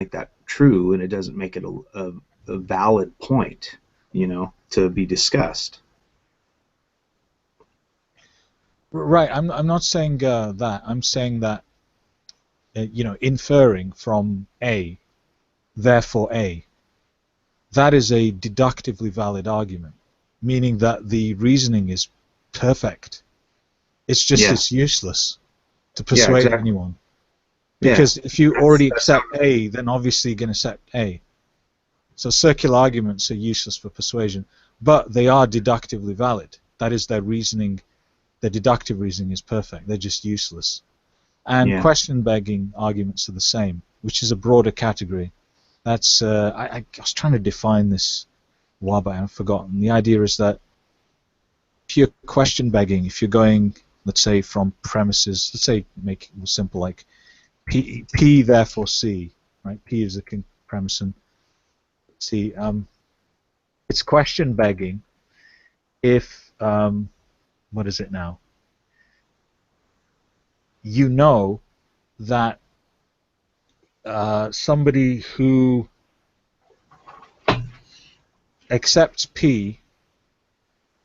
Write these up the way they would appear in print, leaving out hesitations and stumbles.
make that true, and it doesn't make it a valid point, to be discussed. Right. I'm not saying that. I'm saying that inferring from A, therefore A, that is a deductively valid argument, meaning that the reasoning is perfect. It's just Yeah. it's useless to Yeah, persuade exactly. anyone. Yeah. Because if you already accept A, then obviously you're going to accept A. So circular arguments are useless for persuasion, but they are deductively valid. That is, their reasoning, their deductive reasoning is perfect. They're just useless. And Yeah. question-begging arguments are the same, which is a broader category. That's I was trying to define this a while back and I've forgotten. The idea is that if you're question-begging, if you're going, let's say, from premises, let's say, make it simple, like P therefore C, right? P is a premise, and C. It's question begging if what is it now? You know that somebody who accepts P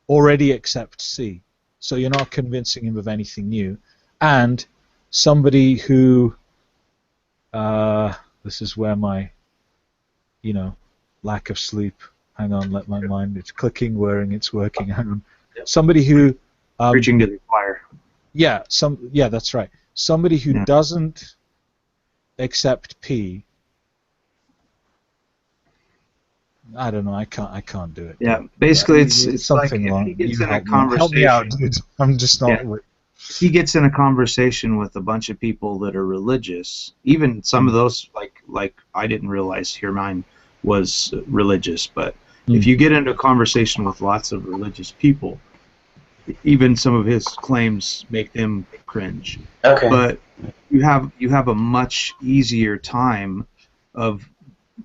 already accepts C, so you're not convincing him of anything new, and somebody who this is where my lack of sleep. Hang on, let my mind. It's clicking, whirring, it's working. Hang on. Yep. Somebody who Preaching to the choir. yeah, that's right. Somebody who doesn't accept P. I don't know. I can't do it. Yeah, basically it's something like if long. he gets You in a help me out, conversation. dude. I'm just not. Yeah, he gets in a conversation with a bunch of people that are religious. Even some of those, like I didn't realize here mine was religious, but if you get into a conversation with lots of religious people, even some of his claims make them cringe. Okay. But you have a much easier time of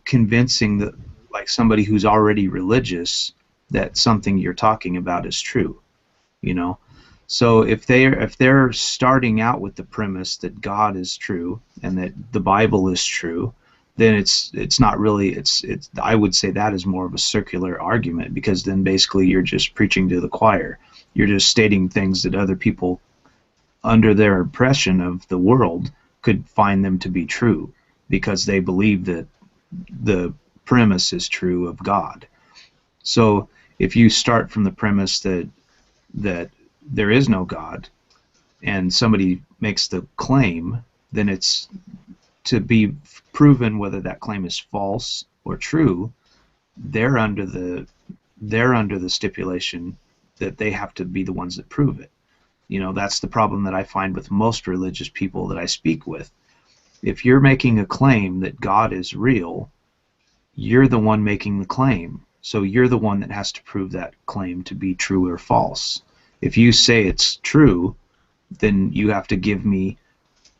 convincing like somebody who's already religious that something you're talking about is true, So if they're starting out with the premise that God is true and that the Bible is true, then it's not really it's I would say that is more of a circular argument, because then basically you're just preaching to the choir. You're just stating things that other people under their impression of the world could find them to be true because they believe that the premise is true of God. So if you start from the premise that there is no God and somebody makes the claim, then it's to be proven whether that claim is false or true. They're under the stipulation that they have to be the ones that prove it. That's the problem that I find with most religious people that I speak with. If you're making a claim that God is real, you're the one making the claim. So you're the one that has to prove that claim to be true or false. If you say it's true, then you have to give me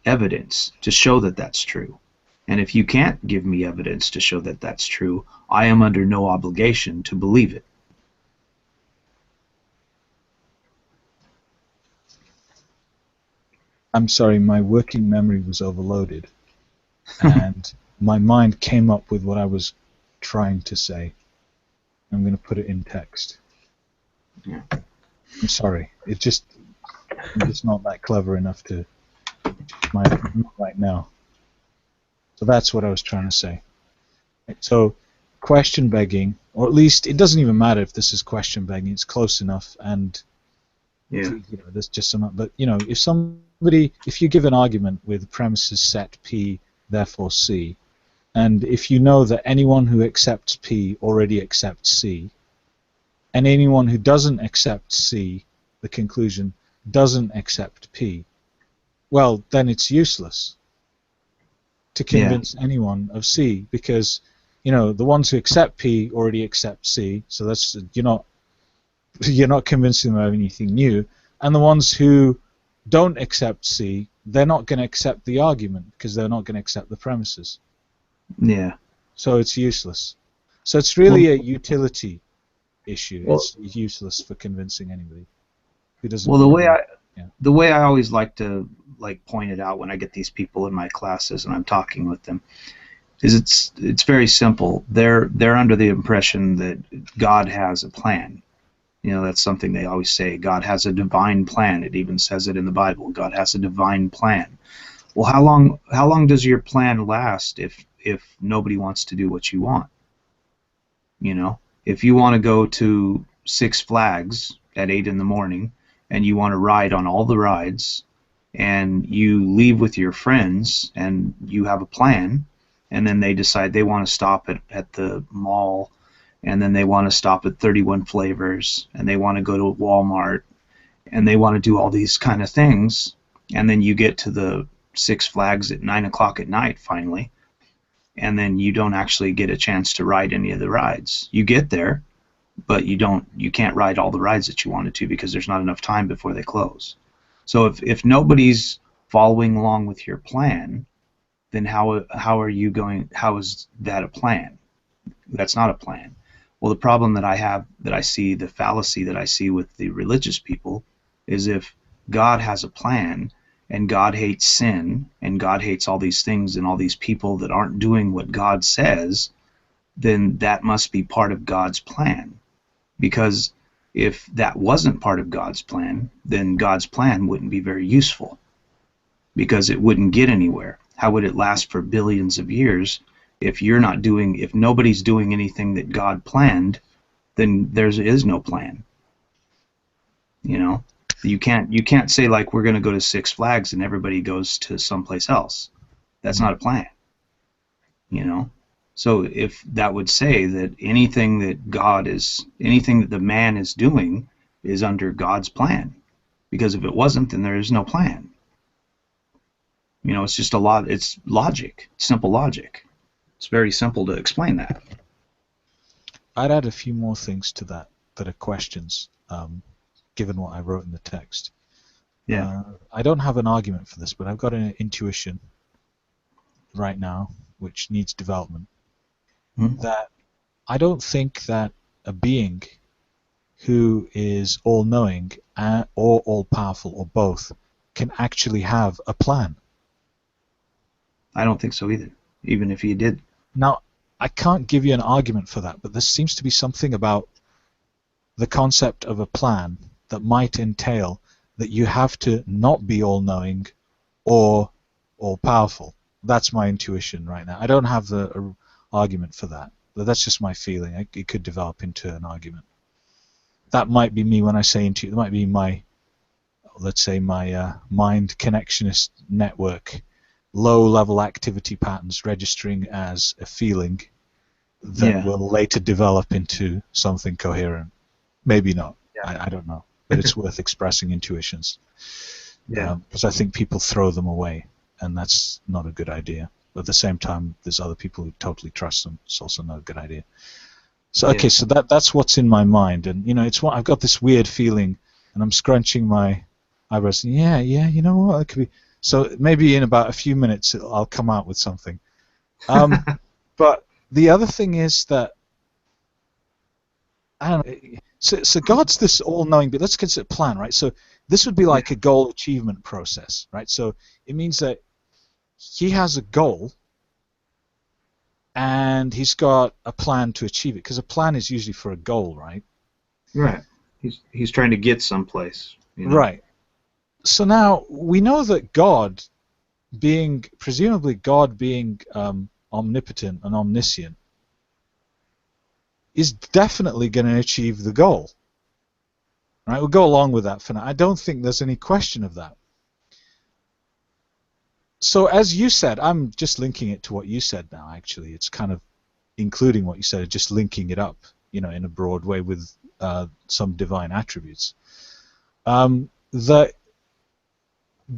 evidence to show that that's true. And if you can't give me evidence to show that that's true, I am under no obligation to believe it. I'm sorry, my working memory was overloaded, and my mind came up with what I was trying to say. I'm going to put it in text. Yeah. I'm sorry. I'm just not that clever enough to right now. So that's what I was trying to say. So question begging, or at least it doesn't even matter if this is question begging. It's close enough, and there's just some. But if you give an argument with premises set P, therefore C, and if you know that anyone who accepts P already accepts C, and anyone who doesn't accept C, the conclusion, doesn't accept P, well, then it's useless to convince anyone of C, because the ones who accept P already accept C, so that's you're not convincing them of anything new, and the ones who don't accept C, they're not going to accept the argument because they're not going to accept the premises. Yeah. So it's useless. So it's really a utility issue. It's useless for convincing anybody who doesn't. Well, the way I always like to point it out when I get these people in my classes and I'm talking with them is it's very simple. They're under the impression that God has a plan. You know, that's something they always say. God has a divine plan. It even says it in the Bible. God has a divine plan. Well, how long does your plan last if nobody wants to do what you want? You know, if you want to go to Six Flags at 8 in the morning and you want to ride on all the rides and you leave with your friends and you have a plan, and then they decide they want to stop at the mall, and then they want to stop at 31 Flavors, and they want to go to Walmart, and they want to do all these kind of things, and then you get to the Six Flags at 9 o'clock at night finally, and then you don't actually get a chance to ride any of the rides. You get there, but you can't ride all the rides that you wanted to because there's not enough time before they close. So if nobody's following along with your plan, then how is that a plan? That's not a plan. Well, the problem that I see, the fallacy that I see with the religious people, is if God has a plan and God hates sin and God hates all these things and all these people that aren't doing what God says, then that must be part of God's plan. Because if that wasn't part of God's plan, then God's plan wouldn't be very useful because it wouldn't get anywhere. How would it last for billions of years if nobody's doing anything that God planned? Then there is no plan. You know, you can't say like we're going to go to Six Flags and everybody goes to someplace else. That's not a plan. You know, so if that would say that anything that the man is doing is under God's plan, because if it wasn't, then there is no plan. You know, it's just it's logic, simple logic. It's very simple to explain that. I'd add a few more things to that are questions, given what I wrote in the text. Yeah. I don't have an argument for this, but I've got an intuition right now which needs development. That I don't think that a being who is all-knowing or all-powerful or both can actually have a plan. I don't think so either, even if he did. Now, I can't give you an argument for that, but there seems to be something about the concept of a plan that might entail that you have to not be all-knowing or all-powerful. That's my intuition right now. I don't have the argument for that, but that's just my feeling. It could develop into an argument. That might be me when I say intuition. It might be my, let's say, my mind connectionist network, low-level activity patterns registering as a feeling that will later develop into something coherent. Maybe not. Yeah. I don't know. But it's worth expressing intuitions. Because I think people throw them away, and that's not a good idea. But at the same time, there's other people who totally trust them. It's also not a good idea. So okay, so that's what's in my mind, and you know, I've got this weird feeling, and I'm scrunching my eyebrows. And you know what? It could be. So maybe in about a few minutes, I'll come out with something. But the other thing is that I don't know. So God's this all-knowing, but let's consider plan, right? So this would be like a goal achievement process, right? So it means that he has a goal, and he's got a plan to achieve it, because a plan is usually for a goal, right? Right. He's trying to get someplace. You know? Right. So now we know that God, presumably God being omnipotent and omniscient, is definitely going to achieve the goal. Right? We'll go along with that for now. I don't think there's any question of that. So as you said, I'm just linking it to what you said now, actually. It's kind of including what you said, just linking it up, you know, in a broad way with some divine attributes. That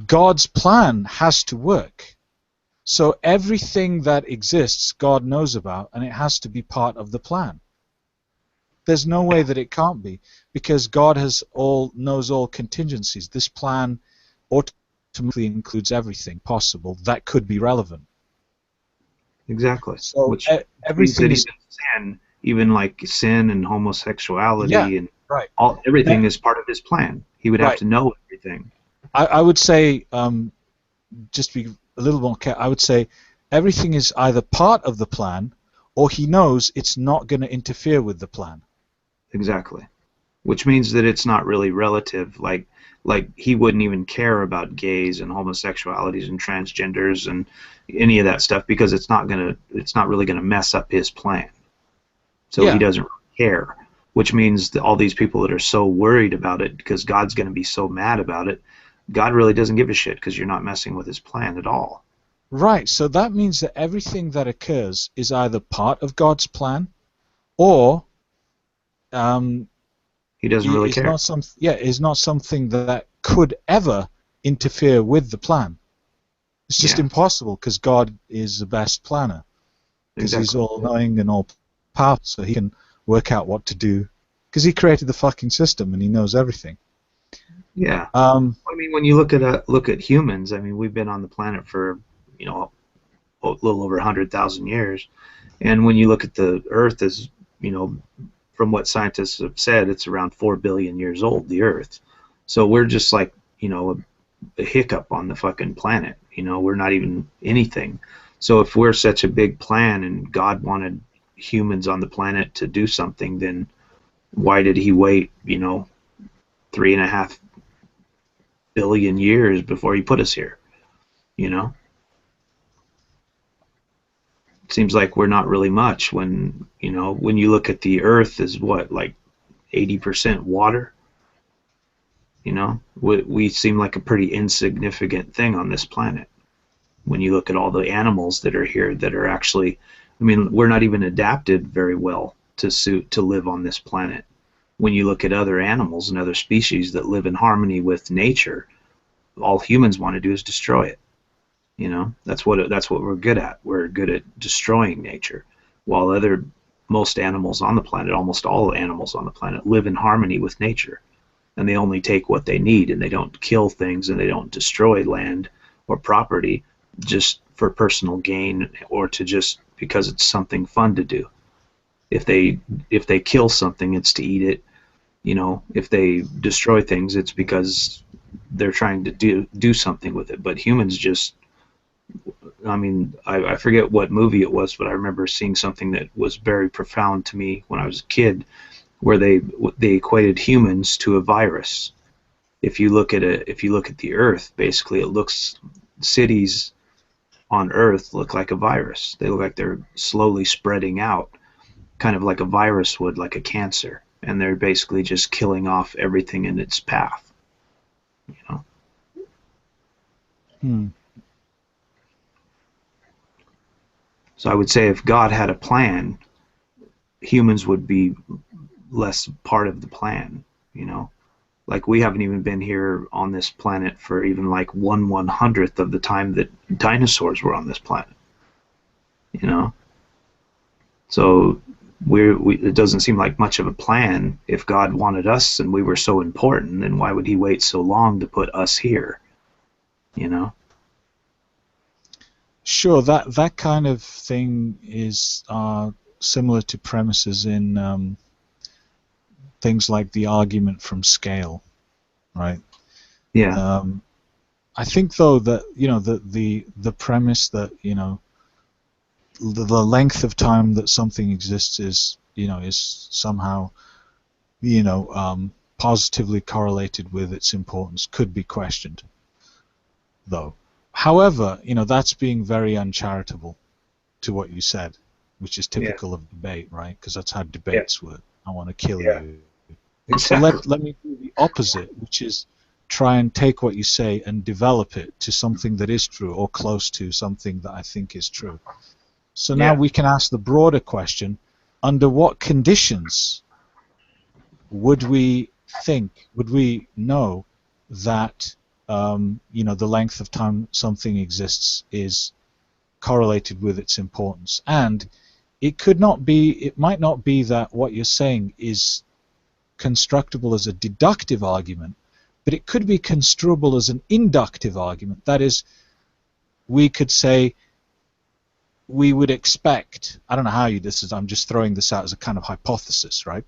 God's plan has to work. So everything that exists, God knows about, and it has to be part of the plan. There's no way that it can't be, because God knows all contingencies. This plan ultimately includes everything possible that could be relevant. Exactly. So Which everything is even like sin and homosexuality and everything is part of his plan. He would have to know everything. I would say, just be a little more careful, I would say everything is either part of the plan, or he knows it's not going to interfere with the plan. Exactly. Which means that it's not really relative. Like he wouldn't even care about gays and homosexualities and transgenders and any of that stuff because it's not really gonna mess up his plan. So he Yeah, doesn't really care. Which means that all these people that are so worried about it because God's gonna be so mad about it, God really doesn't give a shit because you're not messing with his plan at all. right. So that means that everything that occurs is either part of God's plan, or um, He doesn't really is care. not is not something that could ever interfere with the plan. It's just Yeah, impossible because God is the best planner, because he's exactly. all knowing and all powerful, so he can work out what to do, because he created the fucking system and he knows everything. Yeah. Um, I mean, when you look at humans, I mean, we've been on the planet for, you know, a little over 100,000 years. And when you look at the Earth as, you know, from what scientists have said, it's around 4 billion years old, the Earth. So we're just like, you know, a hiccup on the fucking planet. You know, we're not even anything. So if we're such a big plan and God wanted humans on the planet to do something, then why did he wait, you know, 3.5 billion years before he put us here? You know? Seems like we're not really much when, you know, when you look at the earth as what, like 80% water. You know, we seem like a pretty insignificant thing on this planet when you look at all the animals that are here that are actually, I mean, we're not even adapted very well to live on this planet. When you look at other animals and other species that live in harmony with nature, all humans want to do is destroy it. You know, that's what we're good at. We're good at destroying nature, while most animals on the planet, almost all animals on the planet, live in harmony with nature, and they only take what they need, and they don't kill things, and they don't destroy land or property just for personal gain or to just because it's something fun to do. If they kill something, it's to eat it. You know, if they destroy things, it's because they're trying to do something with it. But humans just, I mean, I forget what movie it was, but I remember seeing something that was very profound to me when I was a kid, where they equated humans to a virus. If you look at the Earth, basically, it looks cities on Earth look like a virus. They look like they're slowly spreading out, kind of like a virus would, like a cancer, and they're basically just killing off everything in its path. You know. hmm. So I would say if God had a plan, humans would be less part of the plan. You know, like we haven't even been here on this planet for even like 1/100th of the time that dinosaurs were on this planet. You know, so it doesn't seem like much of a plan. If God wanted us and we were so important, then why would he wait so long to put us here? You know. Sure, that kind of thing is similar to premises in things like the argument from scale, right? Yeah. Um, I think though that the premise that the length of time that something exists is somehow positively correlated with its importance could be questioned, though. However, that's being very uncharitable to what you said, which is Yeah. typical of debate, right? Because that's how Yeah. debates work. I want to kill Yeah. you. So Exactly. let me do the opposite, which is try and take what you say and develop it to something that is true or close to something that I think is true. So now Yeah. we can ask the broader question: under what conditions would we know that the length of time something exists is correlated with its importance? And it might not be that what you're saying is constructible as a deductive argument, but it could be construable as an inductive argument. That is, we could say we would expect, I don't know how this is, I'm just throwing this out as a kind of hypothesis, right?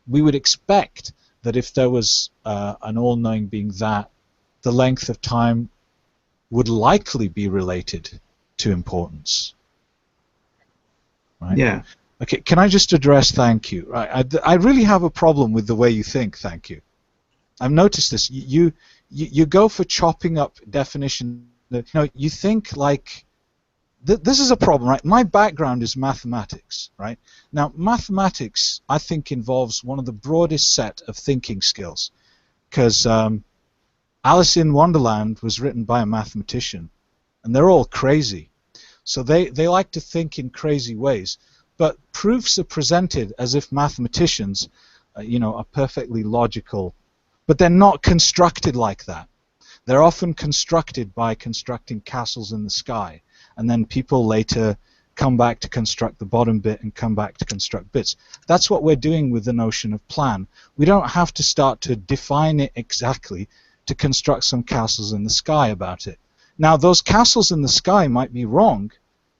We would expect that if there was an all-knowing being, that the length of time would likely be related to importance. Right? Yeah. Okay, can I just address thank you? I really have a problem with the way you think, thank you. I've noticed this. You go for chopping up definition. You think like, this is a problem, right? My background is mathematics, right? Now, mathematics, I think, involves one of the broadest set of thinking skills, because Alice in Wonderland was written by a mathematician, and they're all crazy. So they like to think in crazy ways. But proofs are presented as if mathematicians, are perfectly logical, but they're not constructed like that. They're often constructed by constructing castles in the sky, and then people later come back to construct the bottom bit and come back to construct bits. That's what we're doing with the notion of plan. We don't have to start to define it exactly to construct some castles in the sky about it. Now, those castles in the sky might be wrong,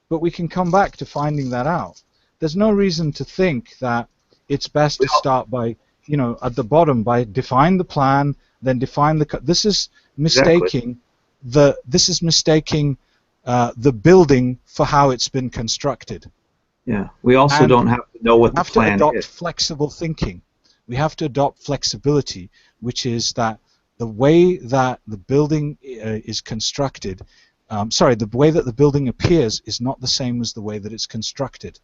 but we can come back to finding that out. There's no reason to think that it's best to start by, at the bottom, by define the plan, then define the. This is mistaking the building for how it's been constructed. Yeah. We also don't have to know what the plan is. We have to adopt flexible thinking. We have to adopt flexibility, which is that the way that the building is constructed, the way that the building appears is not the same as the way that it's constructed.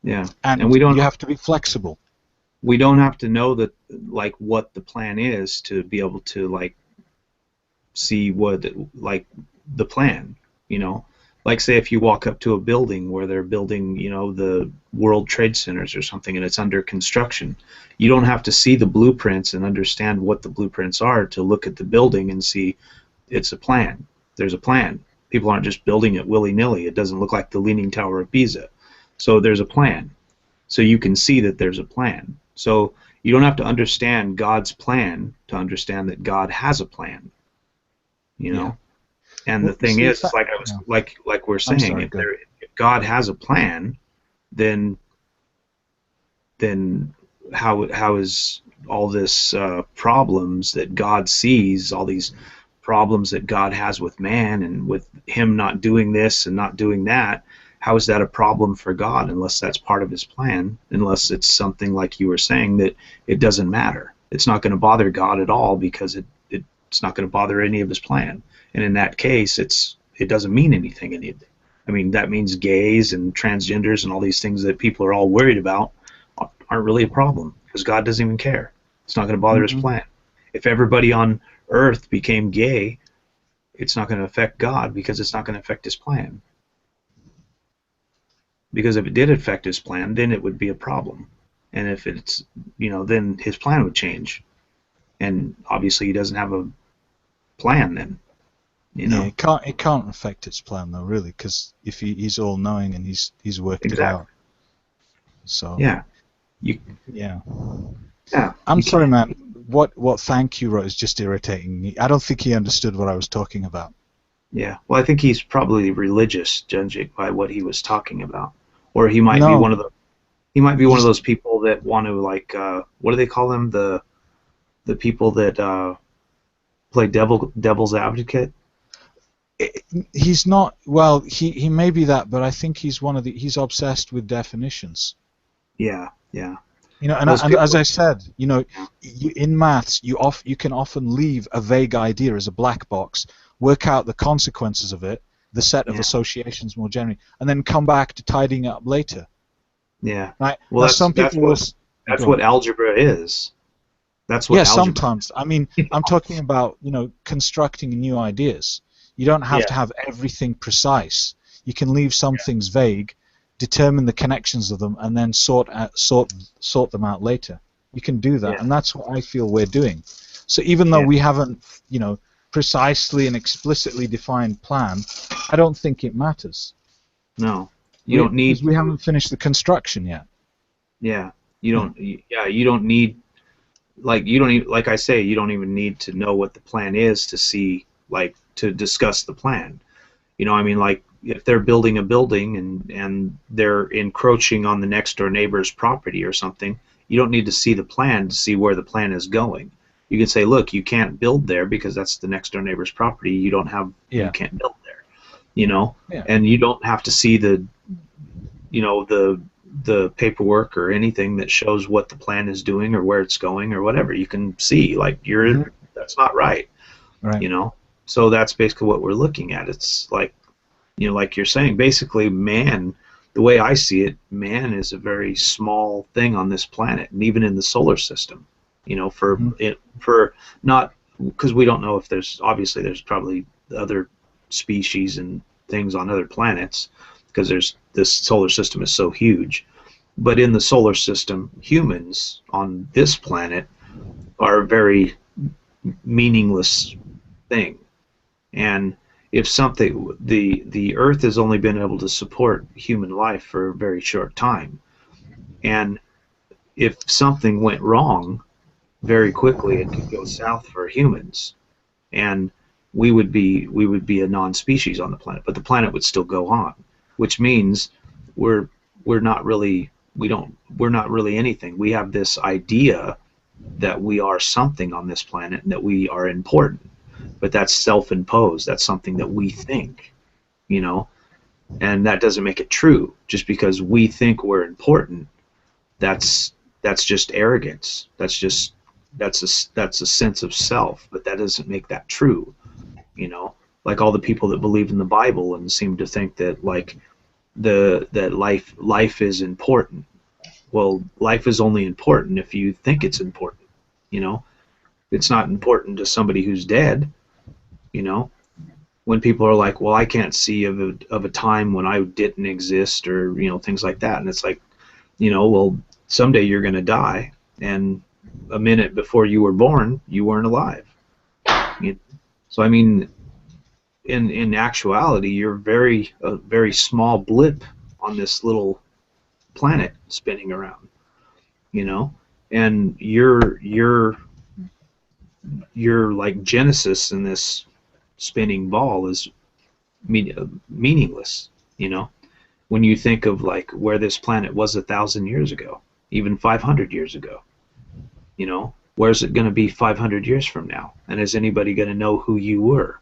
Yeah, and you have to be flexible. We don't have to know that, like, what the plan is to be able to, like, see what, like, the plan. Like, say if you walk up to a building where they're building, the World Trade Centers or something, and it's under construction. You don't have to see the blueprints and understand what the blueprints are to look at the building and see it's a plan. There's a plan. People aren't just building it willy-nilly. It doesn't look like the Leaning Tower of Pisa. So there's a plan. So you can see that there's a plan. So you don't have to understand God's plan to understand that God has a plan. Yeah. And the thing is, like we're saying, if God has a plan, then how is all this problems that God sees, all these problems that God has with man and with him not doing this and not doing that, how is that a problem for God unless that's part of his plan, unless it's something like you were saying that it doesn't matter. It's not going to bother God at all because it's not going to bother any of his plan. And in that case, it doesn't mean anything. I mean, that means gays and transgenders and all these things that people are all worried about aren't really a problem because God doesn't even care. It's not going to bother his plan. If everybody on earth became gay, it's not going to affect God because it's not going to affect his plan. Because if it did affect his plan, then it would be a problem. And if it's, then his plan would change. And obviously he doesn't have a plan then. Yeah, it can't affect its plan though, really, because if he's all-knowing and he's worked it out. So yeah, yeah. I'm sorry, man. What thank you wrote is just irritating me. I don't think he understood what I was talking about. Yeah, well, I think he's probably religious, judging by what he was talking about, or he might be one of those people that want to, like, what do they call them? The people that play devil's advocate. He's not. Well, he may be that, but I think he's he's obsessed with definitions. Yeah, yeah. And as I said, in maths, you can often leave a vague idea as a black box, work out the consequences of it, the set of associations more generally, and then come back to tidying it up later. Yeah. Right. Well, that's what algebra is. That's what. Yeah, sometimes. I mean, I'm talking about constructing new ideas. You don't have to have everything precise. You can leave some things vague, determine the connections of them, and then sort them out later. You can do that, and that's what I feel we're doing. So even though we haven't, precisely and explicitly defined plan, I don't think it matters. No, you don't need. Because we haven't finished the construction yet. Yeah, you don't. Yeah, you don't need. Like I say, you don't even need to know what the plan is to see, to discuss the plan. I mean, like, if they're building a building and they're encroaching on the next door neighbor's property or something, you don't need to see the plan to see where the plan is going. You can say, look, you can't build there because that's the next door neighbor's property. You can't build there. you know, Yeah. and you don't have to see the, you know, the paperwork or anything that shows what the plan is doing or where it's going or whatever. You can see like that's not right, Right. you know. So that's basically what we're looking at. It's like, you know, like you're saying, basically man, the way I see it, man is a very small thing on this planet, and even in the solar system, you know, for not, because we don't know if there's probably other species and things on other planets, because there's this solar system is so huge. But in the solar system, humans on this planet are a very meaningless thing. And if something, the Earth has only been able to support human life for a very short time, and if something went wrong very quickly, it could go south for humans, and we would be a non-species on the planet, but the planet would still go on, which means we're we're not really we're not really anything. We have this idea that we are something on this planet and that we are important, but that's self-imposed. That's something that we think, you know, and that doesn't make it true. Just because we think we're important, that's that's just arrogance. That's a sense of self, but that doesn't make that true, you know. Like all the people that believe in the Bible and seem to think that like the that life is important. Well, life is only important if you think it's important, you know. It's not important to somebody who's dead, you know. When people are like, well, I can't see of a time when I didn't exist, or you know, things like that, and it's like, you know, well, someday you're going to die, and a minute before you were born you weren't alive, you know? So I mean, in actuality, you're a very small blip on this little planet spinning around, you know, and your like genesis in this spinning ball is meaningless, you know. When you think of like where this planet was 1,000 years ago, even 500 years ago, you know, where's it going to be 500 years from now? And is anybody going to know who you were,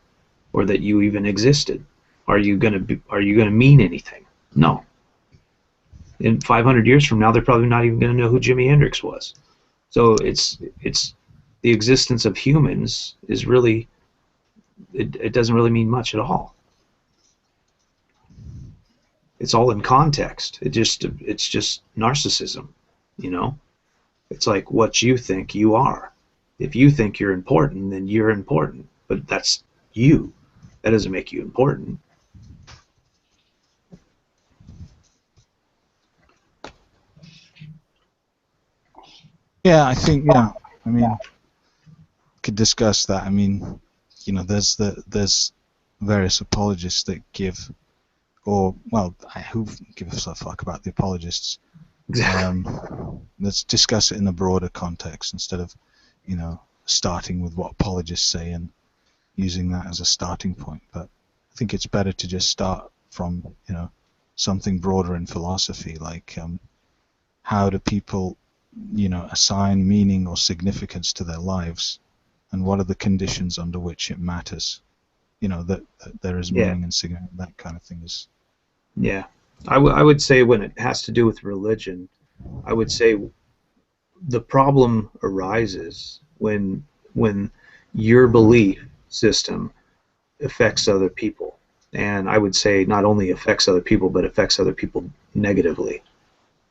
or that you even existed? Are you going to mean anything? No. In 500 years from now, they're probably not even going to know who Jimi Hendrix was. So it's the existence of humans is really, it doesn't really mean much at all. It's all in context. It's just narcissism, you know. It's like what you think you are. If you think you're important, then you're important. But that's you. That doesn't make you important. Yeah, I think, yeah. I mean, could discuss that. I mean, you know, there's various apologists that give, or well, who gives a fuck about the apologists? Exactly. Let's discuss it in a broader context instead of, you know, starting with what apologists say and using that as a starting point. But I think it's better to just start from, you know, something broader in philosophy, like how do people, you know, assign meaning or significance to their lives, and what are the conditions under which it matters, you know, that there is Yeah. meaning and significance. That kind of thing is. Yeah. I would say when it has to do with religion, I would say the problem arises when your belief system affects other people. And I would say not only affects other people, but affects other people negatively,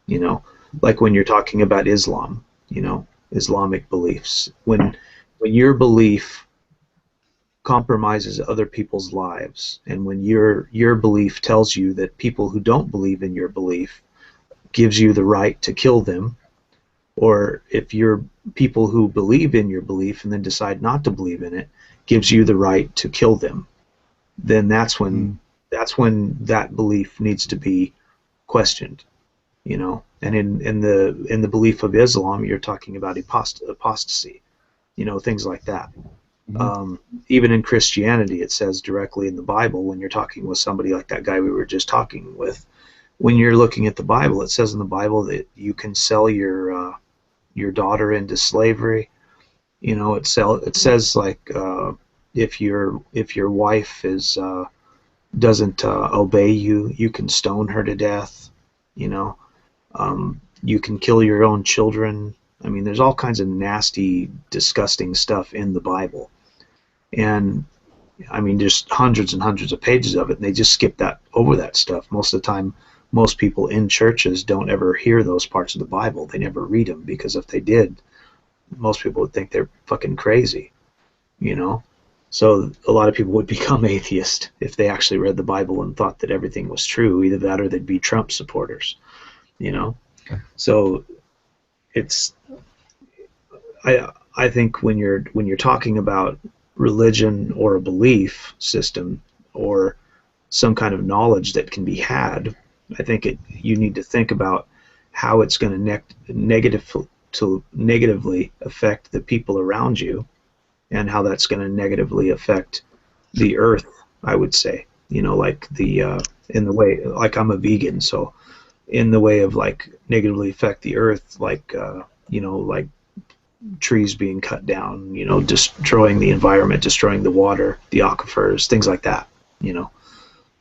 you know, like when you're talking about Islam, you know, Islamic beliefs. When your belief compromises other people's lives, and when your belief tells you that people who don't believe in your belief gives you the right to kill them, or if you're people who believe in your belief and then decide not to believe in it gives you the right to kill them, then Mm. that's when that belief needs to be questioned, you know. And in the belief of Islam, you're talking about apostasy, you know, things like that. Mm-hmm. um, Even in Christianity, it says directly in the Bible, when you're talking with somebody like that guy we were just talking with, when you're looking at the Bible, it says in the Bible that you can sell your daughter into slavery. You know, it says like if your wife is doesn't obey you, you can stone her to death. You know, you can kill your own children. I mean, there's all kinds of nasty, disgusting stuff in the Bible, and I mean, just hundreds and hundreds of pages of it, and they just skip that over that stuff. Most of the time, most people in churches don't ever hear those parts of the Bible. They never read them, because if they did, most people would think they're fucking crazy, you know? So a lot of people would become atheist if they actually read the Bible and thought that everything was true. Either that or they'd be Trump supporters, you know? So it's, I think when you're talking about religion or a belief system or some kind of knowledge that can be had, I think you need to think about how it's going to negatively affect the people around you, and how that's going to negatively affect the earth. I would say, you know, like in the way, like I'm a vegan, so in the way of like negatively affect the earth, like you know, like trees being cut down, you know, destroying the environment, destroying the water, the aquifers, things like that, you know.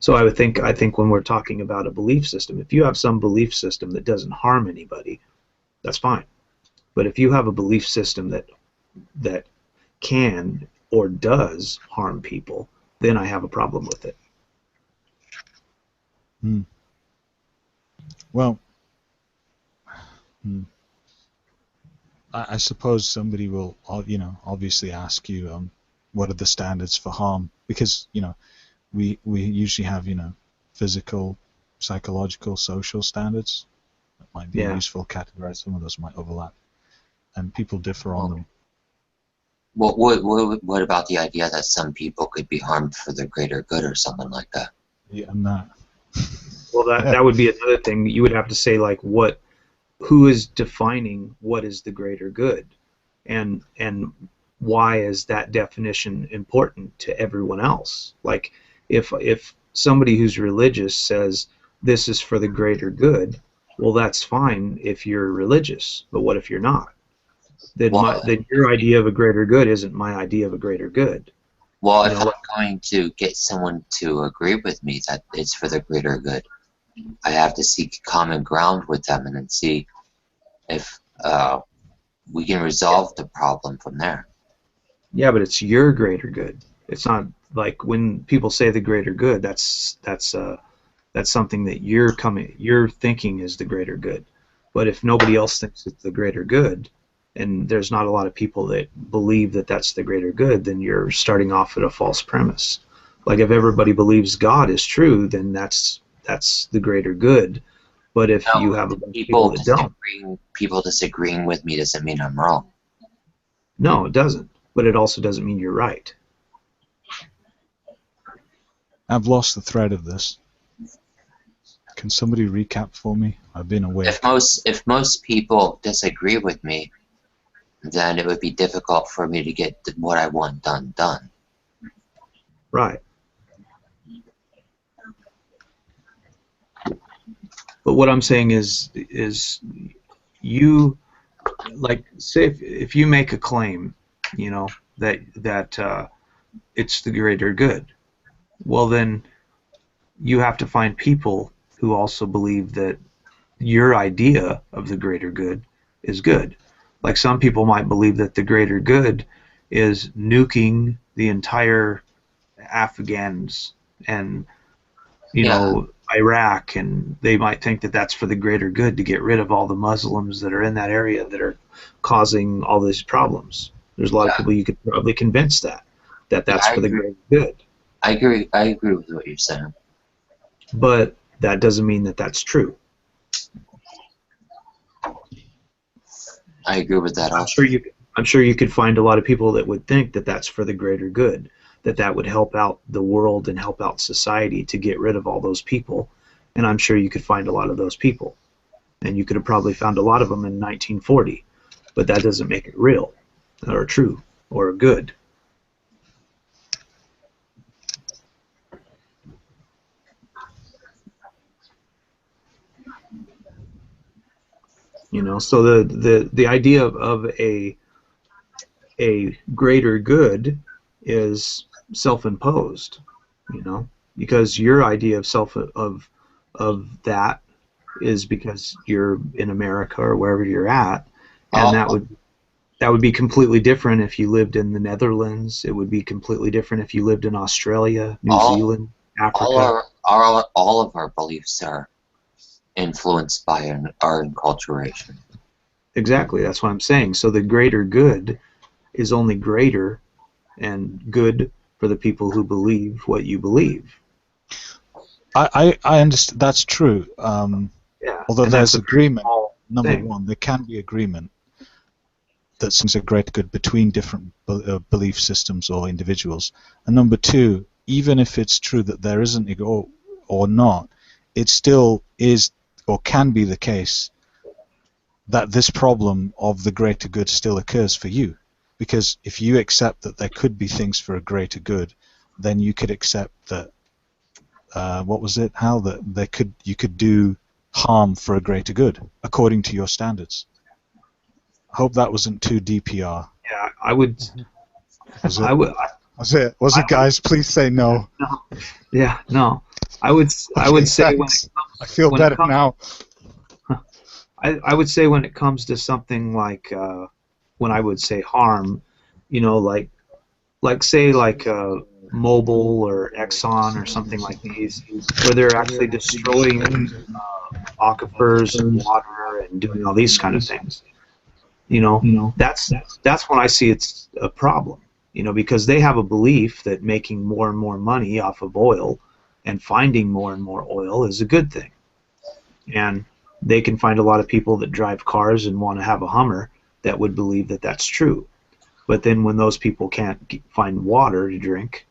So I think when we're talking about a belief system, if you have some belief system that doesn't harm anybody, that's fine. But if you have a belief system that can or does harm people, then I have a problem with it. Hmm. Well, I suppose somebody will, you know, obviously ask you, what are the standards for harm? Because, you know, we usually have, you know, physical, psychological, social standards that might be useful to categorize. Some of those might overlap, and people differ on them. What about the idea that some people could be harmed for the greater good or something like that? Yeah, I'm not. Well, that would be another thing. You would have to say, like, who is defining what is the greater good, and why is that definition important to everyone else? Like, if somebody who's religious says this is for the greater good, well, that's fine if you're religious. But what if you're not? Then your idea of a greater good isn't my idea of a greater good. Well, if I'm going to get someone to agree with me that it's for the greater good, I have to seek common ground with them and then see if we can resolve the problem from there. Yeah, but it's your greater good. It's not like when people say the greater good. That's something that you're thinking is the greater good. But if nobody else thinks it's the greater good, and there's not a lot of people that believe that that's the greater good, then you're starting off at a false premise. Like if everybody believes God is true, then that's the greater good. But if you have a bunch of people that don't, people disagreeing with me doesn't mean I'm wrong. No, it doesn't. But it also doesn't mean you're right. I've lost the thread of this. Can somebody recap for me? I've been away. If most people disagree with me, then it would be difficult for me to get what I want done. Right. But what I'm saying is you, like, say if you make a claim, you know, that it's the greater good, well then you have to find people who also believe that your idea of the greater good is good. Like some people might believe that the greater good is nuking the entire Afghans and, you know, Iraq, and they might think that that's for the greater good to get rid of all the Muslims that are in that area that are causing all these problems. There's a lot of people you could probably convince that's for the greater good. I agree with what you're saying. But that doesn't mean that that's true. I agree with that. I'm sure you could find a lot of people that would think that that's for the greater good, that would help out the world and help out society to get rid of all those people. And I'm sure you could find a lot of those people. And you could have probably found a lot of them in 1940. But that doesn't make it real or true or good. You know, so the idea of a greater good is self-imposed, you know. because your idea of self of that is because you're in America or wherever you're at, and All, that would be completely different if you lived in the Netherlands. It would be completely different if you lived in Australia, New all, Zealand, Africa. all of our beliefs are influenced by our enculturation. Exactly, that's what I'm saying. So the greater good is only greater and good for the people who believe what you believe. I understand that's true. Yeah, Although and that's there's a very agreement. small Number thing. one, there can be agreement that things are greater good between different belief systems or individuals. And number two, even if it's true that there isn't ego or not, it still is or can be the case that this problem of the greater good still occurs for you. Because if you accept that there could be things for a greater good, then you could accept that what was it? How that you could do harm for a greater good according to your standards. I hope that wasn't too DPR. Yeah, I would. Was I it? would. Was it? Was I it, would. guys? Please say no. No. Yeah, no. I would. I Okay, would say thanks. I feel when it better comes. now. I would say when it comes to something like when I would say harm, like say like Mobil or Exxon or something like these, where they're actually destroying aquifers and water and doing all these kind of things. You know, that's when I see it's a problem. Because they have a belief that making more and more money off of oil and finding more and more oil is a good thing, and they can find a lot of people that drive cars and want to have a Hummer that would believe that that's true. But then when those people can't find water to drink,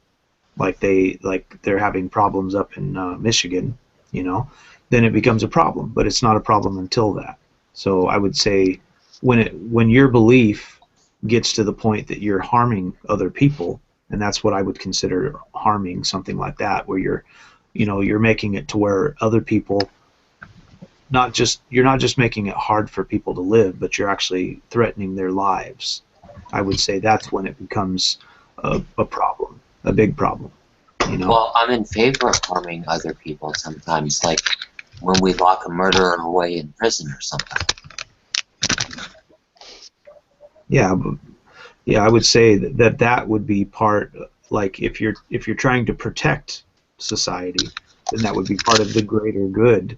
they're having problems up in Michigan, then it becomes a problem. But it's not a problem until that. So I would say when your belief gets to the point that you're harming other people, and that's what I would consider harming, something like that, where you're making it to where other people, you're not just making it hard for people to live, but you're actually threatening their lives. I would say that's when it becomes a problem, a big problem. Well, I'm in favor of harming other people sometimes, like when we lock a murderer away in prison or something. Yeah, yeah, I would say that would be part. Like if you're trying to protect society, then that would be part of the greater good.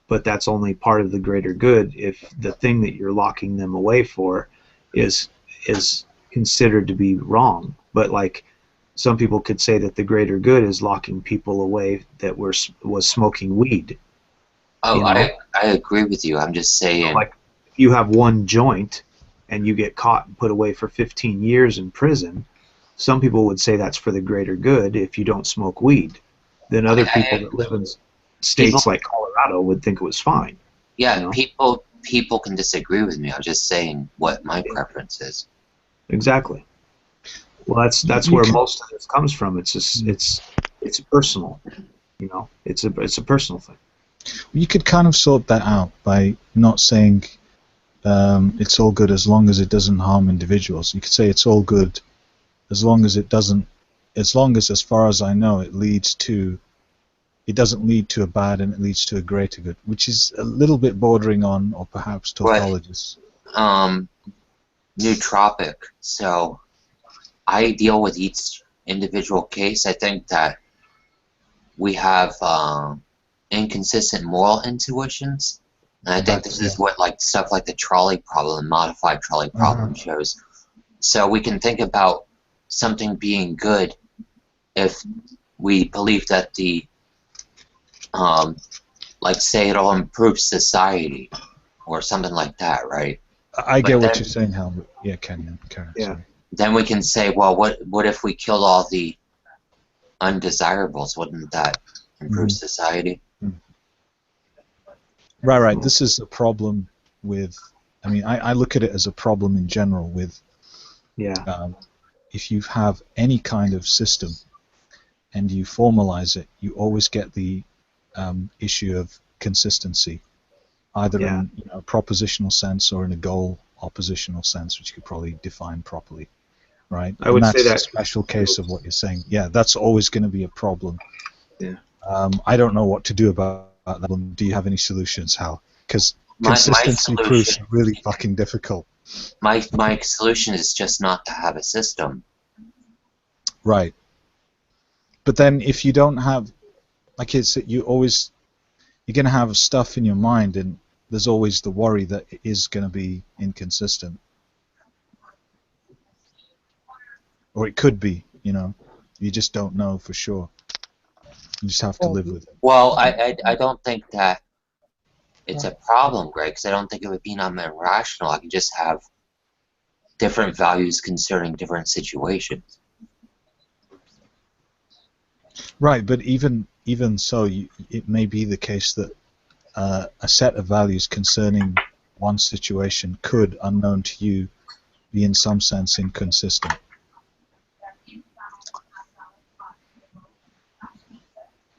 But that's only part of the greater good if the thing that you're locking them away for is is considered to be wrong. But like some people could say that the greater good is locking people away that was smoking weed. Oh, You know, I agree with you. I'm just saying. like if you have one joint and you get caught and put away for 15 years in prison, some people would say that's for the greater good if you don't smoke weed. Then other people that live in People, states like Colorado would think it was fine. yeah, You know, people can disagree with me. I'm just saying what my preference is. exactly. Well, that's You where could, most of this comes from. It's just it's personal. It's a personal thing. you could kind of sort that out by not saying it's all good as long as it doesn't harm individuals. You could say it's all good as long as it doesn't, as far as I know, it doesn't lead to a bad and it leads to a greater good, which is a little bit bordering on, or perhaps tautologous. Um, nootropic. So I deal with each individual case. I think that we have inconsistent moral intuitions, and I think this is what stuff like the trolley problem, modified trolley problem shows. So we can think about something being good if we believe that like say it'll improve society or something like that, right? I get what you're saying, Helmut. Yeah, Karen, Yeah. sorry. Then we can say, well, what if we killed all the undesirables? Wouldn't that improve society? Right. This is a problem with, I mean, I look at it as a problem in general with Yeah. if you have any kind of system and you formalize it, you always get the issue of consistency, either in a propositional sense or in a goal oppositional sense, which you could probably define properly, right? I would say that's a that special case of what you're saying. Yeah, that's always going to be a problem Yeah. I don't know what to do about that problem. Do you have any solutions, Hal? Because My consistency proves solution, really fucking difficult. my solution is just not to have a system. Right. But then if you don't have, like, you're going to have stuff in your mind, and there's always the worry that it is going to be inconsistent. Or it could be, You just don't know for sure. You just have to live with it. Well, I don't think that it's a problem, Greg, because I don't think it would be irrational. I can just have different values concerning different situations. Right, but even so, it may be the case that a set of values concerning one situation could, unknown to you, be in some sense inconsistent.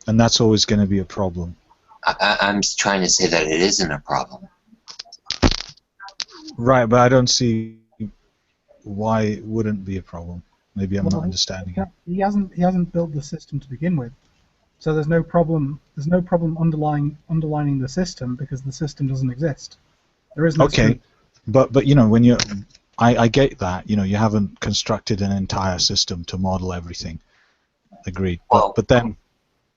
And that's always going to be a problem. I'm trying to say that it isn't a problem. Right, but I don't see why it wouldn't be a problem. Maybe I'm not understanding it. He hasn't built the system to begin with, so there's no problem. There's no problem underlining the system because the system doesn't exist. There is no. Okay, but when you, I get that. You haven't constructed an entire system to model everything. Agreed. But then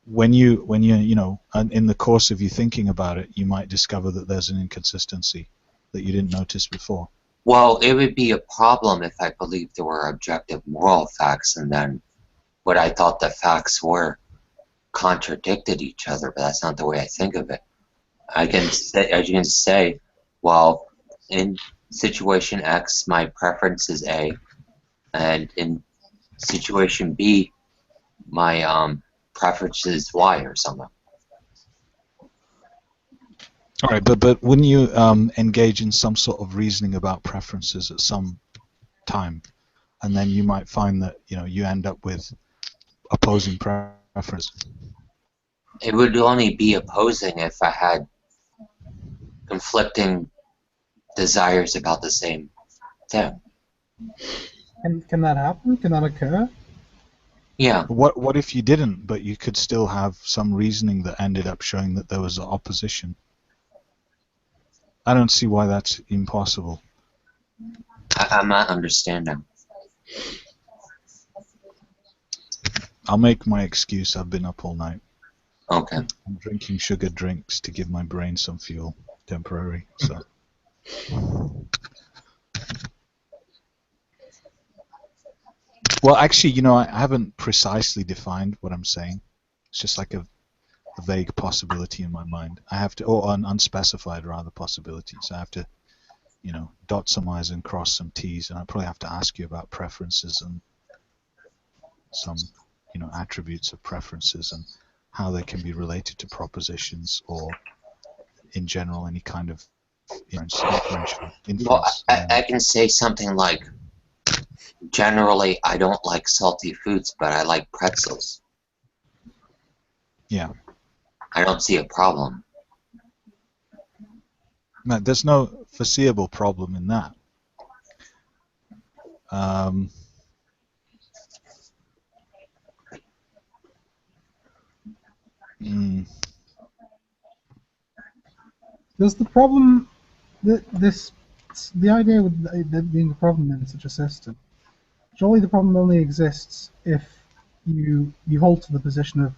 when you in the course of you thinking about it, you might discover that there's an inconsistency that you didn't notice before. Well, it would be a problem if I believed there were objective moral facts and then what I thought the facts were contradicted each other, but that's not the way I think of it. I can say, well, in situation X, my preference is A, and in situation B, my preference is Y or something. All right, but wouldn't you engage in some sort of reasoning about preferences at some time, and then you might find that you end up with opposing preferences? It would only be opposing if I had conflicting desires about the same thing. Can that happen? Can that occur? Yeah. What if you didn't, but you could still have some reasoning that ended up showing that there was opposition? I don't see why that's impossible. I'm not understanding. I'll make my excuse. I've been up all night. Okay. I'm drinking sugar drinks to give my brain some fuel, temporary. So. Well, actually, I haven't precisely defined what I'm saying. It's just like a vague possibility in my mind. I have to, or an unspecified rather possibility. So I have to, dot some I's and cross some T's, and I probably have to ask you about preferences and some, attributes of preferences and how they can be related to propositions or, in general, any kind of inferential influence. Well, I can say something like, generally, I don't like salty foods, but I like pretzels. Yeah. I don't see a problem. No, there's no foreseeable problem in that. Does the problem the idea with there being a problem in such a system? Surely the problem only exists if you hold to the position of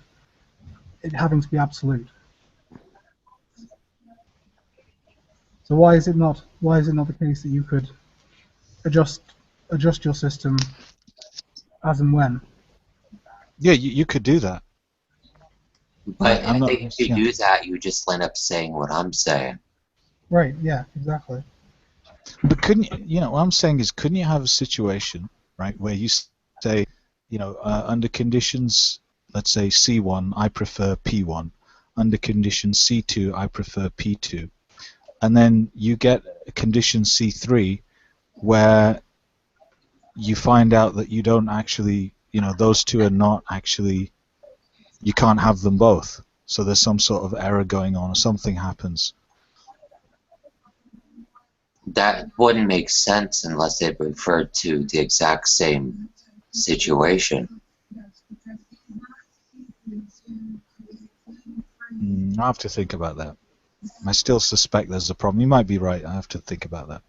it having to be absolute. So why is it not the case that you could adjust your system as and when? Yeah, you could do that. But I think if you do that, you just end up saying what I'm saying. Right, yeah, exactly. But couldn't what I'm saying is, couldn't you have a situation, right, where you say, under conditions, let's say C1, I prefer P1. Under condition C2, I prefer P2. And then you get a condition C3 where you find out that you don't actually, those two are not actually, you can't have them both. So there's some sort of error going on or something happens. That wouldn't make sense unless it referred to the exact same situation. I have to think about that. I still suspect there's a problem. You might be right. I have to think about that.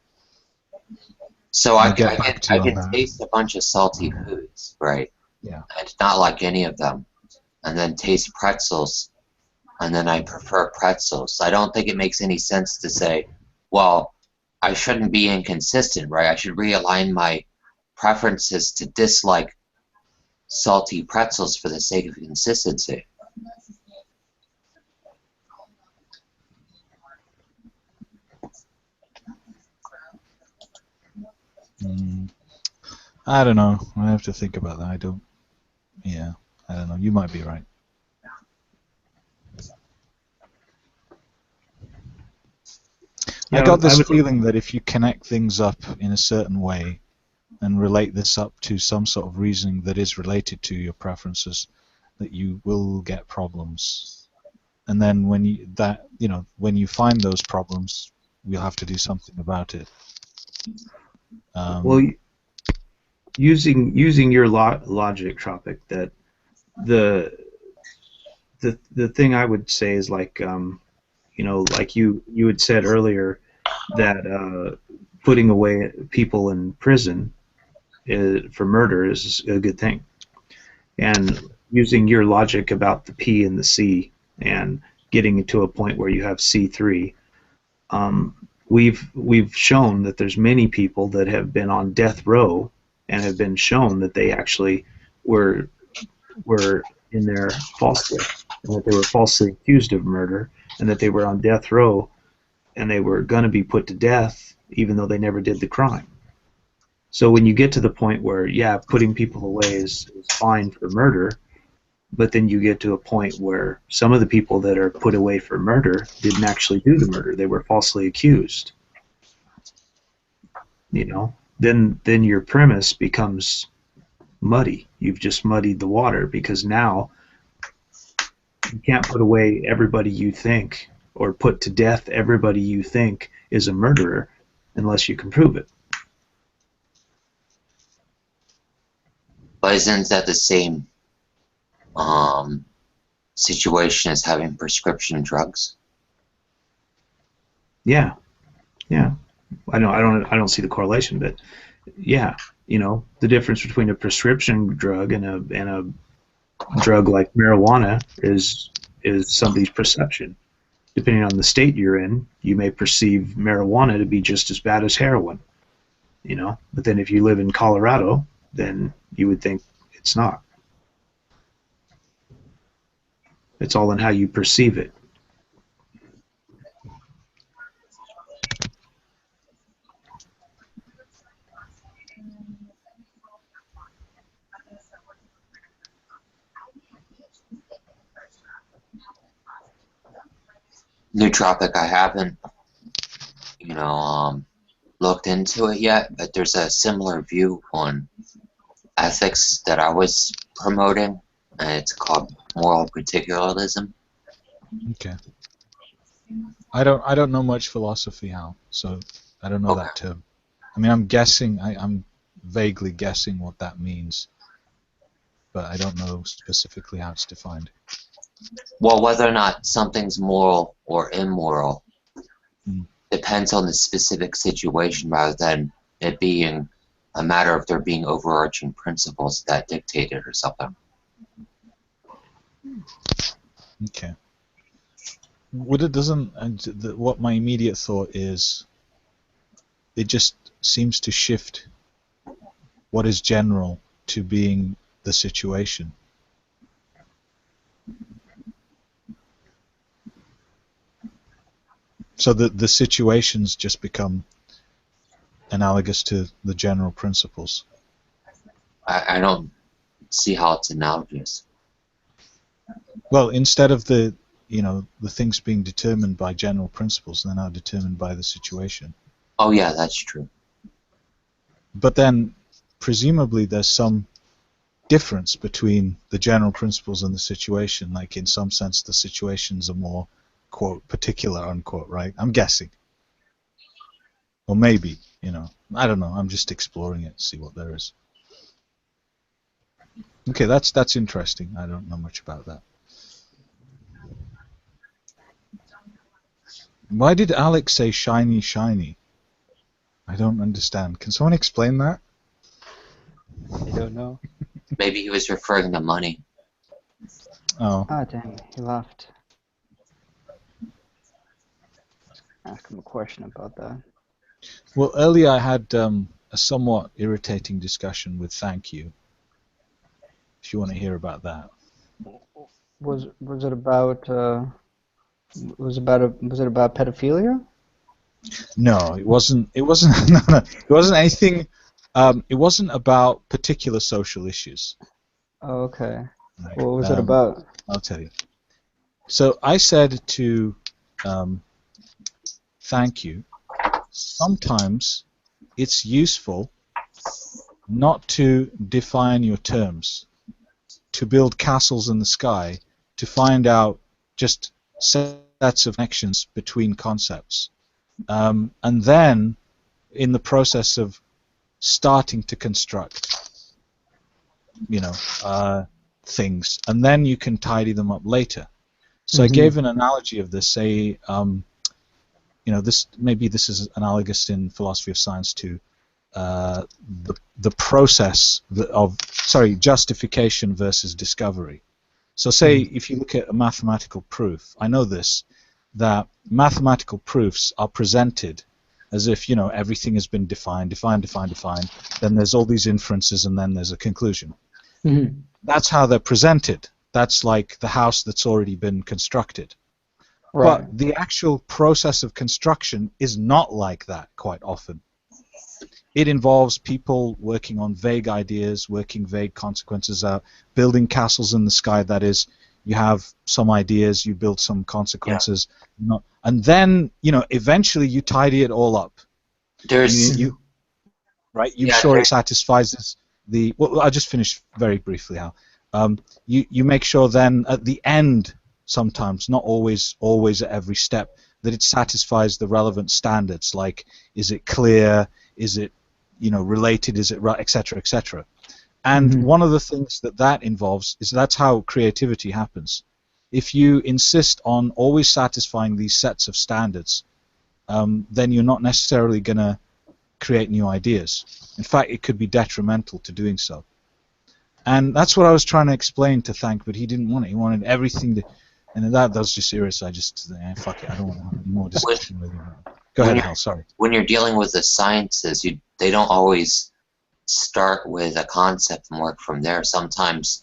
So I'll get back to I you on can that. taste a bunch of salty foods, right? Yeah. And not like any of them. And then taste pretzels, and then I prefer pretzels. I don't think it makes any sense to say, well, I shouldn't be inconsistent, right? I should realign my preferences to dislike salty pretzels for the sake of consistency. I don't know. I have to think about that. I don't know. You might be right. I got this feeling that if you connect things up in a certain way and relate this up to some sort of reasoning that is related to your preferences, that you will get problems. And then when you find those problems, we'll have to do something about it. Well, using your logic, Tropic, that the thing I would say is like like you had said earlier that putting away people in prison for murder is a good thing, and using your logic about the P and the C and getting to a point where you have C3. We've shown that there's many people that have been on death row and have been shown that they actually were in there falsely, and that they were falsely accused of murder, and that they were on death row and they were going to be put to death even though they never did the crime. So when you get to the point where, yeah, putting people away is fine for murder, but then you get to a point where some of the people that are put away for murder didn't actually do the murder. They were falsely accused. Then your premise becomes muddy. You've just muddied the water, because now you can't put away everybody you think or put to death everybody you think is a murderer unless you can prove it. But isn't that the same situation as having prescription drugs? Yeah. I don't see the correlation, but yeah, the difference between a prescription drug and a drug like marijuana is somebody's perception. Depending on the state you're in, you may perceive marijuana to be just as bad as heroin, But then if you live in Colorado, then you would think it's not. It's all in how you perceive it. Nootropic, I haven't, looked into it yet, but there's a similar view on ethics that I was promoting, and it's called moral particularism. Okay. I don't know much philosophy, Hal, so I don't know that term. I mean, I'm guessing. I'm vaguely guessing what that means, but I don't know specifically how it's defined. Well, whether or not something's moral or immoral depends on the specific situation, rather than it being a matter of there being overarching principles that dictate it or something. Okay. What my immediate thought is, it just seems to shift what is general to being the situation. So the situations just become analogous to the general principles. I don't see how it's analogous. Well, instead of the things being determined by general principles, they're now determined by the situation. Oh yeah, that's true. But then, presumably, there's some difference between the general principles and the situation. Like, in some sense, the situations are more, quote, particular, unquote, right? I'm guessing. Or maybe, I don't know. I'm just exploring it, see what there is. Okay, that's interesting. I don't know much about that. Why did Alex say shiny, shiny? I don't understand. Can someone explain that? I don't know. Maybe he was referring to money. Oh. Ah, dang, he left. Ask him a question about that. Well, earlier I had a somewhat irritating discussion with Thank You. If you want to hear about that. Was it about was it about pedophilia? No, it wasn't. It wasn't. No, no, it wasn't anything. It wasn't about particular social issues. Oh, okay. Right. What was it about? I'll tell you. So I said to Thank You, sometimes it's useful not to define your terms, to build castles in the sky, to find out just sets of connections between concepts. And then, in the process of starting to construct, things, and then you can tidy them up later. So I gave an analogy of this. Say, this is analogous in philosophy of science to the process of justification versus discovery. So say if you look at a mathematical proof, I know this, that mathematical proofs are presented as if everything has been defined, then there's all these inferences, and then there's a conclusion. That's how they're presented. That's like the house that's already been constructed. Right. But the actual process of construction is not like that quite often. It involves people working on vague ideas, working vague consequences out, building castles in the sky. That is, you have some ideas, you build some consequences, and then eventually you tidy it all up. There's You Yeah, sure there- it satisfies the. Well, I'll just finish very briefly. How you make sure then at the end, sometimes, not always at every step, that it satisfies the relevant standards. Like, is it clear? Is it related? Is it right? Etc. Etc. And one of the things that involves is that's how creativity happens. If you insist on always satisfying these sets of standards, then you're not necessarily going to create new ideas. In fact, it could be detrimental to doing so. And that's what I was trying to explain to Thank, but he didn't want it. He wanted everything to, and that was just serious. I just, fuck it, I don't want to have any more discussion with him. Go ahead, Hal, sorry. when you're dealing with the sciences, they don't always start with a concept and work from there. Sometimes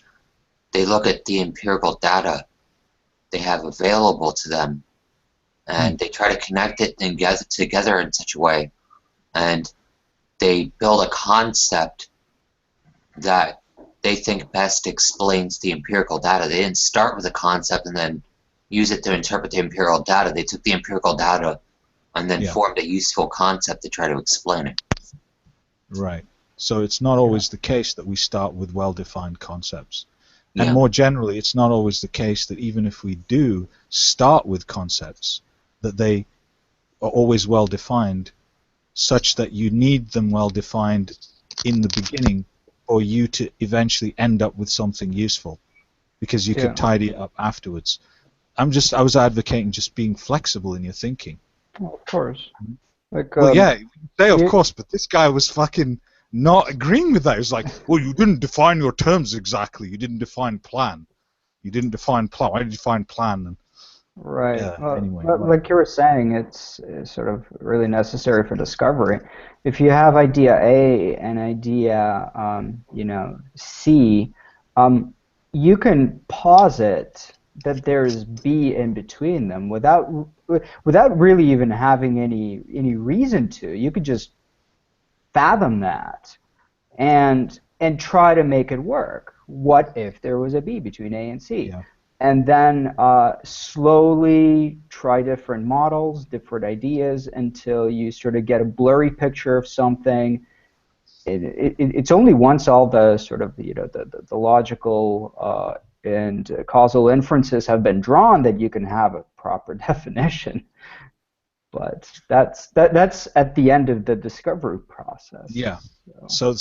they look at the empirical data they have available to them, and they try to connect it and get it together in such a way, and they build a concept that they think best explains the empirical data. They didn't start with a concept and then use it to interpret the empirical data. They took the empirical data and then formed a useful concept to try to explain it. Right. So it's not always the case that we start with well-defined concepts. And more generally, it's not always the case that even if we do start with concepts, that they are always well-defined, such that you need them well-defined in the beginning for you to eventually end up with something useful, because you could tidy it up afterwards. I was advocating just being flexible in your thinking. Well, of course. Like, Well, yeah, you say of course, but this guy was fucking not agreeing with that. He was like, well, you didn't define your terms exactly. You didn't define plan. You didn't define plan. Why did you define plan? And, right. Well, anyway. like you were saying, it's sort of really necessary for discovery. If you have idea A and idea, C, you can posit that there's B in between them without really even having any reason to. You could just fathom that and try to make it work. What if there was a B between A and C? Yeah. And then slowly try different models, different ideas, until you sort of get a blurry picture of something. It's only once all the sort of the logical and causal inferences have been drawn that you can have a proper definition. But that's at the end of the discovery process. Yeah. So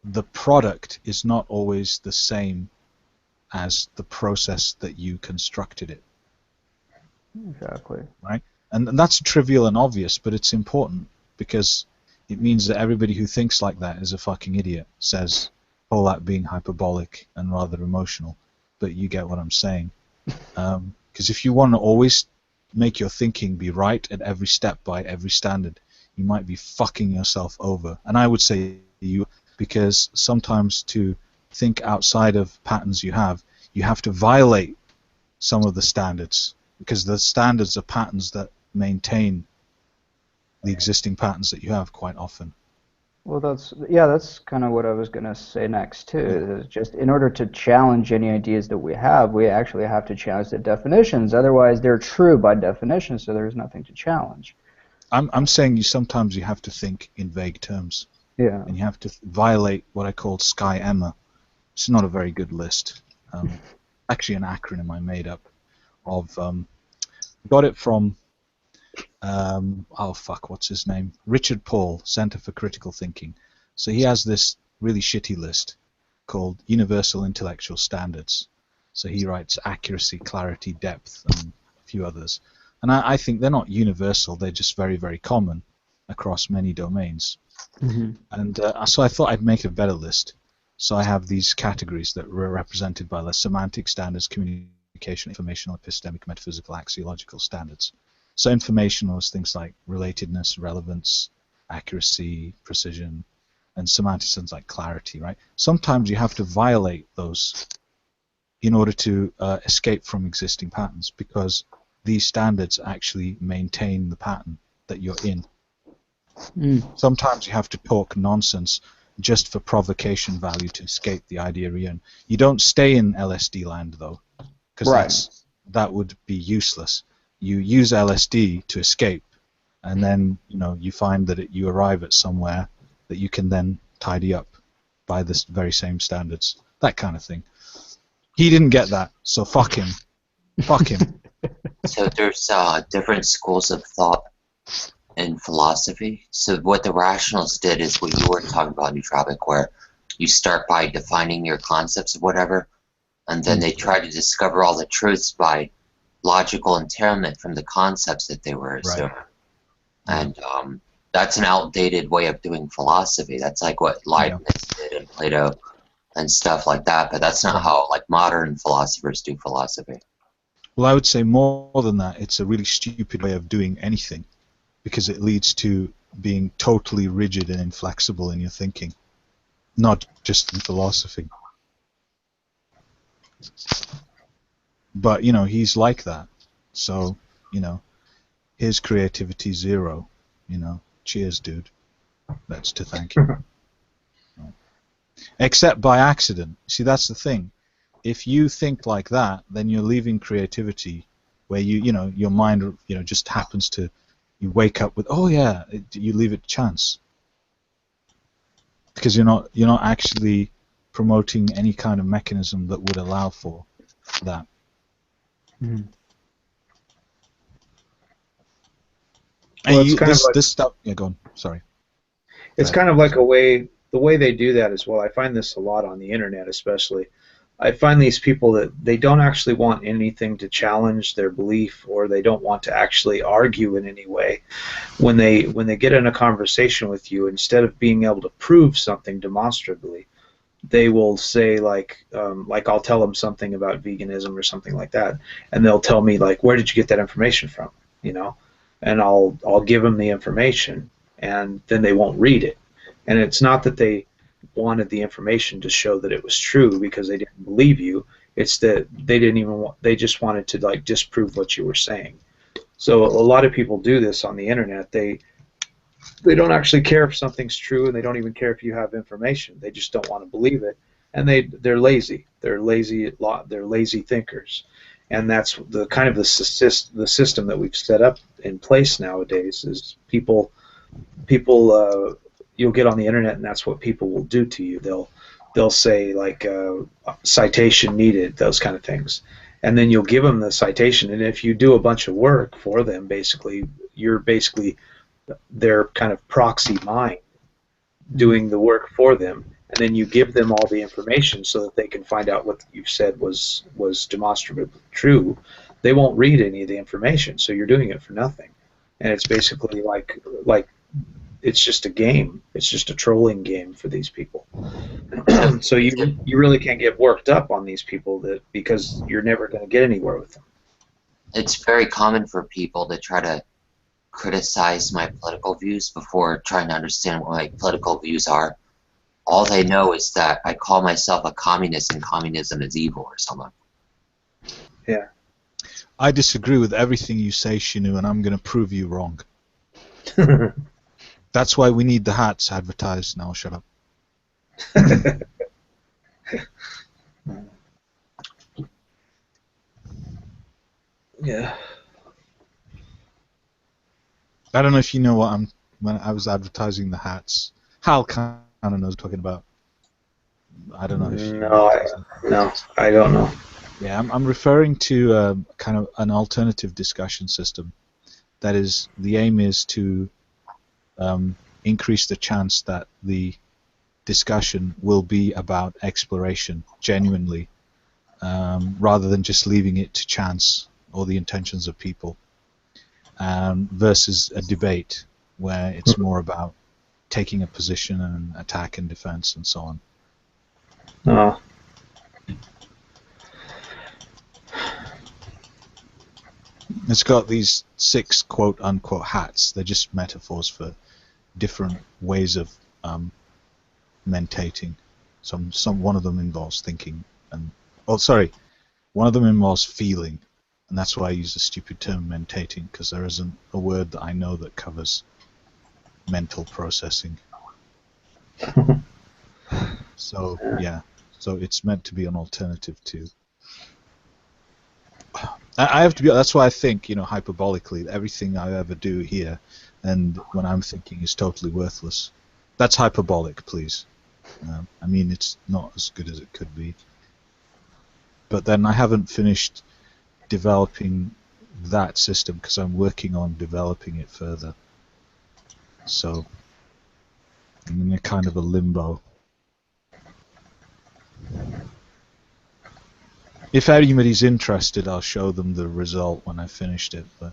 the product is not always the same as the process that you constructed it. Exactly. right? And that's trivial and obvious, but it's important because it means that everybody who thinks like that is a fucking idiot, says all that being hyperbolic and rather emotional. But you get what I'm saying. Because if you want to always make your thinking be right at every step by every standard, you might be fucking yourself over. And I would say you, because sometimes to think outside of patterns you have to violate some of the standards, because the standards are patterns that maintain the existing patterns that you have quite often. Well, that's kind of what I was going to say next too. Is just in order to challenge any ideas that we have, we actually have to challenge the definitions. Otherwise, they're true by definition, so there's nothing to challenge. I'm saying sometimes you have to think in vague terms. Yeah. And you have to violate what I called Sky Emma. It's not a very good list. Actually, an acronym I made up of. Got it from. Oh fuck, what's his name? Richard Paul, Center for Critical Thinking. So he has this really shitty list called Universal Intellectual Standards. So he writes accuracy, clarity, depth, and a few others. And I think they're not universal, they're just very, very common across many domains. Mm-hmm. And so I thought I'd make a better list. So I have these categories that were represented by the semantic standards, communication, informational, epistemic, metaphysical, axiological standards. So informational is things like relatedness, relevance, accuracy, precision, and semantic things like clarity, right? Sometimes you have to violate those in order to escape from existing patterns, because these standards actually maintain the pattern that you're in. Sometimes you have to talk nonsense just for provocation value to escape the idea you're in. You don't stay in LSD land, though, because that would be useless. You use LSD to escape, and then you find that you arrive at somewhere that you can then tidy up by this very same standards, that kind of thing. He didn't get that, so fuck him. Fuck him. So there's different schools of thought in philosophy. So what the rationalists did is what you were talking about, Nootropic, where you start by defining your concepts of whatever, and then they try to discover all the truths by logical entailment from the concepts that they were assuming. And that's an outdated way of doing philosophy. That's like what Leibniz did and Plato and stuff like that, but that's not how like modern philosophers do philosophy. Well, I would say more than that, it's a really stupid way of doing anything, because it leads to being totally rigid and inflexible in your thinking, not just in philosophy. But, he's like that. So, his creativity zero, cheers, dude. That's to thank him. Except by accident. See, that's the thing. If you think like that, then you're leaving creativity where your mind, just happens to, you wake up with, oh yeah, you leave it to chance. Because you're not actually promoting any kind of mechanism that would allow for that. Well, And it's kind of like, this stuff. Yeah, go on. Sorry. it's kind of like the way they do that as well. I find this a lot on the internet, especially. I find these people that they don't actually want anything to challenge their belief, or they don't want to actually argue in any way. When they get in a conversation with you, instead of being able to prove something demonstrably, they will say like I'll tell them something about veganism or something like that, and they'll tell me like, where did you get that information from? And I'll give them the information, and then they won't read it. And it's not that they wanted the information to show that it was true because they didn't believe you. It's that they just wanted to like disprove what you were saying. So a lot of people do this on the internet. They don't actually care if something's true, and they don't even care if you have information. They just don't want to believe it, and they're lazy. They're lazy thinkers, and that's the kind of the system that we've set up in place nowadays. Is people you'll get on the internet, and that's what people will do to you. They'll say like citation needed, those kind of things, and then you'll give them the citation. And if you do a bunch of work for them, you're basically their kind of proxy mind doing the work for them, and then you give them all the information so that they can find out what you've said was demonstrably true. they won't read any of the information, so you're doing it for nothing. And it's basically like it's just a game. It's just a trolling game for these people. So you really can't get worked up on these people because you're never going to get anywhere with them. It's very common for people to try to criticize my political views before trying to understand what my political views are. All they know is that I call myself a communist and communism is evil or something. Yeah. I disagree with everything you say, Shinu, and I'm going to prove you wrong. That's why we need the hats advertised. Now shut up. Yeah. I don't know if you know what when I was advertising the hats. Hal kind of knows what I'm talking about. I don't know if you know. No, I don't know. Yeah, I'm referring to kind of an alternative discussion system. That is, the aim is to increase the chance that the discussion will be about exploration, genuinely, rather than just leaving it to chance or the intentions of people, versus a debate where it's more about taking a position and attack and defense and so on. Oh. It's got these 6 quote-unquote hats. They're just metaphors for different ways of mentating. One of them involves thinking, and one of them involves feeling, and that's why I use the stupid term mentating, because there isn't a word that I know that covers mental processing. So yeah, so it's meant to be an alternative to. I have to be. That's why I think, hyperbolically, everything I ever do here, and when I'm thinking, is totally worthless. That's hyperbolic, please. I mean, it's not as good as it could be. But then I haven't finished developing that system because I'm working on developing it further. So I'm in a kind of a limbo. If anybody's interested, I'll show them the result when I finished it. But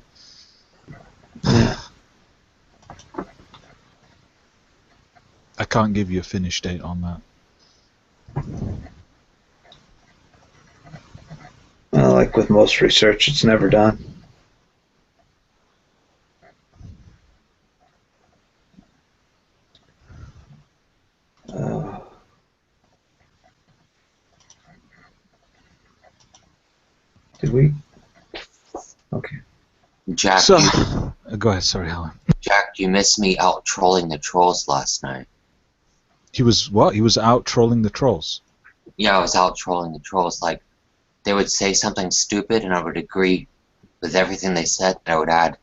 I can't give you a finish date on that. Well, like with most research, it's never done. Did we? Okay. Jack, So, go ahead. Sorry, Helen. Jack, you missed me out trolling the trolls last night. He was what? He was out trolling the trolls. Yeah, I was out trolling the trolls. Like, they would say something stupid, and I would agree with everything they said. And I would add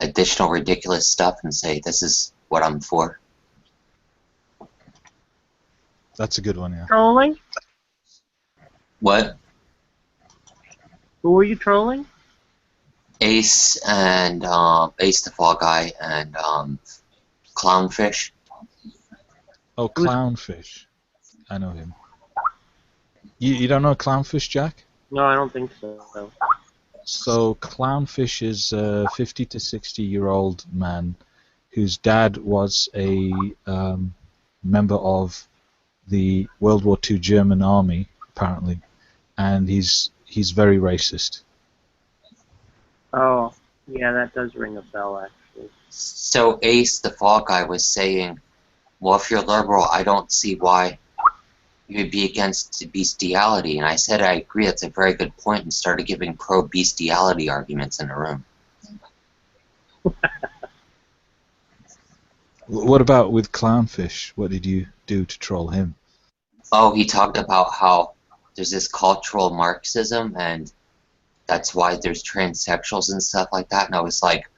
additional ridiculous stuff and say, "This is what I'm for." That's a good one, yeah. Trolling? What? Who were you trolling? Ace and Ace the Fall Guy and Clownfish. Oh, Clownfish. I know him. You don't know Clownfish, Jack? No, I don't think so. So Clownfish is a 50 to 60-year-old man whose dad was a member of the World War II German army, apparently, and he's very racist. Oh, yeah, that does ring a bell, actually. So Ace the Fall Guy was saying, well, if you're liberal, I don't see why you would be against bestiality. And I said I agree, that's a very good point, and started giving pro-bestiality arguments in the room. What about with Clownfish? What did you do to troll him? Oh, he talked about how there's this cultural Marxism, and that's why there's transsexuals and stuff like that. And I was like,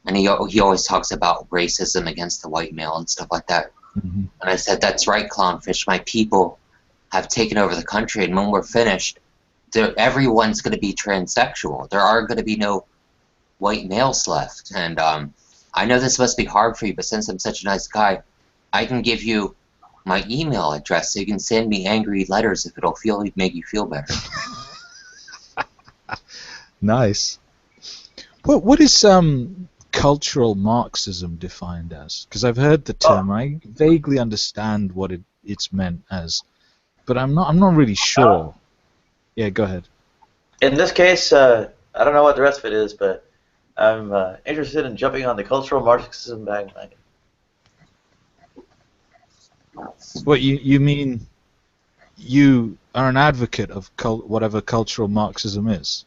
and he always talks about racism against the white male and stuff like that. Mm-hmm. And I said, that's right, Clownfish. My people have taken over the country, and when we're finished, everyone's going to be transsexual. There are going to be no white males left. And I know this must be hard for you, but since I'm such a nice guy, I can give you my email address so you can send me angry letters if it'll make you feel better. Nice. What is cultural Marxism defined as? Because I've heard the term. I vaguely understand what it's meant as, but I'm not really sure. Yeah, go ahead. In this case, I don't know what the rest of it is, but I'm interested in jumping on the cultural Marxism bandwagon. What you mean? You are an advocate of whatever cultural Marxism is.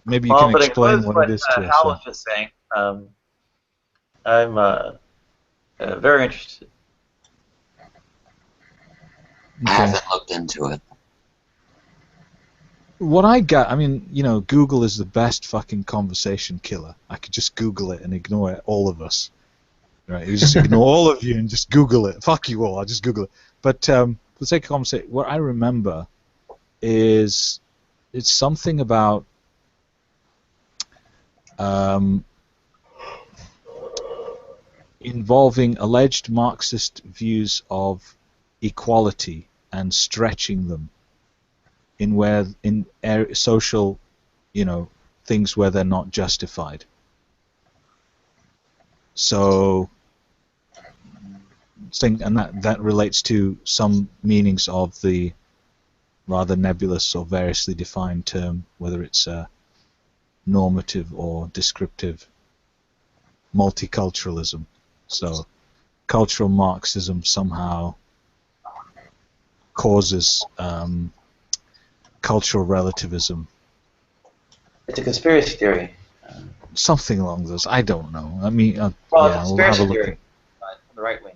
Maybe you Well, can but explain includes what what it is to us. Hal was just saying. I'm very interested. I Okay. haven't looked into it. What I got, I mean, you know, Google is the best fucking conversation killer. I could just Google it and ignore it, all of us. Right? You just ignore all of you and just Google it. Fuck you all, I'll just Google it. But for the sake of conversation, what I remember is it's something about involving alleged Marxist views of equality and stretching them in social, you know, things where they're not justified. So, and that relates to some meanings of the rather nebulous or variously defined term, whether it's normative or descriptive multiculturalism. So, cultural Marxism somehow causes cultural relativism. It's a conspiracy theory. Something along those. I don't know. I mean, Well, yeah, it's a we'll have a conspiracy look. theory from the right wing.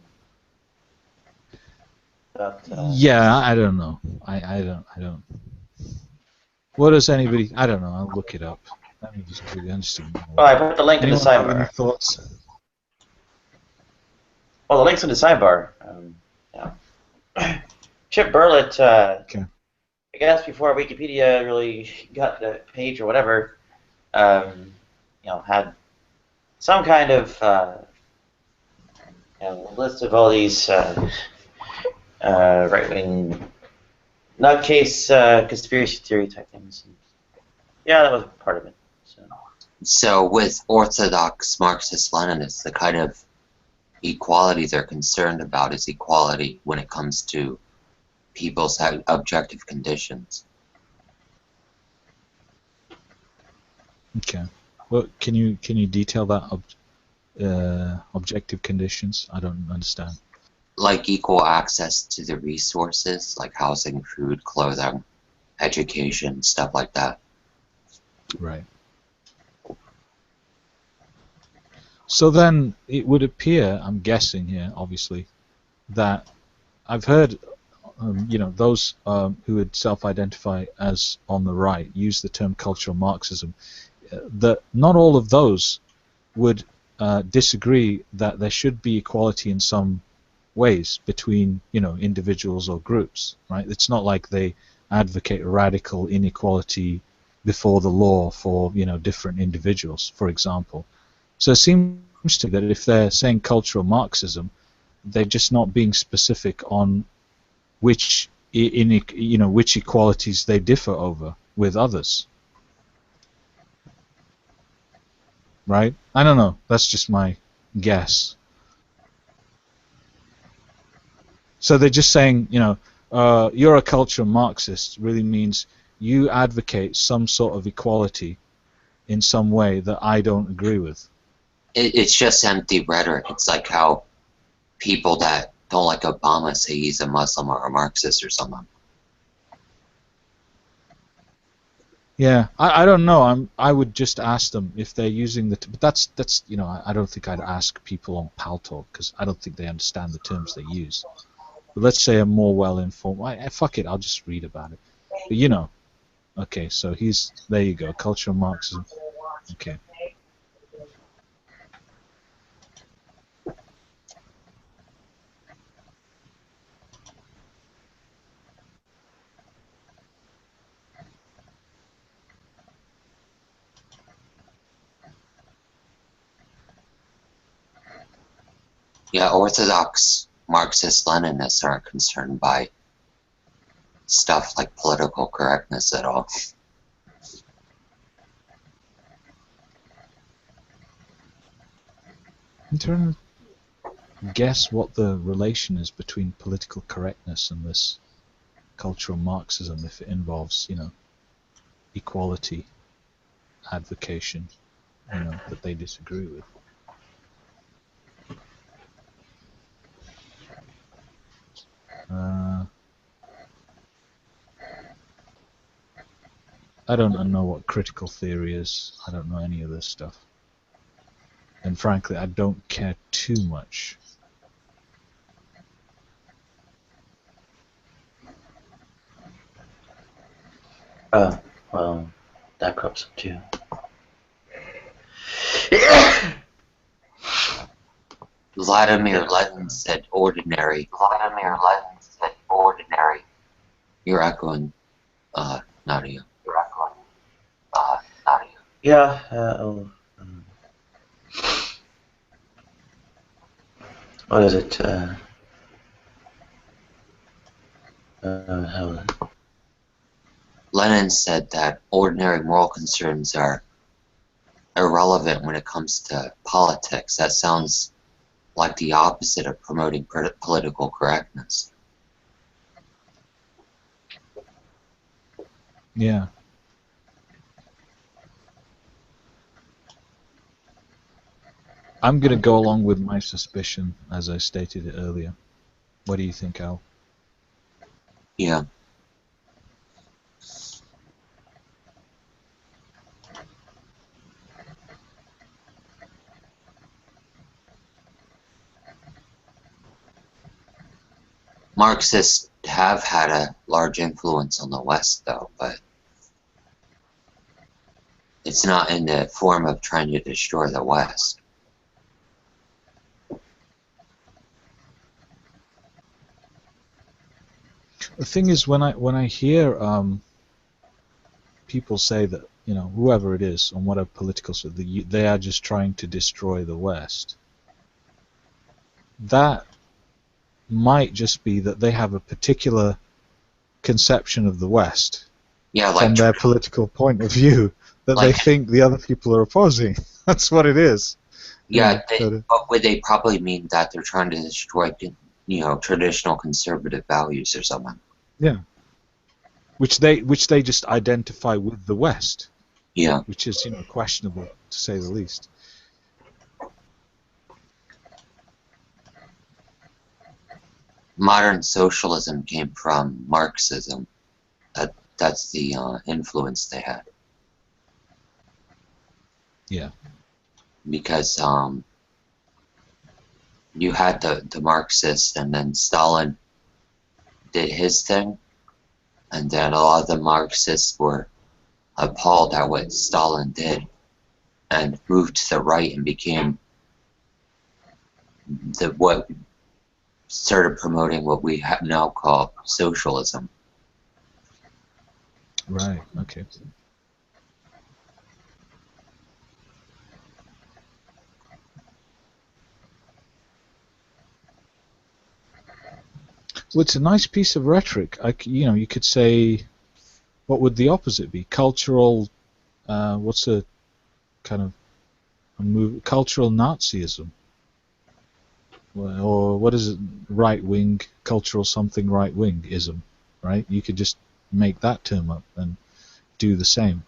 But, Yeah, I don't know. I don't. What does anybody? I don't know. I'll look it up. Let me just really interesting. well, I put the link in the Anyone have any sidebar. thoughts? Well, the link's in the sidebar. Yeah. Chip Burlett, Okay. I guess before Wikipedia really got the page or whatever, had some kind of list of all these right-wing nutcase conspiracy theory type things. Yeah, that was part of it. So with Orthodox Marxist-Leninists, the kind of equality they're concerned about is equality when it comes to people's objective conditions. Okay. Well, can you detail that objective conditions? I don't understand. Like equal access to the resources, like housing, food, clothing, education, stuff like that. Right. So then it would appear, I'm guessing here, obviously, that I've heard, those who would self-identify as on the right use the term cultural Marxism. That not all of those would disagree that there should be equality in some ways between, individuals or groups, right? It's not like they advocate radical inequality before the law for, different individuals, for example. So it seems to me that if they're saying cultural Marxism, they're just not being specific on which equalities they differ over with others. Right? I don't know. That's just my guess. So they're just saying, you're a cultural Marxist really means you advocate some sort of equality in some way that I don't agree with. It's just empty rhetoric. It's like how people that don't like Obama say he's a Muslim or a Marxist or something. Yeah, I don't know. I would just ask them if they're using the. But that's I don't think I'd ask people on Paltalk because I don't think they understand the terms they use. But let's say a more well-informed. Fuck it, I'll just read about it. But okay. So there you go. Cultural Marxism. Okay. Yeah, Orthodox Marxist-Leninists aren't concerned by stuff like political correctness at all. I'm trying to guess what the relation is between political correctness and this cultural Marxism, if it involves, equality, advocation, that they disagree with. I don't know what critical theory is. I don't know any of this stuff. And frankly, I don't care too much. Well, that crops up too. Vladimir Lenin said ordinary. Vladimir Lenin said ordinary. You're echoing, Nadia. You're echoing, Nadia. Yeah, what is it? How Lenin said that ordinary moral concerns are irrelevant when it comes to politics. That sounds like the opposite of promoting political correctness. Yeah. I'm going to go along with my suspicion, as I stated it earlier. What do you think, Al? Yeah. Marxists have had a large influence on the West, though, but it's not in the form of trying to destroy the West. The thing is, when I hear people say that whoever it is on whatever political side, they are just trying to destroy the West, that might just be that they have a particular conception of the West, Yeah, from their political point of view, that they think the other people are opposing. That's what it is. Yeah, but would they probably mean that they're trying to destroy, traditional conservative values or something? Yeah. Which they just identify with the West. Yeah. Which is questionable, to say the least. Modern socialism came from Marxism. That's the influence they had. Yeah. Because you had the Marxists, and then Stalin did his thing, and then a lot of the Marxists were appalled at what Stalin did and moved to the right and became what started promoting what we now call socialism. Right, okay. Well, it's a nice piece of rhetoric. You could say, what would the opposite be? Cultural, what's a kind of a move? Cultural Nazism, or what is it? Right wing, cultural something right wing-ism, right? You could just make that term up and do the same.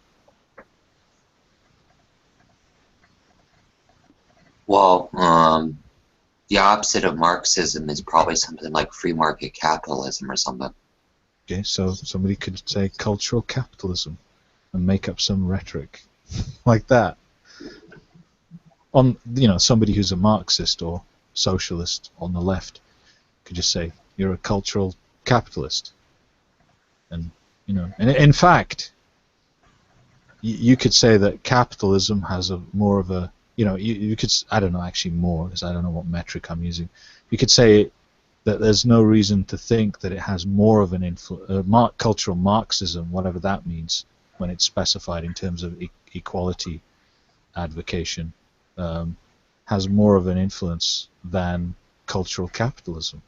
Well, the opposite of Marxism is probably something like free market capitalism or something. Okay, so somebody could say cultural capitalism and make up some rhetoric like that. On somebody who's a Marxist or socialist on the left could just say you're a cultural capitalist, and and in fact, you could say that capitalism has a more of a you could, I don't know actually more, because I don't know what metric I'm using. You could say that there's no reason to think that it has more of an cultural Marxism, whatever that means, when it's specified in terms of equality advocation, has more of an influence than cultural capitalism.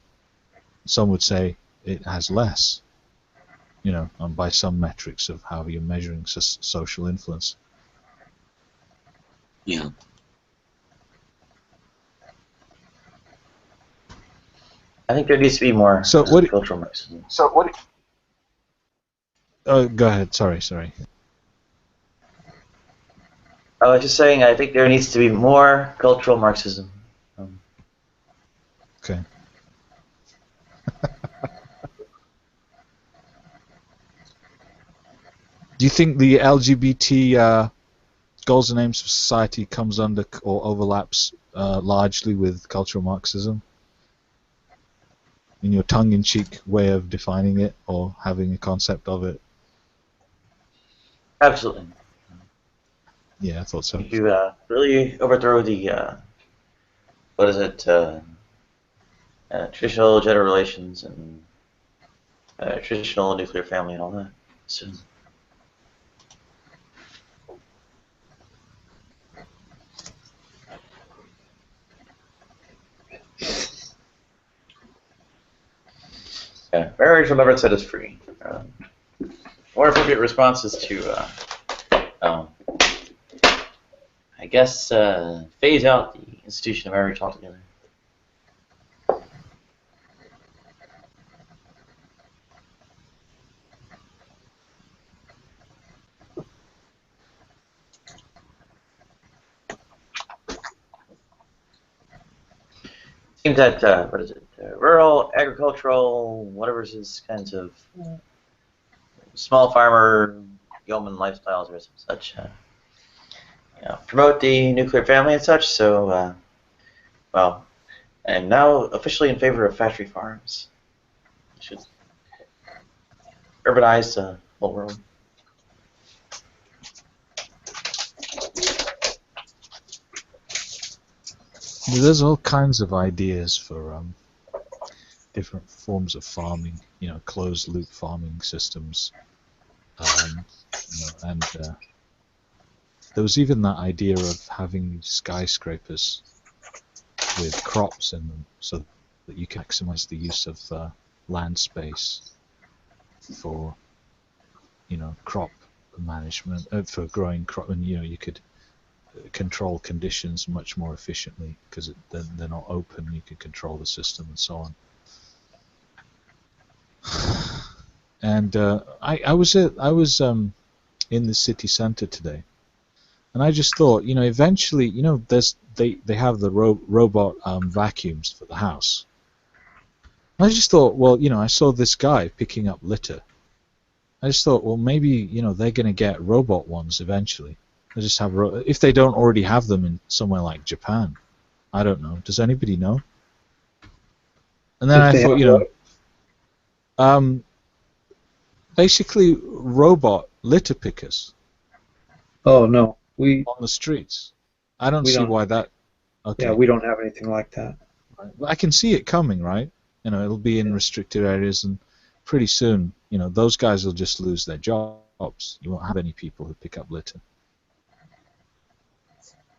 Some would say it has less, by some metrics of how you're measuring social influence. Yeah. I think there needs to be more So what? cultural Marxism. Go ahead. Sorry. I was just saying I think there needs to be more cultural Marxism. Okay. Do you think the LGBT goals and aims of society comes under or overlaps largely with cultural Marxism? In your tongue-in-cheek way of defining it or having a concept of it? Absolutely. Yeah, I thought so. If you really overthrow the traditional gender relations and traditional nuclear family and all that. So, yeah, marriage, remember, set us free. More appropriate response is to, I guess, phase out the institution of marriage altogether. Seems that rural, agricultural, whatever is kinds of small farmer, yeoman lifestyles or some such, promote the nuclear family and such. So, well, I'm now officially in favor of factory farms. We should urbanize the whole world. There's all kinds of ideas for different forms of farming, closed-loop farming systems, and there was even that idea of having skyscrapers with crops in them, so that you can maximize the use of land space for, crop management, for growing crop, and you could control conditions much more efficiently because they're not open. You can control the system and so on. And I was in the city center today, and I just thought, eventually, they have the robot vacuums for the house. I just thought, well, I saw this guy picking up litter. I just thought, well, maybe they're going to get robot ones eventually. They just have if they don't already have them in somewhere like Japan. I don't know. Does anybody know? And then I thought, basically robot litter pickers. Oh no, on the streets. I don't see why that. Okay. Yeah, we don't have anything like that. Right. Well, I can see it coming, right? It'll be in restricted areas, and pretty soon, those guys will just lose their jobs. You won't have any people who pick up litter.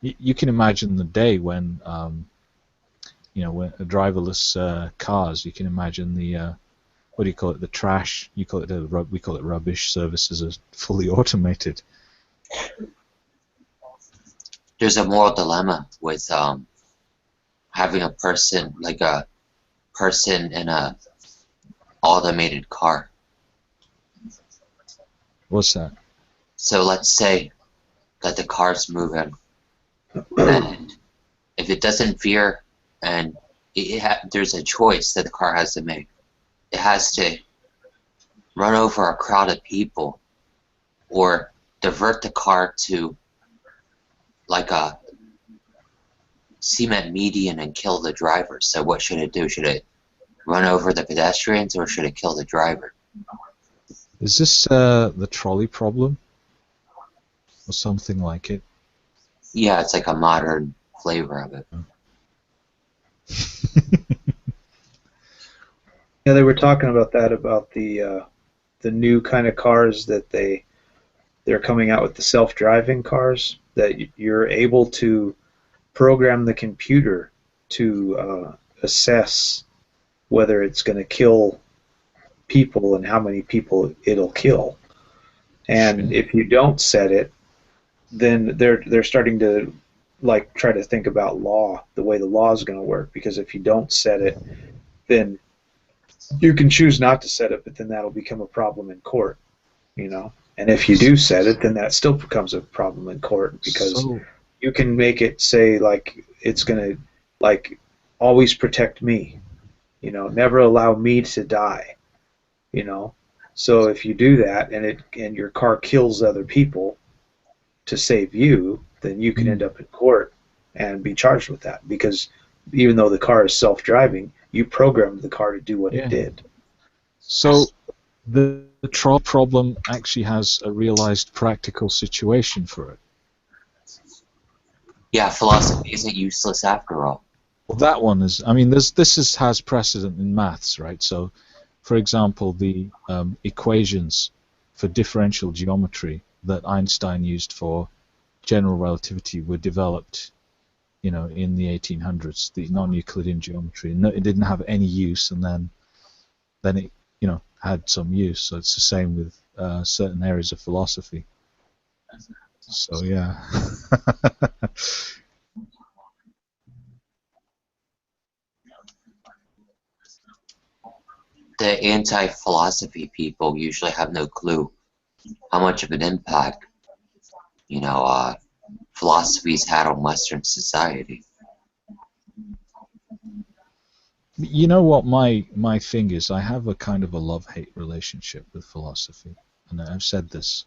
You can imagine the day when, when driverless cars. You can imagine the what do you call it? The trash. We call it rubbish services are fully automated. There's a moral dilemma with having a person in a automated car. What's that? So let's say that the car's moving, and if it doesn't veer, and there's a choice that the car has to make. It has to run over a crowd of people, or divert the car to like a cement median and kill the driver. So what should it do? Should it run over the pedestrians, or should it kill the driver? Is this the trolley problem? Or something like it? Yeah, it's like a modern flavor of it. Yeah, they were talking about that, about the new kind of cars that they're coming out with, the self-driving cars, that you're able to program the computer to assess whether it's going to kill people and how many people it'll kill. And if you don't set it, then they're starting to try to think about law, the way the law is going to work, because if you don't set it, then you can choose not to set it, but then that'll become a problem in court, you know. And if you do set it, then that still becomes a problem in court because So you can make it say like it's gonna like always protect me, you know, never allow me to die, you know. So if you do that and your car kills other people to save you, then you can end up in court and be charged with that because even though the car is self-driving, you programmed the car to do what it yeah. did. So the troll problem actually has a realized practical situation for it. Yeah, philosophy isn't useless after all. Well, that one is. I mean, has precedent in maths, right? So, for example, the equations for differential geometry that Einstein used for general relativity were developed, you know, in the 1800s. The non-Euclidean geometry. No, it didn't have any use, and then it, you know, had some use. So it's the same with certain areas of philosophy. So yeah. The anti-philosophy people usually have no clue how much of an impact, you know, philosophy's had on Western society. You know what my thing is? I have a kind of a love-hate relationship with philosophy, and I've said this.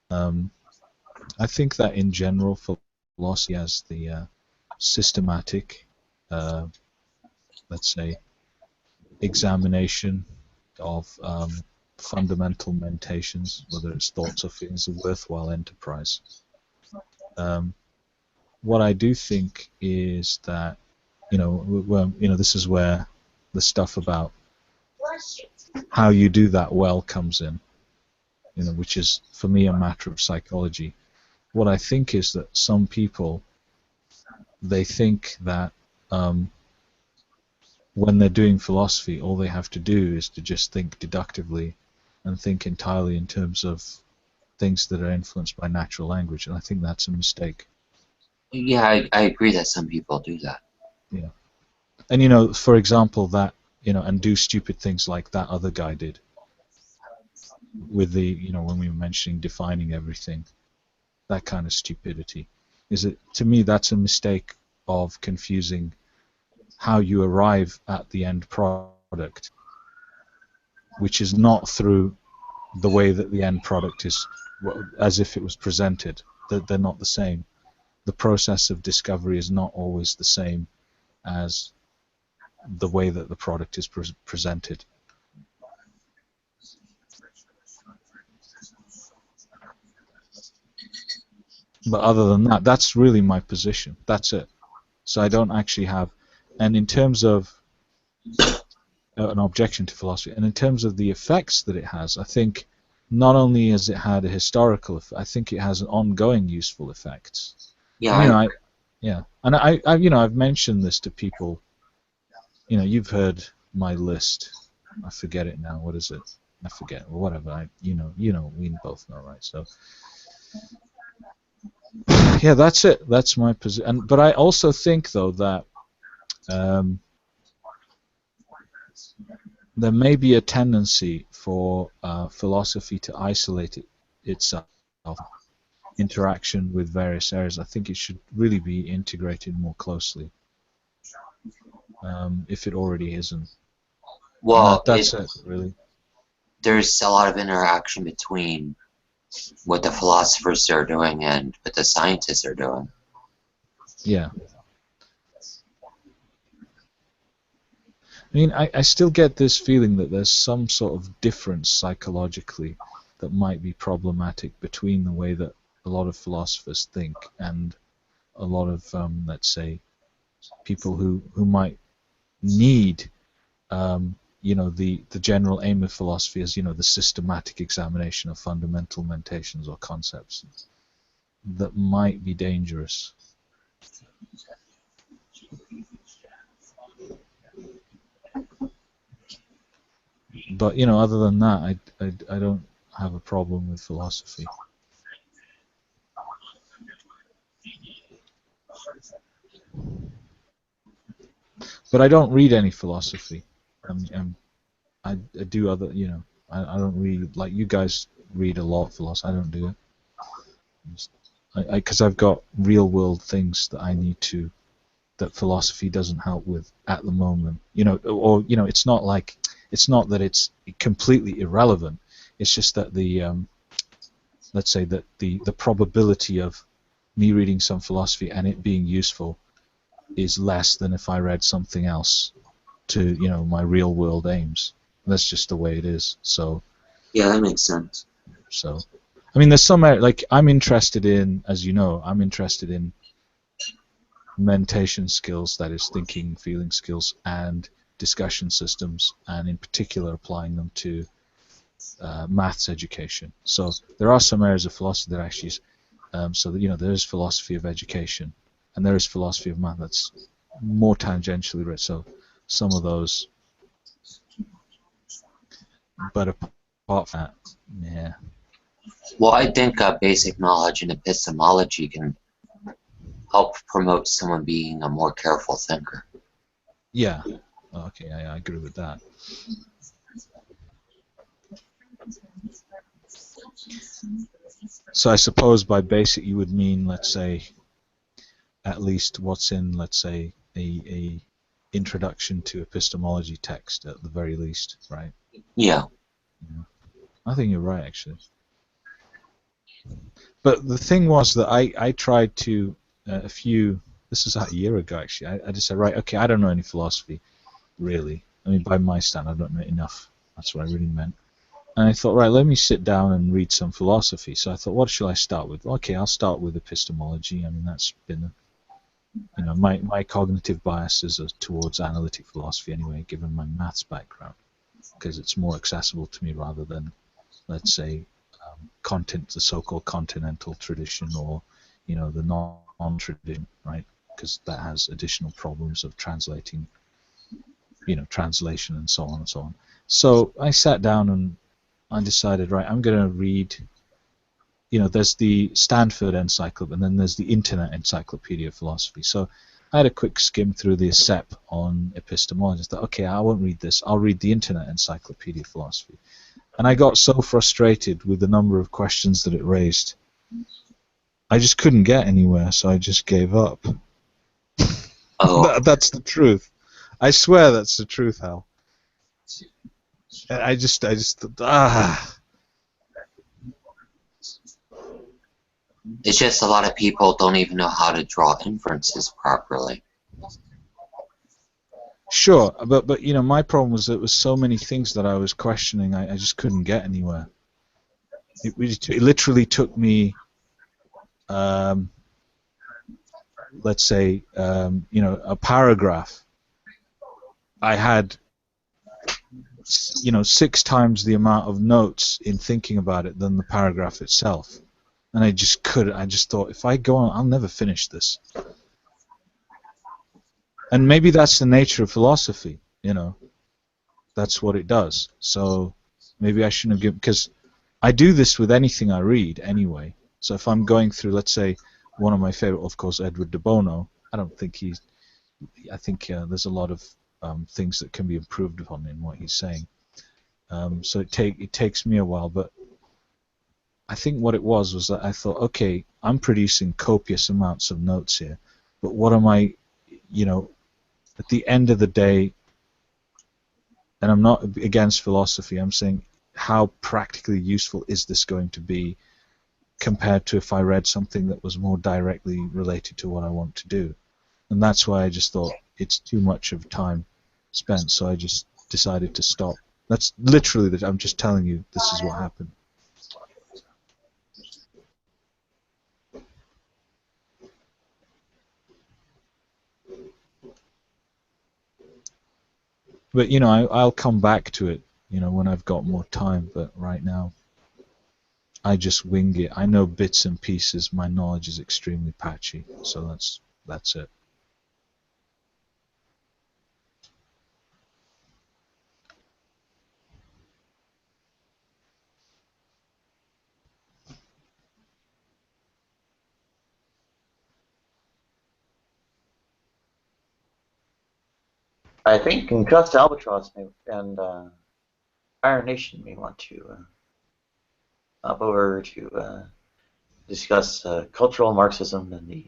I think that in general, philosophy has the systematic, let's say, examination of fundamental mentations, whether it's thoughts or feelings, a worthwhile enterprise. What I do think is that, you know, this is where the stuff about how you do that well comes in, you know, which is for me a matter of psychology. What I think is that some people, they think that when they're doing philosophy, all they have to do is to just think deductively and think entirely in terms of things that are influenced by natural language, and I think that's a mistake. Yeah, I agree that some people do that. Yeah. And, you know, for example, that, you know, and do stupid things like that other guy did with the, you know, when we were mentioning defining everything, that kind of stupidity. Is it, to me, that's a mistake of confusing how you arrive at the end product, which is not through the way that the end product is, as if it was presented. That they're not the same. The process of discovery is not always the same as the way that the product is presented. But other than that, that's really my position. That's it. So I don't actually have, and in terms of an objection to philosophy, and in terms of the effects that it has, I think not only has it had a historical effect, I think it has an ongoing useful effects. Yeah, And, you know, yeah, and I, you know, I've mentioned this to people. You know, you've heard my list. I forget it now. What is it? I forget. Or whatever. You know, we both know, right? So, yeah, that's it. That's my position. But I also think, though, that there may be a tendency for philosophy to isolate itself, interaction with various areas. I think it should really be integrated more closely, if it already isn't. well, That's it, really. there's a lot of interaction between what the philosophers are doing and what the scientists are doing. Yeah. I mean, I still get this feeling that there's some sort of difference psychologically that might be problematic between the way that a lot of philosophers think and a lot of, let's say, people who might need, you know, the general aim of philosophy as, you know, the systematic examination of fundamental mentations or concepts that might be dangerous. But, you know, other than that, I don't have a problem with philosophy. But I don't read any philosophy. I do other, I don't read, like you guys read a lot of philosophy. I don't do it. Because I've got real world things that I need to, that philosophy doesn't help with at the moment. Or it's not that it's completely irrelevant. It's just that let's say that the probability of me reading some philosophy and it being useful is less than if I read something else to my real world aims. That's just the way it is. So Yeah, that makes sense. I mean, there's some like I'm interested in, as you know, I'm interested in mentation skills, that is thinking, feeling skills, and discussion systems, and in particular applying them to maths education. So there are some areas of philosophy that actually, so that there is philosophy of education, and there is philosophy of math that's more tangentially rich. So some of those, but apart from that, yeah. Well, I think basic knowledge in epistemology can help promote someone being a more careful thinker. Yeah. Okay, I agree with that. So I suppose by basic you would mean, let's say, at least what's in, let's say, a introduction to epistemology text at the very least, right? Yeah. I think you're right, actually. But the thing was that I tried to, this is a year ago actually, I just said, right, okay, I don't know any philosophy, really. I mean, by my stand, I don't know enough. That's what I really meant. And I thought, right, let me sit down and read some philosophy. So I thought, what shall I start with? Okay, I'll start with epistemology. I mean, that's been, my cognitive biases are towards analytic philosophy anyway, given my maths background, because it's more accessible to me rather than, let's say, the so-called continental tradition, or the non-tradition, right? Because that has additional problems of translating, translation and so on and so on. So I sat down and I decided, right, I'm going to read, there's the Stanford Encyclopedia and then there's the Internet Encyclopedia of Philosophy. So I had a quick skim through the ESEP on epistemology. I thought, okay, I won't read this. I'll read the Internet Encyclopedia of Philosophy. And I got so frustrated with the number of questions that it raised. I just couldn't get anywhere, so I just gave up. Oh. That's the truth. I swear that's the truth, Hal. I just It's just a lot of people don't even know how to draw inferences properly. Sure, but my problem was there was so many things that I was questioning. I just couldn't get anywhere. It literally took me, let's say, a paragraph. I had, 6 times the amount of notes in thinking about it than the paragraph itself, and I just couldn't. I just thought, if I go on, I'll never finish this. And maybe that's the nature of philosophy. That's what it does. So maybe I shouldn't have given, because I do this with anything I read anyway. So if I'm going through, let's say, one of my favorite, of course, Edward de Bono. I think there's a lot of things that can be improved upon in what he's saying. So it takes me a while, but I think what it was that I thought, okay, I'm producing copious amounts of notes here, but what am I, at the end of the day, and I'm not against philosophy, I'm saying, how practically useful is this going to be compared to if I read something that was more directly related to what I want to do? And that's why I just thought it's too much of time spent, so I just decided to stop. That's literally I'm just telling you, this is what happened. But I'll come back to it, when I've got more time. But right now, I just wing it. I know bits and pieces. My knowledge is extremely patchy, so that's it. I think Just Albatross and Iron Nation may want to hop over to discuss cultural Marxism and the,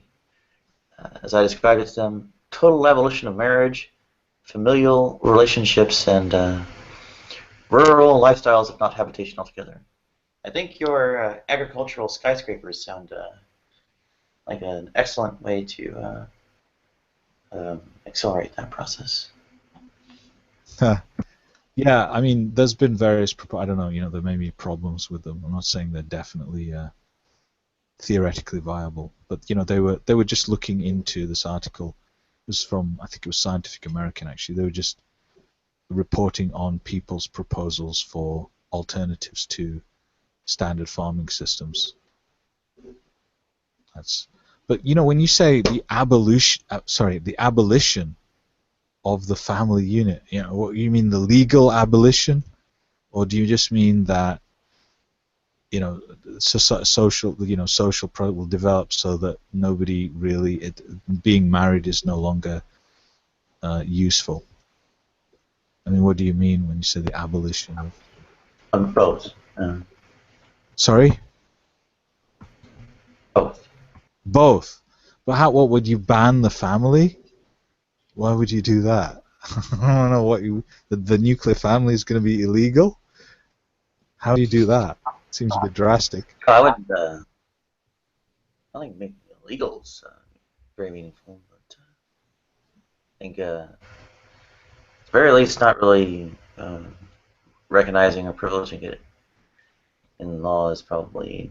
as I described it to them, total abolition of marriage, familial relationships, and rural lifestyles, if not habitation altogether. I think your agricultural skyscrapers sound like an excellent way to accelerate that process. Yeah, I mean, there's been various. I don't know. There may be problems with them. I'm not saying they're definitely theoretically viable, but they were just looking into this article. It was from, I think it was Scientific American actually. They were just reporting on people's proposals for alternatives to standard farming systems. But when you say the abolition of the family unit, what you mean, the legal abolition, or do you just mean that social will develop so that nobody really being married is no longer useful? I mean, what do you mean when you say the abolition of? Both. Sorry? Both. Both. But what would you ban the family? Why would you do that? I don't know the nuclear family is going to be illegal? How do you do that? Seems a bit drastic. I wouldn't. I think making it illegal is very meaningful, but I think at the very least not really recognizing or privileging it in law is probably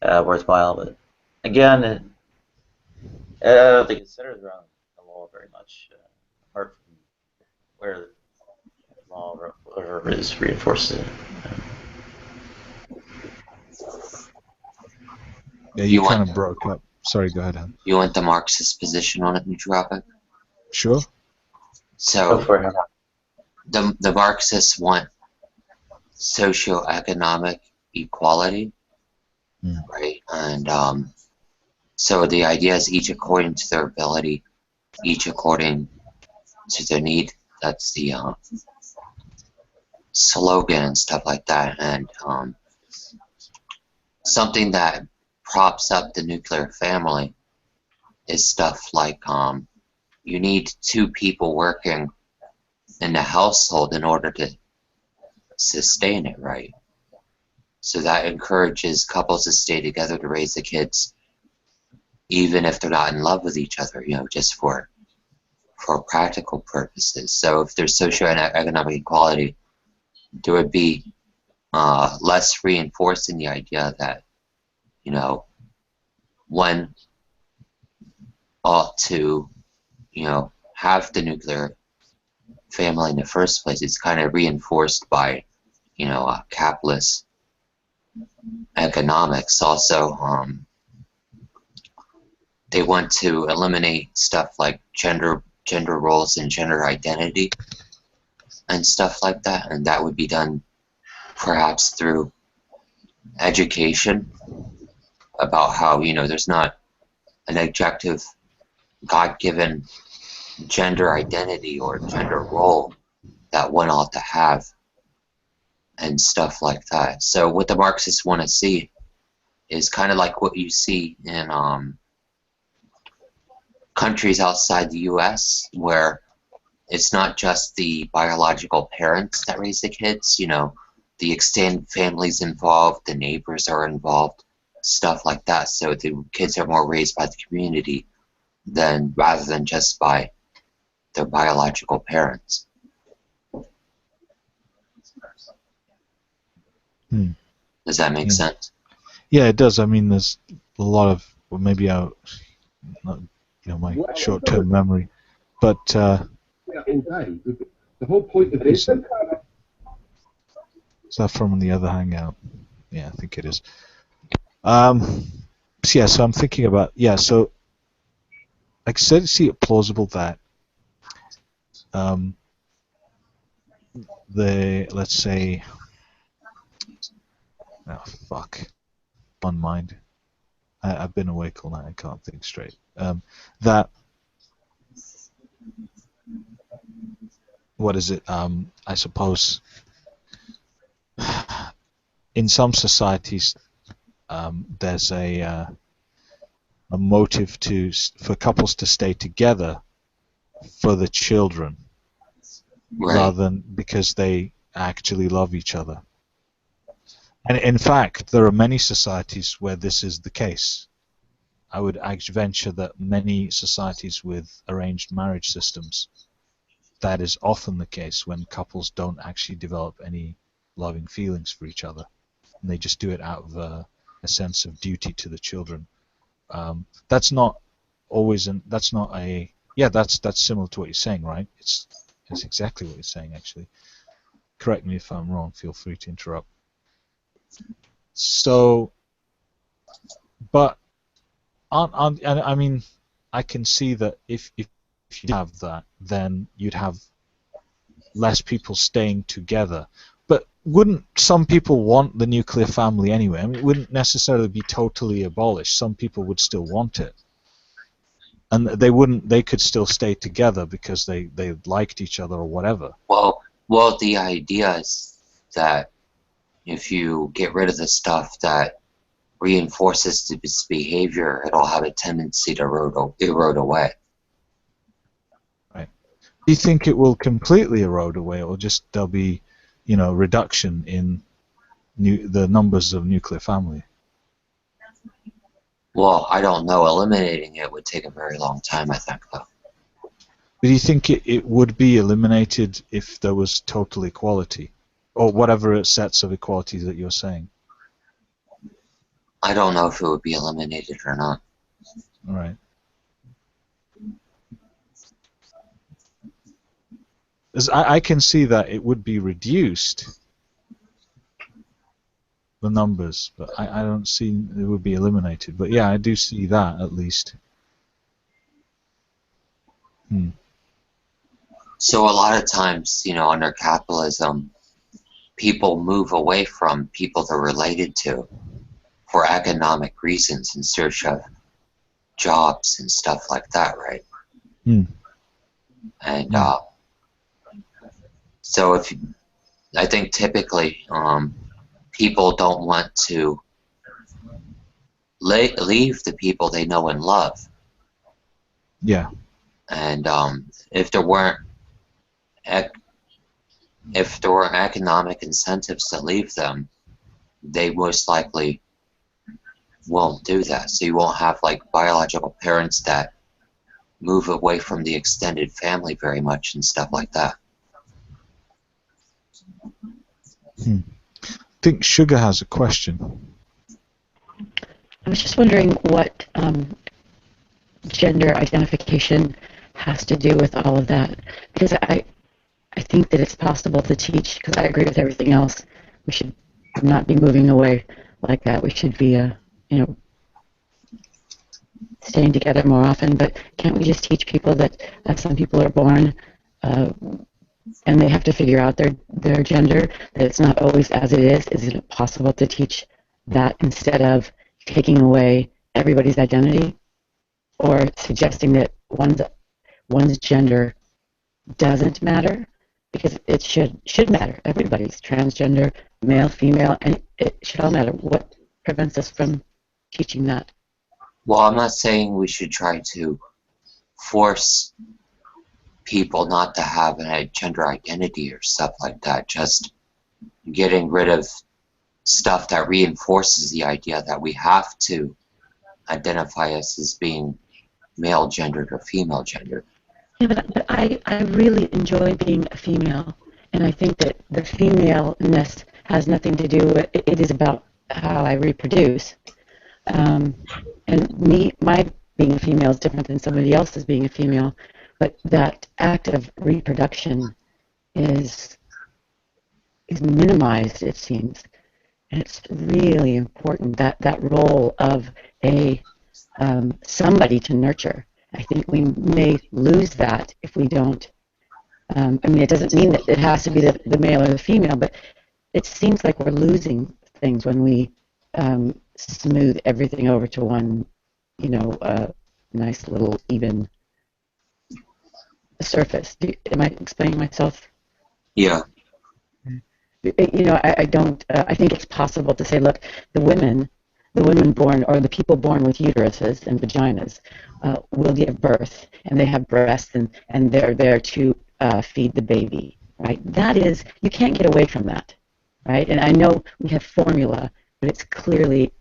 worthwhile. But again, I don't think it centers around the law very much, apart from where the law or is reinforces it. Yeah, you kind of broke up. Sorry, go ahead, Han. You want the Marxist position on it, Nootropic? Sure. So, the Marxists want socioeconomic equality, right? And so the idea is each according to their ability, each according to their need. That's the slogan and stuff like that. And something that props up the nuclear family is stuff like you need two people working in the household in order to sustain it, right? So that encourages couples to stay together to raise the kids, even if they're not in love with each other, just for practical purposes. So if there's socioeconomic equality, there would be less reinforcing the idea that one ought to have the nuclear family in the first place. It's kind of reinforced by capitalist economics. Also, they want to eliminate stuff like gender roles and gender identity and stuff like that, and that would be done perhaps through education about how there's not an objective God-given gender identity or gender role that one ought to have and stuff like that. So what the Marxists want to see is kind of like what you see in countries outside the US, where it's not just the biological parents that raise the kids, the extended family's involved, the neighbors are involved, stuff like that. So the kids are more raised by the community rather than just by their biological parents. Does that make sense? Yeah, it does. I mean, there's a lot of, well, maybe my short-term memory, but The whole point of this. is that from the other hangout? Yeah, I think it is. So I'm thinking about, so I could see it plausible that let's say, one mind. I've been awake all night, I can't think straight. That what is it? I suppose in some societies there's a motive for couples to stay together for the children, Right. rather than because they actually love each other. And in fact, there are many societies where this is the case. I would venture that many societies with arranged marriage systems, that is often the case when couples don't actually develop any loving feelings for each other, and they just do it out of a sense of duty to the children. That's not always that's not a that's similar to what you're saying, right? It's exactly what you're saying, actually. Correct me if I'm wrong. Feel free to interrupt. So, but I mean, I can see that if you have that, then you'd have less people staying together. But wouldn't some people want the nuclear family anyway? I mean, it wouldn't necessarily be totally abolished. Some people would still want it, and they could still stay together because they liked each other or whatever. Well, the idea is that if you get rid of the stuff that reinforces this behavior, it'll have a tendency to erode away. Right. Do you think it will completely erode away, or just there'll be, reduction in the numbers of nuclear family? Well, I don't know. Eliminating it would take a very long time, I think, though. Do you think it would be eliminated if there was total equality, or whatever sets of equalities that you're saying? I don't know if it would be eliminated or not. All right. As I can see that it would be reduced, the numbers, but I don't see it would be eliminated. But yeah, I do see that at least. So a lot of times, under capitalism, people move away from people they're related to for economic reasons in search of jobs and stuff like that, right? And so I think typically people don't want to leave the people they know and love. Yeah. And if there weren't economic incentives to leave them, they most likely won't do that. So you won't have like biological parents that move away from the extended family very much and stuff like that. I think Sugar has a question. I was just wondering what gender identification has to do with all of that, because I think that it's possible to teach, because I agree with everything else. We should not be moving away like that. We should be, staying together more often. But can't we just teach people that some people are born and they have to figure out their gender, that it's not always as it is? Isn't it possible to teach that instead of taking away everybody's identity, or suggesting that one's gender doesn't matter? Because it should matter. Everybody's transgender, male, female, and it should all matter. What prevents us from teaching that? Well, I'm not saying we should try to force people not to have a gender identity or stuff like that. Just getting rid of stuff that reinforces the idea that we have to identify us as being male gendered or female gendered. Yeah, but I really enjoy being a female, and I think that the femaleness has nothing to do with it. It is about how I reproduce. And my being a female is different than somebody else's being a female, but that act of reproduction is minimized, it seems, and it's really important, that role of somebody to nurture. I think we may lose that if we don't. It doesn't mean that it has to be the male or the female, but it seems like we're losing things when we smooth everything over to one, nice little even surface. Am I explaining myself? Yeah. You know, I don't. I think it's possible to say, look, the women born, or the people born with uteruses and vaginas, will give birth, and they have breasts, and they're there to feed the baby, right? That is, you can't get away from that, right? And I know we have formula, but it's clearly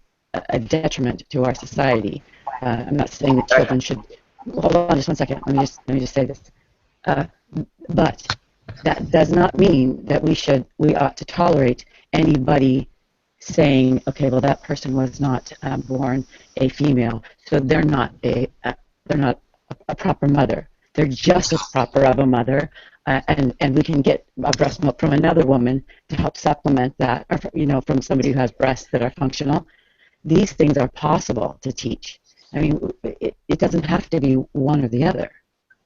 a detriment to our society. I'm not saying that children should. Hold on, just one second. Let me just say this. But that does not mean that we ought to tolerate anybody saying, okay, well, that person was not born a female, so they're not a proper mother. They're just as proper of a mother, and we can get breast milk from another woman to help supplement that, or from somebody who has breasts that are functional. These things are possible to teach. I mean, it doesn't have to be one or the other.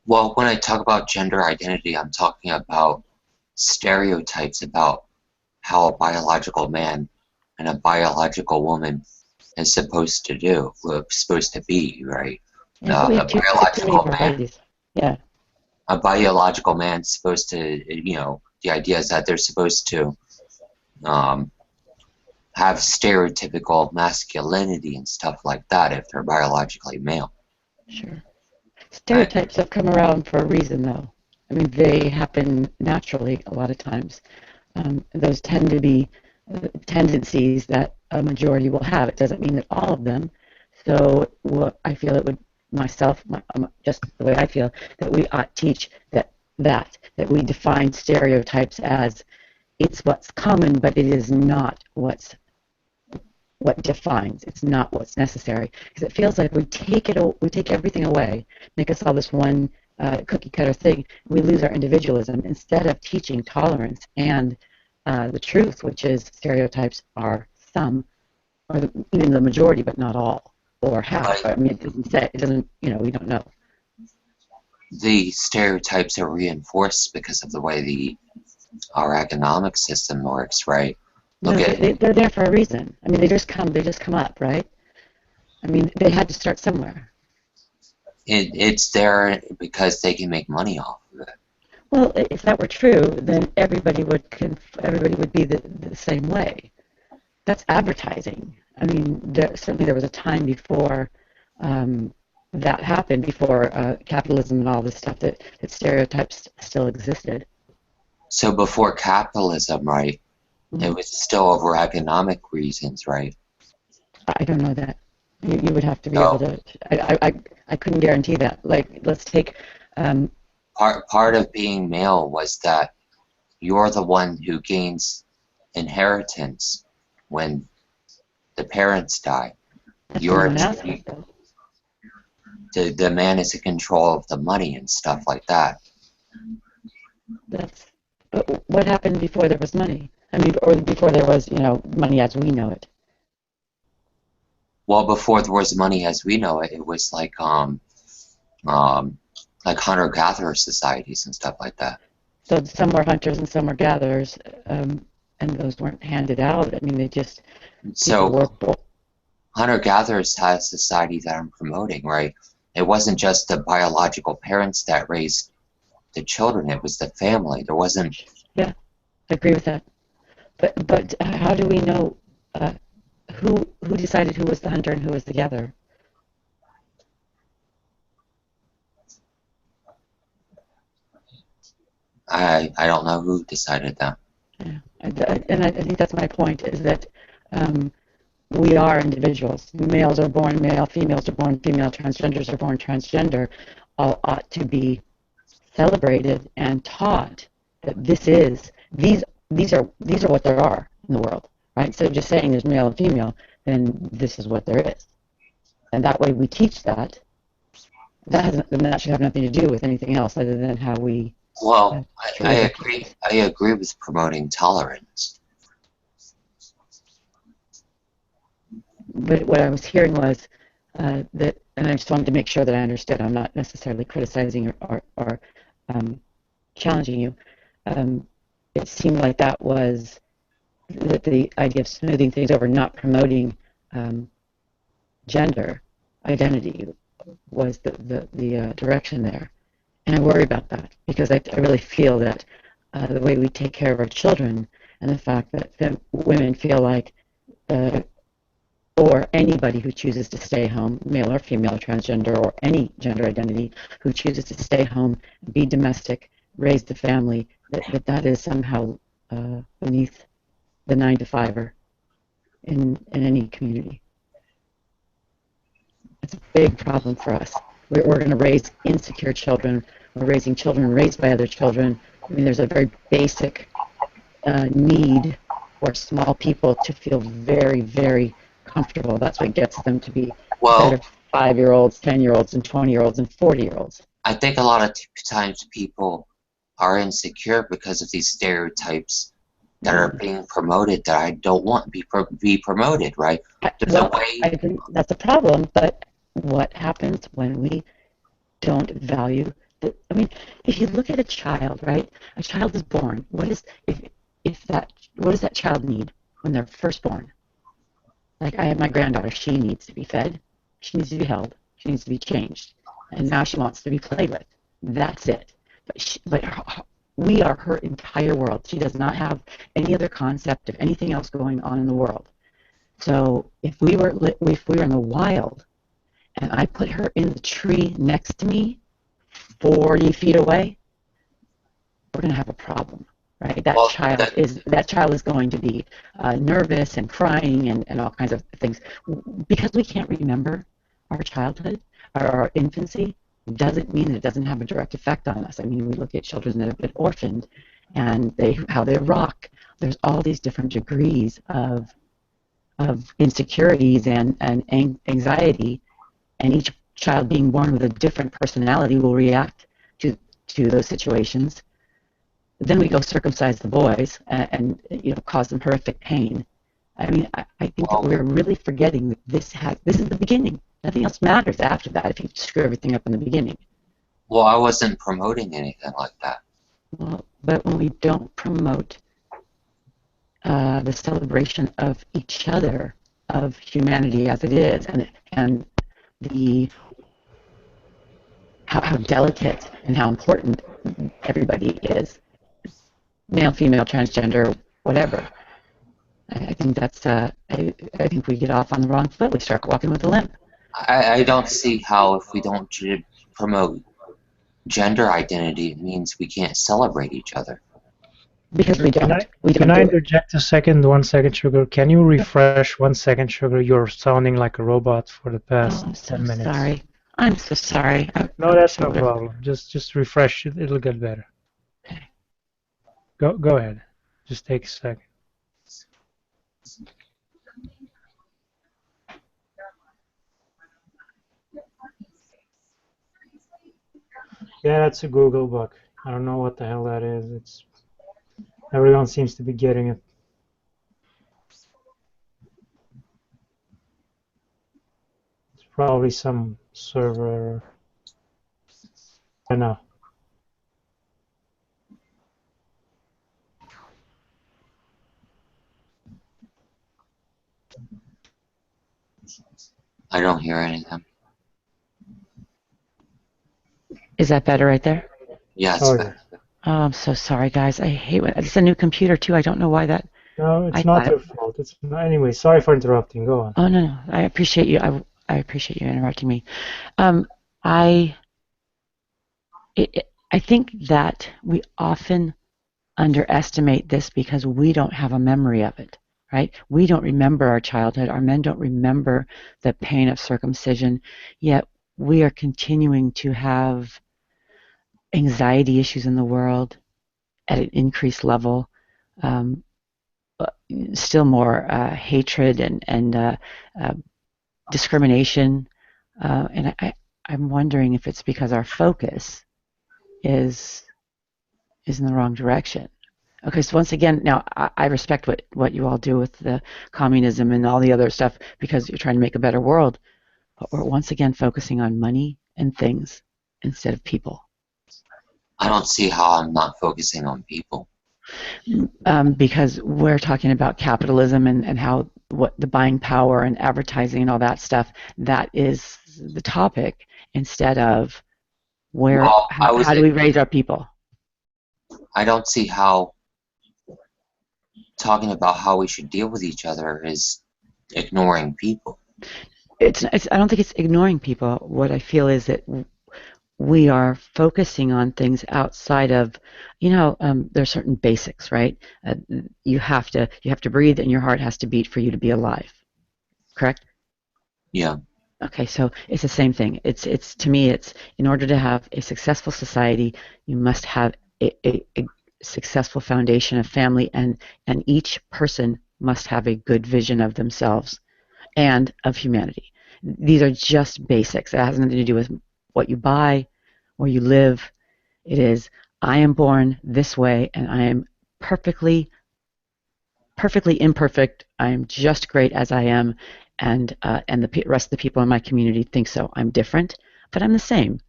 Well, when I talk about gender identity, I'm talking about stereotypes about how a biological man and a biological woman is supposed to do, supposed to be, right? Yeah, we have two varieties. Yeah. A biological man's supposed to, the idea is that they're supposed to have stereotypical masculinity and stuff like that if they're biologically male. Sure. Stereotypes have come around for a reason, though. I mean, they happen naturally a lot of times. Those tend to be tendencies that a majority will have. It doesn't mean that all of them. So I feel it would, just the way I feel, that we ought to teach that we define stereotypes as it's what's common, but it is not what defines. It's not what's necessary, because it feels like we take everything away, make us all this one cookie cutter thing. We lose our individualism instead of teaching tolerance and the truth, which is stereotypes are some, or even the majority, but not all, or half. I mean, it doesn't say. It doesn't. We don't know. The stereotypes are reinforced because of the way our economic system works, right? They're there for a reason. I mean, they just come up, right? I mean, they had to start somewhere. It's there because they can make money off of it. Well, if that were true, then everybody would be the same way. That's advertising. I mean, certainly there was a time before that happened, before capitalism and all this stuff, that stereotypes still existed. So before capitalism, right? It was still over economic reasons, right? I don't know that. You would have to be able to. I couldn't guarantee that. Like, let's take. Part of being male was that you're the one who gains inheritance when the parents die. The man is in control of the money and stuff like that. But what happened before there was money? I mean, or before there was, money as we know it. Well, before there was money as we know it, it was like hunter-gatherer societies and stuff like that. So some were hunters and some were gatherers, and those weren't handed out. I mean, they just. So hunter-gatherers had a society that I'm promoting, right? It wasn't just the biological parents that raised the children; it was the family. There wasn't. Yeah, I agree with that. But how do we know who decided who was the hunter and who was the gatherer? I don't know who decided that. Yeah, and I think that's my point, is that we are individuals. Males are born male, females are born female, transgenders are born transgender. All ought to be celebrated and taught that these are what there are in the world, right? Instead of just saying there's male and female, then this is what there is, and that way we teach that. That should have nothing to do with anything else other than how we. Well, I agree. I agree with promoting tolerance. But what I was hearing was that, and I just wanted to make sure that I understood. I'm not necessarily criticizing or challenging you. It seemed like that was that the idea of smoothing things over, not promoting gender identity, was the direction there. And I worry about that because I really feel that the way we take care of our children and the fact that women feel like, or anybody who chooses to stay home, male or female, transgender, or any gender identity, who chooses to stay home, be domestic, raise the family, that is somehow beneath the 9 to 5er in any community. It's a big problem for us. We're going to raise insecure children. We're raising children raised by other children. I mean, there's a very basic need for small people to feel very, very comfortable. That's what gets them to be Well, better 5-year-olds, 10-year-olds, and 20-year-olds, and 40-year-olds. I think a lot of times people are insecure because of these stereotypes that are being promoted that I don't want to be promoted, right? I think that's a problem, but what happens when we don't value I mean, if you look at a child, right? A child is born. What does that child need when they're first born? Like I have my granddaughter, she needs to be fed, she needs to be held, she needs to be changed, and now she wants to be played with. That's it. But we are her entire world. She does not have any other concept of anything else going on in the world. So if we were in the wild, and I put her in the tree next to me, 40 feet away, we're going to have a problem, right? That child is going to be nervous and crying and all kinds of things. Because we can't remember our childhood, our infancy, doesn't mean that it doesn't have a direct effect on us. I mean, we look at children that have been orphaned and how they rock. There's all these different degrees of insecurities and anxiety, and each child being born with a different personality will react to those situations. Then we go circumcise the boys and cause them horrific pain. I mean, I think that we're really forgetting that this is the beginning. Nothing else matters after that if you screw everything up in the beginning. Well, I wasn't promoting anything like that. Well, but when we don't promote the celebration of each other, of humanity as it is, and how delicate and how important everybody is, male, female, transgender, whatever. I think that's I think we get off on the wrong foot. We start walking with a limp. I don't see how if we don't promote gender identity, it means we can't celebrate each other. Because we don't. Can I interject a second? 1 second, Sugar. Can you refresh 1 second, Sugar? You're sounding like a robot for the past 10 minutes. Sorry. I'm so sorry. No, that's no problem. Just refresh it. It'll get better. Okay. Go ahead. Just take a second. Yeah, that's a Google bug. I don't know what the hell that is. Everyone seems to be getting it. It's probably some server. I know. I don't hear anything. Is that better right there? Yeah, it's better. Oh, I'm so sorry, guys. I hate when it's a new computer too. I don't know why that. No, it's not your fault. It's not, anyway. Sorry for interrupting. Go on. Oh no. I appreciate you. I appreciate you interrupting me. I think that we often underestimate this because we don't have a memory of it, right? We don't remember our childhood. Our men don't remember the pain of circumcision, yet we are continuing to have anxiety issues in the world at an increased level. Still more hatred and discrimination, and I'm wondering if it's because our focus is in the wrong direction. Okay, so once again, now I respect what you all do with the communism and all the other stuff because you're trying to make a better world, but we're once again focusing on money and things instead of people. I don't see how I'm not focusing on people. Because we're talking about capitalism and how what the buying power and advertising and all that stuff, that is the topic instead of Where, Well, how do we raise our people? I don't see how talking about how we should deal with each other is ignoring people. I don't think it's ignoring people. What I feel is that we are focusing on things outside of, there are certain basics, right? You have to breathe, and your heart has to beat for you to be alive. Correct? Yeah. Okay, so it's the same thing. It's to me, it's in order to have a successful society, you must have a successful foundation of family, and each person must have a good vision of themselves and of humanity. These are just basics. It has nothing to do with what you buy, where you live. It is, I am born this way, and I am perfectly imperfect. I am just great as I am, and the rest of the people in my community think so. I'm different, but I'm the same.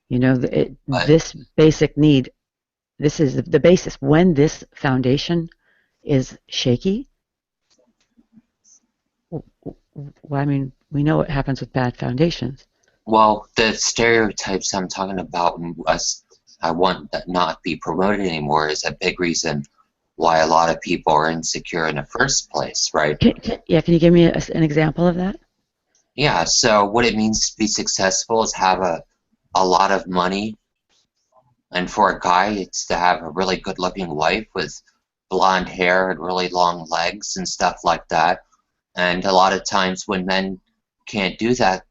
This basic need, this is the basis. When this foundation is shaky, well, I mean, we know what happens with bad foundations. Well, the stereotypes I'm talking about, and I want that not be promoted anymore, is a big reason why a lot of people are insecure in the first place, right? Can you give me an example of that? Yeah, so what it means to be successful is have a lot of money, and for a guy, it's to have a really good-looking wife with blonde hair and really long legs and stuff like that. And a lot of times when men can't do that,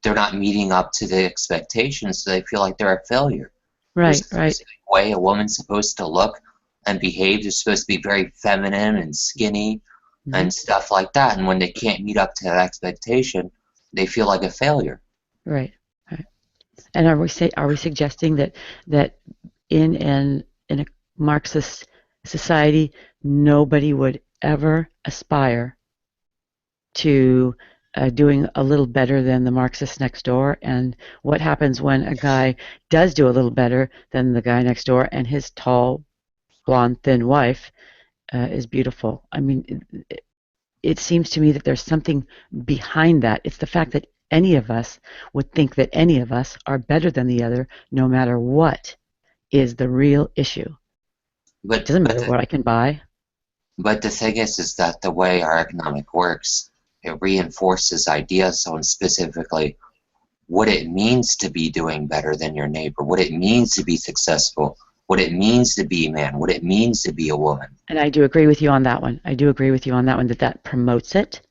they're not meeting up to the expectations, so they feel like they're a failure. Right, There's a specific way a woman's supposed to look and behave. They're supposed to be very feminine and skinny and stuff like that. And when they can't meet up to that expectation, they feel like a failure. Right. And are we suggesting that in a Marxist society, nobody would ever aspire to doing a little better than the Marxist next door? And what happens when a guy does do a little better than the guy next door, and his tall, blonde, thin wife is beautiful? I mean, it seems to me that there's something behind that. It's the fact that any of us would think that any of us are better than the other, no matter what, is the real issue. It doesn't matter what I can buy. But the thing is that the way our economic works, it reinforces ideas on specifically what it means to be doing better than your neighbor, what it means to be successful, what it means to be a man, what it means to be a woman. And I do agree with you on that one. That promotes it,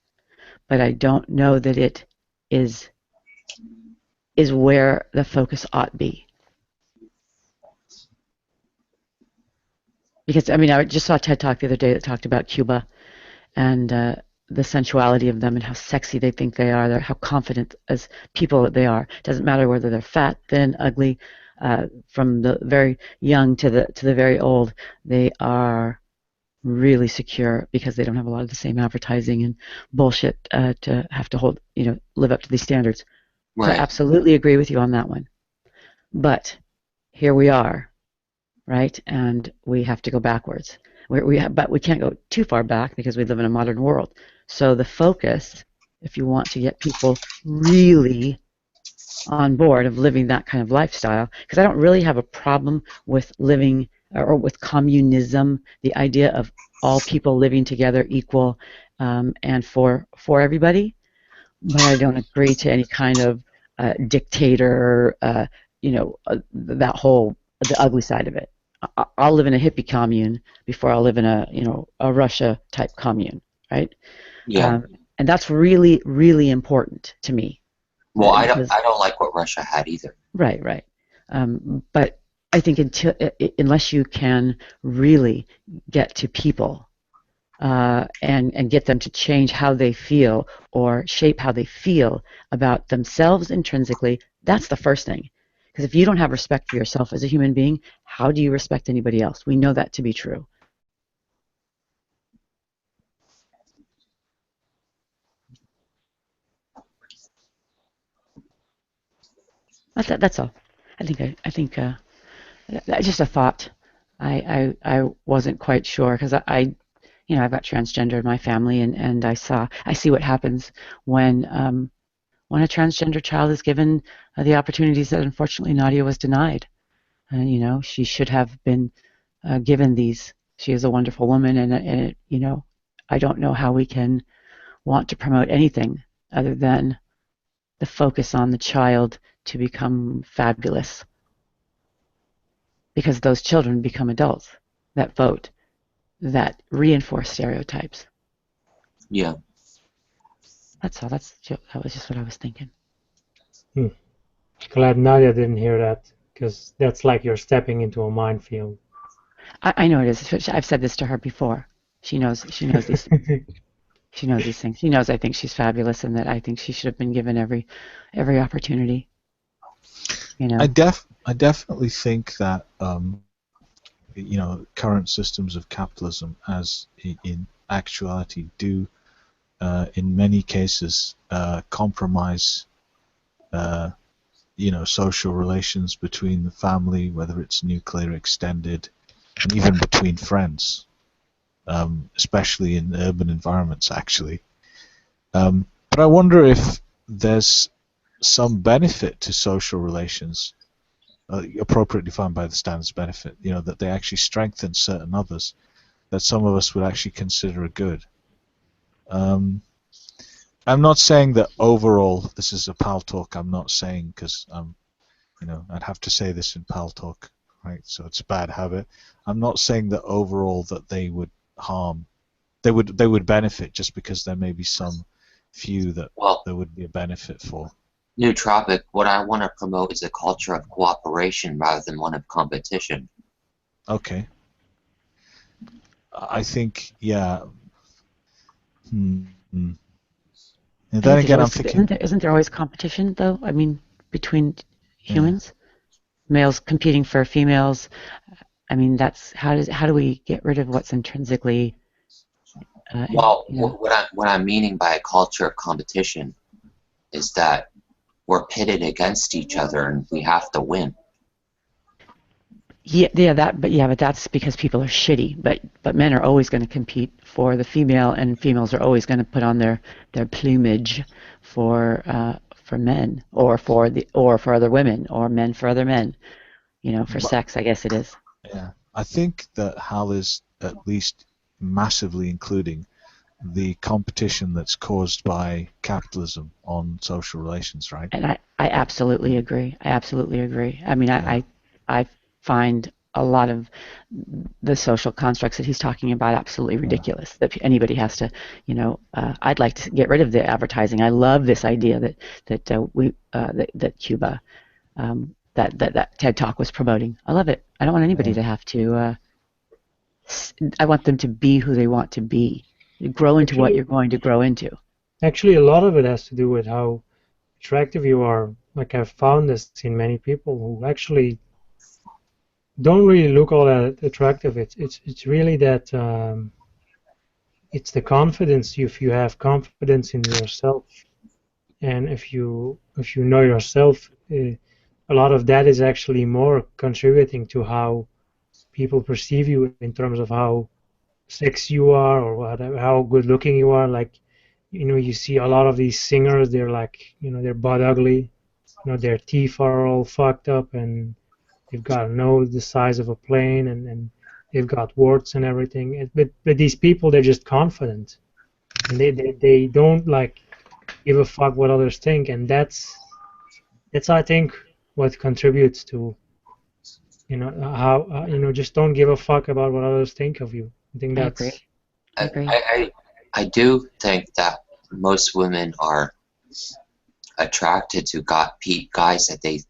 but I don't know that it is where the focus ought be. Because, I mean, I just saw a TED Talk the other day that talked about Cuba and the sensuality of them and how sexy they think they are, how confident as people they are. It doesn't matter whether they're fat, thin, ugly, from the very young to the very old. They are really secure because they don't have a lot of the same advertising and bullshit to have to live up to these standards. Right. So I absolutely agree with you on that one. But here we are, right? And we have to go backwards. But we can't go too far back because we live in a modern world. So the focus, if you want to get people really on board of living that kind of lifestyle, because I don't really have a problem with living or with communism, the idea of all people living together equal and for everybody, but I don't agree to any kind of dictator, that whole, the ugly side of it. I'll live in a hippie commune before I'll live in a Russia type commune, right? Yeah. And that's really, really important to me. Well, I don't like what Russia had either. Right. But I think unless you can really get to people and get them to change how they feel or shape how they feel about themselves intrinsically, that's the first thing. Because if you don't have respect for yourself as a human being, how do you respect anybody else? We know that to be true. That's all. I think that's just a thought. I wasn't quite sure because I've got transgender in my family, and I see what happens when when a transgender child is given the opportunities that unfortunately Nadia was denied. And, you know, she should have been given these. She is a wonderful woman, and you know, I don't know how we can want to promote anything other than the focus on the child to become fabulous, because those children become adults that vote, that reinforce stereotypes. Yeah. That's all. That was just what I was thinking. Glad Nadia didn't hear that, because that's like you're stepping into a minefield. I know it is. I've said this to her before. She knows. She knows these. She knows these things. She knows I think she's fabulous, and that I think she should have been given every opportunity. You know. I definitely think that you know, current systems of capitalism, as in actuality, do in many cases compromise you know, social relations between the family, whether it's nuclear, extended, and even between friends, especially in urban environments, actually. But I wonder if there's some benefit to social relations, appropriately defined by the standards benefit, you know, that they actually strengthen certain others, that some of us would actually consider a good. I'm not saying that overall, this is a pal talk, I'm not saying, because you know, I'd have to say this in pal talk, right? So it's a bad habit. I'm not saying that overall that they would harm, they would benefit, just because there may be some few that there would be a benefit for. Nootropic, what I want to promote is a culture of cooperation rather than one of competition. Okay. I think, yeah. And then again, I'm thinking... Isn't there always competition, though? I mean, between humans? Yeah. Males competing for females. I mean, that's... How do we get rid of what's intrinsically... well, you know? what I'm meaning by a culture of competition is that we're pitted against each other and we have to win. But that's because people are shitty. But men are always going to compete for the female, and females are always going to put on their plumage for men, or for other women, or men for other men. You know, for sex, I guess it is. Yeah, I think that Hal is at least massively including the competition that's caused by capitalism on social relations, right? And I absolutely agree. I mean, yeah. I find a lot of the social constructs that he's talking about absolutely ridiculous. Yeah. That anybody has to, you know, I'd like to get rid of the advertising. I love this idea that Cuba, that TED Talk was promoting. I love it. I don't want anybody to have to. I want them to be who they want to be. Grow into what you're going to grow into. Actually, a lot of it has to do with how attractive you are. Like, I've found this in many people who actually don't really look all that attractive. It's really that it's the confidence. If you have confidence in yourself, and if you know yourself, a lot of that is actually more contributing to how people perceive you in terms of how sexy you are, or whatever, how good looking you are. Like, you know, you see a lot of these singers, they're like, you know, they're butt ugly, you know, their teeth are all fucked up, and they've got a nose the size of a plane, and they've got warts and everything. But these people, they're just confident, and they don't like give a fuck what others think, and that's I think what contributes to, you know, how you know, just don't give a fuck about what others think of you. I think that's... I do think that most women are attracted to guys that they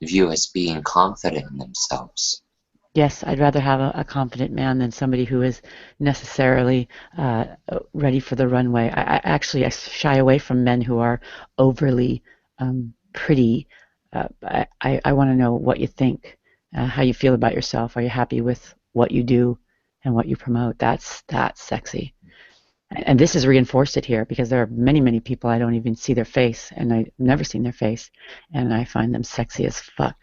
view as being confident in themselves. Yes, I'd rather have a confident man than somebody who is necessarily ready for the runway. I shy away from men who are overly pretty. I want to know what you think, how you feel about yourself. Are you happy with what you do and what you promote? That's sexy. And this has reinforced it here, because there are many, many people I don't even see their face, and I've never seen their face, and I find them sexy as fuck.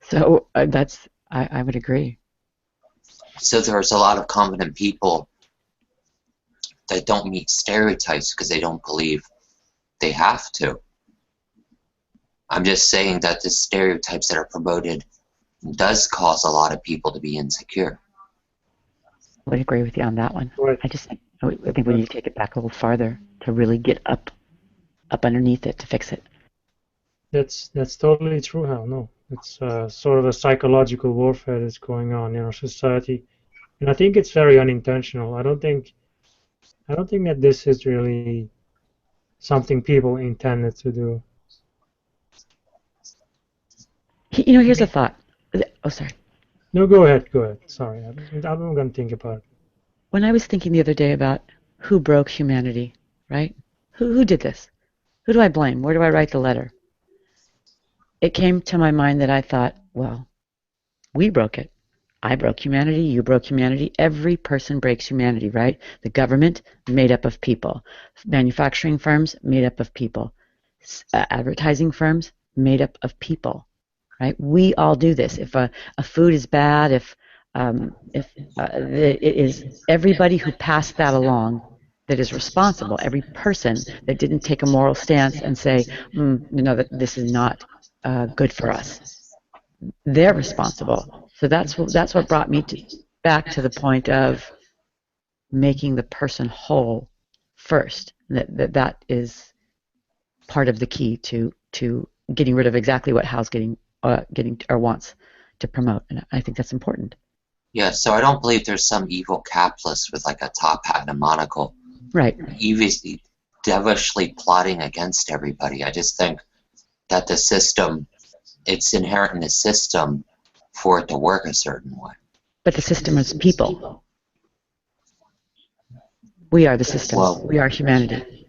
So I would agree. So there's a lot of confident people that don't meet stereotypes because they don't believe they have to. I'm just saying that the stereotypes that are promoted does cause a lot of people to be insecure. I would agree with you on that one. Right. I think we need to take it back a little farther to really get up underneath it to fix it. That's totally true, Hal. No, it's sort of a psychological warfare that's going on in our society, and I think it's very unintentional. I don't think that this is really something people intended to do. Here's a thought. Oh, sorry. No, go ahead. Sorry, I'm going to think about it. When I was thinking the other day about who broke humanity, right? Who did this? Who do I blame? Where do I write the letter? It came to my mind that I thought, well, we broke it. I broke humanity, you broke humanity, every person breaks humanity, right? The government, made up of people. Manufacturing firms, made up of people. Advertising firms, made up of people, right? We all do this. If a food is bad, if it is everybody who passed that along that is responsible, every person that didn't take a moral stance and say, that this is not good for us. They're responsible. So that's what brought me back to the point of making the person whole first. That is part of the key to getting rid of exactly what Hal's getting or wants to promote, and I think that's important. Yeah, so I don't believe there's some evil capitalist with like a top hat and a monocle, right? Eviously, devilishly plotting against everybody. I just think that the system, it's inherent in the system for it to work a certain way. But the system is people. We are the system. Well, we are humanity.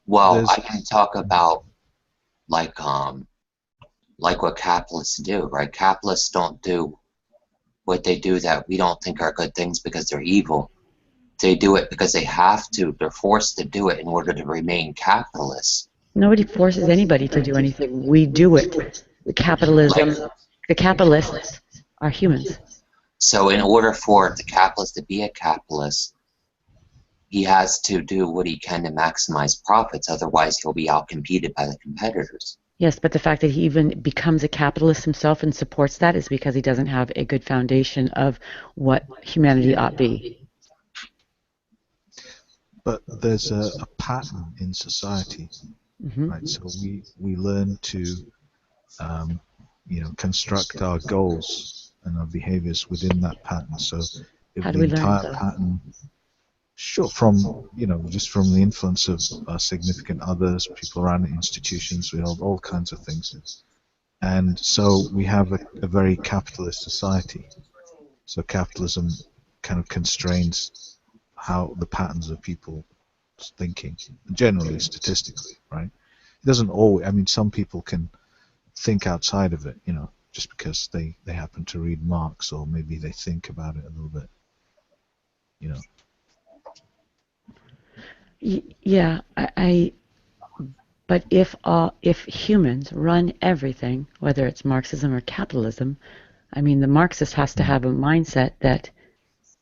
Well, I can talk about like what capitalists do, right? Capitalists don't do what they do that we don't think are good things because they're evil. They do it because they have to. They're forced to do it in order to remain capitalists. Nobody forces anybody to do anything. We do it. The capitalists are humans. So in order for the capitalist to be a capitalist, he has to do what he can to maximize profits. Otherwise, he'll be outcompeted by the competitors. Yes, but the fact that he even becomes a capitalist himself and supports that is because he doesn't have a good foundation of what humanity ought be. But there's a pattern in society, right? So we learn to, construct our goals and our behaviors within that pattern. So if the entire pattern, from just from the influence of our significant others, people around institutions, we have all kinds of things, and so we have a very capitalist society. So capitalism kind of constrains how the patterns of people's thinking, generally statistically, right? It doesn't always. I mean, some people can think outside of it, just because they happen to read Marx, or maybe they think about it a little bit, Yeah, but if humans run everything, whether it's Marxism or capitalism, I mean, the Marxist has to have a mindset that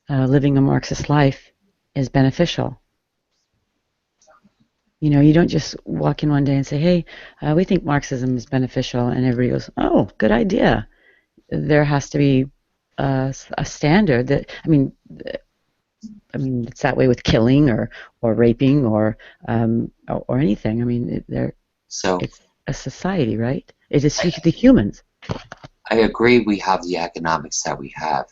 living a Marxist life is beneficial. You don't just walk in one day and say, hey, we think Marxism is beneficial, and everybody goes, oh, good idea. There has to be a standard that, I mean, it's that way with killing or raping or anything. I mean, it's a society, right? It is the humans. I agree we have the economics that we have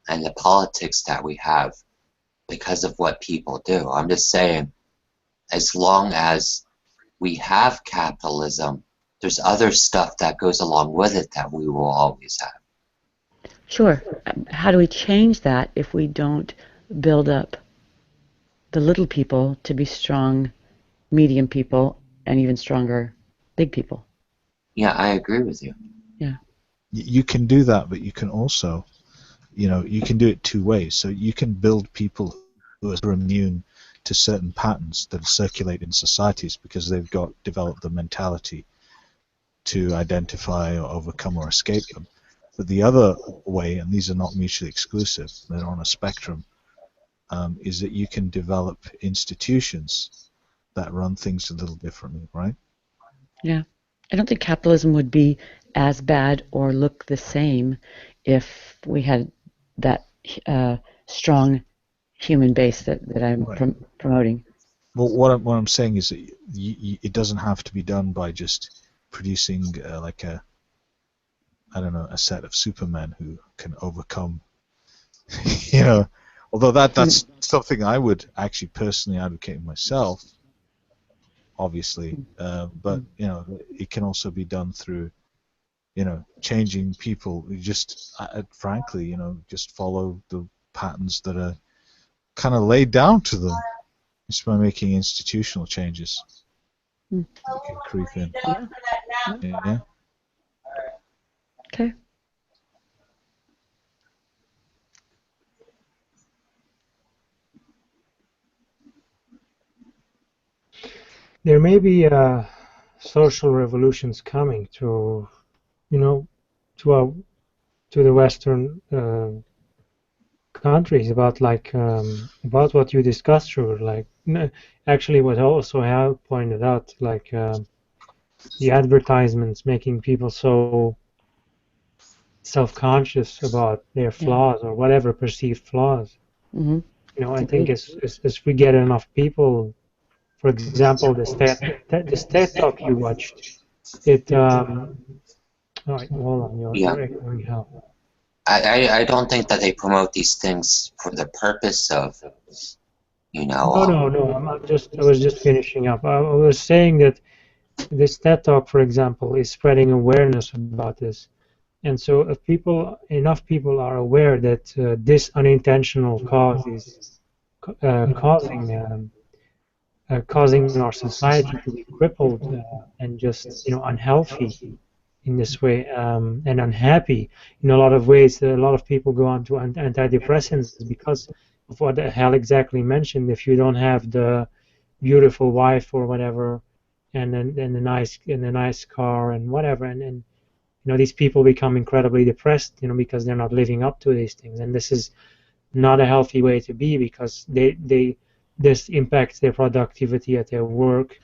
and the politics that we have because of what people do. I'm just saying, as long as we have capitalism, there's other stuff that goes along with it that we will always have. Sure. How do we change that if we don't build up the little people to be strong medium people and even stronger big people? Yeah, I agree with you. Yeah. You can do that, but you can also, you can do it two ways. So you can build people who are immune to certain patterns that circulate in societies because they've developed the mentality to identify or overcome or escape them. But the other way, and these are not mutually exclusive, they're on a spectrum, is that you can develop institutions that run things a little differently, right? Yeah. I don't think capitalism would be as bad or look the same if we had that strong human base that I'm Right. promoting. Well, what I'm saying is that it doesn't have to be done by just producing like a, I don't know, a set of supermen who can overcome, you know. Although that's something I would actually personally advocate myself, obviously. But you know, it can also be done through, you know, changing people. You just, frankly, you know, just follow the patterns that are kind of laid down to them, just by making institutional changes. Mm. They can creep in. Yeah. Yeah. Okay. There may be social revolutions coming to, you know, to the Western countries about about what you discussed, through actually what also have pointed out, the advertisements making people so self-conscious about their flaws or whatever perceived flaws. Mm-hmm. You know, I think Agreed. as we get enough people, for example, the TED talk you watched, it all right, hold on, Yeah. you're echoing hell. I don't think that they promote these things for the purpose of, you know, No, I was just finishing up. I was saying that this TED talk, for example, is spreading awareness about this. And so if enough people are aware that this unintentional cause is causing our society to be crippled and just, you know, unhealthy in this way, and unhappy in a lot of ways. A lot of people go on to antidepressants because of what the hell exactly mentioned. If you don't have the beautiful wife or whatever, and then the nice car and whatever, and you know, these people become incredibly depressed, you know, because they're not living up to these things, and this is not a healthy way to be, because this impacts their productivity at their work.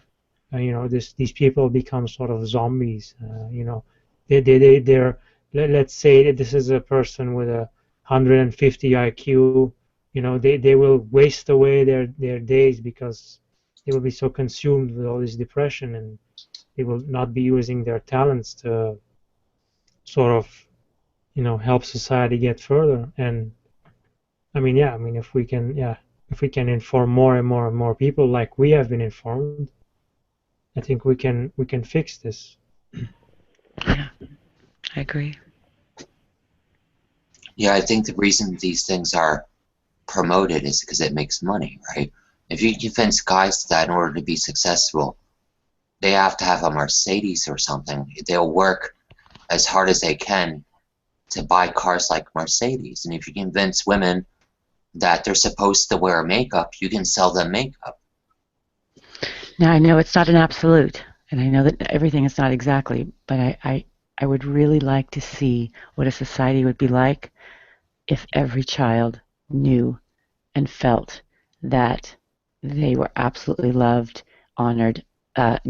You know, these people become sort of zombies. You know, they're let's say that this is a person with a 150 IQ. You know, they will waste away their days because they will be so consumed with all this depression, and they will not be using their talents to sort of, you know, help society get further. And I mean, yeah, I mean, if we can inform more and more and more people like we have been informed, I think we can fix this. Yeah, I agree. yeah, I think the reason these things are promoted is because it makes money, right? If you convince guys that in order to be successful, they have to have a Mercedes or something, they'll work as hard as they can to buy cars like Mercedes. And if you convince women that they're supposed to wear makeup, you can sell them makeup. Now I know it's not an absolute, and I know that everything is not exactly, but I would really like to see what a society would be like if every child knew and felt that they were absolutely loved, honored,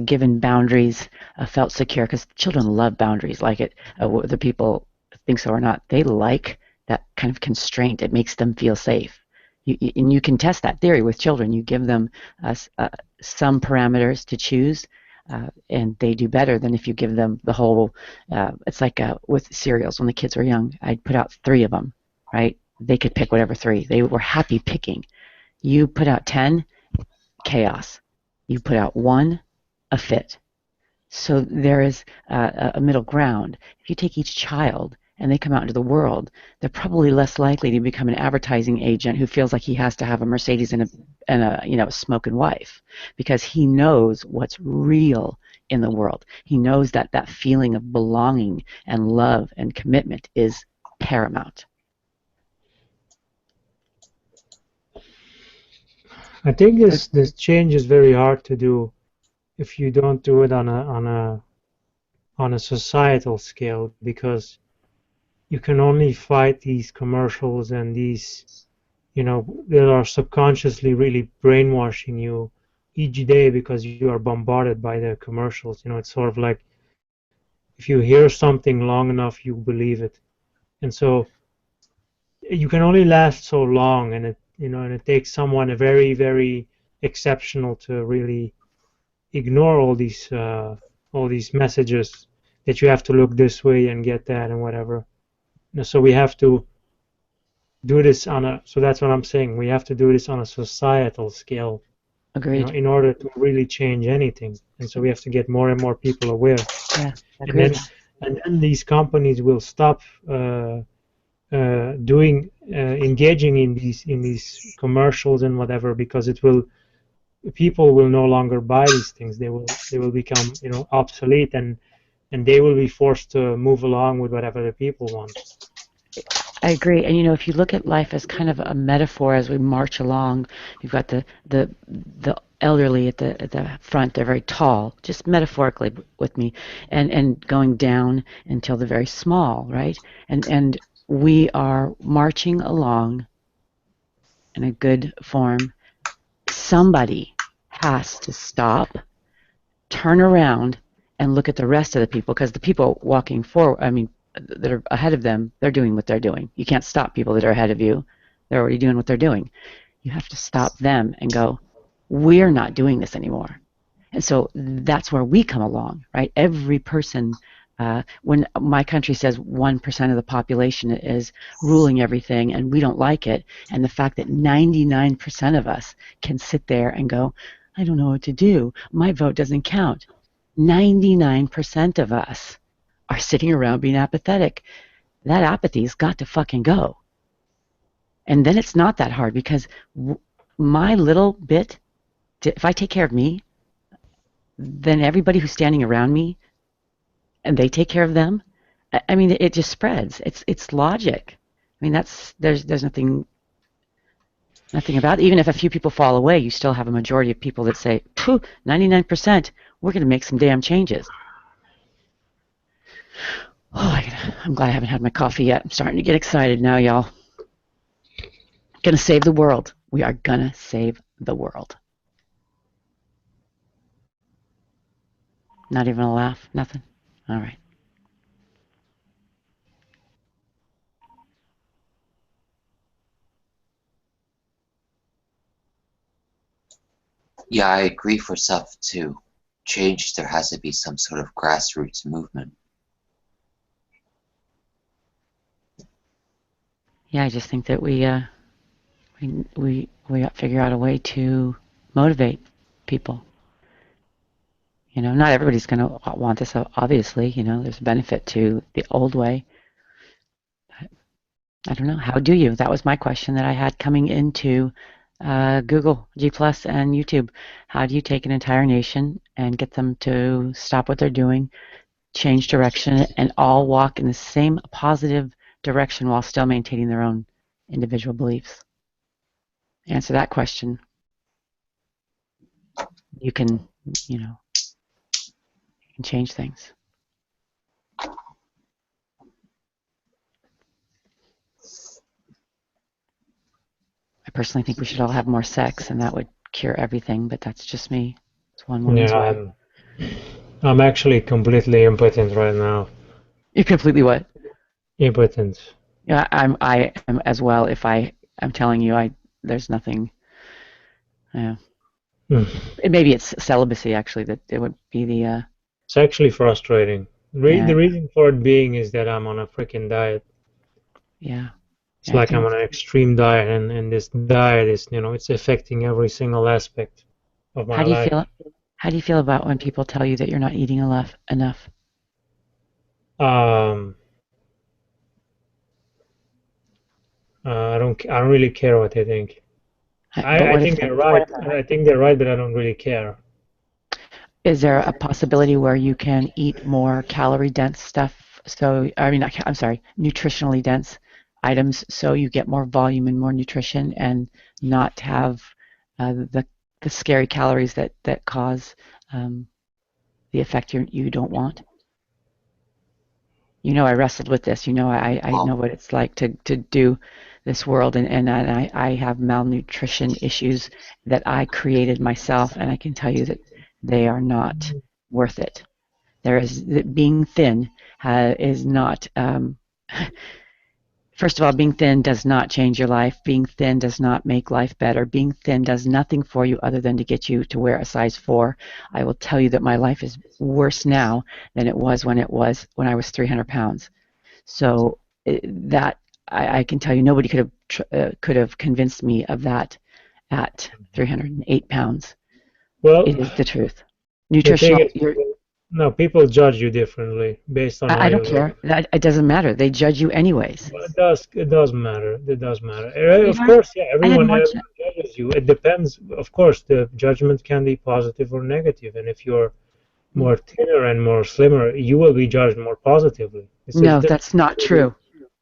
given boundaries, felt secure, because children love boundaries, like it, whether people think so or not. They like that kind of constraint. It makes them feel safe. And you can test that theory with children. You give them some parameters to choose, and they do better than if you give them the whole. It's like with cereals. When the kids were young, I'd put out 3 of them, right? They could pick whatever 3. They were happy picking. You put out 10, chaos. You put out 1, a fit. So there is a middle ground. If you take each child and they come out into the world, they're probably less likely to become an advertising agent who feels like he has to have a Mercedes and a you know, smoking wife, because he knows what's real in the world. He knows that that feeling of belonging and love and commitment is paramount. I think this change is very hard to do if you don't do it on a societal scale, because you can only fight these commercials and these, you know, that are subconsciously really brainwashing you each day because you are bombarded by the commercials. You know, it's sort of like if you hear something long enough, you believe it, and so you can only last so long, and it takes someone a very, very exceptional to really ignore all these messages that you have to look this way and get that and whatever. So we have to do this so that's what I'm saying. We have to do this on a societal scale, Agreed. in order to really change anything. And so we have to get more and more people aware. Yeah, agreed. And then these companies will stop engaging in these commercials and whatever, because people will no longer buy these things. They will become obsolete, and they will be forced to move along with whatever the people want. I agree. And if you look at life as kind of a metaphor as we march along, you've got the elderly at the front. They're very tall, just metaphorically with me, and going down until the very small, right? And we are marching along in a good form. Somebody has to stop, turn around, and look at the rest of the people, because the people walking forward, that are ahead of them, they're doing what they're doing. You can't stop people that are ahead of you. They're already doing what they're doing. You have to stop them and go, we're not doing this anymore. And so that's where we come along, right? Every person, when my country says 1% of the population is ruling everything and we don't like it, and the fact that 99% of us can sit there and go, I don't know what to do. My vote doesn't count. 99% of us are sitting around being apathetic. That apathy's got to fucking go. And then it's not that hard, because my little bit, if I take care of me, then everybody who's standing around me, and they take care of them, it just spreads. It's logic. There's nothing about it. Even if a few people fall away, you still have a majority of people that say, 99%, we're going to make some damn changes. Oh, I'm glad I haven't had my coffee yet. I'm starting to get excited now, y'all. Gonna save the world. We are gonna save the world. Not even a laugh? Nothing? All right. Yeah, I agree. For stuff to change, there has to be some sort of grassroots movement. Yeah, I just think that we figure out a way to motivate people. Not everybody's going to want this, obviously. There's a benefit to the old way. But I don't know. How do you? That was my question that I had coming into Google, G+, and YouTube. How do you take an entire nation and get them to stop what they're doing, change direction, and all walk in the same positive direction while still maintaining their own individual beliefs? Answer that question. You can, change things. I personally think we should all have more sex, and that would cure everything, but that's just me. It's one woman's way. I'm actually completely impotent right now. You're completely what? Impotent. Yeah, I am as well. If I'm telling you, there's nothing. Yeah. Maybe it's celibacy, actually, that it would be the. It's actually frustrating. The reason for it being is that I'm on a freaking diet. Yeah. It's like I'm on an extreme diet, and this diet is, it's affecting every single aspect of my life. How do you feel about when people tell you that you're not eating enough? I don't really care what they think. I think they're right. I think they're right, but I don't really care. Is there a possibility where you can eat more calorie dense stuff? So, I'm sorry, nutritionally dense items, so you get more volume and more nutrition, and not have the scary calories that cause the effect you don't want? I wrestled with this. I know what it's like to do this world, and I have malnutrition issues that I created myself, and I can tell you that they are not worth it. Being thin is not. First of all, being thin does not change your life. Being thin does not make life better. Being thin does nothing for you other than to get you to wear a size 4. I will tell you that my life is worse now than it was when I was 300 pounds. So that I can tell you, nobody could have convinced me of that at 308 pounds. Well, it is the truth. the thing Nutritional. is, no, people judge you differently based on I where you don't live. care. It doesn't matter. They judge you anyways. Well, it does matter. It does matter. You Of know, course, yeah, I didn't everyone watch it. judges you. It depends. Of course, the judgment can be positive or negative, and if you're more thinner and more slimmer, you will be judged more positively. No, that's not true.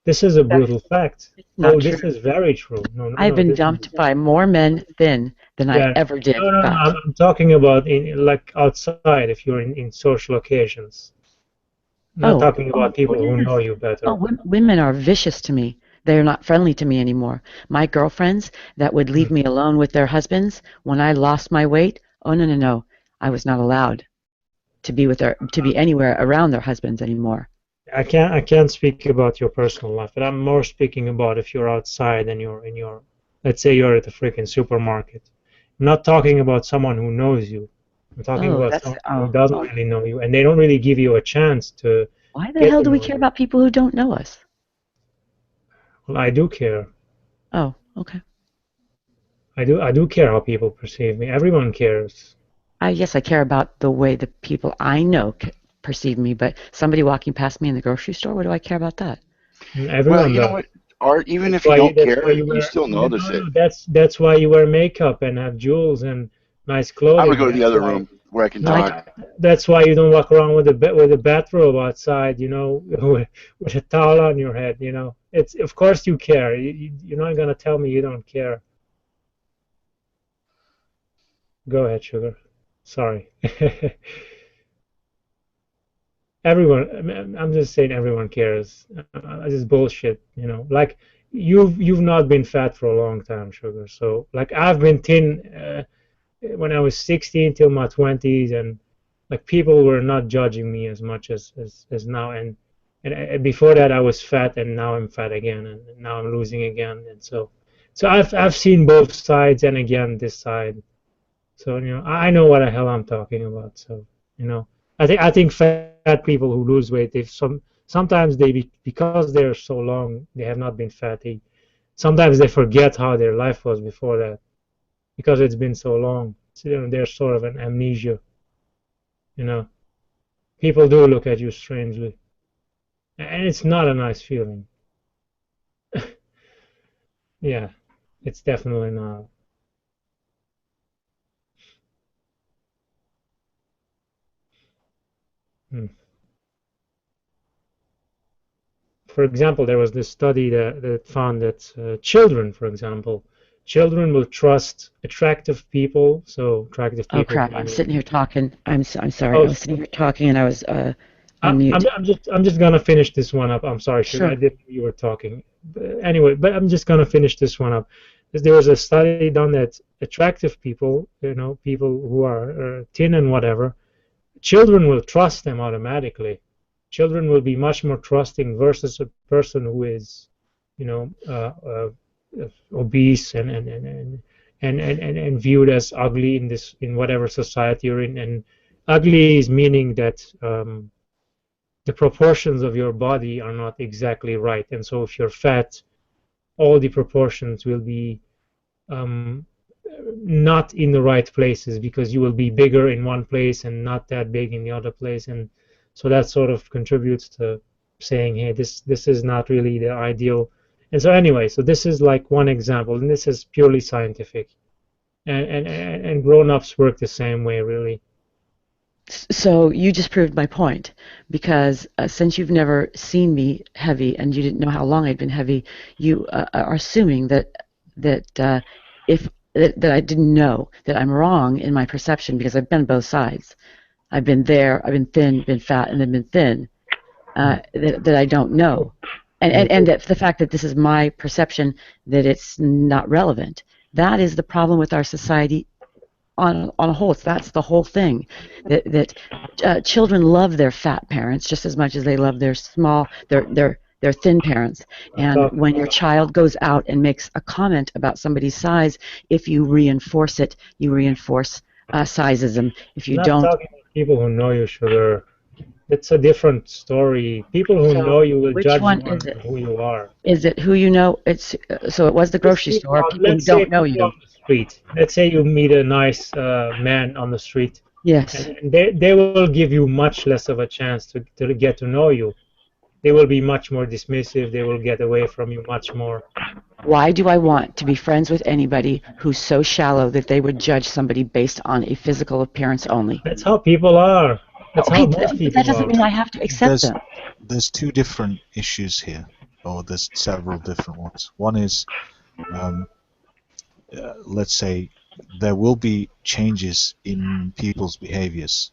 This is a brutal fact. Not Oh, true. this is very true. No, I've been dumped by more men thin than I yeah. ever did No, fat. I'm talking about like outside, if you're in social occasions. Not talking about people who yes. know you better. Oh, women are vicious to me. They're not friendly to me anymore. My girlfriends that would leave me alone with their husbands when I lost my weight, oh no. I was not allowed to be anywhere around their husbands anymore. I can't speak about your personal life, but I'm more speaking about if you're outside and you're in your, let's say you're at a freaking supermarket. I'm not talking about someone who knows you. I'm talking about someone who doesn't really know you, and they don't really give you a chance to. Why the hell do we care about people who don't know us? Well, I do care. Oh, okay. I do care how people perceive me. Everyone cares. Yes, I care about the way the people I know perceive me, but somebody walking past me in the grocery store, what do I care about that? Everyone know what, Art, even if you don't care, you still notice it. That's why you wear makeup and have jewels and nice clothing. I'm gonna go to the other room where I can talk. That's why you don't walk around with a bathrobe outside, with a towel on your head, It's, of course you care. You're not gonna tell me you don't care. Go ahead, Sugar. Sorry. Everyone, I'm just saying everyone cares. This is bullshit, Like, you've not been fat for a long time, Sugar. So, like, I've been thin when I was 16 till my 20s, and like people were not judging me as much as now. And before that, I was fat, and now I'm fat again, and now I'm losing again. And so I've seen both sides, and again this side. So I know what the hell I'm talking about. So I think fat people who lose weight, sometimes because they're so long, they have not been fatty. Sometimes they forget how their life was before that, because it's been so long. So, there's sort of an amnesia. People do look at you strangely, and it's not a nice feeling. Yeah, it's definitely not. For example, there was this study that found that children, for example, children will trust attractive people. So attractive people. Oh crap! I'm sitting here talking. I'm sorry. I was sitting here talking, and I was on mute. I'm just gonna finish this one up. I'm sorry, Sugar. Sure. I didn't know you were talking. But anyway, I'm just gonna finish this one up. There was a study done that attractive people, people who are thin and whatever, children will trust them automatically. Children will be much more trusting versus a person who is, obese and viewed as ugly in whatever society you're in. And ugly is meaning that the proportions of your body are not exactly right. And so if you're fat, all the proportions will be not in the right places, because you will be bigger in one place and not that big in the other place. And so that sort of contributes to saying, hey, this is not really the ideal. And so anyway, so this is like one example, and this is purely scientific. And grown-ups work the same way, really. So you just proved my point, because since you've never seen me heavy and you didn't know how long I'd been heavy, you are assuming that I didn't know, that I'm wrong in my perception, because I've been both sides. I've been there, I've been thin, been fat, and then been thin. That I don't know. And the fact that this is my perception that it's not relevant. That is the problem with our society on a whole. That's the whole thing. That children love their fat parents just as much as they love their their thin parents. And when your child goes out and makes a comment about somebody's size, if you reinforce it, you reinforce sizeism. If you I'm don't, not talking about people who know you, sugar. It's a different story. People who know you will which judge one you is on it? who you are. Is it who you know? It's so it was the Just grocery store. People who let's say don't know people you. on the street. Let's say you meet a nice man on the street, Yes. and they will give you much less of a chance to get to know you. They will be much more dismissive. They will get away from you much more. Why do I want to be friends with anybody who's so shallow that they would judge somebody based on a physical appearance only? That's how people are. That's Okay, how but most that people doesn't are. mean I have to accept them. There's two different issues here, or there's several different ones. One is, let's say, there will be changes in people's behaviors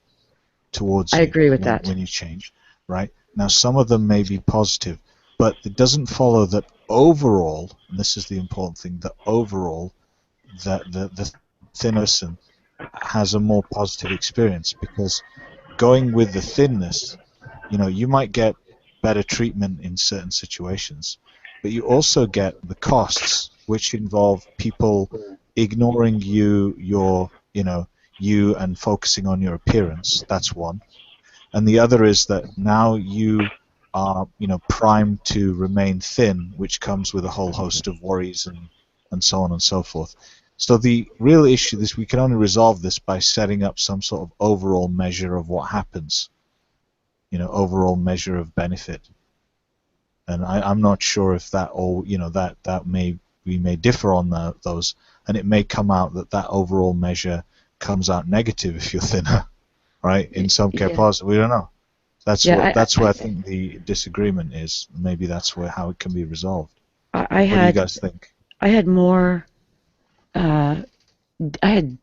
towards I you agree with that. when you change, right? Now, some of them may be positive, but it doesn't follow that overall, and this is the important thing, that overall, the thin person has a more positive experience, because going with the thinness, you might get better treatment in certain situations, but you also get the costs, which involve people ignoring you and focusing on your appearance. That's one. And the other is that now you are, primed to remain thin, which comes with a whole host of worries and so on and so forth. So the real issue is we can only resolve this by setting up some sort of overall measure of what happens, overall measure of benefit. And I'm not sure if that all, we may differ on those, and it may come out that overall measure comes out negative if you're thinner, right? In some care positive, we don't know. That's where I think the disagreement is. Maybe that's how it can be resolved. What do you guys think? I had more. I had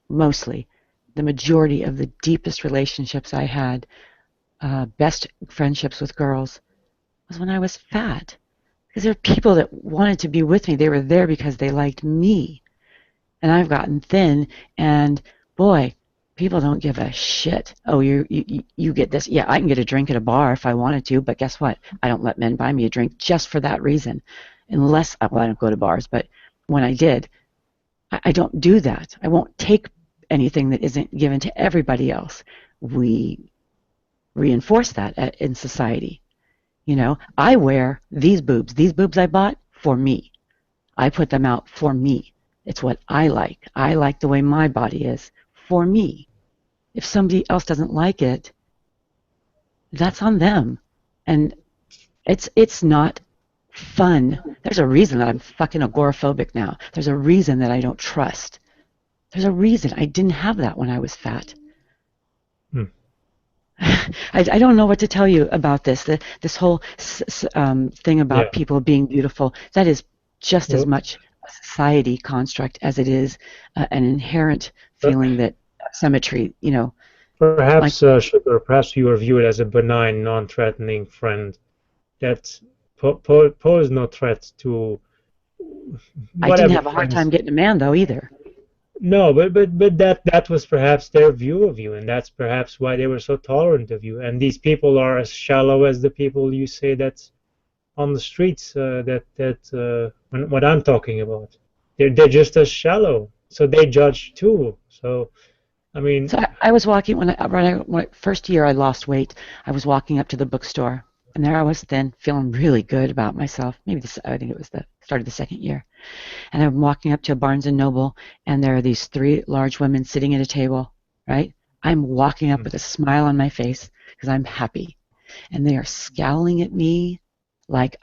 mostly the majority of the deepest relationships I had, best friendships with girls, was when I was fat. Because there are people that wanted to be with me. They were there because they liked me. And I've gotten thin, and boy, people don't give a shit. Oh, you get this. Yeah, I can get a drink at a bar if I wanted to, but guess what? I don't let men buy me a drink just for that reason. Unless, well, I don't go to bars, but when I did, I don't do that. I won't take anything that isn't given to everybody else. We reinforce that in society. I wear these boobs. These boobs I bought for me. I put them out for me. It's what I like. I like the way my body is for me. If somebody else doesn't like it, that's on them. And it's not fun. There's a reason that I'm fucking agoraphobic now. There's a reason that I don't trust. There's a reason. I didn't have that when I was fat. I don't know what to tell you about this. This whole thing about people being beautiful, that is just as much a society construct as it is an inherent feeling that symmetry, Perhaps, Sugar, perhaps you are viewed as a benign, non-threatening friend that pose no threat to whatever. I didn't have a hard time getting a man, though, either. No, but that was perhaps their view of you, and that's perhaps why they were so tolerant of you. And these people are as shallow as the people you say that's on the streets. What I'm talking about, they're just as shallow. So they judge too. So, I mean. So I was walking when first year I lost weight. I was walking up to the bookstore, and there I was thin, feeling really good about myself. I think it was the start of the second year. And I'm walking up to a Barnes & Noble, and there are these three large women sitting at a table, right? I'm walking up with a smile on my face because I'm happy. And they are scowling at me like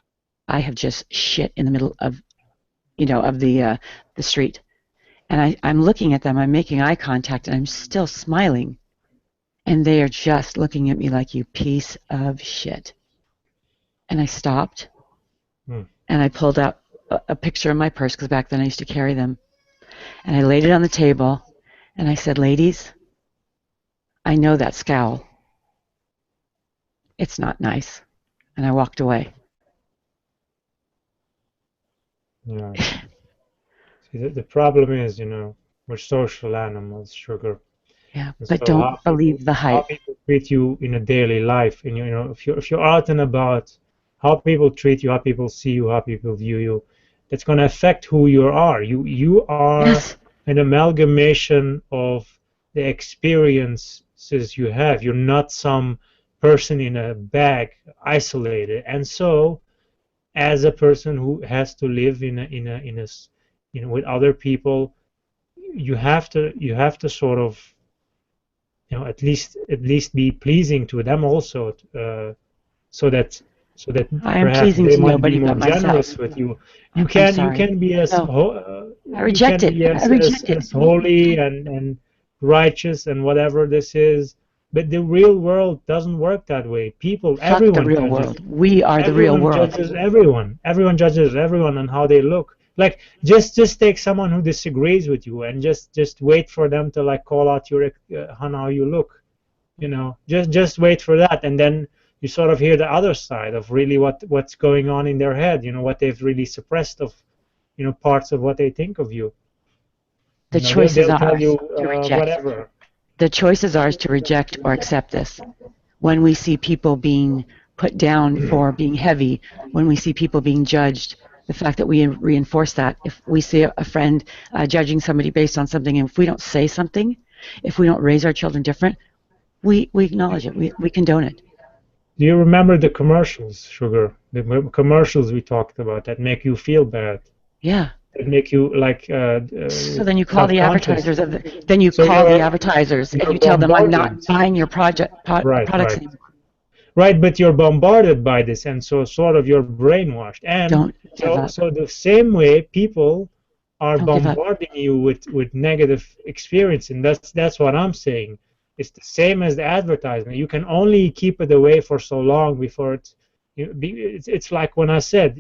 I have just shit in the middle of, of the street. And I'm looking at them, I'm making eye contact, and I'm still smiling. And they are just looking at me like, you piece of shit. And I stopped, and I pulled out a picture in my purse, because back then I used to carry them. And I laid it on the table, and I said, ladies, I know that scowl. It's not nice. and I walked away. Yeah. See, the problem is, you know, we're social animals, Sugar. Yeah, And but so don't believe the how hype. people treat you in a daily life, and you know, if you're out and about, how people treat you, how people see you, how people view you, that's going to affect who you are. You are Yes. an amalgamation of the experiences you have. You're not some person in a bag, isolated. And so, as a person who has to live you know, with other people, you have to sort of, you know, at least be pleasing to them also, so that I am perhaps pleasing they to might be nobody more but myself. generous with you. I'm You sorry. can be as No, I you reject can it. be I reject it. as holy and righteous and whatever this is, but the real world doesn't work that way. People, Fuck the real world. We are the real everyone world. judges everyone. Everyone judges everyone on how they look. Like just take someone who disagrees with you and just wait for them to like call out your on how you look. You know, just wait for that, and then you sort of hear the other side of really what's going on in their head. You know, what they've really suppressed of, you know, parts of what they think of you. The You know, choices they'll are tell you ours to reject. whatever. The choices are ours to reject or accept this. When we see people being put down for being heavy, when we see people being judged, the fact that we reinforce that. If we see a friend judging somebody based on something, and if we don't say something, if we don't raise our children different, we acknowledge it. We condone it. Do you remember the commercials, Sugar? The commercials we talked about that make you feel bad, Yeah. that make you like So then you call the self-conscious. advertisers then you So call the advertisers and you're you tell them I'm bombarded. not buying your Right, products right. anymore. Right, but you're bombarded by this, and so sort of you're brainwashed. And Don't give up. so the same way people are Don't give up. bombarding you with negative experience, and that's what I'm saying. It's the same as the advertisement. You can only keep it away for so long before it's like when I said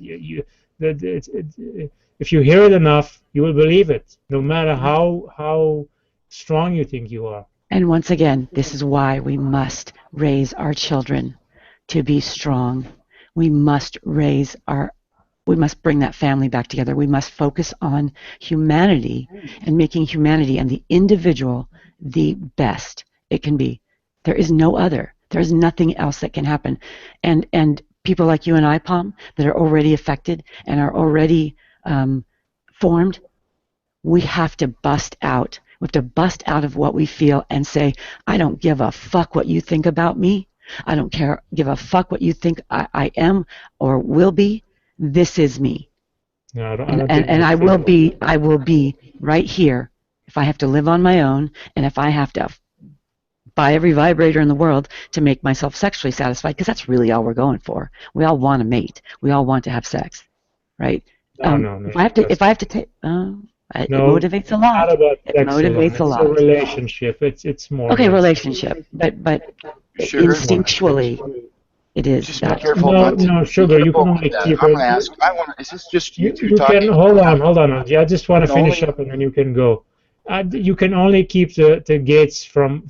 if you hear it enough, you will believe it, no matter how strong you think you are. And once again, this is why we must raise our children to be strong. We must we must bring that family back together. We must focus on humanity and making humanity and the individual the best it can be. There is no other. There is nothing else that can happen. And people like you and I, Palm, that are already affected and are already formed, we have to bust out. We have to bust out of what we feel and say, I don't give a fuck what you think about me. I don't give a fuck what you think I am or will be. This is me. No, I don't And think I that's will fair. I will be right here if I have to live on my own and if I have to buy every vibrator in the world to make myself sexually satisfied, because that's really all we're going for. We all want to mate. We all want to have sex, right? No. If I have to take, it No, motivates a not lot. about It sex alone. motivates a It's a lot. relationship. It's more Okay, than sex. relationship, but Sugar, instinctually, it is just be that. careful No, not to no, be Sugar. You can careful with only that. keep I'm it. gonna ask. I want. Is this just you two You can talking? hold on, hold on. I just want to can finish only up and then you can go. You can only keep the gates from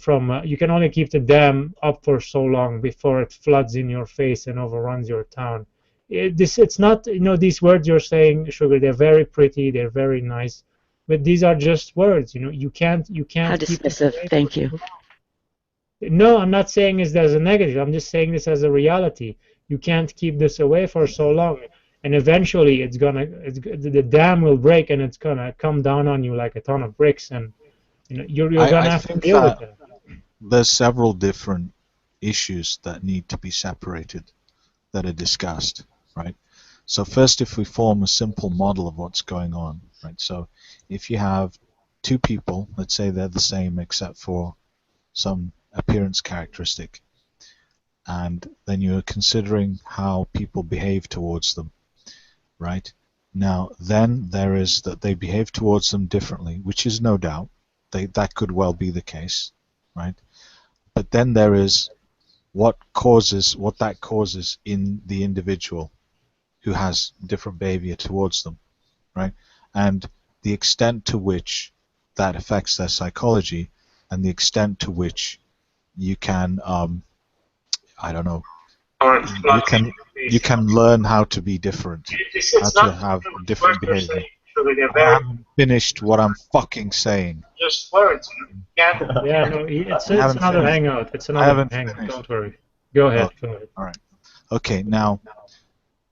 you can only keep the dam up for so long before it floods in your face and overruns your town. It's not, you know, these words you're saying, Sugar. They're very pretty. They're very nice, but these are just words. You know, you can't How keep this dismissive. away. Thank you. No, I'm not saying this as a negative. I'm just saying this as a reality. You can't keep this away for so long, and eventually the dam will break, and it's gonna come down on you like a ton of bricks, and you know you're gonna I have to think deal with that that. there's several different issues that need to be separated, that are discussed, right? So first, if we form a simple model of what's going on, right? So if you have two people, let's say they're the same except for some appearance characteristic, and then you're considering how people behave towards them, right? Now, then there is that they behave towards them differently, which is no doubt, that could well be the case, right? But then there is what that causes in the individual who has different behavior towards them, right? And the extent to which that affects their psychology, and the extent to which you can, I don't know, you can learn how to be different, how to have different behavior. I haven't finished what I'm fucking saying. Yeah, no, it's another hangout. It's another hangout. Don't worry. Go ahead. Go ahead. All right. Okay. Now,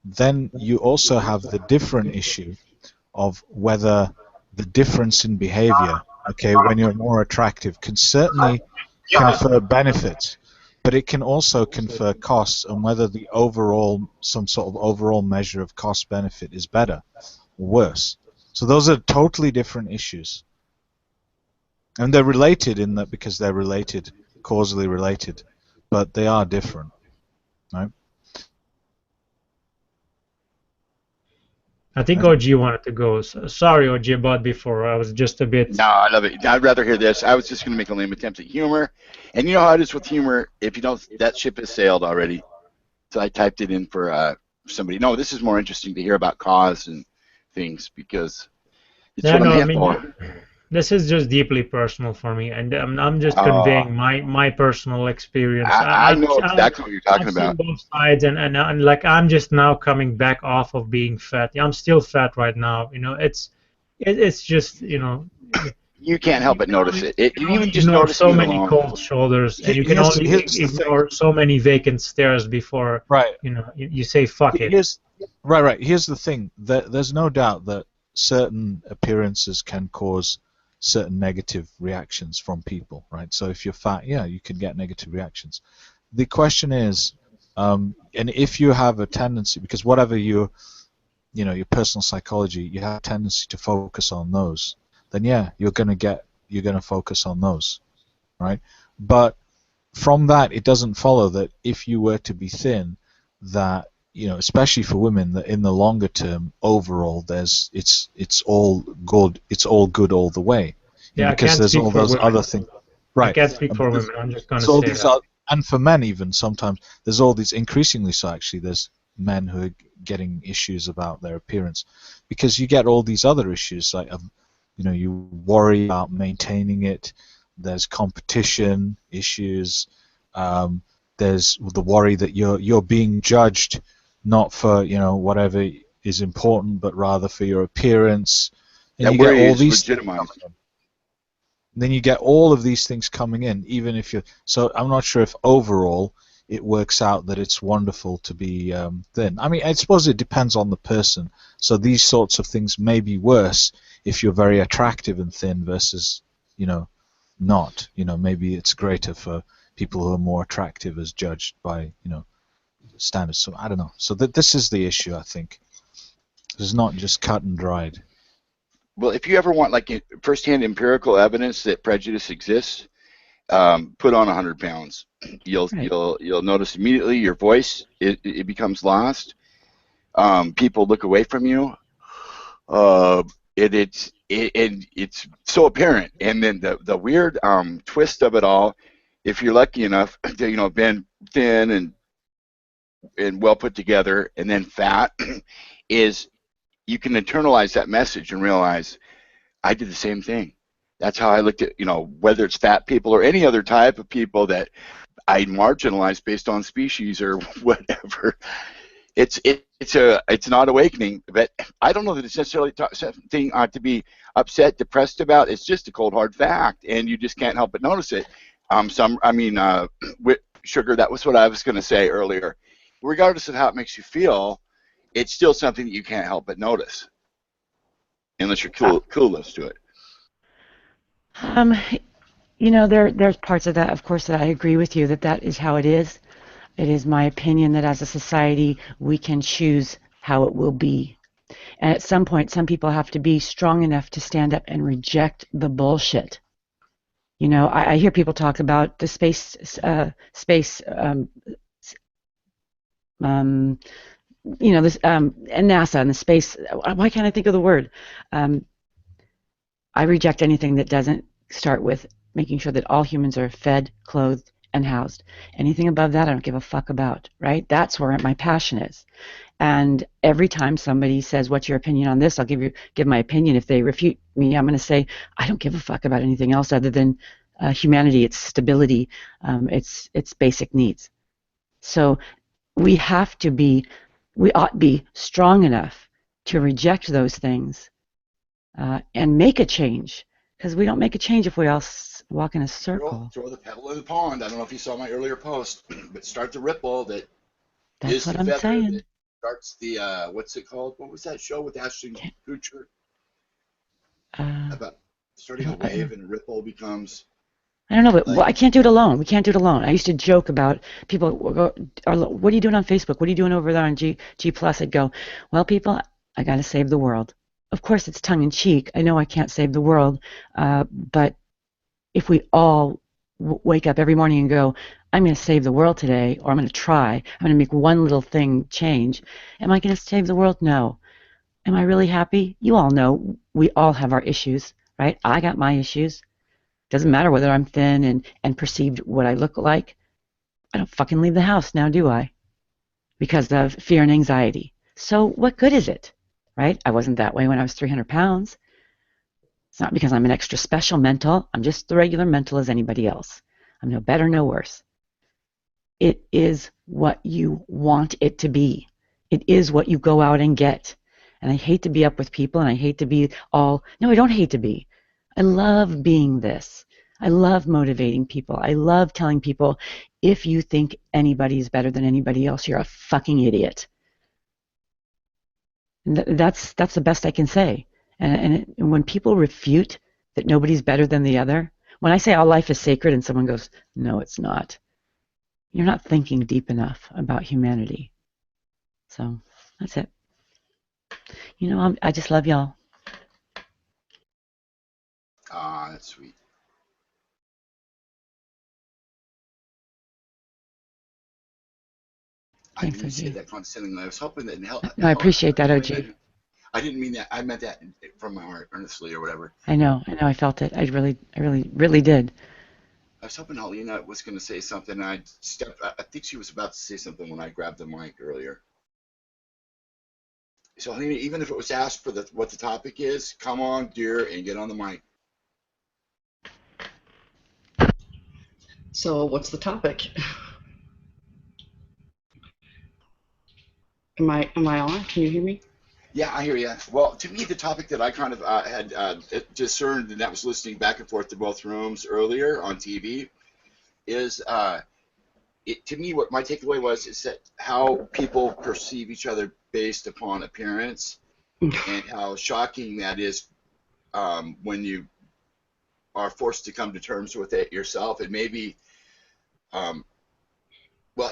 then you also have the different issue of whether the difference in behavior, okay, when you're more attractive, can certainly confer benefits, but it can also confer costs, and whether the overall, some sort of overall measure of cost benefit is better or worse. So those are totally different issues. And they're related in that because they're related, causally related, but they are different, right? I think OG wanted to go. Sorry, OG, about before. I was just a bit... No, I love it. I'd rather hear this. I was just going to make a lame attempt at humor. And you know how it is with humor. If you don't, that ship has sailed already. So I typed it in for somebody. No, this is more interesting to hear about cause and things because it's what I'm here for. This is just deeply personal for me, and I'm just conveying my personal experience. I know exactly what you're talking about. I've seen both sides, and like I'm just now coming back off of being fat. I'm still fat right now. You know, it's just, you know. You can't help but notice it. You even just notice so many cold shoulders, and you can only ignore so many vacant stares before you know you say fuck it. Right. Here's the thing. There's no doubt that certain appearances can cause certain negative reactions from people, right? So if you're fat, yeah, you can get negative reactions. The question is, and if you have a tendency, because whatever your personal psychology, you have a tendency to focus on those, then yeah, you're gonna focus on those, right? But from that, it doesn't follow that if you were to be thin, that especially for women, that in the longer term, overall, it's all good all the way. Yeah, because there's all those other things. Right. I can't speak for women. I'm just going to say that. And for men, even sometimes there's all these increasingly so. Actually, there's men who are getting issues about their appearance because you get all these other issues like you worry about maintaining it. There's competition issues. There's the worry that you're being judged not for whatever is important, but rather for your appearance. And that worry is legitimized. Then you get all of these things coming in, even if you're. So I'm not sure if overall it works out that it's wonderful to be thin. I mean, I suppose it depends on the person. So these sorts of things may be worse if you're very attractive and thin versus not. Maybe it's greater for people who are more attractive as judged by standards. So I don't know. So this is the issue, I think. It's not just cut and dried. Well, if you ever want like first-hand empirical evidence that prejudice exists, put on 100 pounds. You'll notice immediately your voice it becomes lost. People look away from you. It's so apparent. And then the weird twist of it all, if you're lucky enough to been thin and well put together and then fat, is you can internalize that message and realize I did the same thing. That's how I looked at, whether it's fat people or any other type of people that I marginalize based on species or whatever. It's an odd awakening, but I don't know that it's necessarily something to be upset, depressed about. It's just a cold hard fact, and you just can't help but notice it. Sugar, that was what I was going to say earlier. Regardless of how it makes you feel, it's still something that you can't help but notice, unless you're clueless to it. There's parts of that, of course, that I agree with you that is how it is. It is my opinion that as a society we can choose how it will be. And at some point, some people have to be strong enough to stand up and reject the bullshit. I hear people talk about the space this and NASA and the space. Why can't I think of the word? I reject anything that doesn't start with making sure that all humans are fed, clothed, and housed. Anything above that, I don't give a fuck about. Right? That's where my passion is. And every time somebody says, "What's your opinion on this?" I'll give my opinion. If they refute me, I'm going to say, "I don't give a fuck about anything else other than humanity, its stability, its basic needs." So we have to be, we ought be strong enough to reject those things and make a change. Because we don't make a change if we all walk in a circle. Throw the pebble in the pond. I don't know if you saw my earlier post, but start the ripple that That's is what the I'm feather saying. that starts the what's it called? What was that show with Ashton Kutcher about starting a wave and a ripple becomes? I don't know, but like, I can't do it alone. We can't do it alone. I used to joke about people go, what are you doing on Facebook? What are you doing over there on G Plus? I'd go, well, people, I got to save the world. Of course, it's tongue in cheek. I know I can't save the world, but if we all wake up every morning and go, I'm going to save the world today, or I'm going to try, I'm going to make one little thing change, am I going to save the world? No. Am I really happy? You all know we all have our issues, right? I got my issues. Doesn't matter whether I'm thin and perceived what I look like. I don't fucking leave the house now, do I? Because of fear and anxiety. So what good is it, right? I wasn't that way when I was 300 pounds. It's not because I'm an extra special mental. I'm just the regular mental as anybody else. I'm no better, no worse. It is what you want it to be. It is what you go out and get. And I hate to be up with people, and I hate to be all, no, I don't hate to be. I love being this. I love motivating people. I love telling people, if you think anybody is better than anybody else, you're a fucking idiot. And that's the best I can say. And when people refute that nobody's better than the other, when I say all life is sacred and someone goes, no, it's not, you're not thinking deep enough about humanity. So that's it. You know, I just love y'all. Ah, that's sweet. I Thanks, didn't say OG. that condescendingly. I was hoping that No, I appreciate that, OG. I didn't mean that. I meant that from my heart, earnestly, or whatever. I know. I felt it. I really did. I was hoping Helena was going to say something. I think she was about to say something when I grabbed the mic earlier. So Helena, even if it was asked for what the topic is, come on, dear, and get on the mic. So what's the topic? Am I on? Can you hear me? Yeah, I hear you. Well, to me, the topic that I kind of had discerned, and that was listening back and forth to both rooms earlier on TV, is to me, what my takeaway was is that how people perceive each other based upon appearance, and how shocking that is when you are forced to come to terms with it yourself. And maybe, well,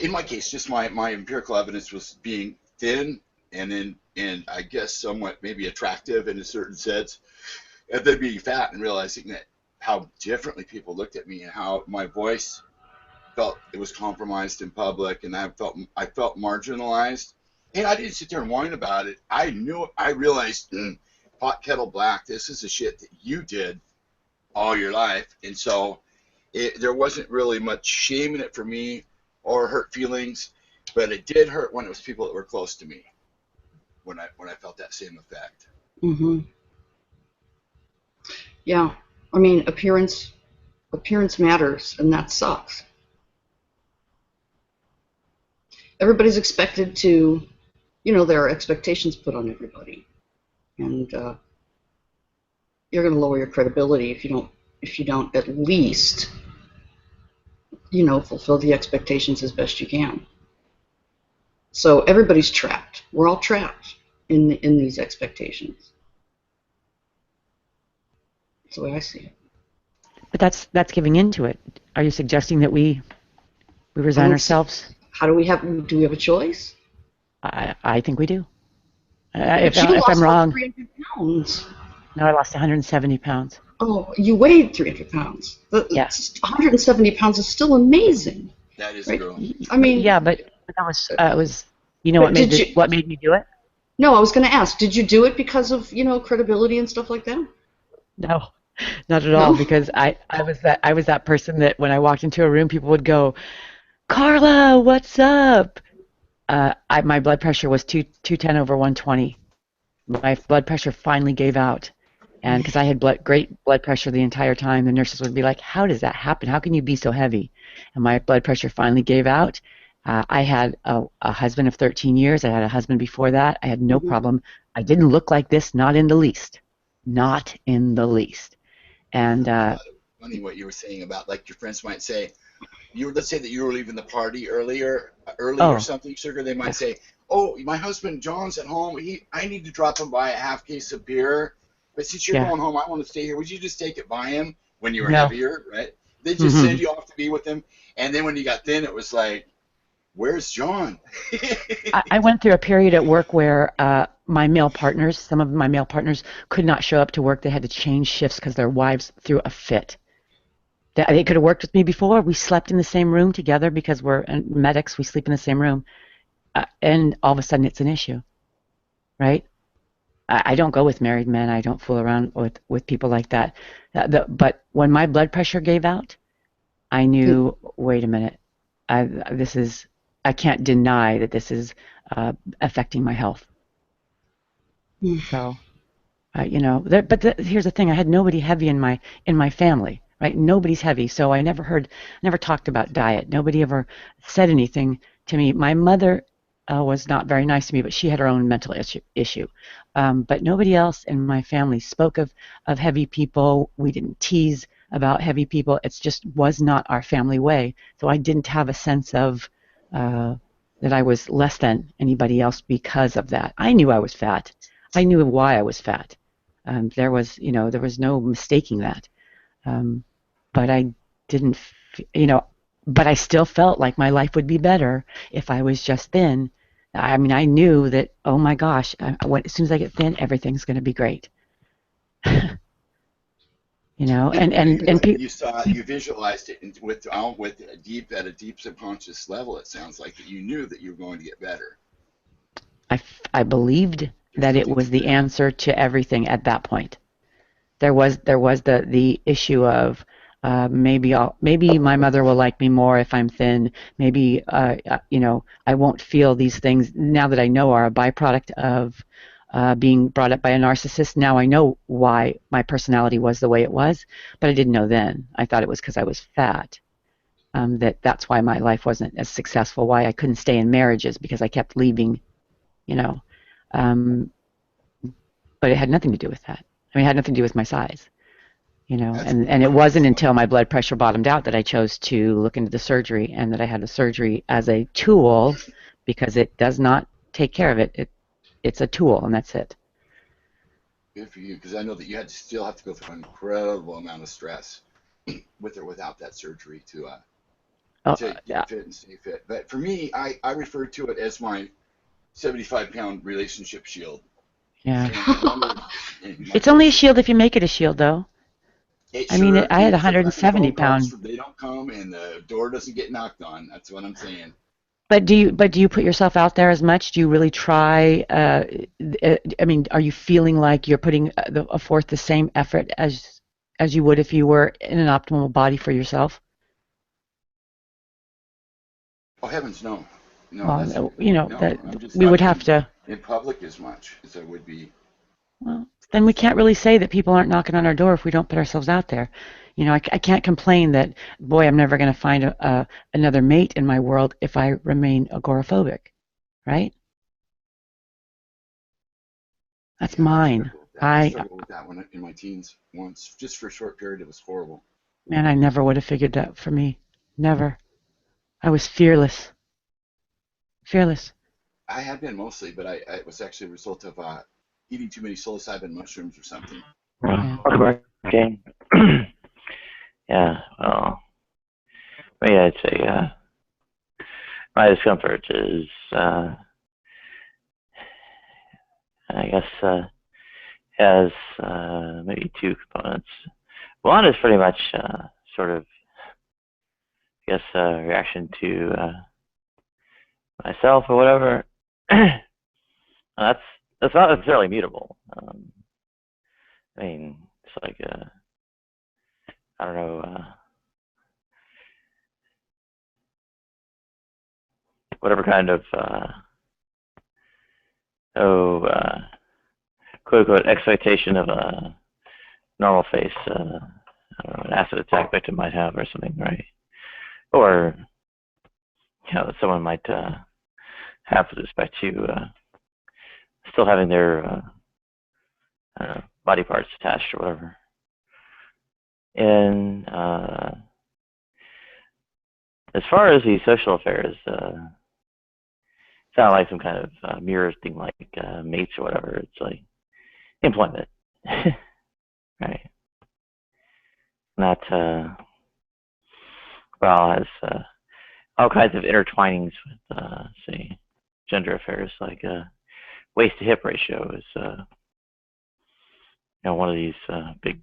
in my case, just my empirical evidence was being thin and I guess somewhat maybe attractive in a certain sense, and then being fat and realizing that how differently people looked at me and how my voice felt it was compromised in public, and I felt marginalized. And I didn't sit there and whine about it. I realized, pot kettle black, this is the shit that you did all your life. And so there wasn't really much shame in it for me or hurt feelings, but it did hurt when it was people that were close to me, when I felt that same effect. Mm-hmm. Yeah, I mean, appearance matters, and that sucks. Everybody's expected to, there are expectations put on everybody, and you're going to lower your credibility if you don't at least, fulfill the expectations as best you can. So everybody's trapped. We're all trapped in these expectations. That's the way I see it. But that's giving into it. Are you suggesting that we resign ourselves? Do we have a choice? I think we do. If I'm wrong, like 300 pounds. No, I lost 170 pounds. Oh, you weighed 300 pounds. Yes. 170 pounds is still amazing. That is right? true. I mean, yeah, but that was it was. You know what made me do it? No, I was going to ask. Did you do it because of credibility and stuff like that? No, not at all. Because I was that person that when I walked into a room, people would go, "Carla, what's up?" My blood pressure was 210 over 120. My blood pressure finally gave out. And because I had great blood pressure the entire time, the nurses would be like, how does that happen? How can you be so heavy? And my blood pressure finally gave out, I had a husband of 13 years. I had a husband before that. I had no Mhm. problem. I didn't look like this, not in the least. Not in the least. And I thought it was funny what you were saying about, like, your friends might say, let's say that you were leaving the party early or oh, something, sugar. They yeah, might say, "Oh, my husband John's at home. I need to drop him by a half case of beer, but since you're yeah, going home, I want to stay here. Would you just take it by him when you were no. heavier, right? They just Hmm. send you off to be with him, and then when you got thin, it was like, where's John? I went through a period at work where my male partners, some of my male partners, could not show up to work. They had to change shifts because their wives threw a fit. They could have worked with me before. We slept in the same room together because we're medics. We sleep in the same room. And all of a sudden it's an issue, right? I don't go with married men. I don't fool around with people like that. But when my blood pressure gave out, I knew, wait a minute, this is, I can't deny that this is affecting my health. So, here's the thing: I had nobody heavy in my family, right? Nobody's heavy, so I never talked about diet. Nobody ever said anything to me. My mother was not very nice to me, but she had her own mental issue. But nobody else in my family spoke of heavy people. We didn't tease about heavy people. It just was not our family way. So I didn't have a sense of that I was less than anybody else because of that. I knew I was fat. I knew why I was fat. There was no mistaking that. Um, but I didn't, but I still felt like my life would be better if I was just thin. I mean, I knew that, oh my gosh, as soon as I get thin, everything's going to be great. And people. You saw, you visualized it with at a deep subconscious level. It sounds like that you knew that you were going to get better. I believed There's that it something was to the that. answer to everything at that point. There was the issue of maybe my mother will like me more if I'm thin. Maybe I won't feel these things now that I know are a byproduct of being brought up by a narcissist. Now I know why my personality was the way it was, but I didn't know then. I thought it was because I was fat. That's why my life wasn't as successful. Why I couldn't stay in marriages because I kept leaving. You know, um, but it had nothing to do with that. I mean, it had nothing to do with my size. That's And it wasn't until my blood pressure bottomed out that I chose to look into the surgery and that I had the surgery as a tool because it does not take care of it. It's a tool and that's it. good for you, because I know that you still have to go through an incredible amount of stress with or without that surgery Oh, to get fit and stay fit. But for me, I refer to it as my 75-pound relationship shield. yeah. And It's only a shield if you make it a shield, though. it I mean, sure I had is. If the 170 phone calls pound. they don't come and the door doesn't get knocked on, that's what I'm saying. But do you put yourself out there as much? Do you really try? I mean, are you feeling like you're putting forth the same effort as you would if you were in an optimal body for yourself? Oh heavens, no, no, that's Well, no. that I'm just we not would have to. in public as much as I would be Well, then we can't outside. really say that people aren't knocking on our door if we don't put ourselves out there. I can't complain that, boy, I'm never going to find another mate in my world if I remain agoraphobic, right? That's Yeah, I've mine. struggled with that. I I, struggled with that one in my teens once, just for a short period. It was horrible. man, I never would have figured that for me. Never. I was fearless. Fearless. I had been mostly, but it was actually a result of eating too many psilocybin mushrooms or something. Yeah. Welcome back, King. Yeah, well, maybe I'd say my discomfort is, I guess, has maybe two components. One is pretty much sort of, I guess, a reaction to myself or whatever. That's not necessarily mutable. I mean, it's like I don't know, whatever kind of quote unquote expectation of a normal face, I don't know, an acid attack victim might have or something, right? Or that someone might have with respect to still having their body parts attached or whatever. And as far as the social affairs, it's not like some kind of mirror thing like mates or whatever. It's like employment, right? Not well, has all kinds of intertwinings with, say, gender affairs, like waist to hip ratio is, one of these big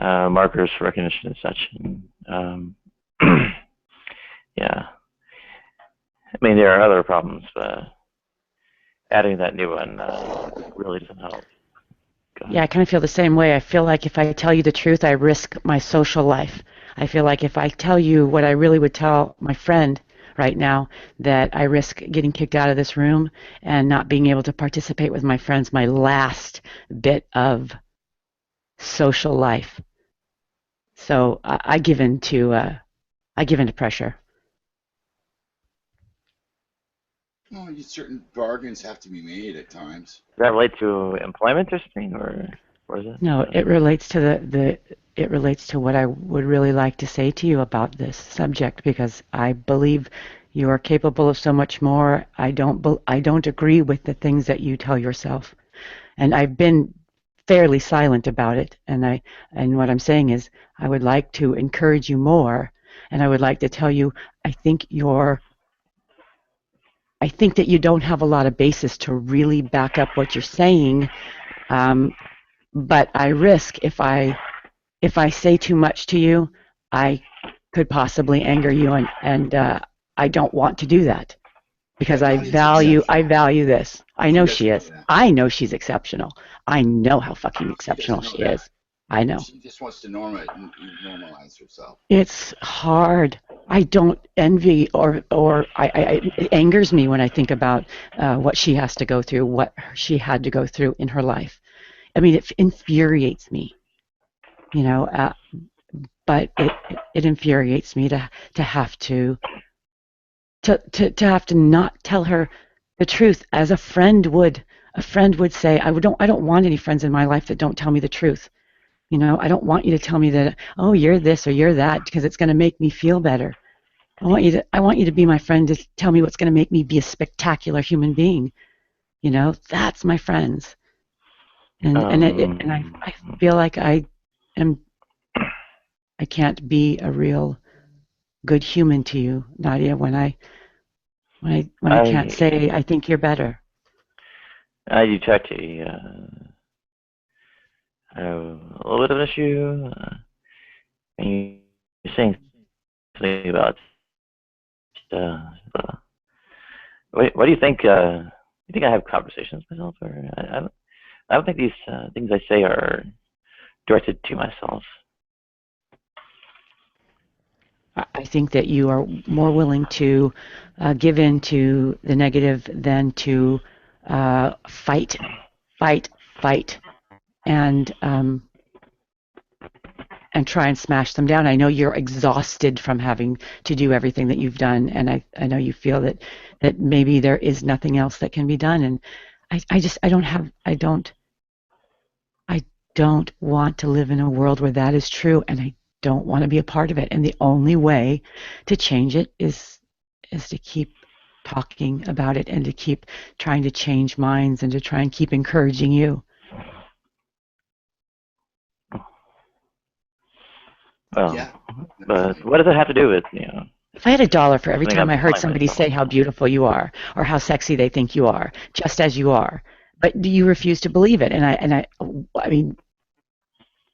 markers for recognition and such. And, yeah, I mean there are other problems, but adding that new one really doesn't help. Yeah, I kind of feel the same way. I feel like if I tell you the truth, I risk my social life. I feel like if I tell you what I really would tell my friend right now, that I risk getting kicked out of this room and not being able to participate with my friends, my last bit of social life. So I give in to pressure. Well, certain bargains have to be made at times. Does that relate to employment or something, or what is it? No, it relates to it relates to what I would really like to say to you about this subject, because I believe you are capable of so much more. I don't agree with the things that you tell yourself, and I've been fairly silent about it. And what I'm saying is, I would like to encourage you more, and I would like to tell you, I think that you don't have a lot of basis to really back up what you're saying, but I risk if I say too much to you, I could possibly anger you, and I don't want to do that, because I value this. I know she is. I know she's exceptional. I know how fucking exceptional she is. I know. She just wants to normalize herself. It's hard. I don't envy, or it angers me when I think about what she has to go through, what she had to go through in her life. I mean, it infuriates me, but it infuriates me to have to have to not tell her the truth, as a friend would. A friend would say, I don't want any friends in my life that don't tell me the truth. I don't want you to tell me that, oh, you're this or you're that, because it's going to make me feel better. I want you to be my friend, to tell me what's going to make me be a spectacular human being. That's my friends. And I feel like I can't be a real good human to you, Nadia, when I can't say I think you're better. I do try to a little bit of an issue. And you're saying something about what do you think? You think I have conversations with myself, or I don't think these things I say are directed to myself. I think that you are more willing to give in to the negative than to fight, and try and smash them down. I know you're exhausted from having to do everything that you've done, and I know you feel that maybe there is nothing else that can be done. And I don't want to live in a world where that is true, and I don't want to be a part of it. And the only way to change it is to keep talking about it, and to keep trying to change minds, and to try and keep encouraging you. Well, yeah. But what does it have to do with, If I had $1 for every time I heard somebody say how beautiful you are, or how sexy they think you are, just as you are, but you refuse to believe it, and I mean,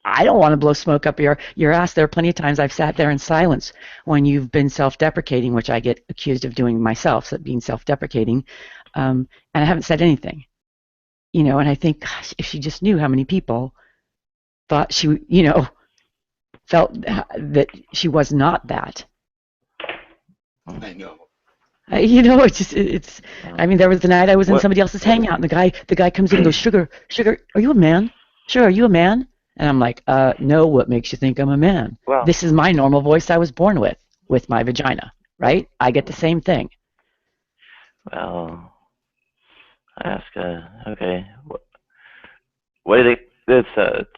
I don't want to blow smoke up your ass. There are plenty of times I've sat there in silence when you've been self-deprecating, which I get accused of doing myself, so being self-deprecating, and I haven't said anything, and I think, gosh, if she just knew how many people thought she, felt that she was not that. I know. It's. I mean, there was the night I was in somebody else's hangout, and the guy comes in and goes, Sugar, are you a man? Sugar, are you a man? And I'm like, no. What makes you think I'm a man? Well, this is my normal voice I was born with my vagina. right? I get the same thing. Well, I ask, okay, what do you think? There's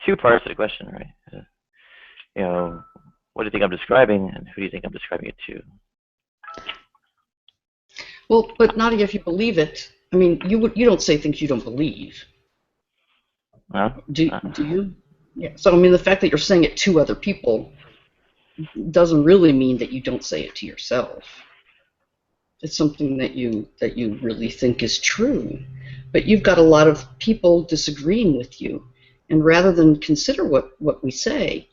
two parts to the question, right? You know, what do you think I'm describing, and who do you think I'm describing it to? Well, but Nadia, if you believe it, I mean, you don't say things you don't believe. Huh? Do you? Yeah. So I mean, the fact that you're saying it to other people doesn't really mean that you don't say it to yourself. It's something that you really think is true, but you've got a lot of people disagreeing with you, and rather than consider what we say,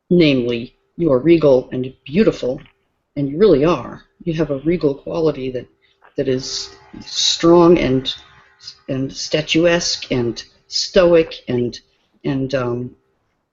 namely, you are regal and beautiful, and you really are. You have a regal quality that is strong and statuesque and stoic and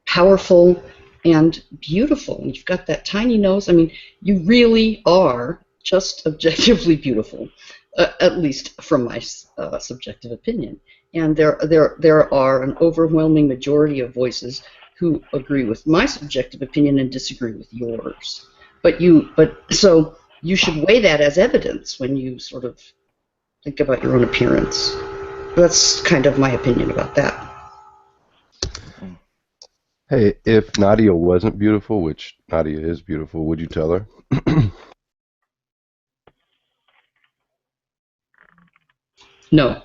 powerful and beautiful. And you've got that tiny nose. I mean, you really are just objectively beautiful, at least from my subjective opinion. And there are an overwhelming majority of voices who agree with my subjective opinion and disagree with yours. But so you should weigh that as evidence when you sort of think about your own appearance. That's kind of my opinion about that. Hey, if Nadia wasn't beautiful, which Nadia is beautiful, would you tell her? No.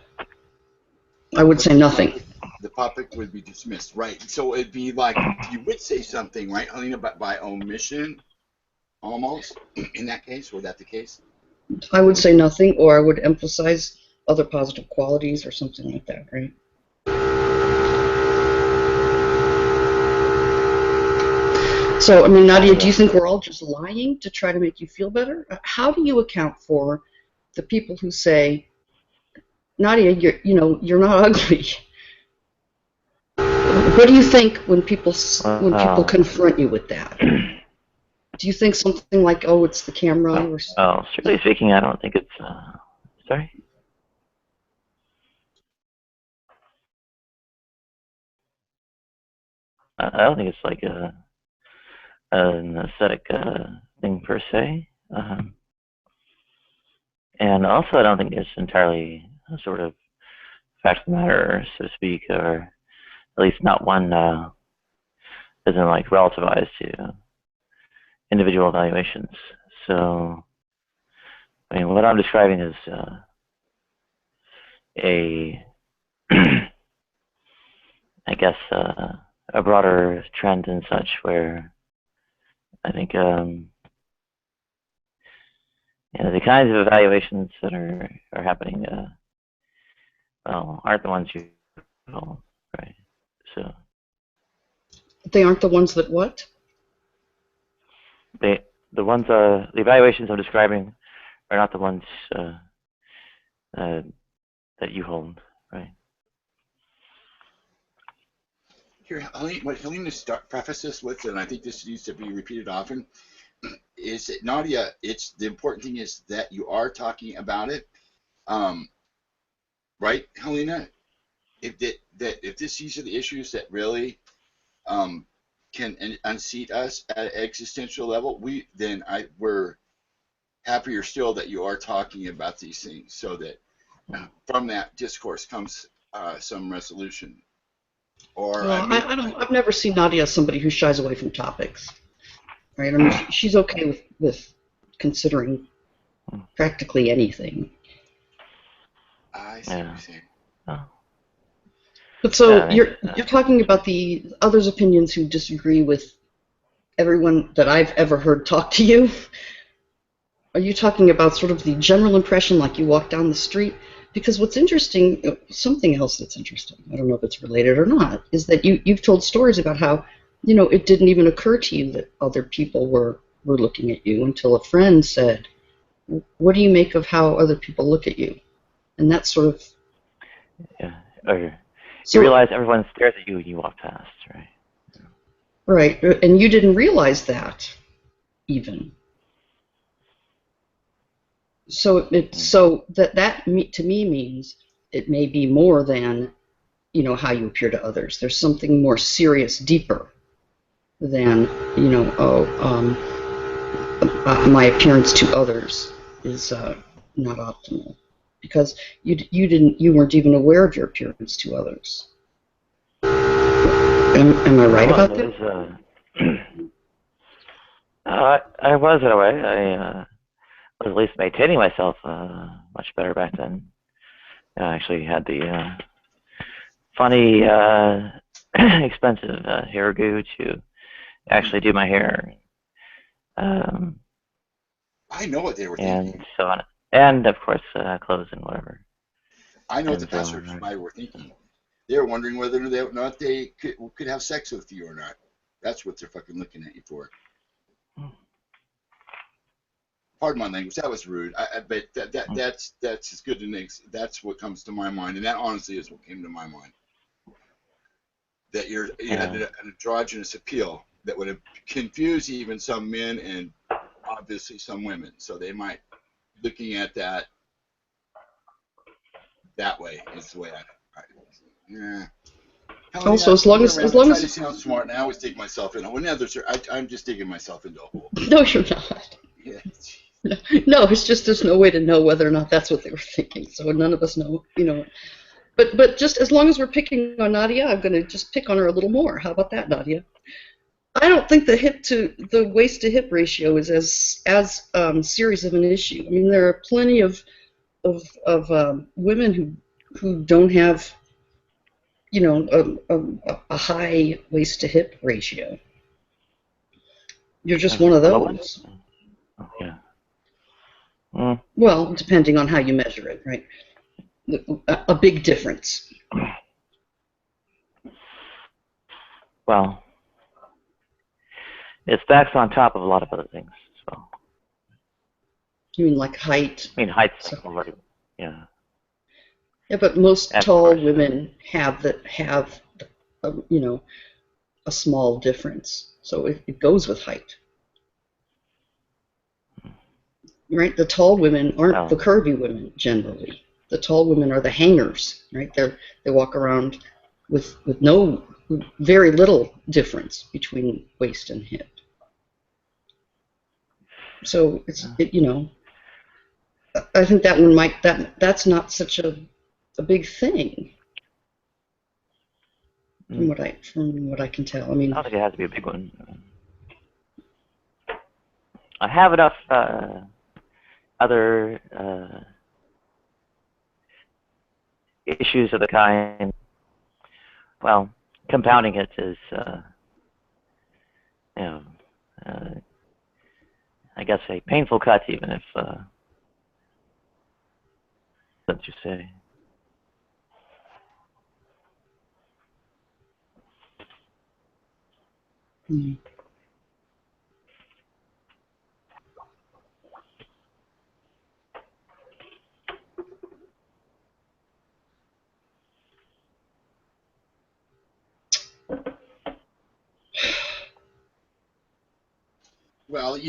I would say nothing. The topic would be dismissed, right? So it'd be like you would say something, right, Helena, but by omission, almost, in that case? Was that the case? I would say nothing, or I would emphasize other positive qualities or something like that, right? So, I mean, Nadia, do you think we're all just lying to try to make you feel better? How do you account for the people who say, Nadia, you're not ugly? What do you think when people confront you with that? Do you think something like, oh, it's the camera? Or well, strictly speaking, I don't think it's. Sorry. I don't think it's like an aesthetic thing per se, and also I don't think it's entirely a sort of fact of the matter, so to speak, or at least not one isn't like relativized to individual evaluations. So, I mean, what I'm describing is I guess, a broader trend and such, where I think the kinds of evaluations that are happening, well, aren't the ones you know, right? So they aren't the ones that what? The evaluations I'm describing are not the ones that you hold, right? Here, what Helena preface this with, and I think this needs to be repeated often, is that Nadia, the important thing is that you are talking about it, right, Helena? If these are the issues that really can unseat us at an existential level, we're happier still that you are talking about these things, so that from that discourse comes some resolution. Or well, I've never seen Nadia as somebody who shies away from topics, right? I mean, she's okay with considering practically anything. I see what you're saying. Oh. But so you're talking about the others' opinions who disagree with everyone that I've ever heard talk to you. Are you talking about sort of the general impression, like you walk down the street? Because what's interesting, something else that's interesting, I don't know if it's related or not, is that you've told stories about how, it didn't even occur to you that other people were looking at you until a friend said, what do you make of how other people look at you? And that's sort of... Yeah, or you realize everyone stares at you when you walk past, right? Right, and you didn't realize that, even. So that to me means it may be more than how you appear to others. There's something more serious, deeper than my appearance to others is not optimal, because you weren't even aware of your appearance to others. Am I right about that? I was in a way. I was at least maintaining myself much better back then. I actually had the funny, expensive hair goo to actually do my hair. I know what they were and thinking. so on, and of course clothes and whatever. I know what the And, passengers probably were thinking. They were wondering whether or not they could have sex with you or not. That's what they're fucking looking at you for. Pardon my language. That was rude. But that's as good as that's what comes to my mind, and that honestly is what came to my mind. That you had an androgynous appeal that would have confused even some men and obviously some women. So they might looking at that way is the way yeah. Also, as long as I try to sound smart, and I always dig myself in. When others are, I'm just digging myself into a hole. No, you're not. Yeah. No, it's just there's no way to know whether or not that's what they were thinking. So none of us know, But just as long as we're picking on Nadia, I'm going to just pick on her a little more. How about that, Nadia? I don't think the waist to hip ratio is as serious of an issue. I mean, there are plenty of women who don't have a high waist to hip ratio. You're just one of those. Yeah. Well, depending on how you measure it, right? A big difference. Well, it stacks on top of a lot of other things as well. You mean like height? I mean, height's already, yeah. Yeah, but most tall women have a small difference, so it goes with height. Right? The tall women aren't the curvy women generally. The tall women are the hangers, right? They walk around with very little difference between waist and hip. So I think that one that's not such a big thing. From what I can tell. I mean, I don't think it has to be a big one. I have enough other issues of the kind. Well, compounding it is, I guess a painful cut, even if that's you say. Mm. Well,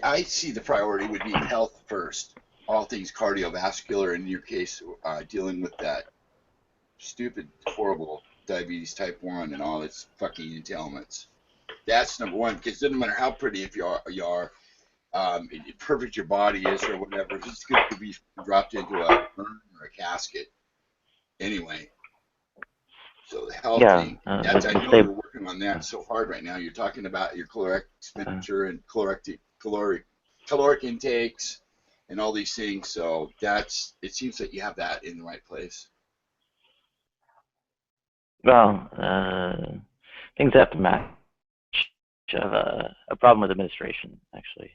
I see the priority would be health first. All things cardiovascular, in your case, dealing with that stupid, horrible diabetes type 1 and all its fucking entailments. That's number one, because it doesn't matter how pretty if you are perfect your body is or whatever, it's going to be dropped into a urn or a casket anyway. So the health thing, I know you're working on that so hard right now. You're talking about your caloric expenditure and caloric intakes and all these things. So it seems that you have that in the right place. Well, things have to match. I have a problem with administration, actually.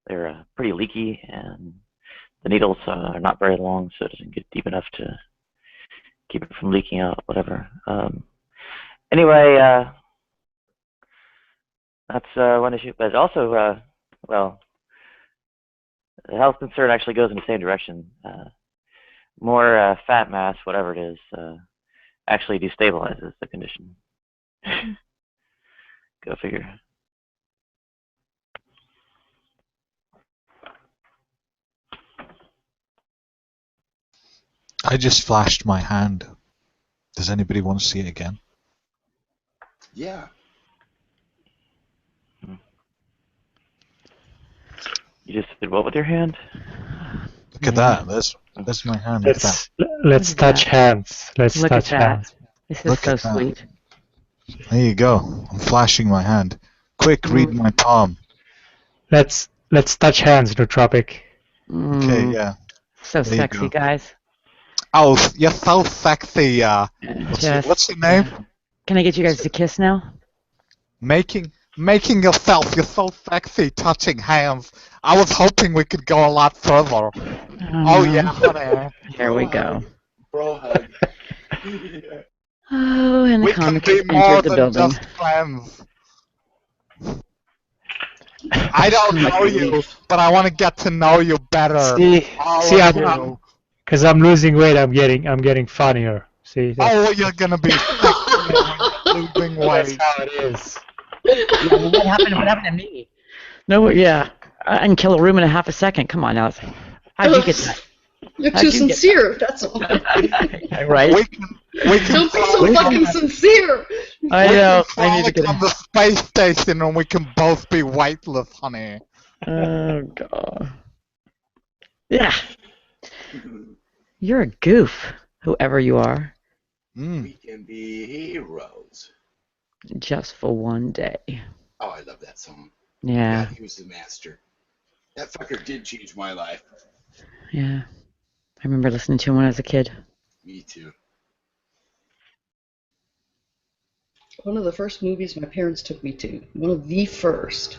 They're pretty leaky, and the needles are not very long, so it doesn't get deep enough to keep it from leaking out, whatever. Anyway, that's one issue. But also, well, the health concern actually goes in the same direction. More fat mass, whatever it is, actually destabilizes the condition. Go figure. I just flashed my hand. Does anybody want to see it again? Yeah. You just did what with your hand? Look at that. That's my hand. Look at that. Let's Look at touch that. hands. Let's Look at touch that. hands. This is Look so at that. sweet. There you go. I'm flashing my hand. Quick, read my palm. Let's touch hands, Nootropic. Okay, yeah. So There you sexy, go. guys. Oh, you're so sexy. What's your name? Can I get you guys to kiss now? Making yourself. You're so sexy. Touching hands. I was hoping we could go a lot further. Oh yeah, honey. Here we go. Bro hug. Oh, and the We can comic be has more entered the than building. just friends. I don't know you, but I want to get to know you better. See, All of you. because I'm losing weight, I'm getting funnier. See, Oh, you're gonna be sexier when you're losing that's weight. how it is. Yeah, well, what happened? What happened to me? No, yeah, I can kill a room in a half a second. Come on, Alice. How'd you get that? You're How'd too you get sincere, that's all. Right? We can Don't be so fucking sincere! I know. We I need to can get. frolic on the space station and we can both be weightless, honey. Oh god. Yeah. You're a goof, whoever you are. We can be heroes. Just for one day. Oh, I love that song. Yeah. God, he was the master. That fucker did change my life. Yeah. I remember listening to him when I was a kid. Me too. One of the first movies my parents took me to, one of the first,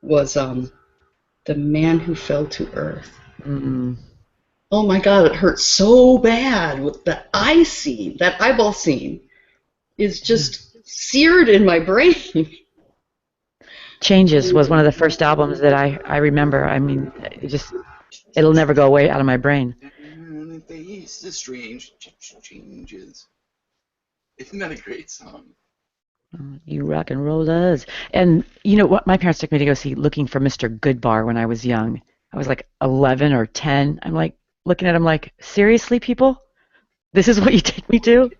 was The Man Who Fell to Earth. Oh my god, it hurt so bad with that eye scene. That eyeball scene is just seared in my brain. Changes was one of the first albums that I remember. I mean, it'll never go away out of my brain. It's the strange changes. Isn't that a great song? You rock and rollers. And you know what? My parents took me to go see Looking for Mr. Goodbar when I was young. I was like 11 or 10. I'm like looking at him like, seriously, people? This is what you take me to?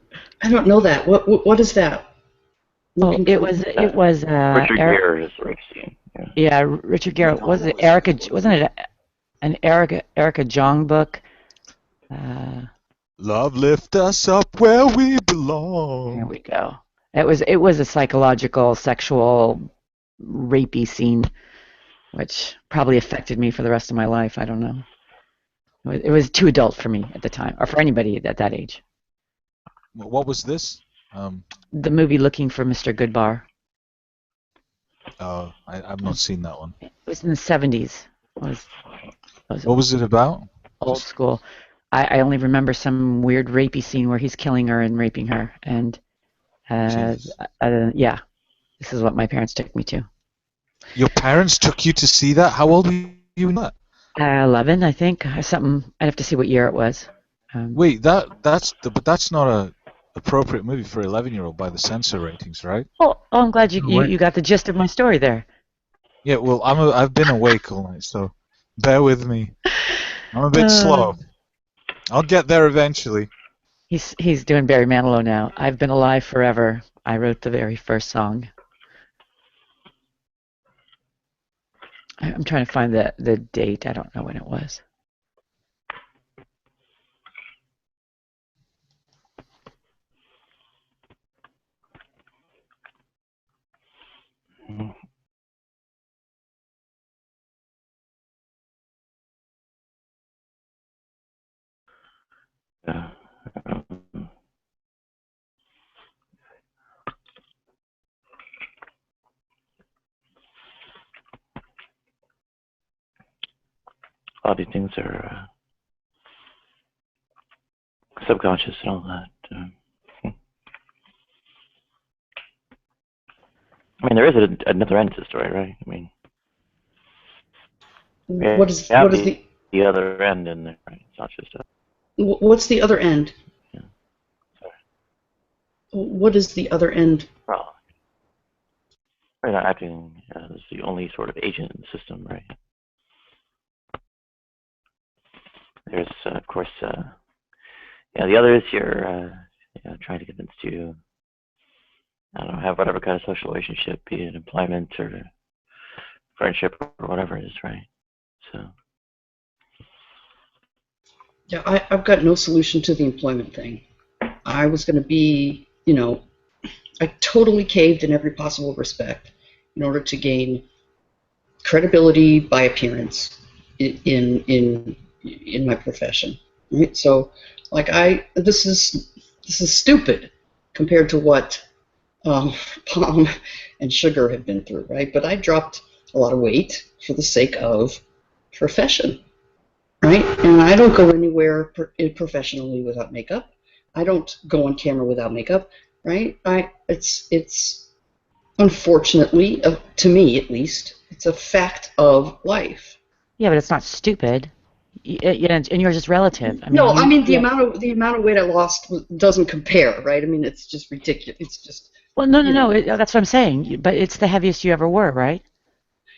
I don't know that. What is that? Oh, it was Richard Gere is the rape scene. Yeah, Richard Gere. Was it Erica? Wasn't it an Erica Jong book? Love lift us up where we belong. Here we go. It was a psychological, sexual, rapey scene, which probably affected me for the rest of my life. I don't know. It was too adult for me at the time, or for anybody at that age. What was this? The movie Looking for Mr. Goodbar. Oh, I've not seen that one. It was in the 70s. What was it about? Old school. I only remember some weird rapey scene where he's killing her and raping her, and yeah, this is what my parents took me to. Your parents took you to see that? How old were you in that? 11, I think, or something. I'd have to see what year it was. Wait, but that's not a appropriate movie for 11-year-old by the censor ratings, right? Oh, I'm glad you got the gist of my story there. Yeah, well, I've been awake all night, so bear with me. I'm a bit slow. I'll get there eventually. He's doing Barry Manilow now. I've been alive forever. I wrote the very first song. I'm trying to find the date. I don't know when it was. A lot of these things are subconscious and all that. I mean, there is another end to the story, right? I mean, what is the other end in there, right? It's not just a... What's the other end? Yeah. Sorry. What is the other end? Well, we're not acting as the only sort of agent in the system, right? There's, of course, the others you're trying to convince you, I don't know, have whatever kind of social relationship, be it employment or friendship or whatever it is, right? So. Yeah, I've got no solution to the employment thing. I was going to be, I totally caved in every possible respect in order to gain credibility by appearance in my profession. Right? So, like this is stupid compared to what Palm and Sugar have been through, right? But I dropped a lot of weight for the sake of profession, right? And I don't go anywhere professionally without makeup. I don't go on camera without makeup, right? It's unfortunately, to me at least, it's a fact of life. Yeah, but it's not stupid. And yours is relative. I mean, No, I mean the amount of weight I lost doesn't compare, right? I mean it's just ridiculous. It's just. Well, no. That's what I'm saying. But it's the heaviest you ever were, right?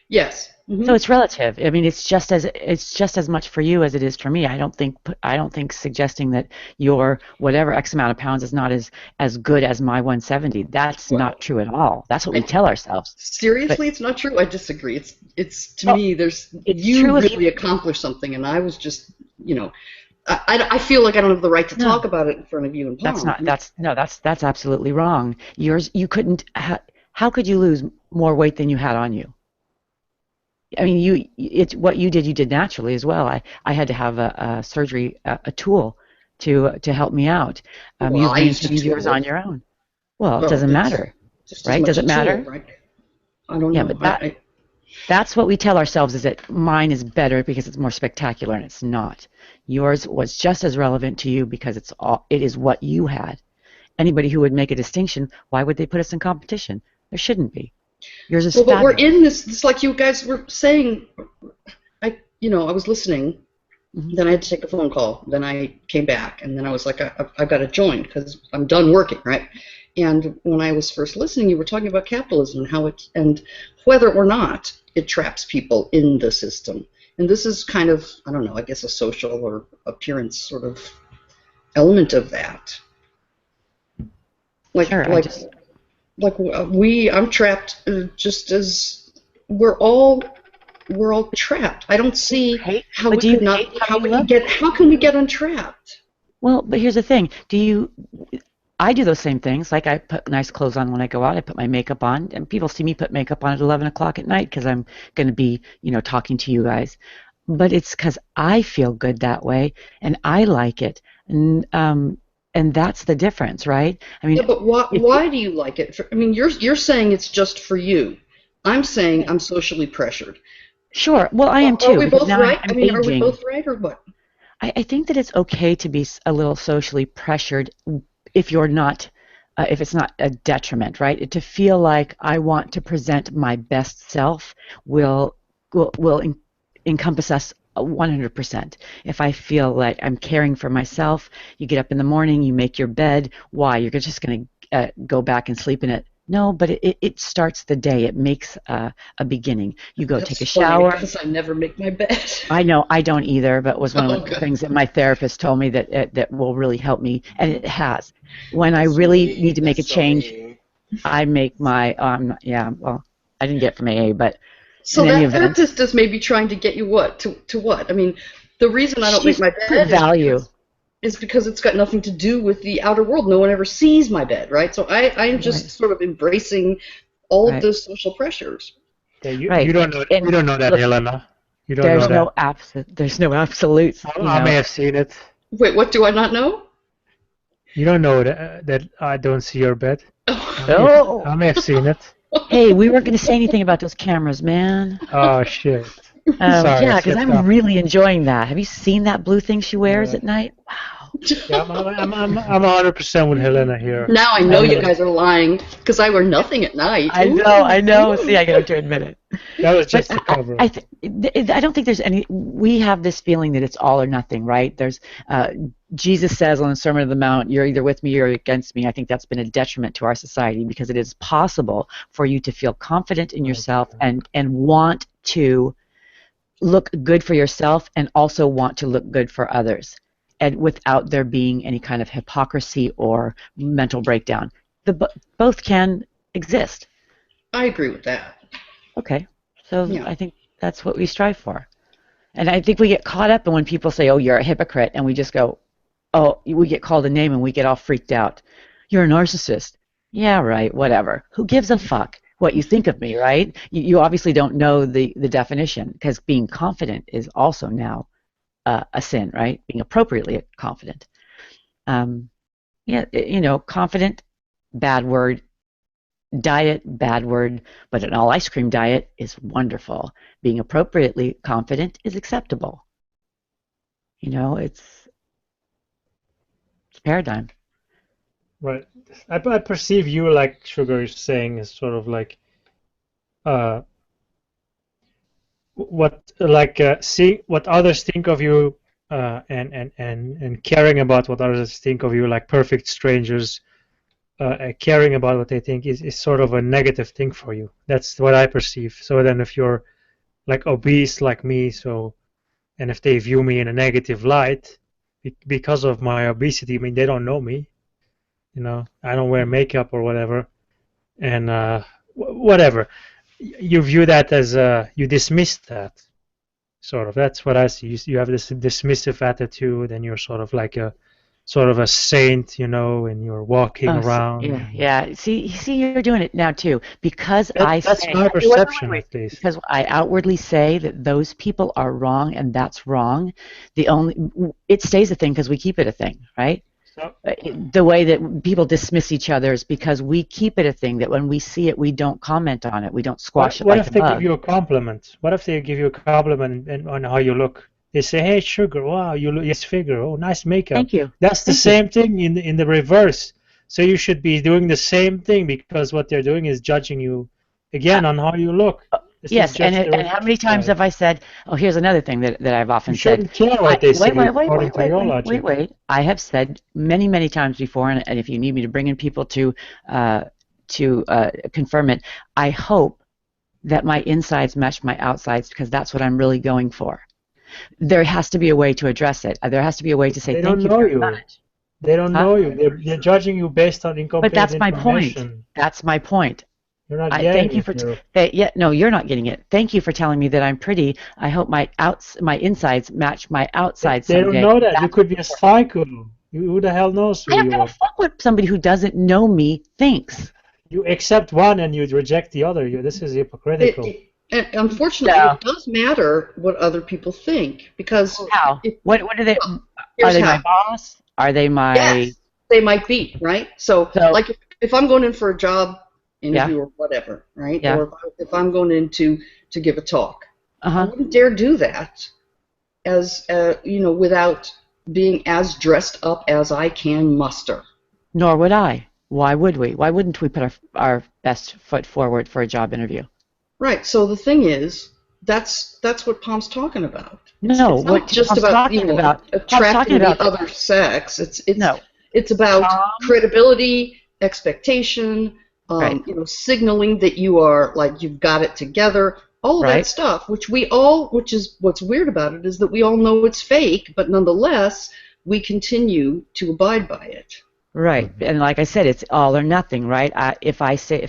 Yes. Mm-hmm. So it's relative. I mean, it's just as much for you as it is for me. I don't think suggesting that your whatever X amount of pounds is not as good as my 170. That's not true at all. That's what we tell ourselves. Seriously, it's not true. I disagree. It's to me. You really accomplished something, and I was just, I feel like I don't have the right to talk about it in front of you and Palm. That's absolutely wrong. You couldn't. How could you lose more weight than you had on you? I mean, what you did naturally as well. I had to have a surgery, a tool to help me out. You've maintained yours on your own. Well, it doesn't matter, right? Does it matter? Right? I don't know. Yeah, but that's what we tell ourselves, is that mine is better because it's more spectacular, and it's not. Yours was just as relevant to you because it is what you had. Anybody who would make a distinction, why would they put us in competition? There shouldn't be. Yours is fabulous. But we're in this like you guys were saying. I was listening. Mm-hmm. Then I had to take a phone call. Then I came back, and then I was like, I've got to join because I'm done working, right? And when I was first listening, you were talking about capitalism and whether or not it traps people in the system. And this is kind of, I don't know, I guess a social or appearance sort of element of that. I'm trapped just as we're all trapped. I don't see how we can get untrapped. Well, but here's the thing. I do those same things. Like, I put nice clothes on when I go out. I put my makeup on, and people see me put makeup on at 11 o'clock at night because I'm going to be, talking to you guys. But it's because I feel good that way, and I like it. And that's the difference, right? I mean, yeah, but why do you like it? I mean, you're saying it's just for you. I'm saying I'm socially pressured. Sure. Well, I am too. Are we both right? I mean, are we both right or what? I think that it's okay to be a little socially pressured if you're not, if it's not a detriment, right? To feel like I want to present my best self will encompass us 100%. If I feel like I'm caring for myself, you get up in the morning, you make your bed. Why? You're just going to go back and sleep in it. No, but it starts the day. It makes a beginning. You go take a shower. Because I never make my bed. I know, I don't either, but it was one of the things that my therapist told me that will really help me, and it has. When I really need to make a change, I make my, well, I didn't get it from AA, but so that therapist is maybe trying to get you what? To what? I mean, the reason I don't make my bed is because it's got nothing to do with the outer world. No one ever sees my bed, right? So I am just sort of embracing all of those social pressures. Yeah, you don't know. You don't know that, Helena. You don't know that. There's no absolutes. I may have seen it. Wait, what do I not know? You don't know that I don't see your bed. Oh. I may have seen it. Hey, we weren't going to say anything about those cameras, man. Oh, shit. Sorry, yeah, because I'm really enjoying that. Have you seen that blue thing she wears at night? Wow. Yeah, I'm 100% with Helena here. Now I know you guys are lying because I wear nothing at night. I know. See, I got to admit it. That was just a cover. I don't think there's any. We have this feeling that it's all or nothing, right? There's Jesus says on the Sermon on the Mount, "You're either with me or against me." I think that's been a detriment to our society because it is possible for you to feel confident in yourself and want to look good for yourself and also want to look good for others, and without there being any kind of hypocrisy or mental breakdown. Both can exist. I agree with that. Okay, so yeah. I think that's what we strive for. And I think we get caught up in when people say, oh, you're a hypocrite, and we just go, oh, we get called a name and we get all freaked out. You're a narcissist. Yeah, right, whatever. Who gives a fuck what you think of me, right? You obviously don't know the definition, because being confident is also now a sin, right? Being appropriately confident. Yeah, you know, confident, bad word. Diet, bad word, but an all ice cream diet is wonderful. Being appropriately confident is acceptable. You know, it's a paradigm. Right. I perceive you, like Sugar is saying, as sort of like seeing what others think of you, and caring about what others think of you, like perfect strangers. Caring about what they think is sort of a negative thing for you. That's what I perceive. So then if you're like obese like me, and if they view me in a negative light because of my obesity, I mean, they don't know me. You know, I don't wear makeup or whatever, and whatever. You view that as you dismiss that, sort of. That's what I see. You have this dismissive attitude, and you're sort of like a saint, you know, and you're walking around. Yeah. See, you're doing it now too, because that's my perception, at least. Because I outwardly say that those people are wrong, and that's wrong. It stays a thing because we keep it a thing, right? The way that people dismiss each other is because we keep it a thing, that when we see it, we don't comment on it, we don't squash it like a bug. What if they give you a compliment? What if they give you a compliment on how you look? They say, "Hey, Sugar, wow, you look nice figure. Oh, nice makeup." Thank you. That's the same thing in the reverse. So you should be doing the same thing, because what they're doing is judging you again on how you look. Yes, and how many times have I said, oh, here's another thing that I've often said. You shouldn't care what they say according to your logic. Wait. I have said many, many times before, and if you need me to bring in people to confirm it, I hope that my insides match my outsides, because that's what I'm really going for. There has to be a way to address it. There has to be a way to say thank you very much. They don't know you. They're judging you based on incomplete information. But that's my point. That's my point. You're not getting it. No, you're not getting it. Thank you for telling me that I'm pretty. I hope my insides match my outsides someday. They don't know that. You could be a psycho. Who the hell knows who you are? I have to fuck what somebody who doesn't know me thinks. You accept one and you reject the other. This is hypocritical. Unfortunately, it does matter what other people think, because how? What are they? Are they my boss? Are they my? Yes, they might be, right? So like if I'm going in for a job interview or whatever, right? Yeah. Or if I'm going in to give a talk, I wouldn't dare do that as without being as dressed up as I can muster. Nor would I. Why would we? Why wouldn't we put our best foot forward for a job interview? Right. So the thing is, that's what Pom's talking about. No, it's not just about attracting the other sex. It's about credibility, expectation, signaling that you are like you've got it together. All of that stuff, which is what's weird about it, is that we all know it's fake, but nonetheless we continue to abide by it. Right, and like I said, it's all or nothing, right? If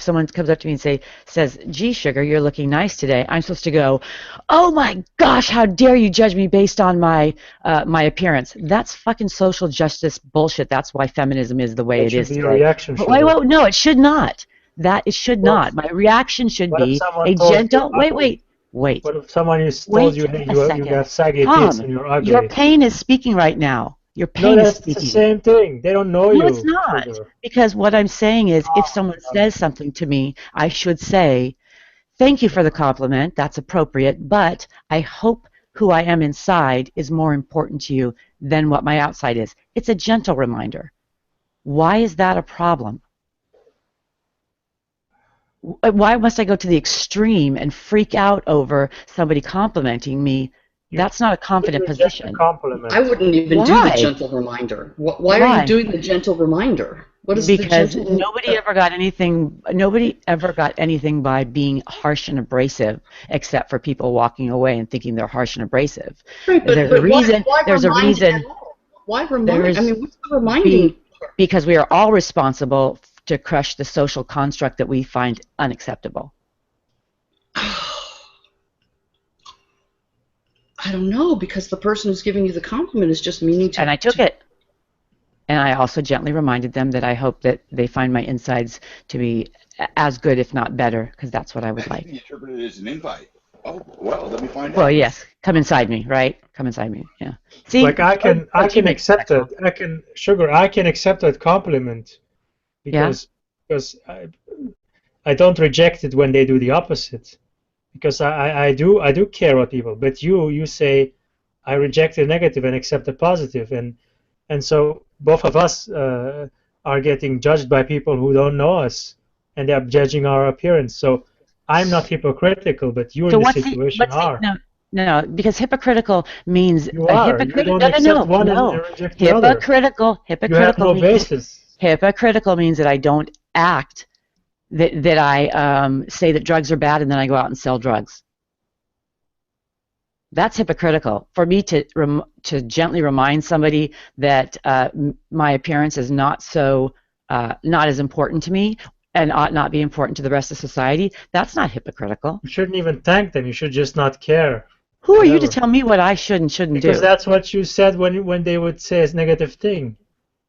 someone comes up to me and says, "Gee, Sugar, you're looking nice today," I'm supposed to go, "Oh my gosh, how dare you judge me based on my appearance?" That's fucking social justice bullshit. That's why feminism is the way it is today. Reaction wait, no, it should not. It should not. My reaction should be a gentle. Wait. What if someone told you, "Hey, you got saggy tits and you're ugly"? Your pain is speaking right now. Your pain is speaking. That's the same thing. They don't know you. No, it's not. Because what I'm saying is, if someone says something to me, I should say, "Thank you for the compliment. That's appropriate, but I hope who I am inside is more important to you than what my outside is." It's a gentle reminder. Why is that a problem? Why must I go to the extreme and freak out over somebody complimenting me? That's not a confident position. I wouldn't even do the gentle reminder. Why are you doing the gentle reminder? What is because nobody ever got anything by being harsh and abrasive, except for people walking away and thinking they're harsh and abrasive. Right, but there's a reason. Why remind? I mean, what's the reminding? Because we are all responsible to crush the social construct that we find unacceptable. I don't know, because the person who's giving you the compliment is just meaning to. And I took it. And I also gently reminded them that I hope that they find my insides to be as good, if not better, because that's what I would like. You interpret it as an invite. Oh, well, let me find out. Well, yes, come inside me, right? Come inside me, yeah. See, like I can accept it. I can accept that compliment because I don't reject it when they do the opposite, because I do care about people. But you say I reject the negative and accept the positive, and so both of us are getting judged by people who don't know us, and they're judging our appearance. So I'm not hypocritical, but you in the situation are. No, because hypocritical means you are. You don't accept one and reject the other. Hypocritical You have no basis. Hypocritical means that I don't act, that I say that drugs are bad and then I go out and sell drugs. That's hypocritical. For me to gently remind somebody that my appearance is not as important to me and ought not be important to the rest of society, that's not hypocritical. You shouldn't even thank them. You should just not care. Who are you to tell me what I should and shouldn't do? Because that's what you said when they would say a negative thing.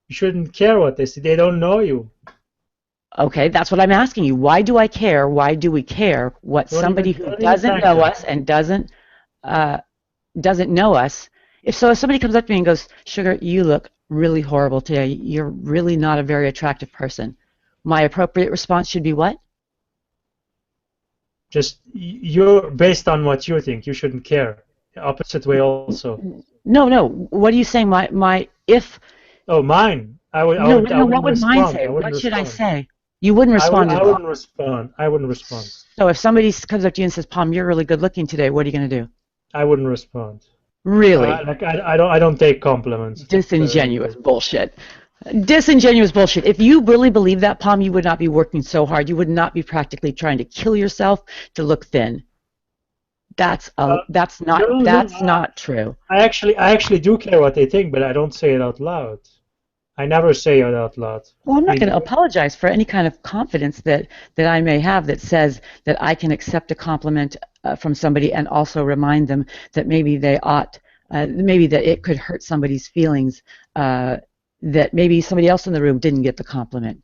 You shouldn't care what they say. They don't know you. Okay, that's what I'm asking you. Why do I care? Why do we care what somebody who doesn't know us and doesn't know us? If somebody comes up to me and goes, "Sugar, you look really horrible today. You're really not a very attractive person." My appropriate response should be what? Just you're based on what you think. You shouldn't care. The opposite way also. No. What are you saying? If. Oh, mine. What would mine say? What should I say? You wouldn't respond at all. I wouldn't respond. So if somebody comes up to you and says, "Palm, you're really good looking today," what are you going to do? I wouldn't respond. Really? I don't take compliments. Disingenuous bullshit. Disingenuous bullshit. If you really believe that, Palm, you would not be working so hard. You would not be practically trying to kill yourself to look thin. That's not true. I actually do care what they think, but I don't say it out loud. I never say it out loud. Well, I'm not going to apologize for any kind of confidence that I may have that says that I can accept a compliment from somebody and also remind them that maybe they ought, maybe that it could hurt somebody's feelings, that maybe somebody else in the room didn't get the compliment.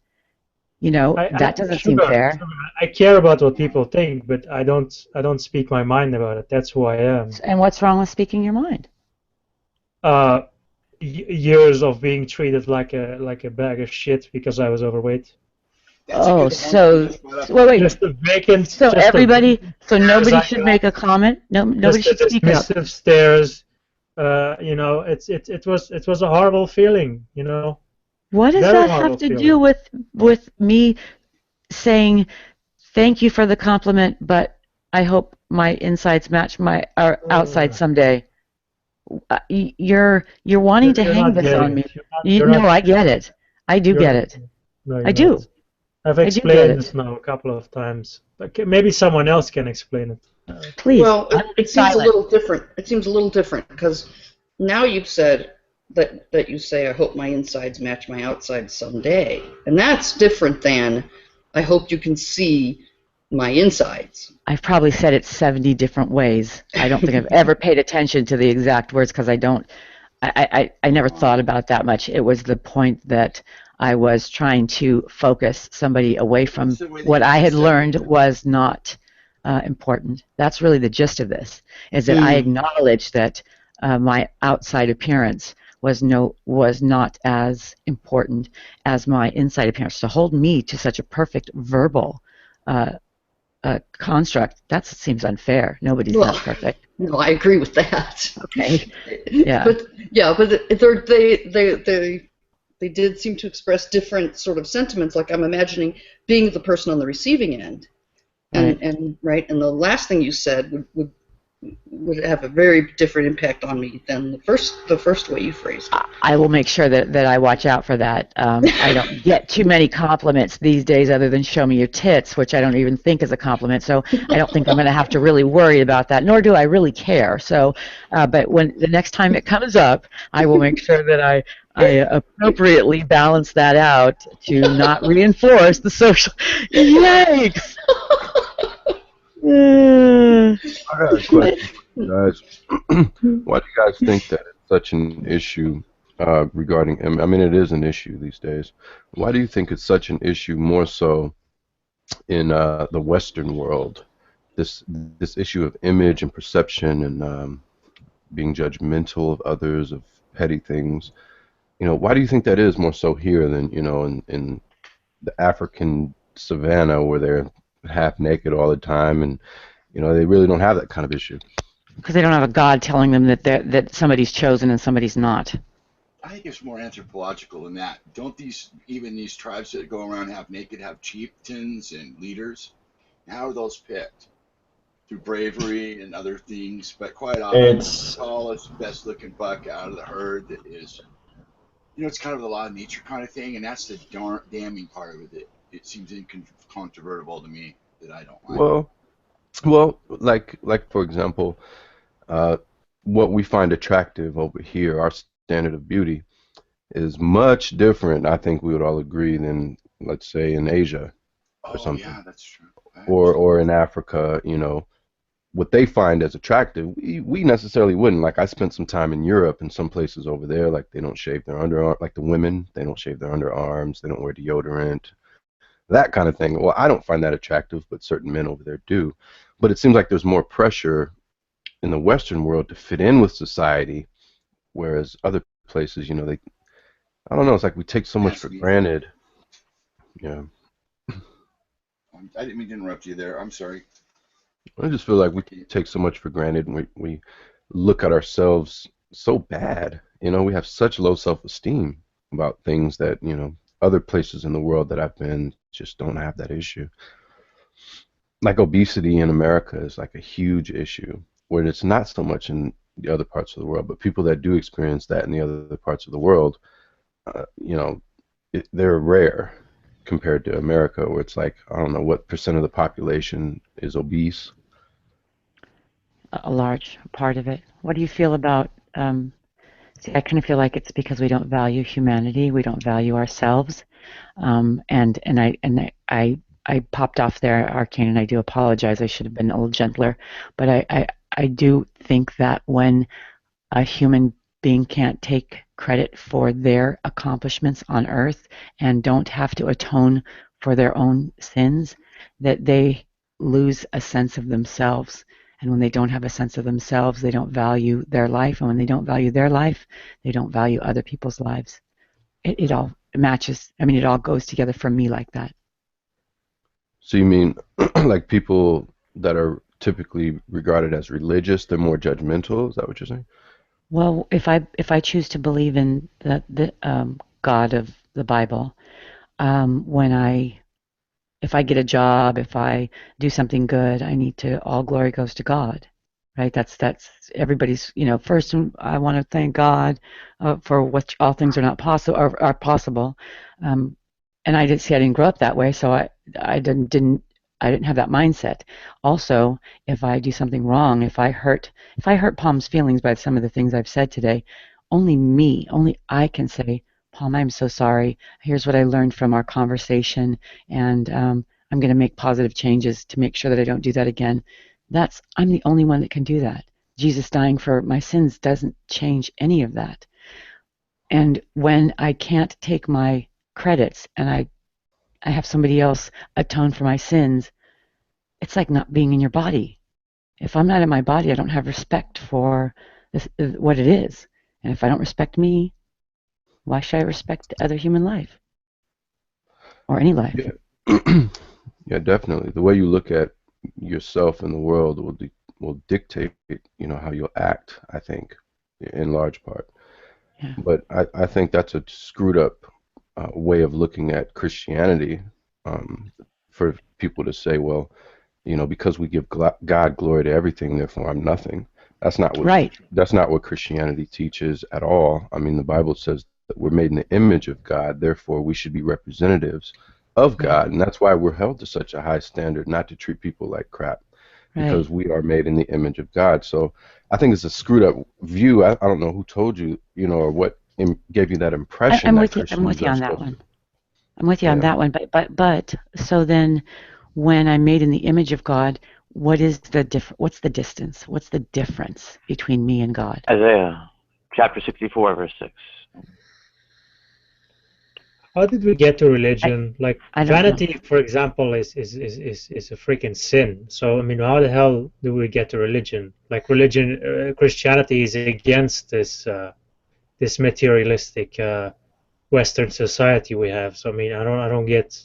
You know, that doesn't seem fair. I care about what people think, but I don't speak my mind about it. That's who I am. And what's wrong with speaking your mind? Years of being treated like a bag of shit because I was overweight. Oh, so wait. Just a vacant. So nobody should make a comment. Nobody should speak up. Dismissive stares. You know, it was a horrible feeling. You know. What does that have to do with me saying thank you for the compliment, but I hope my insides match my outside someday? You're wanting to hang this on me. No, I get it. I do get it. No, I do. I've explained this now a couple of times. But maybe someone else can explain it. Please. Well, it seems a little different. It seems a little different because now you've said that you say, I hope my insides match my outsides someday. And that's different than, I hope you can see my insides. I've probably said it 70 different ways. I don't think I've ever paid attention to the exact words because I never thought about it that much. It was the point that I was trying to focus somebody away from what I had learned was not important. That's really the gist of this, is that I acknowledge that my outside appearance was not as important as my inside appearance. To hold me to such a perfect verbal construct, that seems unfair. Nobody's that perfect. No, I agree with that. Okay. Yeah. But they did seem to express different sort of sentiments. Like I'm imagining being the person on the receiving end, and the last thing you said would have a very different impact on me than the first way you phrased it. I will make sure that I watch out for that. I don't get too many compliments these days other than show me your tits, which I don't even think is a compliment, so I don't think I'm going to have to really worry about that, nor do I really care. So, but when the next time it comes up, I will make sure that I appropriately balance that out to not reinforce the social... Yikes! I got a question. Guys, why do you guys think that it's such an issue regarding? I mean, it is an issue these days. Why do you think it's such an issue more so in the Western world? This issue of image and perception and being judgmental of others, of petty things. Why do you think that is more so here than in the African savannah where they're half naked all the time and they really don't have that kind of issue? Because they don't have a God telling them that somebody's chosen and somebody's not. I think it's more anthropological than that. Don't these tribes that go around half naked have chieftains and leaders? How are those picked? Through bravery and other things, but quite often the tallest, best looking buck out of the herd that is, it's kind of the law of nature kind of thing, and that's the damning part of it. It seems incontrovertible to me that I don't like. Well, like for example, uh, what we find attractive over here, our standard of beauty, is much different. I think we would all agree than, let's say, in Asia or something. Yeah, that's true. Or in Africa, what they find as attractive, we necessarily wouldn't. Like I spent some time in Europe and some places over there, like they don't shave their underarm, like the women, they don't shave their underarms, they don't wear deodorant, that kind of thing. Well, I don't find that attractive, but certain men over there do. But it seems like there's more pressure in the Western world to fit in with society, whereas other places, I don't know, it's like we take so much for granted. Yeah. I didn't mean to interrupt you there. I'm sorry. I just feel like we take so much for granted and we look at ourselves so bad. We have such low self-esteem about things that, other places in the world that I've been just don't have that issue. Like obesity in America is like a huge issue, where it's not so much in the other parts of the world, but people that do experience that in the other parts of the world, they're rare compared to America, where it's like, I don't know what percent of the population is obese. A large part of it. What do you feel about? See, I kind of feel like it's because we don't value humanity, we don't value ourselves, I popped off there, Arcane, and I do apologize. I should have been a little gentler, but I do think that when a human being can't take credit for their accomplishments on Earth and don't have to atone for their own sins, that they lose a sense of themselves. And when they don't have a sense of themselves, they don't value their life. And when they don't value their life, they don't value other people's lives. It all matches. I mean, it all goes together for me like that. So you mean like people that are typically regarded as religious, they're more judgmental? Is that what you're saying? Well, if I choose to believe in the God of the Bible, if I get a job, if I do something good, I need to, all glory goes to God, right? That's everybody's, first I want to thank God for what all things are not possible, are possible. And I didn't grow up that way, so I didn't have that mindset. Also, if I do something wrong, if I hurt Palm's feelings by some of the things I've said today, only I can say, Palm, I'm so sorry. Here's what I learned from our conversation, and I'm going to make positive changes to make sure that I don't do that again. I'm the only one that can do that. Jesus dying for my sins doesn't change any of that. And when I can't take my credits and I have somebody else atone for my sins, it's like not being in your body. If I'm not in my body, I don't have respect for what it is. And if I don't respect me, why should I respect other human life or any life? Yeah, yeah, definitely. The way you look at yourself in the world will dictate, how you'll act, I think, in large part. Yeah. But I think that's a screwed up way of looking at Christianity, for people to say, well, because we give God glory to everything, therefore I'm nothing. That's not what Right. That's not what Christianity teaches at all. I mean, the Bible says that we're made in the image of God, therefore we should be representatives of God, and that's why we're held to such a high standard, not to treat people like crap, because we are made in the image of God. So I think it's a screwed up view. I don't know who told you, or what gave you that impression. I'm with you on that one. I'm with you on that one. But so then, when I'm made in the image of God, What is the what's the distance? What's the difference between me and God? Isaiah chapter 64, verse 6. How did we get to religion? Like I don't know. vanity, for example, is a freaking sin. So I mean, how the hell do we get to religion? Like religion, Christianity is against this materialistic Western society we have. So I mean, I don't get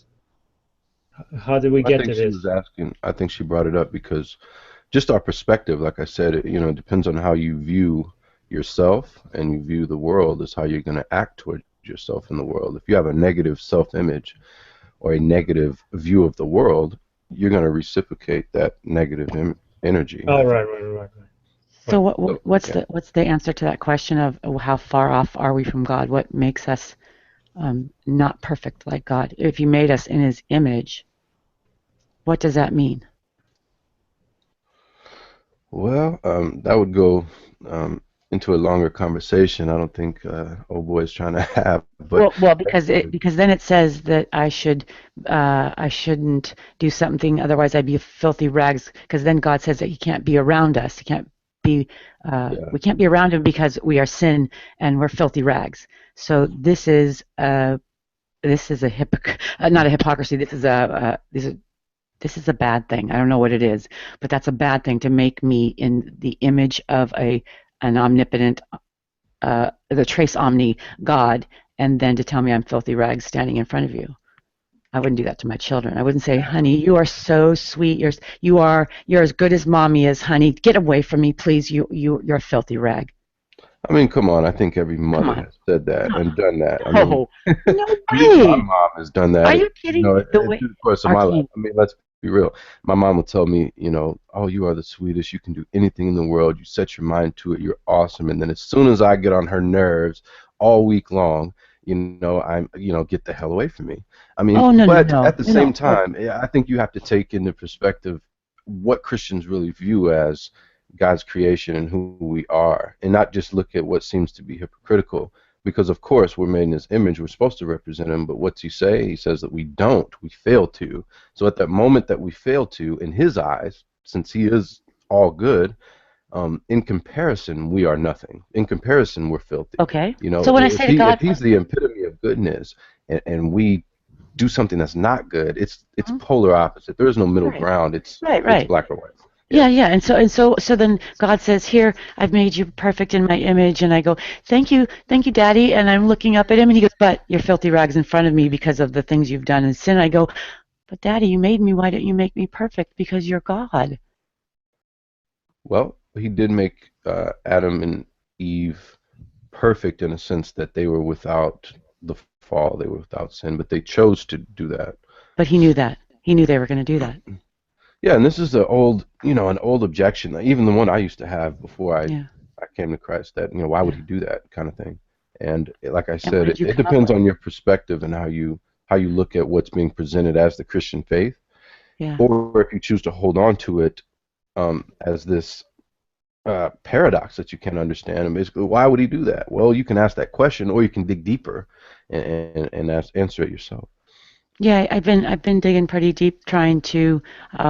how did we I get think to she this? was asking. I think she brought it up because just our perspective, like I said, it depends on how you view yourself and you view the world is how you're going to act towards yourself in the world. If you have a negative self-image or a negative view of the world, you're going to reciprocate that negative energy. Oh, right. So So, what's yeah. the answer to that question of how far off are we from God? What makes us not perfect like God? If He made us in His image, what does that mean? Well, that would go into a longer conversation. I don't think old boy is trying to have, but Well, because then it says that I shouldn't do something, otherwise I'd be filthy rags. Because then God says that He can't be around us. He can't be. yeah. We can't be around Him because we are sin and we're filthy rags. So this is a not a hypocrisy. This is a bad thing. I don't know what it is, but that's a bad thing to make me in the image of an omnipotent, the trace omni God, and then to tell me I'm filthy rags standing in front of you. I wouldn't do that to my children. I wouldn't say, honey, you are so sweet. You're as good as mommy is, honey. Get away from me, please. You're a filthy rag. I mean, come on. I think every Come mother on. has said that and done that. I mean, No, no my way. mom has done that. Are you kidding? The way, Through the course of my life. Arcane. I mean, let's be real. My mom will tell me, oh, you are the sweetest. You can do anything in the world. You set your mind to it. You're awesome. And then as soon as I get on her nerves all week long, get the hell away from me. I mean, Oh, no, no, but no, at the no, same no. time, I think you have to take into perspective what Christians really view as God's creation and who we are, and not just look at what seems to be hypocritical. Because of course we're made in His image, we're supposed to represent Him, but what's He say? He says that we don't, we fail to. So at that moment that we fail to, in His eyes, since He is all good, in comparison we are nothing. In comparison we're filthy. Okay. So when I say to If God, He's the epitome of goodness, and we do something that's not good, it's Mhm. polar opposite. There is no middle Right, ground. It's right. black or white. Yeah. And so then God says, "Here, I've made you perfect in my image." And I go, thank you, Daddy." And I'm looking up at Him, and He goes, "But you're filthy rags in front of me because of the things you've done in sin." I go, "But Daddy, you made me. Why don't you make me perfect? Because you're God." Well, He did make Adam and Eve perfect in a sense that they were without the fall, they were without sin, but they chose to do that. But He knew that. He knew they were going to do that. Yeah, and this is an old objection, even the one I used to have before Yeah. I came to Christ, that, why would He do that kind of thing? And like I And what said, did you it come up depends with? on your perspective and how you look at what's being presented as the Christian faith, Yeah. or if you choose to hold on to it as this paradox that you can't understand. And basically, why would He do that? Well, you can ask that question, or you can dig deeper and answer it yourself. Yeah, I've been digging pretty deep, trying to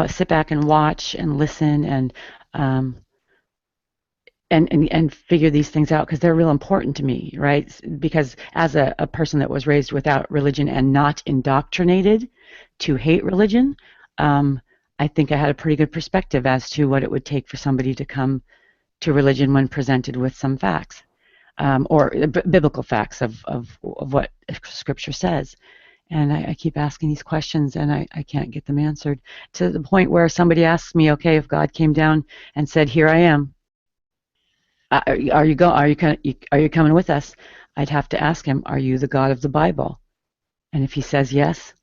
sit back and watch and listen um, and figure these things out because they're real important to me, right? Because as a person that was raised without religion and not indoctrinated to hate religion, I think I had a pretty good perspective as to what it would take for somebody to come to religion when presented with some facts, or biblical facts of what Scripture says. And I keep asking these questions, and I can't get them answered, to the point where somebody asks me, okay, if God came down and said, "Here I am. Are you coming with us?" I'd have to ask him, "Are you the God of the Bible?" And if he says yes,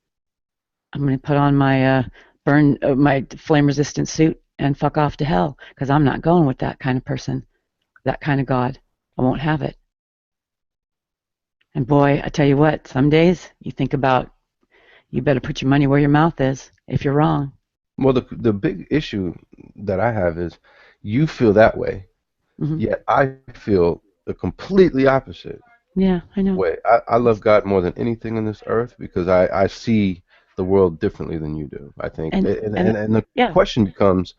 I'm going to put on my my flame-resistant suit and fuck off to hell, because I'm not going with that kind of person, that kind of God. I won't have it. And boy, I tell you what, some days you think about, you better put your money where your mouth is if you're wrong. Well, the big issue that I have is you feel that way, Mm-hmm. yet I feel the completely opposite Yeah, I know. way. I love God more than anything on this earth because I see the world differently than you do. I think, And and the yeah, question becomes,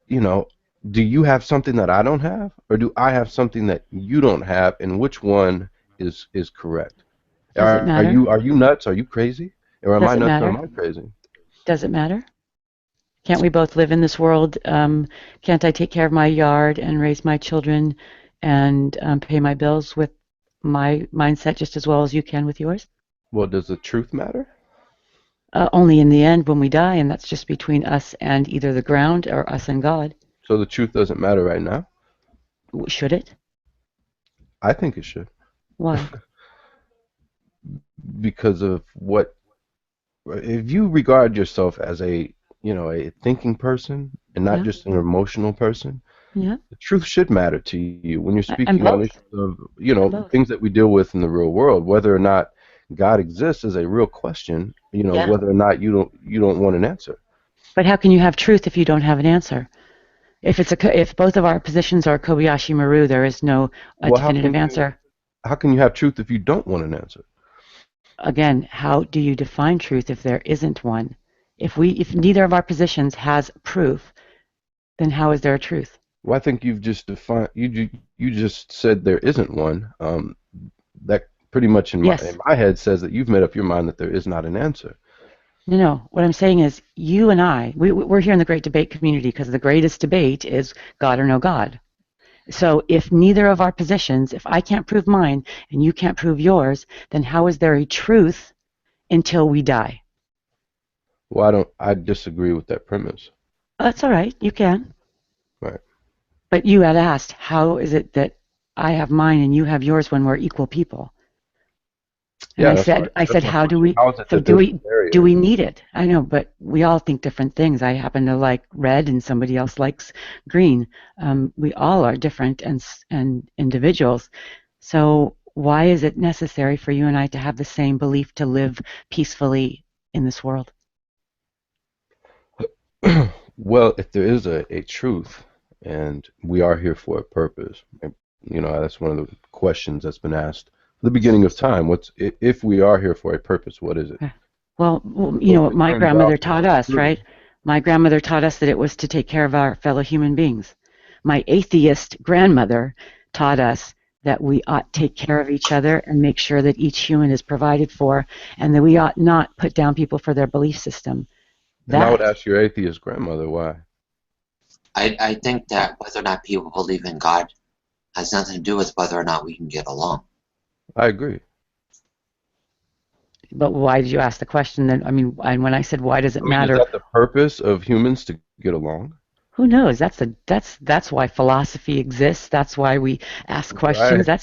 you know, do you have something that I don't have, or do I have something that you don't have, and which one is correct? does it matter? Are you nuts? Are you crazy? Or am Does I it nuts or matter? am I crazy? Does it matter? Can't we both live in this world? Can't I take care of my yard and raise my children and pay my bills with my mindset just as well as you can with yours? Well, does the truth matter? Only in the end when we die, and that's just between us and either the ground or us and God. So the truth doesn't matter right now? Should it? I think it should. Why? Because of what, if you regard yourself as a, you know, a thinking person and not Yeah. just an emotional person, Yeah. the truth should matter to you when you're I'm speaking on both. issues of, you I'm know, both. things that we deal with in the real world. Whether or not God exists is a real question. You know, Yeah. whether or not you don't want an answer. But how can you have truth if you don't have an answer? If both of our positions are Kobayashi Maru, there is no Well, definitive answer. how can you have truth if you don't want an answer? Again, how do you define truth if there isn't one? If neither of our positions has proof, then how is there a truth? Well, I think you've just defined. You just said there isn't one. That pretty much in Yes. my head says that you've made up your mind that there is not an answer. No. What I'm saying is, you and I, we're here in the great debate community because the greatest debate is God or no God. So if neither of our positions, if I can't prove mine and you can't prove yours, then how is there a truth until we die? Well, I disagree with that premise. That's all right. You can. Right. But you had asked, how is it that I have mine and you have yours when we're equal people? And Yeah, I said, my how do question. we? How is it So that there's a do barrier? we need it? I know, but we all think different things. I happen to like red, and somebody else likes green. We all are different and individuals. So why is it necessary for you and I to have the same belief to live peacefully in this world? Well, if there is a truth, and we are here for a purpose, and, you know, that's one of the questions that's been asked at the beginning of time. If we are here for a purpose, what is it? Well, you know what my Turns grandmother out taught us, true. right? My grandmother taught us that it was to take care of our fellow human beings. My atheist grandmother taught us that we ought to take care of each other and make sure that each human is provided for, and that we ought not put down people for their belief system. And I would That ask your atheist grandmother why. I think that whether or not people believe in God has nothing to do with whether or not we can get along. I agree. But why did you ask the question then? I mean, and when I said why does it I mean, is matter? that the purpose of humans, to get along? Who knows? That's why philosophy exists. That's why we ask questions. Right.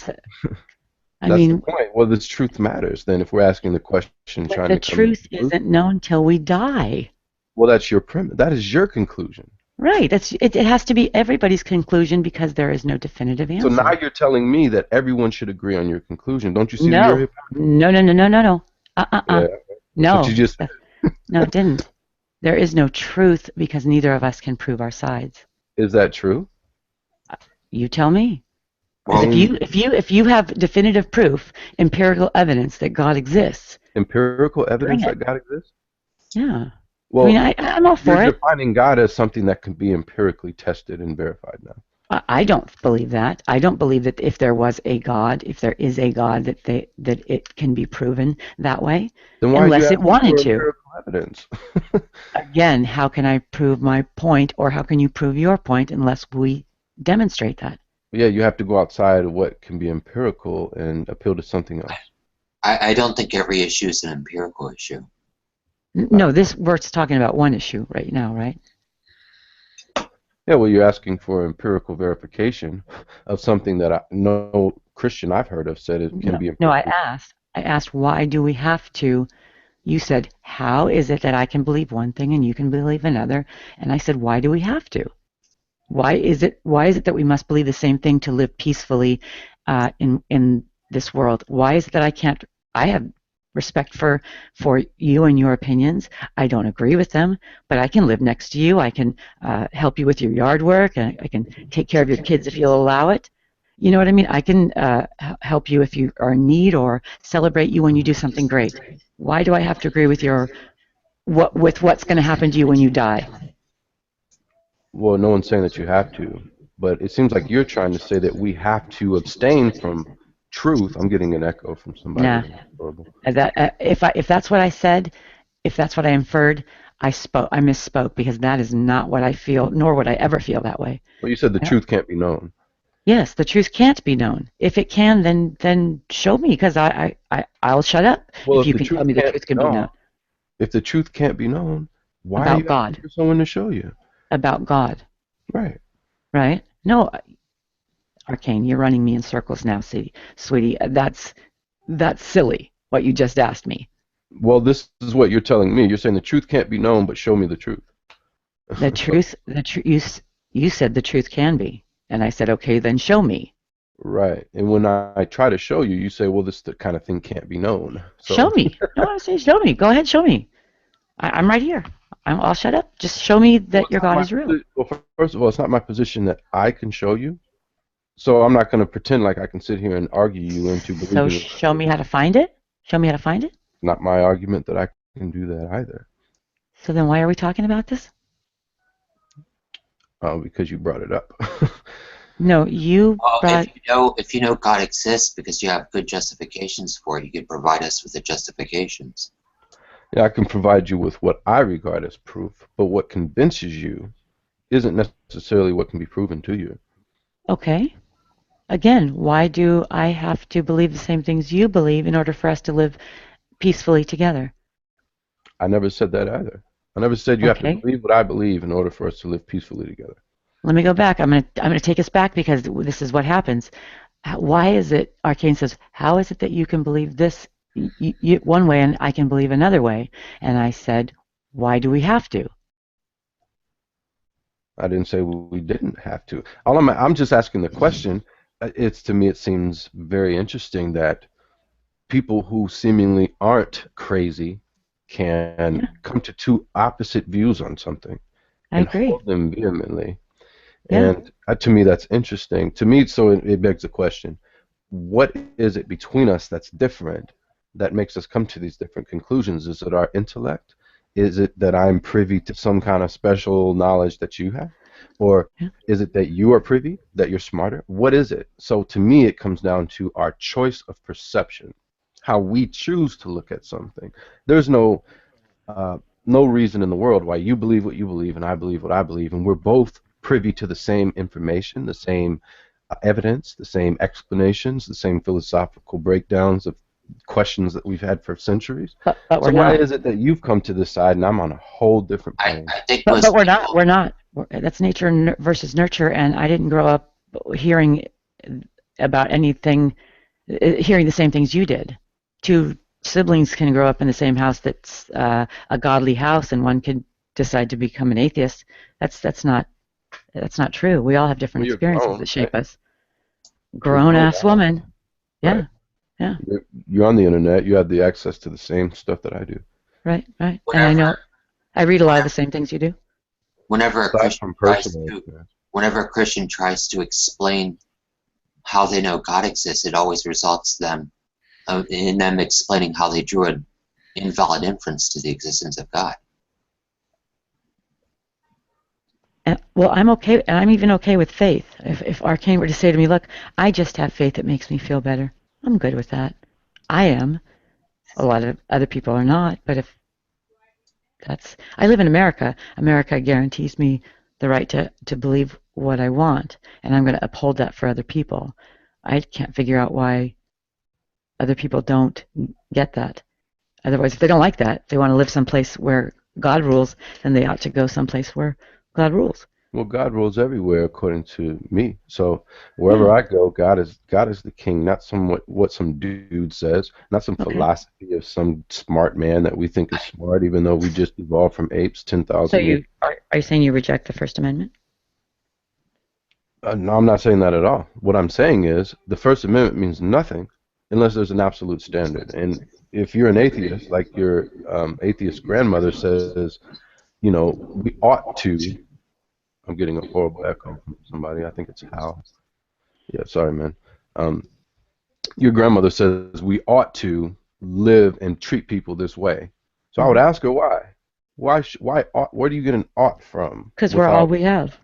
I That's the mean, point. Well, this truth matters. Then, if we're asking the question, but trying the to come to truth the truth, isn't known till we die. well, that's your premise. That is your conclusion. Right. It has to be everybody's conclusion because there is no definitive So now answer. you're telling me that everyone should agree on your conclusion. Don't you see the No. area? No. Yeah, that's No. what you just said. No, it didn't. There is no truth because neither of us can prove our sides. Is that true? You tell me. Well, Because if you have definitive proof, empirical evidence that God exists, Empirical bring evidence it. that God exists? Yeah. Well, I mean, I'm all for you're it. defining God as something that can be empirically tested and verified now. I don't believe that. I don't believe that if there was a God, if there is a God, that it can be proven that way, Then why unless are you it asking wanted for to. empirical evidence? Again, how can I prove my point, or how can you prove your point unless we demonstrate that? Yeah, you have to go outside of what can be empirical and appeal to something else. I don't think every issue is an empirical issue. No, we're talking about one issue right now, right? Yeah, well, you're asking for empirical verification of something that no Christian I've heard of said it can be No, empirical. I asked, why do we have to? You said, how is it that I can believe one thing and you can believe another? And I said, why do we have to? Why is it that we must believe the same thing to live peacefully in this world? Why is it that I can't? I have respect for you and your opinions. I don't agree with them, but I can live next to you. I can help you with your yard work, and I can take care of your kids if you'll allow it. You know what I mean? I can help you if you are in need, or celebrate you when you do something great. Why do I have to agree with what's going to happen to you when you die? Well, no one's saying that you have to, but it seems like you're trying to say that we have to abstain from truth. I'm getting an echo from somebody. Nah. If that's what I said, if that's what I inferred, I misspoke, because that is not what I feel, nor would I ever feel that way. Well, you said the truth can't be known. Yes, the truth can't be known. If it can, then show me, because I'll shut up Well, if you can tell me the truth can be known. If the truth can't be known, why are About you God. asking for someone to show you? About God. Right. Right? No, Arcane, you're running me in circles now, sweetie. That's silly, what you just asked me. Well, this is what you're telling me. You're saying the truth can't be known, but show me the truth. The truth, you said the truth can be. And I said, okay, then show me. Right. And when I try to show you, you say, well, this kind of thing can't be known. So. Show me. No, I say show me. Go ahead, show me. I'm right here. I'll shut up. Just show me that your God is real. Well, first of all, it's not my position that I can show you. So I'm not going to pretend like I can sit here and argue you into believing. So show me how to find it? Show me how to find it? Not my argument that I can do that either. So then why are we talking about this? Because you brought it up. No, you brought... If you know God exists because you have good justifications for it, you can provide us with the justifications. Yeah, I can provide you with what I regard as proof, but what convinces you isn't necessarily what can be proven to you. Okay. Again, why do I have to believe the same things you believe in order for us to live peacefully together? I never said that either. I never said you have to believe what I believe in order for us to live peacefully together. Let me go back. I'm gonna take us back, because this is what happens. Why is it, Arcane says, how is it that you can believe this one way and I can believe another way? And I said, why do we have to? I didn't say we didn't have to. I'm just asking the question. To me, it seems very interesting that people who seemingly aren't crazy can come to two opposite views on something and hold them vehemently. And to me, that's interesting. To me, so it begs the question, what is it between us that's different that makes us come to these different conclusions? Is it our intellect? Is it that I'm privy to some kind of special knowledge that you have? Or is it that you are privy, that you're smarter? What is it? So to me, it comes down to our choice of perception, how we choose to look at something. There's no reason in the world why you believe what you believe and I believe what I believe, and we're both privy to the same information, the same evidence, the same explanations, the same philosophical breakdowns of questions that we've had for centuries. But so why is it that you've come to this side and I'm on a whole different plane? But we're not. That's nature versus nurture, and I didn't grow up hearing about anything, hearing the same things you did. Two siblings can grow up in the same house that's a godly house, and one could decide to become an atheist. That's not true. We all have different experiences that shape us. Grown-ass woman. Yeah. Right. Yeah. You're on the internet. You have the access to the same stuff that I do. Right. And I know I read a lot of the same things you do. Whenever a Christian tries to explain how they know God exists, it always results in them explaining how they drew an invalid inference to the existence of God. Well, I'm okay, and I'm even okay with faith. If Arcane were to say to me, look, I just have faith that makes me feel better, I'm good with that. I am. A lot of other people are not, but I live in America. America guarantees me the right to believe what I want, and I'm going to uphold that for other people. I can't figure out why other people don't get that. Otherwise, if they don't like that, if they want to live someplace where God rules, then they ought to go someplace where God rules. Well, God rules everywhere, according to me. So wherever I go, God is the king, not what some dude says, not some philosophy of some smart man that we think is smart, even though we just evolved from apes 10,000 So years. Are you saying you reject the First Amendment? No, I'm not saying that at all. What I'm saying is the First Amendment means nothing unless there's an absolute standard. And if you're an atheist, like your atheist grandmother says, we ought to. I'm getting a horrible echo from somebody. I think it's Hal. Yeah, sorry, man. Your grandmother says we ought to live and treat people this way. So I would ask her why. Why ought, where do you get an ought from? Because we're all Without, we have.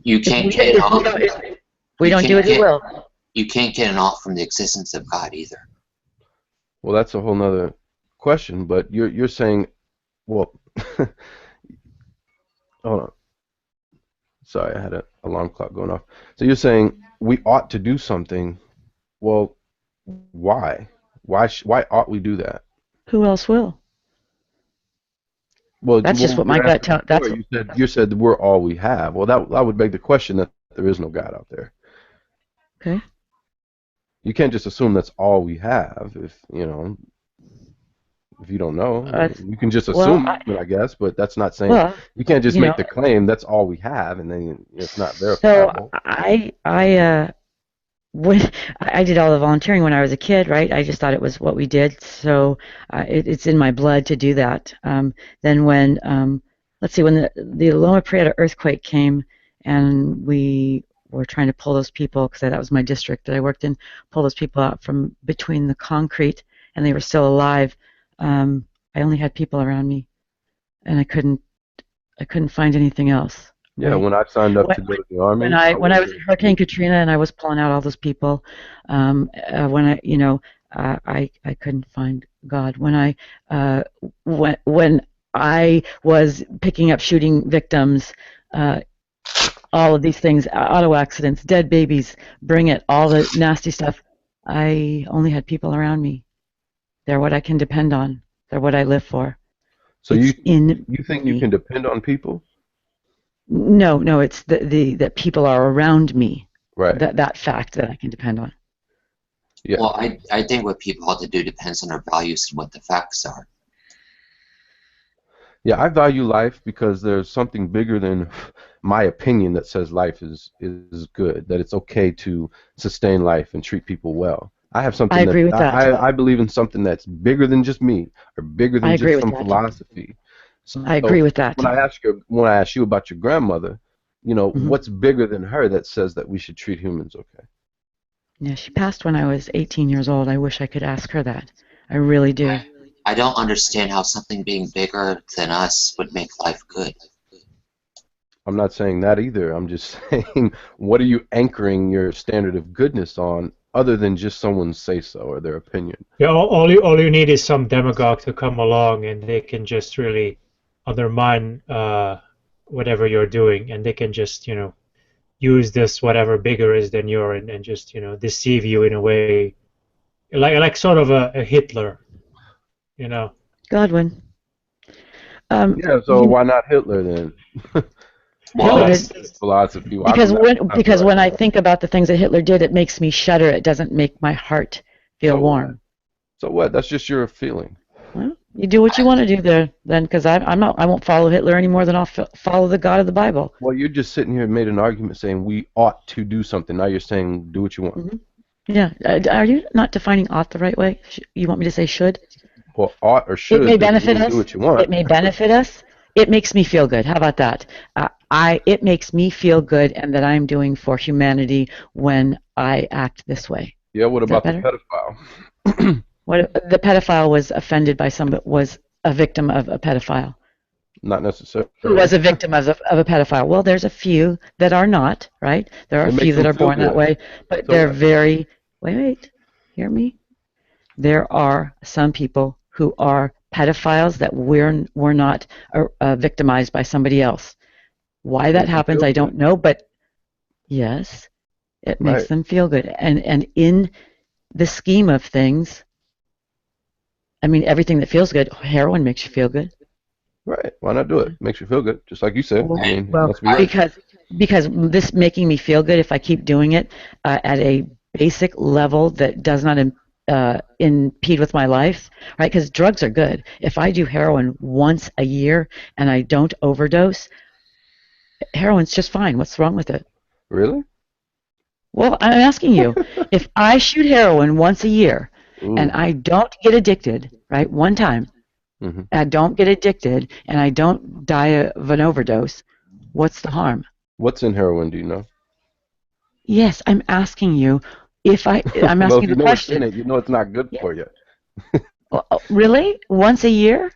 You If can't we, get an if we ought. don't, if we You don't do can't it, who get. will? You can't get an ought from the existence of God either. well, that's a whole nother question. But you're saying, well, hold on. Sorry, I had an alarm clock going off. So you're saying we ought to do something. Well, why? Why ought we do that? Who else will? Well, That's just what you my gut asked tells. before. You said that we're all we have. Well, that would beg the question that there is no God out there. Okay. You can't just assume that's all we have. If if you don't know, you can just well, assume it, I guess. But that's not saying well, you can't just you make know, the claim that's all we have, and then it's not so verifiable. when I did all the volunteering when I was a kid, right? I just thought it was what we did, so it's in my blood to do that. Then when let's see, when the Loma Prieta earthquake came, and we were trying to pull those people, because that was my district that I worked in, pull those people out from between the concrete, and they were still alive. I only had people around me, and I couldn't find anything else. Yeah, Right? when I signed up to go to the army, I When I was wasn't. Hurricane Katrina and I was pulling out all those people, when I couldn't find God. When I was picking up shooting victims, all of these things, auto accidents, dead babies, bring it, all the nasty stuff. I only had people around me. They're what I can depend on. They're what I live for. So It's in you think you me. can depend on people? No, it's that people are around me. Right. That fact that I can depend on. Yeah. Well, I think what people ought to do depends on their values and what the facts are. Yeah, I value life because there's something bigger than my opinion that says life is good, that it's okay to sustain life and treat people well. I have something I agree with that. I believe in something that's bigger than just me or bigger I than agree just with some that. philosophy. I agree with that. When I ask you about your grandmother, what's bigger than her that says that we should treat humans okay? Yeah, she passed when I was 18 years old. I wish I could ask her that. I really do. I don't understand how something being bigger than us would make life good. I'm not saying that either. I'm just saying, what are you anchoring your standard of goodness on other than just someone's say-so or their opinion? Yeah, all you need is some demagogue to come along, and they can just really undermine whatever you're doing, and they can just use this whatever bigger is than you and just deceive you in a way, like sort of a Hitler, Godwin. Yeah, so why not Hitler then? Hitler That's did, philosophy. because when I think about the things that Hitler did, it makes me shudder. It doesn't make my heart feel warm. So what? That's just your feeling. Well, you do what you want to do there, then, because I won't follow Hitler any more than I'll follow the God of the Bible. Well, you're just sitting here and made an argument saying we ought to do something. Now you're saying do what you want. Mm-hmm. Yeah. Are you not defining ought the right way? You want me to say should? Well, ought or should. It may benefit us. Do what you want. It may benefit us. It makes me feel good. How about that? It makes me feel good, and that I'm doing for humanity when I act this way. Yeah. What about the pedophile? What the pedophile was offended by was a victim of a pedophile. Not necessarily. Who was a victim of a pedophile? Well, there's a few that are not, right? There are a few that are born that way, but they're very. Wait, hear me. There are some people who are pedophiles that were not victimized by somebody else. Why that happens, I don't know, but yes, it makes them feel good. And in the scheme of things, I mean, everything that feels good, heroin makes you feel good. Right. Why not do it? Makes you feel good, just like you said. Well, I mean, let's be because this making me feel good, if I keep doing it at a basic level that does not impede with my life, right? Because drugs are good. If I do heroin once a year and I don't overdose, heroin's just fine. What's wrong with it? Really? Well, I'm asking you, if I shoot heroin once a year and I don't get addicted, right, one time, I don't get addicted and I don't die of an overdose, what's the harm? What's in heroin, do you know? Yes, I'm asking you if I'm Well, asking if you you the know it's in question. it, you know it's not good Yeah. for you Really? Once a year?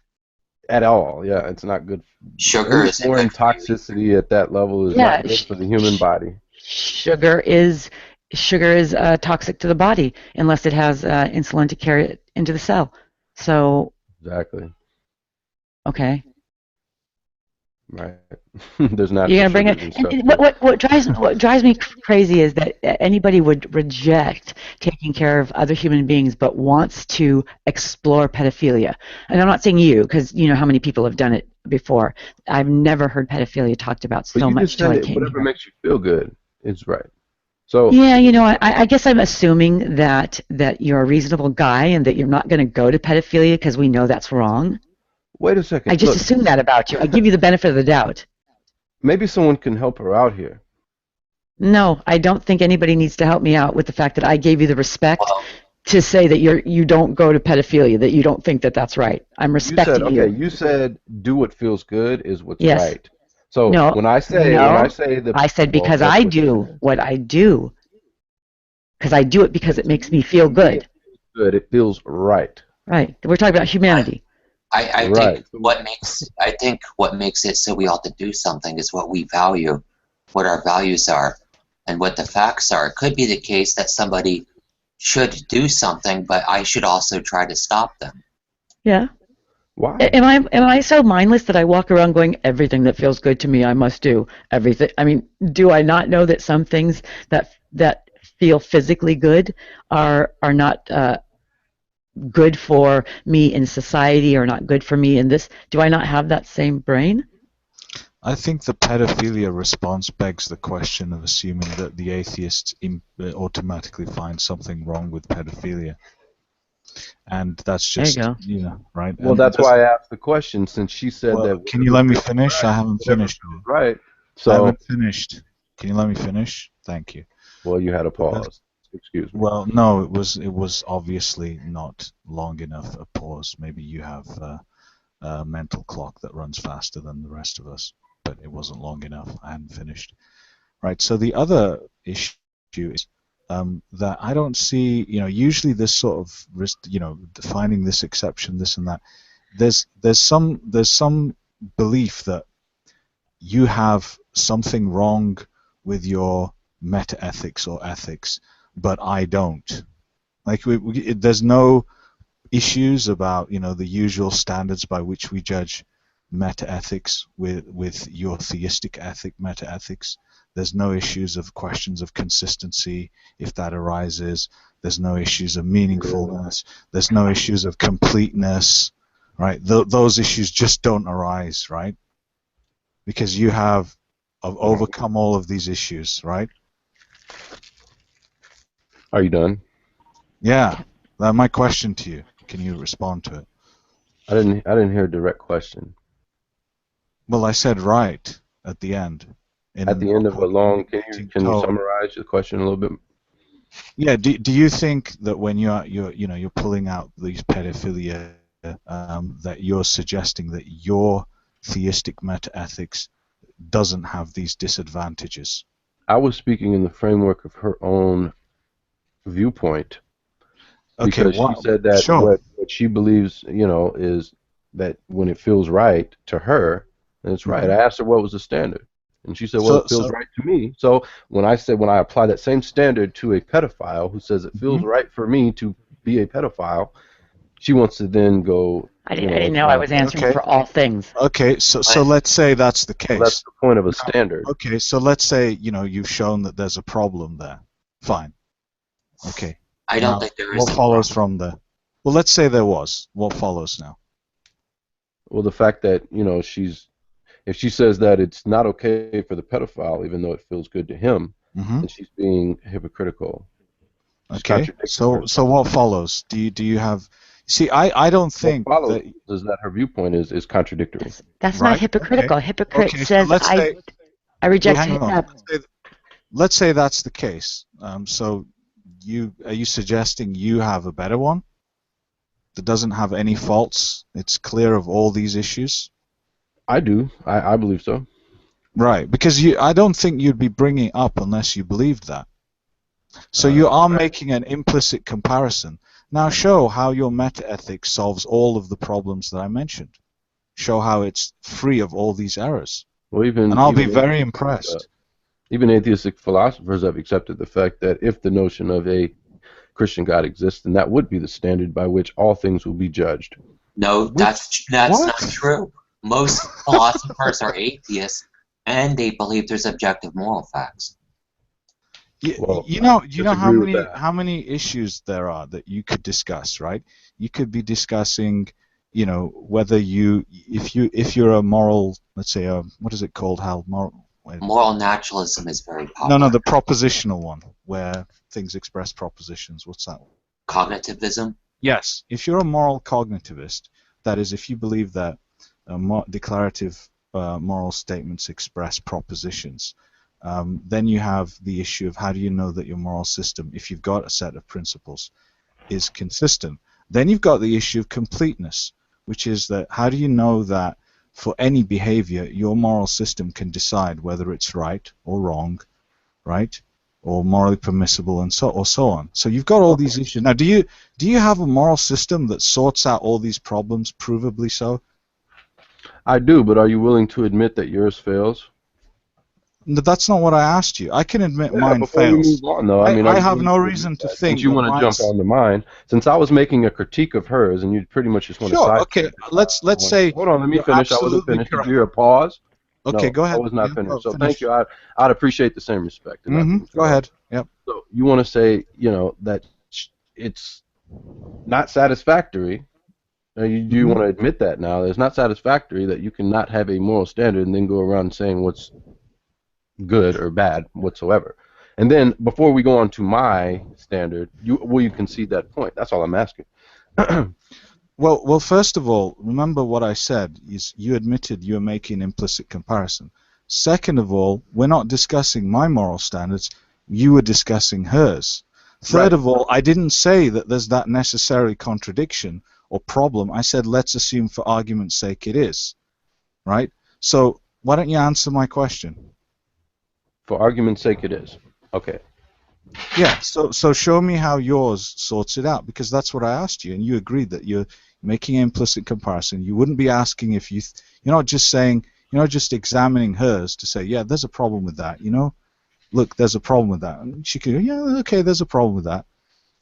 at all. Yeah, it's not good. Sugar Any isn't good foreign for you. toxicity at that level is Yeah. not good for the human body. Sugar is toxic to the body unless it has insulin to carry it into the cell. So Exactly. okay. Right. There's You're natural gonna bring it, sugars and and stuff too. what drives me crazy is that anybody would reject taking care of other human beings, but wants to explore pedophilia. And I'm not saying you, because you know how many people have done it before. I've never heard pedophilia talked about But so you much just till said I it. came Whatever here. makes you feel good is right. So Yeah, I guess I'm assuming that you're a reasonable guy and that you're not going to go to pedophilia because we know that's wrong. wait a I second. just Look, assume that about you. I give you the benefit of the doubt. maybe someone can help her out here. No, I don't think anybody needs to help me out with the fact that I gave you the respect Well, to say that you don't go to pedophilia, that you don't think that that's right. I'm You said, respecting okay, you. you said do what feels good is what's Yes. right. So No. No. I said well, because that's I what you do said. what I do, because I do it because But it makes me feel to me, good. it feels good. It feels right. Right. We're talking about humanity. I think Right. what makes it so we ought to do something is what we value, what our values are, and what the facts are. It could be the case that somebody should do something, but I should also try to stop them. Yeah. Why? Am I so mindless that I walk around going everything that feels good to me I must do everything? I mean, do I not know that some things that feel physically good are not good for me in society or not good for me in this? Do I not have that same brain? I think the pedophilia response begs the question of assuming that the atheist automatically finds something wrong with pedophilia, and that's There you just go. right. Well, And it that's doesn't. why I asked the question, since she said Well, that can you whatever let me feels finish? I right, haven't whatever finished. feels right. I So, haven't finished. Can you let me finish? Thank you. well, you had a Because, pause. Excuse me. well, no, it was obviously not long enough a pause. Maybe you have a mental clock that runs faster than the rest of us, but it wasn't long enough. I hadn't finished. Right. So the other issue is that I don't see, usually this sort of risk, defining this exception, this and that. There's some belief that you have something wrong with your meta-ethics or ethics, but I don't. Like there's no issues about the usual standards by which we judge meta-ethics with your theistic ethic meta-ethics. There's no issues of questions of consistency if that arises. There's no issues of meaningfulness. There's no issues of completeness, right? Those issues just don't arise, right? Because you have overcome all of these issues, right? Are you done? Yeah. That's my question to you. Can you respond to it? I didn't hear a direct question. Well, I said right at the end. At the end of a long, can you summarize your question a little bit? Yeah. Do you think that when you're pulling out these pedophilia, that you're suggesting that your theistic meta-ethics doesn't have these disadvantages? I was speaking in the framework of her own viewpoint. Okay, Because she said that sure. what she believes, is that when it feels right to her, then it's right. I asked her what was the standard, and she said, "Well, it feels right to me." So when I apply that same standard to a pedophile who says it feels right for me to be a pedophile, she wants to then go. I didn't know I was answering for all things. Okay, so let's say that's the case. Well, that's the point of a standard. Okay, so let's say you've shown that there's a problem there. Fine. Okay. I don't think there is. What follows from there? Well, let's say there was. What follows now? Well, the fact that if she says that it's not okay for the pedophile, even though it feels good to him, then she's being hypocritical. Okay. So what follows? Do you have? See, I don't think what follows is that her viewpoint is contradictory. That's not hypocritical. Okay. Hypocrite Okay, says I reject. Hang on. Let's say that's the case. So are you suggesting you have a better one that doesn't have any faults? It's clear of all these issues. I do. I believe so. Right, because I don't think you'd be bringing it up unless you believed that. So you are making an implicit comparison. Now show how your meta-ethics solves all of the problems that I mentioned. Show how it's free of all these errors. Well, And I'll be very impressed. Even atheistic philosophers have accepted the fact that if the notion of a Christian God exists, then that would be the standard by which all things will be judged. No, that's not true. Most philosophers are atheists, and they believe there's objective moral facts. You know how many issues there are that you could discuss, right? You could be discussing, you know, whether if you're a moral, let's say, what is it called, Hal? Moral naturalism is very popular. No, the propositional one, where things express propositions. What's that one? Cognitivism? Yes. If you're a moral cognitivist, that is, if you believe that declarative moral statements express propositions, then you have the issue of how do you know that your moral system, if you've got a set of principles, is consistent. Then you've got the issue of completeness, which is that how do you know that for any behavior your moral system can decide whether it's right or wrong, right, or morally permissible, and so on. So you've got all these issues. Now, do you have a moral system that sorts out all these problems, provably so? I do, but are you willing to admit that yours fails? No, that's not what I asked you. I can admit mine before fails. We move on, though, I have no reason to think. Since you want to jump onto mine, since I was making a critique of hers, and you pretty much just want to side. Okay, let's say. Hold on, let me finish. I wasn't finished. Did you hear a pause? Okay, no, go ahead. I was not finished. So thank you. I'd appreciate the same respect. Go ahead. Yep. So you want to say, you know, that it's not satisfactory. You want to admit that now. It's not satisfactory that you cannot have a moral standard and then go around saying what's good or bad whatsoever. And then before we go on to my standard, will you concede that point? That's all I'm asking. Well, first of all, remember what I said is you admitted you're making implicit comparison. Second of all, we're not discussing my moral standards. You were discussing hers. Third of all, I didn't say that there's that necessary contradiction or problem. I said let's assume for argument's sake it is. Right? So why don't you answer my question? For argument's sake it is. Okay. Yeah, so show me how yours sorts it out, because that's what I asked you, and you agreed that you're making an implicit comparison. You wouldn't be asking if you're not just saying, you're not just examining hers to say, yeah, there's a problem with that, you know? Look, there's a problem with that. And she could go, yeah, okay, there's a problem with that.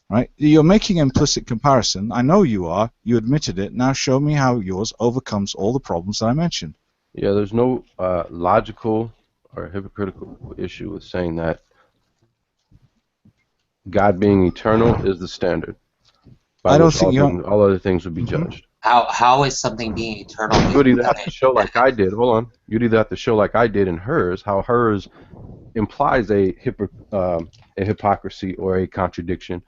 Right? You're making an implicit comparison. I know you are. You admitted it. Now show me how yours overcomes all the problems that I mentioned. Yeah, there's no logical or hypocritical issue with saying that God being eternal is the standard. I don't think all other things would be judged. How is something being eternal? You would either have to show like I did. Hold on. You'd either have to show like I did in hers, how hers implies a hypocrisy or a contradiction,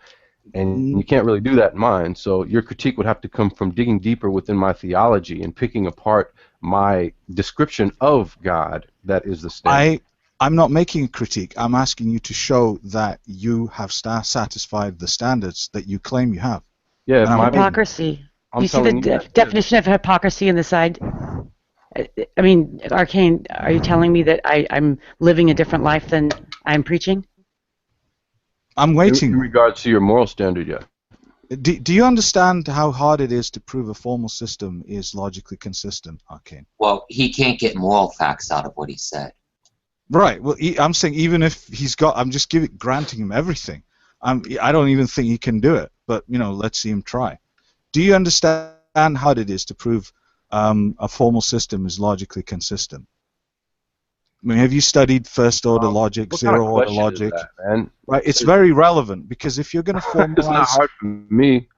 and you can't really do that in mine. So your critique would have to come from digging deeper within my theology and picking apart my description of God. That is the standard. I'm not making a critique. I'm asking you to show that you have satisfied the standards that you claim you have. Yeah, hypocrisy. You see the definition of hypocrisy in the side? I mean, Arcane, are you telling me that I'm living a different life than I'm preaching? I'm waiting. In regards to your moral standard, yeah. Do you understand how hard it is to prove a formal system is logically consistent, Arcane? Well, he can't get moral facts out of what he said. Right. Well, I'm saying even if he's got, I'm just granting him everything. I don't even think he can do it. But let's see him try. Do you understand how hard it is to prove a formal system is logically consistent? I mean, have you studied first-order logic, zero-order logic? Right. It's very relevant because if you're going to formalize, it's not hard for me.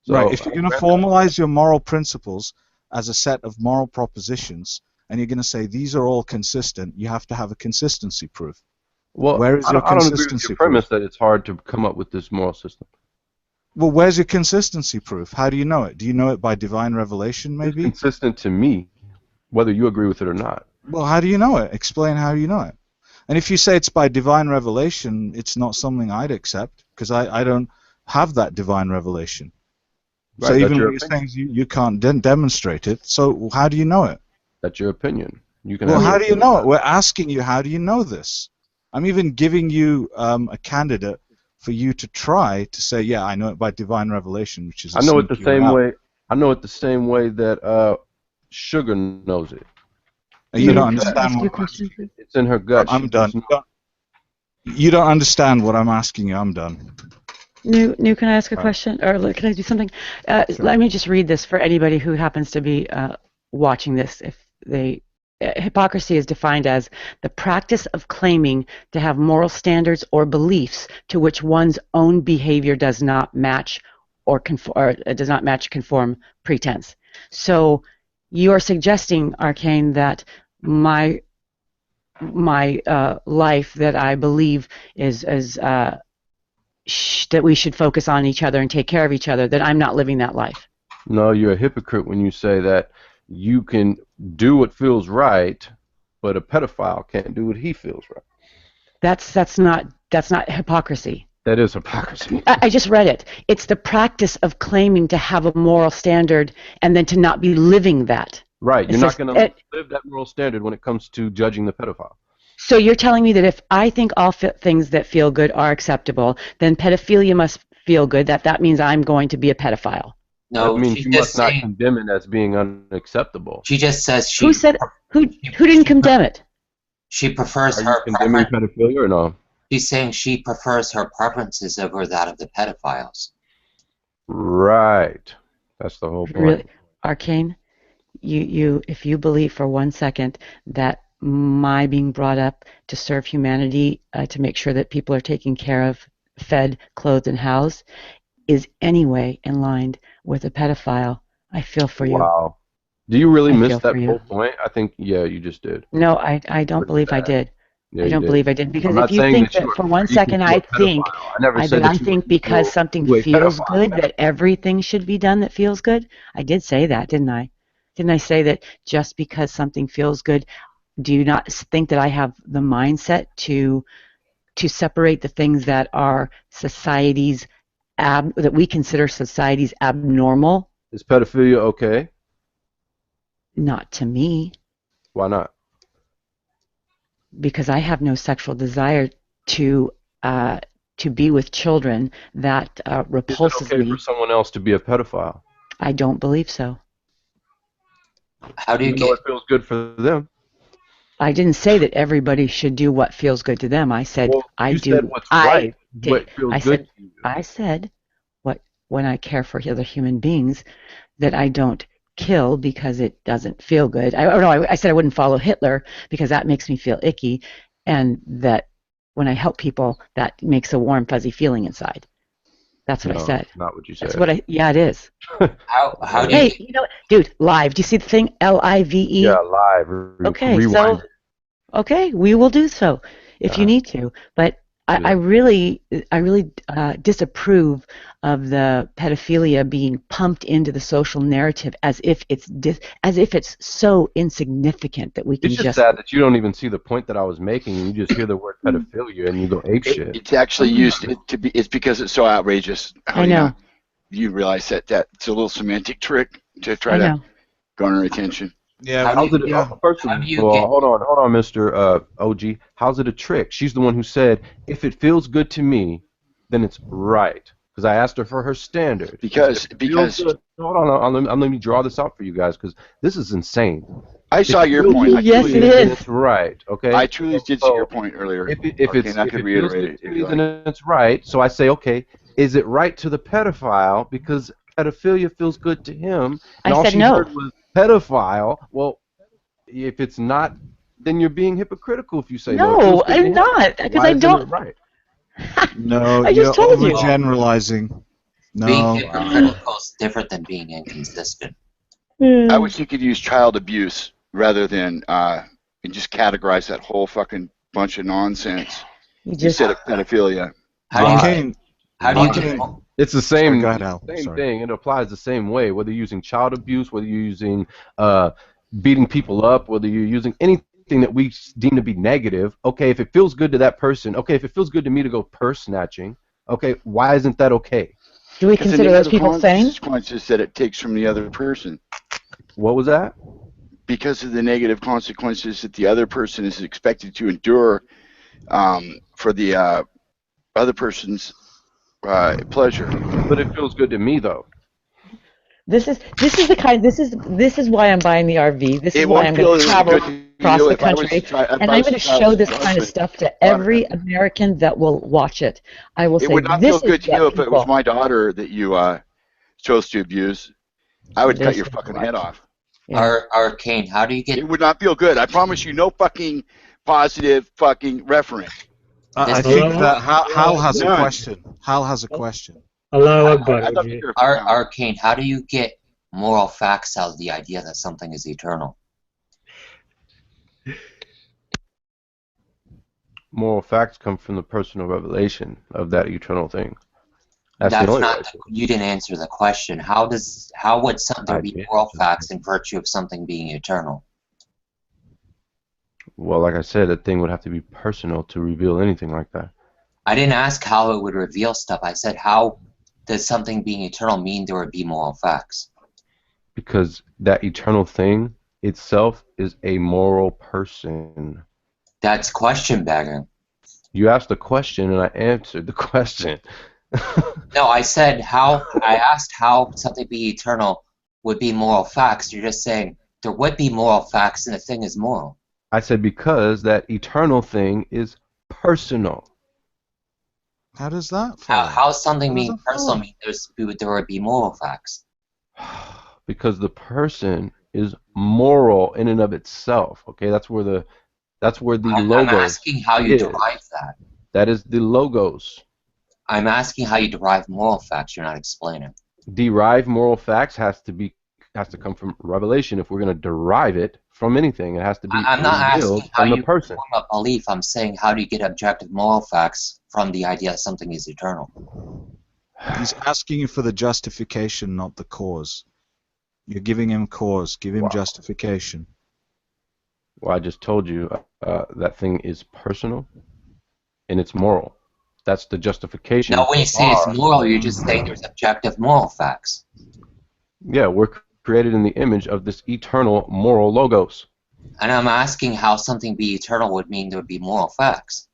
So, right. If you're going to formalize your moral principles as a set of moral propositions, and you're going to say these are all consistent, you have to have a consistency proof. Well, where is your I don't agree consistency with your proof? premise that it's hard to come up with this moral system. Well, where's your consistency proof? How do you know it? Do you know it by divine revelation, maybe? It's consistent to me, whether you agree with it or not. Well, how do you know it? Explain how you know it. And if you say it's by divine revelation, it's not something I'd accept, because I don't have that divine revelation. Right, so even when you're saying you can't demonstrate it, so how do you know it? That's your opinion. You can. Well, how do you know it? We're asking you, how do you know this? I'm even giving you a candidate for you to try to say, yeah, I know it by divine revelation, which is a I know it the sneaky same route. way. I know it the same way that sugar knows it. You don't Can I understand ask you a what question, please? It's in her gut. I'm She done. just knows. You don't understand what I'm asking you. I'm done. New, can I ask a All right. question, or can I do something? Sure. Let me just read this for anybody who happens to be watching this. If they hypocrisy is defined as the practice of claiming to have moral standards or beliefs to which one's own behavior does not match or conform pretense. So you are suggesting, Arcane, that my life that I believe is that we should focus on each other and take care of each other, that I'm not living that life. No, you're a hypocrite when you say that you can do what feels right, but a pedophile can't do what he feels right. That's not hypocrisy. That is hypocrisy. I just read it. It's the practice of claiming to have a moral standard and then to not be living that. Right. You're It's not just- going to live that moral standard when it comes to judging the pedophile. So you're telling me that if I think all things that feel good are acceptable, then pedophilia must feel good. That means I'm going to be a pedophile. No, That means she's you just must not saying. condemn it as being unacceptable. She just says she. Who said? Who didn't condemn it? She prefers Are you her condemning preference. pedophilia or no? She's saying she prefers her preferences over that of the pedophiles. Right. That's the whole point. Really, Arcane, if you believe for 1 second that my being brought up to serve humanity, to make sure that people are taken care of, fed, clothed, and housed, is anyway in line with a pedophile, I feel for you. Wow. Do you really I miss feel that for you. whole point? I think, yeah, you just did. No, I don't believe I did. Yeah, I you don't did. believe I did, because I'm if not you saying think that you that are for 1 equal second to a I think pedophile. I never said that you were because equal something to a feels pedophile. good that everything should be done that feels good. I did say that, didn't I? Didn't I say that just because something feels good, do you not think that I have the mindset to separate the things that are society's that we consider society's abnormal? Is pedophilia okay? Not to me, Why not? because I have no sexual desire to be with children that Is it repulses okay for me. someone else to be a pedophile? I don't believe so. How do you Even though get? it feels good for them. I didn't say that everybody should do what feels good to them. I said Well, I you do. said what's I right, did. what feels good to you. I said what when I care for other human beings, that I don't kill because it doesn't feel good. I said I wouldn't follow Hitler because that makes me feel icky, and that when I help people, that makes a warm, fuzzy feeling inside. That's what I No, said. not what you said. That's what yeah, it is. How do you Hey, get? you know, dude, live. Do you see the thing? LIVE? Yeah, live. Okay, Rewind so it. okay, we will do so if you need to. But I really disapprove of the pedophilia being pumped into the social narrative as if it's so insignificant that we can It's just sad that you don't even see the point that I was making, and you just hear the word pedophilia and you go ape shit. It's actually used to be. It's because it's so outrageous. I know. You realize that it's a little semantic trick to try I to know. garner attention. Yeah. How do you, Yeah. First of how do you all, get? hold on, Mr. OG. How's it a trick? She's the one who said, if it feels good to me, then it's right. Because I asked her for her standard. Because Hold on, let me draw this out for you guys, because this is insane. I saw your point. Yes, it Then is. it's right. Okay. I truly did see your point earlier. If I it could feels reiterate good it to if me, you then like. it's right. So I say, okay, is it right to the pedophile because pedophilia feels good to him? And I all said she no. heard was pedophile. Well, if it's not, then you're being hypocritical if you say no. It feels No, good to I'm him. not, because Why I isn't don't. it right? No, I just you're told you. overgeneralizing. Being No. hypocritical is different than being inconsistent. I wish you could use child abuse rather than and just categorize that whole fucking bunch of nonsense You just instead of pedophilia. How do you Arcane. get? How do you Arcane. get? It's the Sorry, same, go ahead, Al. same Sorry. thing. It applies the same way, whether you're using child abuse, whether you're using beating people up, whether you're using anything that we deem to be negative. Okay, if it feels good to that person, okay, if it feels good to me to go purse snatching, okay, why isn't that okay? do we Because the consider those negative people sane? consequences that it takes from the other person. What was that? Because of the negative consequences that the other person is expected to endure for the other person's Pleasure. But it feels good to me though. This is why I'm buying the RV. This is It why won't I'm feel going to as travel good to across you the if I was country, if and I I'm was going a to show child's this kind of husband. stuff to Hold every on. American that will watch it. I will It say, would not feel this is good to you what if it was people. my daughter that you chose to abuse. I would cut This your is fucking head what. off. Yeah. Arcane, how do you get It would not feel good. I promise you, no fucking positive fucking reference. I this? think that Hal Allah, has a None. question. Hal has a question. Allah Akbar, I'd love to OG. hear it from Hal. Arcane, how do you get moral facts out of the idea that something is eternal? Moral facts come from the personal revelation of that eternal thing. That's the That's only way. not. You didn't answer the question. How would there I be did moral answer the facts in virtue of something being eternal? Well, like I said, that thing would have to be personal to reveal anything like that. I didn't ask how it would reveal stuff. I said, how does something being eternal mean there would be moral facts? Because that eternal thing itself is a moral person. That's question begging. You asked a question and I answered the question. No, I said I asked how something being eternal would be moral facts. You're just saying there would be moral facts and the thing is moral. I said because that eternal thing is personal. How does that follow? How something How does being that personal follow? mean there would be moral facts? Because the person is moral in and of itself. Okay, that's where the I'm logos asking how you is. derive that. That is the logos. I'm asking how you derive moral facts. You're not explaining. Derive moral facts has to come from revelation. If we're going to derive it from anything, it has to be I'm not revealed asking how from the you person. form a belief. I'm saying how do you get objective moral facts from the idea that something is eternal? He's asking you for the justification, not the cause. You're giving him cause. Give him justification. Well, I just told you that thing is personal and it's moral. That's the justification. Now, when you say it's moral, you're just saying there's objective moral facts. Yeah, we're created in the image of this eternal moral logos. And I'm asking how something be eternal would mean there would be moral facts.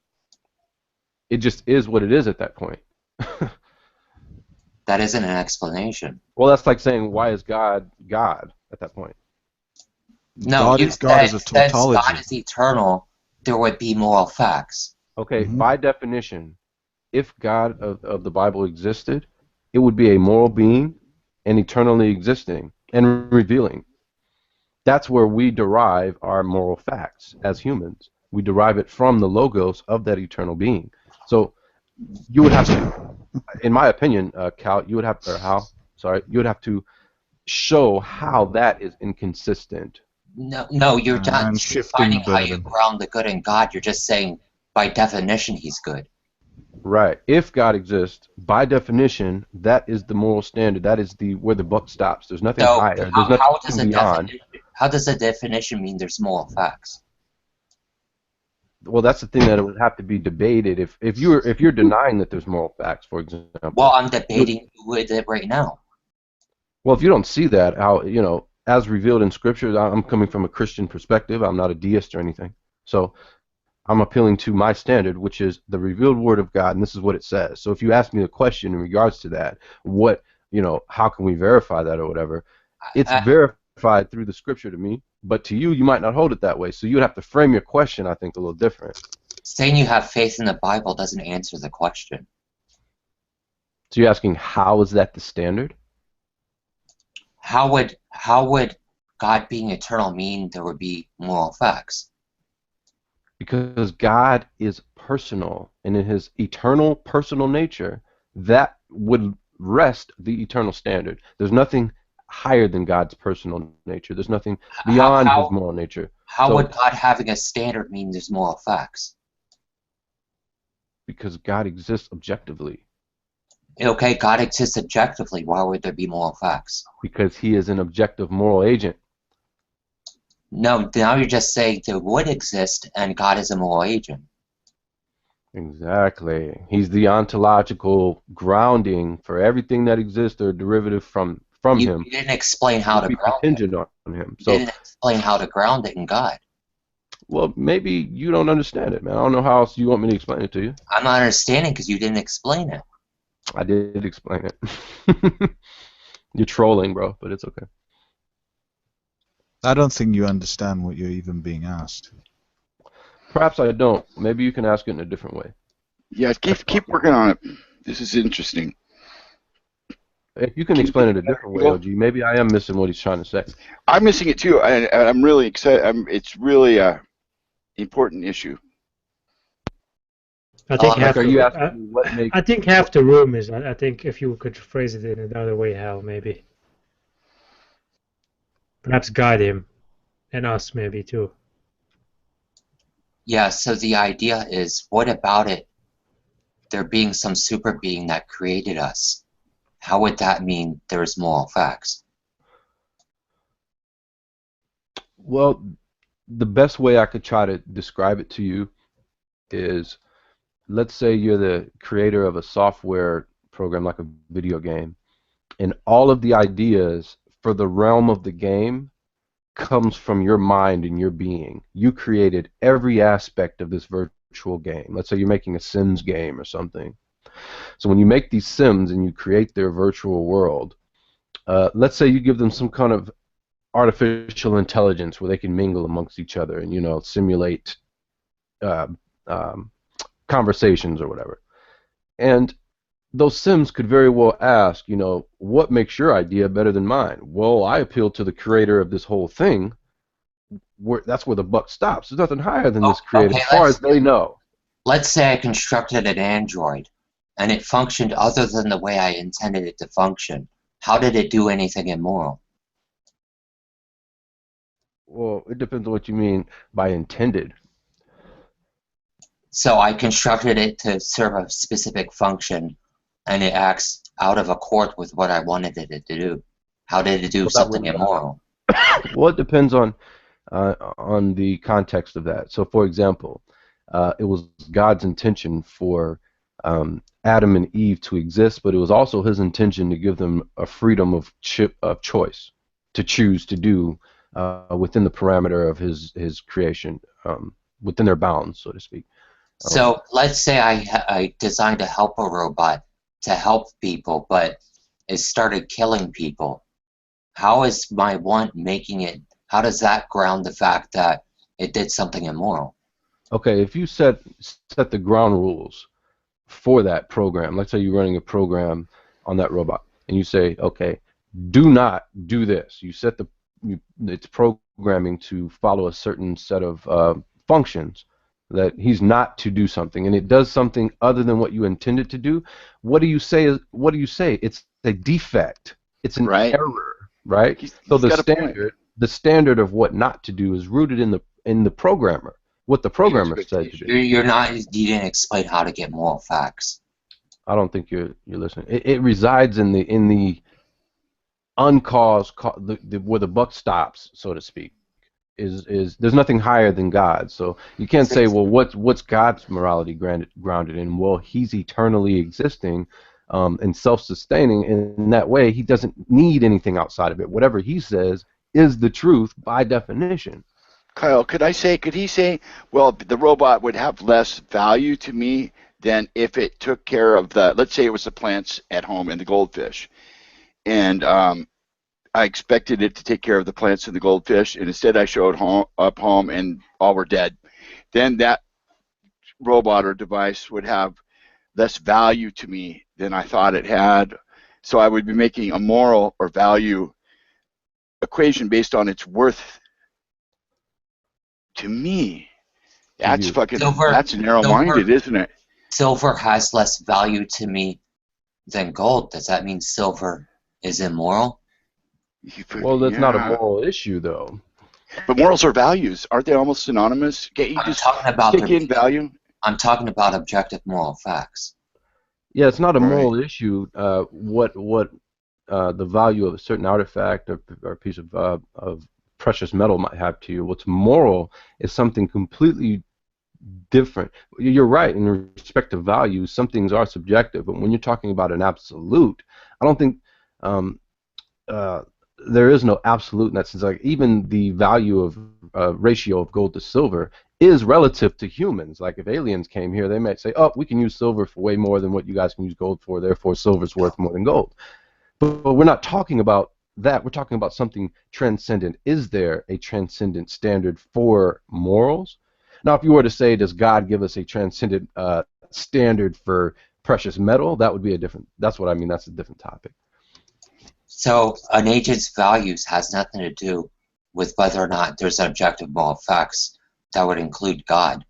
It just is what it is at that point. That isn't an explanation. Well, that's like saying, why is God God at that point? No, God is a tautology. Since God is eternal, there would be moral facts. Okay, by definition, if God of the Bible existed, it would be a moral being and eternally existing and revealing. That's where we derive our moral facts as humans. We derive it from the logos of that eternal being. So you would have to, in my opinion, Cal, you would have to show how that is inconsistent. No, you're not defining how you ground the good in God. You're just saying, by definition, He's good. Right. If God exists, by definition, that is the moral standard. That is where the buck stops. There's nothing higher. There's nothing beyond. How does a definition mean there's moral facts? Well, that's the thing that it would have to be debated. If you're denying that there's moral facts, for example. Well, I'm debating with it right now. Well, if you don't see that, how as revealed in Scripture, I'm coming from a Christian perspective. I'm not a deist or anything. So I'm appealing to my standard, which is the revealed Word of God, and this is what it says. So if you ask me a question in regards to that, how can we verify that or whatever? It's verified through the Scripture to me, but to you, you might not hold it that way. So you would have to frame your question, I think, a little different. Saying you have faith in the Bible doesn't answer the question. So you're asking, how is that the standard? How would God being eternal mean there would be moral facts? Because God is personal, and in His eternal personal nature, that would rest the eternal standard. There's nothing higher than God's personal nature. There's nothing beyond His moral nature. How would God having a standard mean there's moral facts? Because God exists objectively. Okay, God exists objectively. Why would there be moral facts? Because He is an objective moral agent. No, now you're just saying there would exist and God is a moral agent. Exactly. He's the ontological grounding for everything that exists or derivative from Him. You didn't explain how to ground contingent on Him. So, you didn't explain how to ground it in God. Well, maybe you don't understand it, man. I don't know how else you want me to explain it to you. I'm not understanding because you didn't explain it. I did explain it. You're trolling, bro, but it's okay. I don't think you understand what you're even being asked. Perhaps I don't. Maybe you can ask it in a different way. Yeah, keep working on it. This is interesting. If you can explain it a different way, OG, maybe I am missing what he's trying to say. I'm missing it too, and I'm really excited. It's really a important issue. I think half are the, you asking me what makes? I think half the room is. I think if you could phrase it in another way, how maybe. Perhaps guide him, and us maybe too. Yeah, so the idea is, what about it there being some super being that created us? How would that mean there's moral facts? Well, the best way I could try to describe it to you is, let's say you're the creator of a software program like a video game, and all of the ideas for the realm of the game comes from your mind and your being. You created every aspect of this virtual game. Let's say you're making a Sims game or something. So when you make these Sims and you create their virtual world, let's say you give them some kind of artificial intelligence where they can mingle amongst each other and, you know, simulate uh, conversations or whatever. And those Sims could very well ask, you know, what makes your idea better than mine? Well, I appeal to the creator of this whole thing. That's where the buck stops. There's nothing higher than this creator, Okay, as far as they know. Let's say I constructed an android, and it functioned other than the way I intended it to function. How did it do anything immoral? Well, it depends on what you mean by intended. So I constructed it to serve a specific function, and it acts out of accord with what I wanted it to do. How did it do something immoral? Well, it depends on the context of that. So, for example, it was God's intention for Adam and Eve to exist, but it was also His intention to give them a freedom of choice to choose to do within the parameter of His creation, within their bounds, so to speak. So let's say I designed a helper robot to help people, but it started killing people. How is my want making it? How does that ground the fact that it did something immoral? Okay, if you set the ground rules for that program, let's say you're running a program on that robot, and you say, okay, do not do this. You set its programming to follow a certain set of functions that he's not to do something, and it does something other than what you intended to do. What do you say? It's a defect. It's an error, right? So the standard of what not to do is rooted in the programmer. What the programmer said to do. You didn't explain how to get moral facts. I don't think you're listening. It resides in the uncaused, where the buck stops, so to speak. Is there's nothing higher than God. So you can't say, well, what's God's morality grounded in? Well, He's eternally existing and self-sustaining, and in that way, He doesn't need anything outside of it. Whatever He says is the truth by definition. Kyle, could he say, well, the robot would have less value to me than if it took care of let's say it was the plants at home and the goldfish, and I expected it to take care of the plants and the goldfish, and instead I showed up home and all were dead. Then that robot or device would have less value to me than I thought it had. So I would be making a moral or value equation based on its worth to me. That's that's narrow-minded, isn't it? Silver has less value to me than gold. Does that mean silver is immoral? Well, that's not a moral issue, though. But morals are values. Aren't they almost synonymous? Can't you just stick in value? I'm talking about objective moral facts. Yeah, it's not a moral issue. What the value of a certain artifact or piece of precious metal might have to you. What's moral is something completely different. You're right in respect to value. Some things are subjective, but when you're talking about an absolute, I don't think there is no absolute in that sense. Like even the value of ratio of gold to silver is relative to humans. Like if aliens came here, they might say, oh, we can use silver for way more than what you guys can use gold for, therefore silver's worth more than gold. But we're not talking about that. We're talking about something transcendent. Is there a transcendent standard for morals? Now, if you were to say, does God give us a transcendent standard for precious metal, that would be a different, that's what I mean, that's a different topic. So an agent's values has nothing to do with whether or not there's objective moral facts that would include God.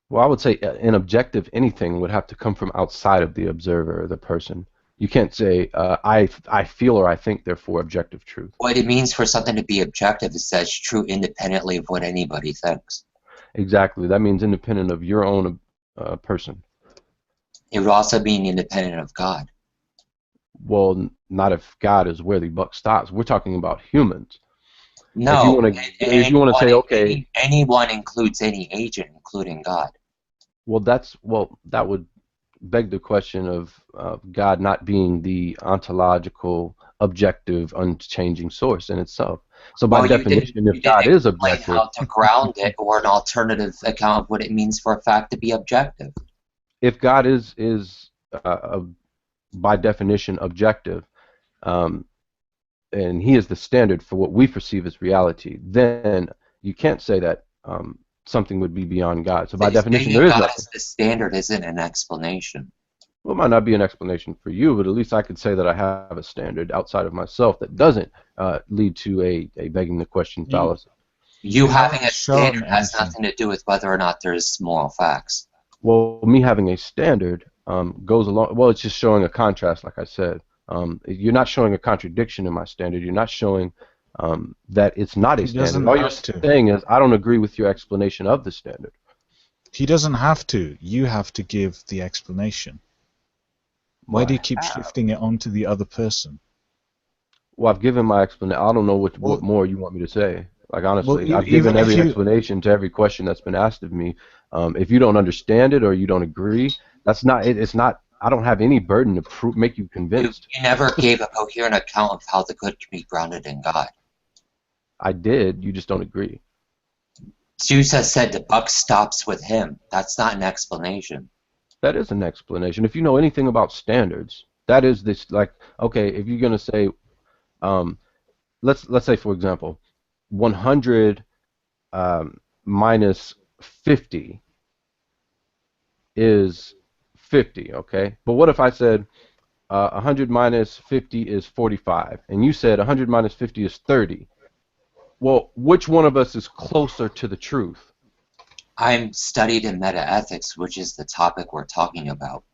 Well, I would say an objective anything would have to come from outside of the observer or the person. You can't say, I feel or I think, therefore objective truth. What it means for something to be objective is that it's true independently of what anybody thinks. Exactly. That means independent of your own person. It would also mean independent of God. Well, not if God is where the buck stops. We're talking about humans. No, if you want to say, okay, anyone includes any agent, including God. Well, that would beg the question of God not being the ontological, objective, unchanging source in itself. So by definition, if God is objective, how to ground it or an alternative account of what it means for a fact to be objective. If God is by definition objective, and He is the standard for what we perceive as reality, then you can't say that something would be beyond God. So by definition, there is nothing. The standard isn't an explanation. Well, it might not be an explanation for you, but at least I could say that I have a standard outside of myself that doesn't lead to a begging the question fallacy. You having a standard has nothing to do with whether or not there's moral facts. Well, me having a standard goes along. Well, it's just showing a contrast, like I said. You're not showing a contradiction in my standard. You're not showing that it's not a standard. All you're saying is, I don't agree with your explanation of the standard. He doesn't have to. You have to give the explanation. Why do you keep shifting it onto the other person? Well, I've given my explanation. I don't know what more you want me to say. Like, honestly, I've given every explanation to every question that's been asked of me. If you don't understand it or you don't agree, that's not. It's not. I don't have any burden to make you convinced. You never gave a coherent account of how the good can be grounded in God. I did. You just don't agree. Zeus has said the buck stops with him. That's not an explanation. That is an explanation. If you know anything about standards, that is this. Like, okay, if you're gonna say, let's say for example, 100 minus 50 is 50, okay? But what if I said 100 minus 50 is 45, and you said 100 minus 50 is 30? Well, which one of us is closer to the truth? I'm studied in meta-ethics, which is the topic we're talking about.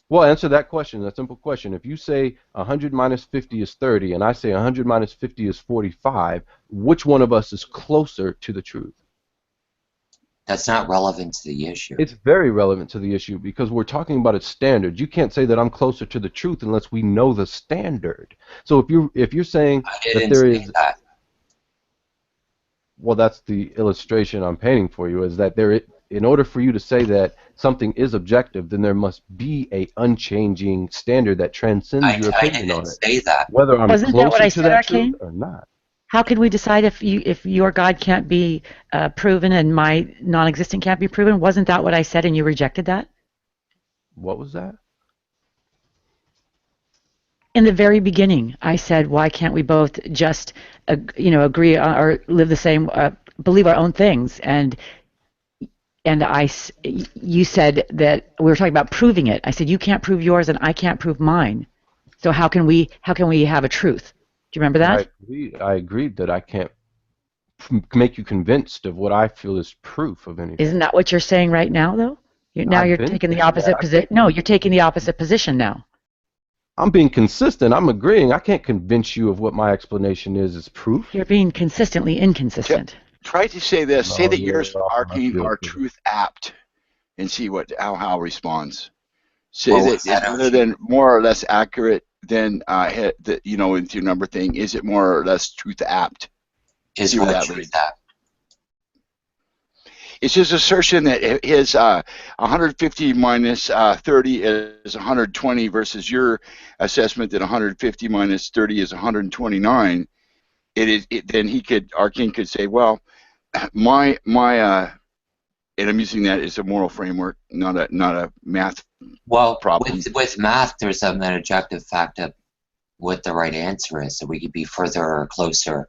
Well, answer that question, that simple question. If you say 100 minus 50 is 30, and I say 100 minus 50 is 45, which one of us is closer to the truth? That's not relevant to the issue. It's very relevant to the issue because we're talking about a standard. You can't say that I'm closer to the truth unless we know the standard. So if you're saying that there is that. Well, that's the illustration I'm painting for you, is that in order for you to say that something is objective, then there must be a unchanging standard that transcends your opinion on it. Say that. Whether I'm Wasn't that what I closer to said, that Arcane? truth or not. How could we decide if your God can't be proven and my non-existent can't be proven? Wasn't that what I said and you rejected that? What was that? In the very beginning, I said, why can't we both just, agree or live the same, believe our own things? And you said that we were talking about proving it. I said, you can't prove yours and I can't prove mine. So how can we have a truth? Do you remember that? I agreed that I can't make you convinced of what I feel is proof of anything. Isn't that what you're saying right now, though? You're taking the opposite position. No, you're taking the opposite position now. I'm being consistent. I'm agreeing. I can't convince you of what my explanation is proof. You're being consistently inconsistent. Try to say this. No, say that you're yours are truth apt, and see how Hal responds. Say that it's other than more or less accurate than into your number thing. Is it more or less truth apt? Is what truth apt? It's his assertion that his 150 minus 30 is 120 versus your assessment that 150 minus 30 is 129. Then Arcane could say, well, and I'm using that as a moral framework, not a math Well, problem. with math, there's an objective fact of what the right answer is, so we could be further or closer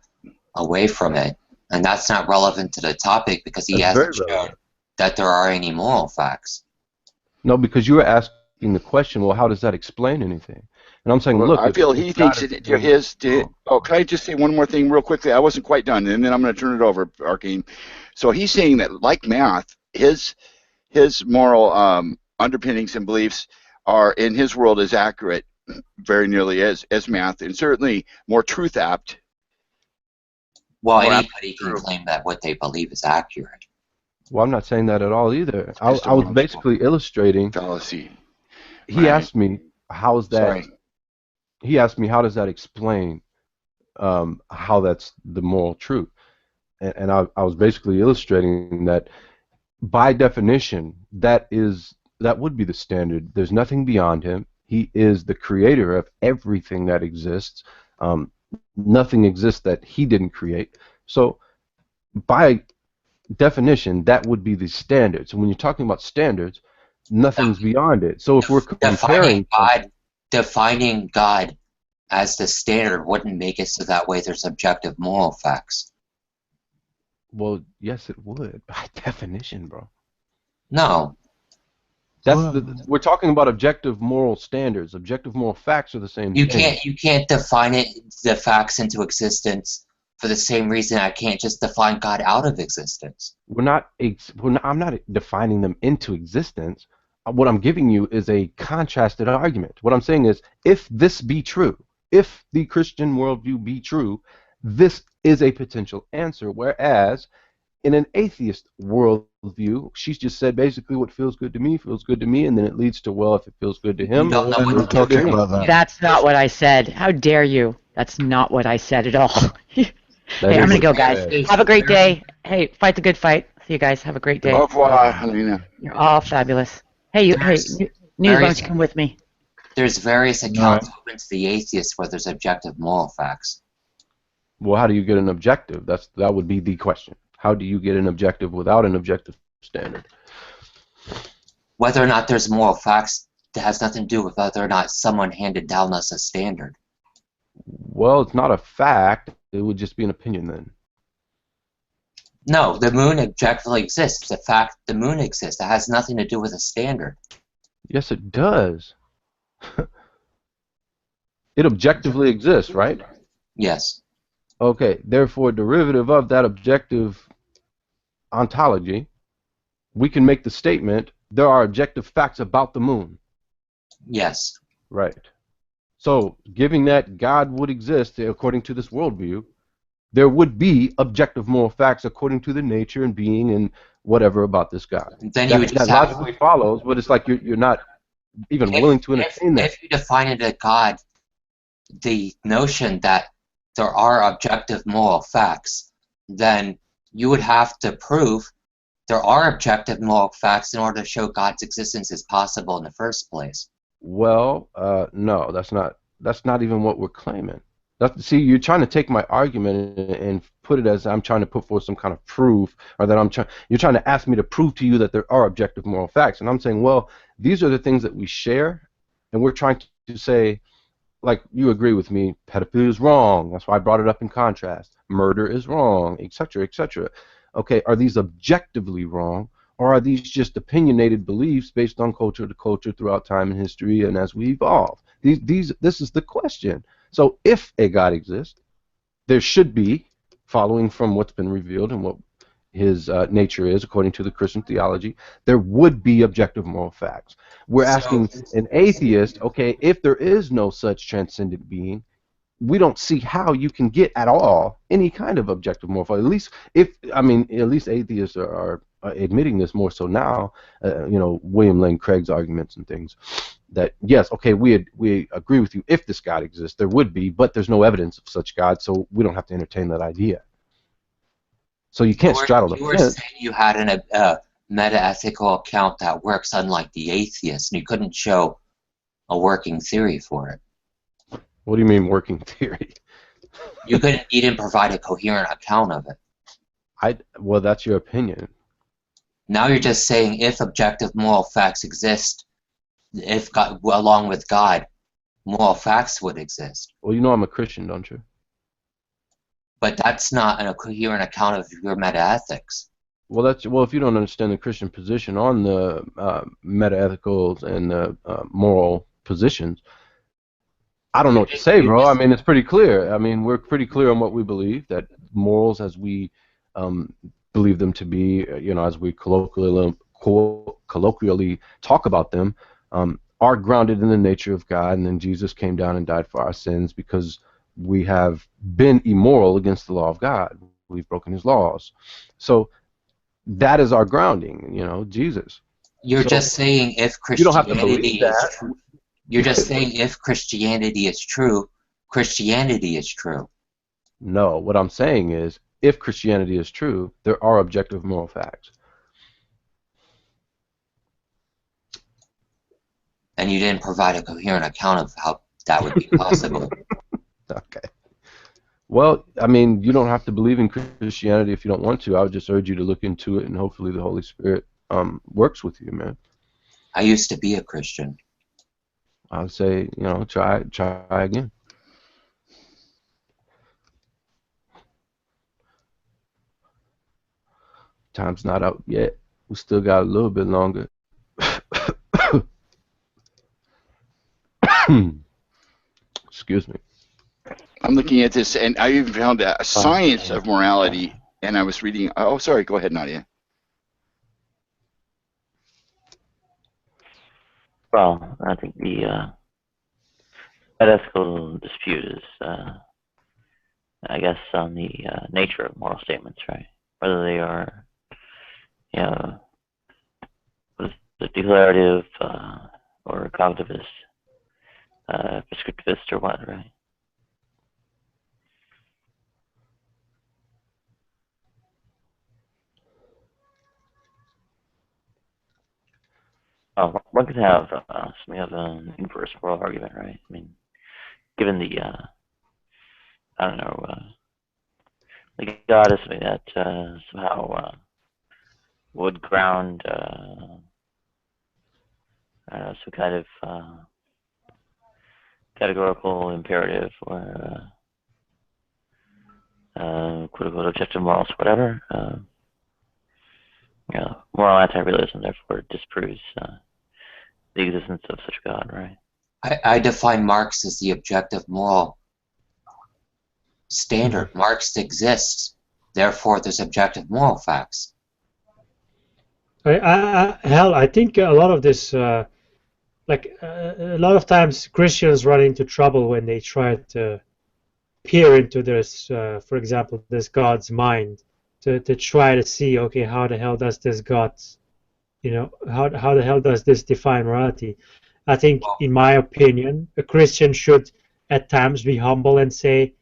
away from it. And that's not relevant to the topic because he That's hasn't very shown relevant. that there are any moral facts. No, because you were asking the question, well, how does that explain anything? And I'm saying, Well, look, I feel if he God thinks is it, being wrong. oh, can I just say one more thing real quickly? I wasn't quite done, and then I'm going to turn it over, Arcane. So he's saying that, like math, his moral underpinnings and beliefs are, in his world, as accurate, very nearly as math, and certainly more truth apt. Well, more apt anybody to can true. claim that what they believe is accurate. Well, I'm not saying that at all either. I was Epistemological basically illustrating. fallacy. He Right. asked me, how's that? Sorry. He asked me, how does that explain how that's the moral truth? And I was basically illustrating that by definition, that would be the standard. There's nothing beyond him. He is the creator of everything that exists. Nothing exists that he didn't create. So by definition, that would be the standard. So when you're talking about standards, nothing's beyond it. So if we're comparing Defining God as the standard wouldn't make it so that way there's objective moral facts. well, yes, it would by definition, bro. No. That's we're talking about objective moral standards. Objective moral facts are the same thing. You can't define the facts into existence for the same reason I can't just define God out of existence. I'm not defining them into existence. What I'm giving you is a contrasted argument. What I'm saying is, if this be true, if the Christian worldview be true, this is a potential answer. Whereas in an atheist worldview, she's just said basically what feels good to me, and then it leads to, well, if it feels good to him, Well, we're not talking about that. That's not what I said. How dare you? That's not what I said at all. Hey, I'm gonna go, guys. Have a great day. Hey, fight the good fight. See you guys. Have a great day. Au revoir, Helena. You're all fabulous. Hey, News, why don't you come with me? There's various accounts open to the atheists where there's objective moral facts. Well, how do you get an objective? That would be the question. How do you get an objective without an objective standard? Whether or not there's moral facts has nothing to do with whether or not someone handed down us a standard. Well, it's not a fact. It would just be an opinion then. No, the moon objectively exists. It's a fact the moon exists. It has nothing to do with a standard. Yes, it does. It objectively exists, right? Yes. Okay, therefore, derivative of that objective ontology, we can make the statement there are objective facts about the moon. Yes. Right. So, given that God would exist according to this worldview, there would be objective moral facts according to the nature and being and whatever about this God. Then you would just that logically follows, but it's like you're not even willing to entertain that. If you define it as God, the notion that there are objective moral facts, then you would have to prove there are objective moral facts in order to show God's existence is possible in the first place. Well, no, that's not even what we're claiming. See, you're trying to take my argument and put it as I'm trying to put forth some kind of proof, or that you're trying to ask me to prove to you that there are objective moral facts, and I'm saying, well, these are the things that we share, and we're trying to say, like, you agree with me, pedophilia is wrong. That's why I brought it up in contrast. Murder is wrong, etc., etc. Okay, are these objectively wrong, or are these just opinionated beliefs based on culture to culture throughout time and history and as we evolve? This is the question. So if a God exists, there should be, following from what's been revealed and what his nature is according to the Christian theology, there would be objective moral facts. We're asking an atheist, okay, if there is no such transcendent being, we don't see how you can get at all any kind of objective moral facts. At least atheists are admitting this more so now. William Lane Craig's arguments and things. That yes, okay, we agree with you. If this God exists, there would be, but there's no evidence of such God, so we don't have to entertain that idea. So you can't straddle the fence. You were saying you had a meta-ethical account that works unlike the atheist, and you couldn't show a working theory for it. What do you mean working theory? You didn't provide a coherent account of it. Well, that's your opinion. Now you're just saying if objective moral facts exist, if God, along with God, moral facts would exist. Well, you know I'm a Christian, don't you? But that's not a coherent account of your metaethics. Well, if you don't understand the Christian position on the metaethicals and the moral positions, I don't know what to say, bro. I mean, it's pretty clear. I mean, we're pretty clear on what we believe, that morals as we believe them to be, as we colloquially talk about them, are grounded in the nature of God, and then Jesus came down and died for our sins because we have been immoral against the law of God. We've broken his laws. So that is our grounding, Jesus. You're just saying if you don't have to Christianity believe is that. true. You're just saying if Christianity is true, Christianity is true. No, what I'm saying is, if Christianity is true, there are objective moral facts. And you didn't provide a coherent account of how that would be possible. Okay. Well, I mean, you don't have to believe in Christianity if you don't want to. I would just urge you to look into it, and hopefully the Holy Spirit works with you, man. I used to be a Christian. I would say, try again. Time's not out yet. We still got a little bit longer. Excuse me. I'm looking at this, and I even found a science of morality, and I was reading. Oh, sorry. Go ahead, Nadia. Well, I think the ethical dispute is, I guess, on the nature of moral statements, right? Whether they are, what is it, declarative or cognitivist, prescriptivist, or what, right? One could have something of an inverse moral argument, right? I mean, given the, I don't know, the God is something that somehow would ground, I don't know, some kind of categorical imperative or quote-unquote objective morals, whatever. Moral anti-realism therefore disproves the existence of such a God, right? I define Marx as the objective moral standard. Mm-hmm. Marx exists, therefore there's objective moral facts. I think a lot of this, a lot of times Christians run into trouble when they try to peer into this, for example, this God's mind, to try to see, okay, how the hell does this God, how the hell does this define morality? I think, in my opinion, a Christian should at times be humble and say,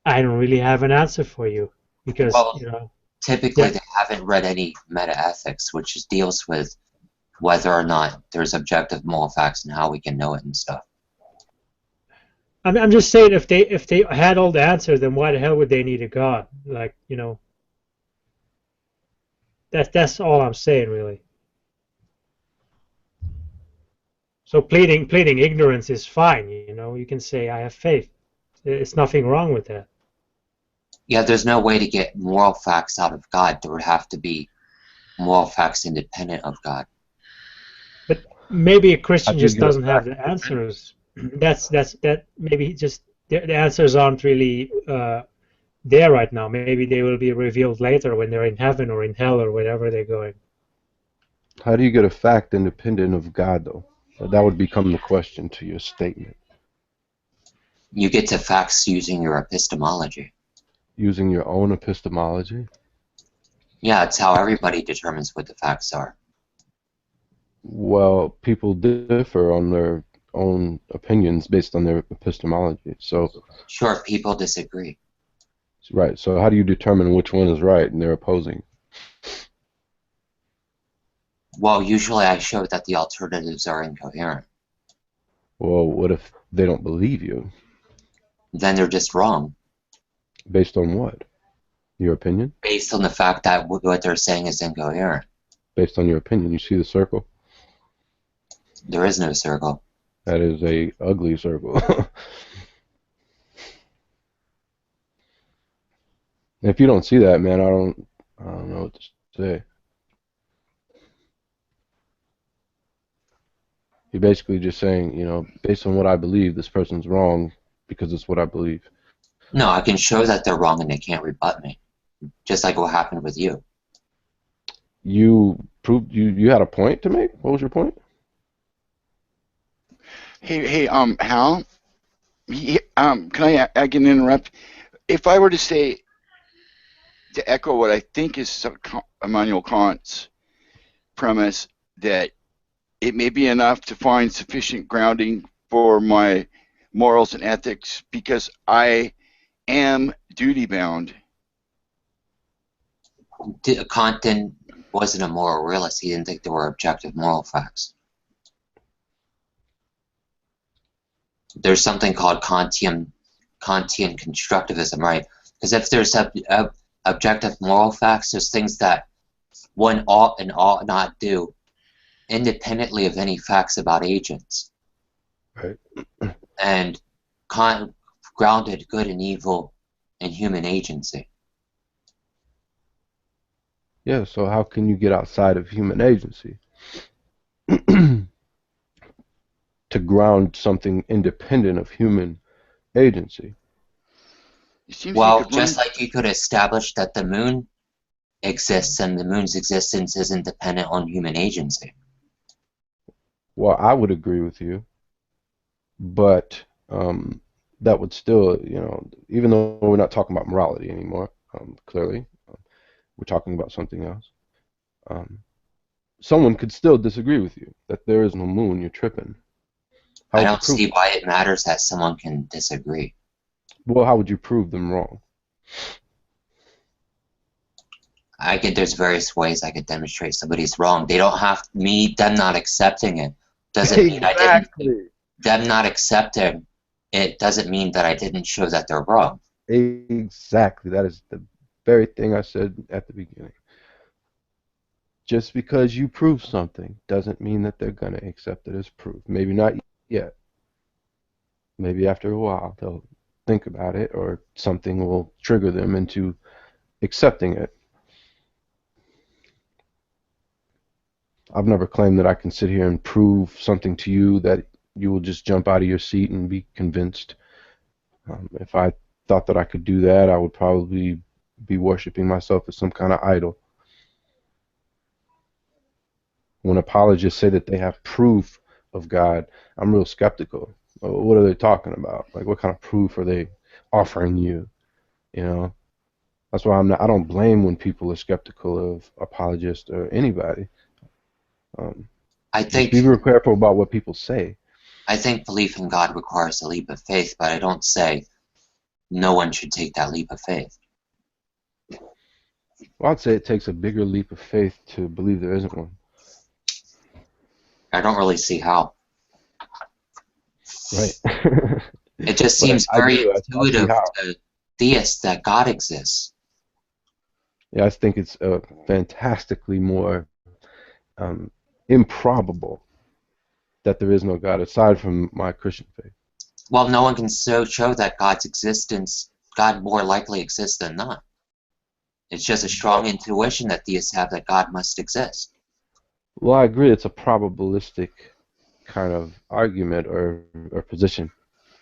I don't really have an answer for you, because, typically yeah. they haven't read any metaethics, which deals with whether or not there's objective moral facts and how we can know it and stuff. I'm just saying, if they had all the answers, then why the hell would they need a God? That's all I'm saying, really. So pleading ignorance is fine. You can say I have faith. It's nothing wrong with that. Yeah, there's no way to get moral facts out of God. There would have to be moral facts independent of God. But maybe a Christian just doesn't have the answers. That maybe just the answers aren't really there right now. Maybe they will be revealed later when they're in heaven or in hell or wherever they're going. How do you get a fact independent of God, though? That would become the question to your statement. You get to facts using your epistemology. Using your own epistemology? Yeah, it's how everybody determines what the facts are. Well, people differ on their own opinions based on their epistemology. So sure, people disagree. Right. So how do you determine which one is right and they're opposing? Well, usually I show that the alternatives are incoherent. Well, what if they don't believe you? Then they're just wrong. Based on what? Your opinion? Based on the fact that what they're saying is incoherent. Based on your opinion, you see the circle? There is no circle. That is a ugly circle. If you don't see that, man, I don't know what to say. You're basically just saying, you know, based on what I believe, this person's wrong because it's what I believe. No, I can show that they're wrong and they can't rebut me. Just like what happened with you. You proved you had a point to make? What was your point? Hey, Hal, I can interrupt? If I were to say, to echo what I think is Immanuel Kant's premise, that it may be enough to find sufficient grounding for my morals and ethics because I am duty bound. Kant wasn't a moral realist. He didn't think there were objective moral facts. There's something called Kantian constructivism, right? Because if there's objective moral facts, there's things that one ought and ought not do independently of any facts about agents. Right. And Kant grounded good and evil in human agency. Yeah, so how can you get outside of human agency? To ground something independent of human agency. Well, just like you could establish that the moon exists and the moon's existence isn't dependent on human agency. Well, I would agree with you, but that would still, you know, even though we're not talking about morality anymore, clearly, we're talking about something else. Someone could still disagree with you that there is no moon. You're tripping. I don't see why it matters that someone can disagree. Well, how would you prove them wrong? There's various ways I could demonstrate somebody's wrong. They don't have them not accepting it doesn't mean I didn't. Them not accepting it doesn't mean that I didn't show that they're wrong. Exactly. That is the very thing I said at the beginning. Just because you prove something doesn't mean that they're going to accept it as proof. Maybe not yet. Maybe after a while they'll think about it or something will trigger them into accepting it. I've never claimed that I can sit here and prove something to you that you will just jump out of your seat and be convinced. If I thought that I could do that, I would probably be worshiping myself as some kind of idol. When apologists say that they have proof of God, I'm real skeptical. What are they talking about? Like, what kind of proof are they offering you? You know, that's why I don't blame when people are skeptical of apologists or anybody. I think be real careful about what people say. I think belief in God requires a leap of faith, but I don't say no one should take that leap of faith. Well, I'd say it takes a bigger leap of faith to believe there isn't one. I don't really see how. Right. It just seems very intuitive to theists that God exists. Yeah, I think it's fantastically more improbable that there is no God aside from my Christian faith. Well, no one can show that God's existence, God more likely exists than not. It's just a strong intuition that theists have that God must exist. Well, I agree it's a probabilistic kind of argument or position.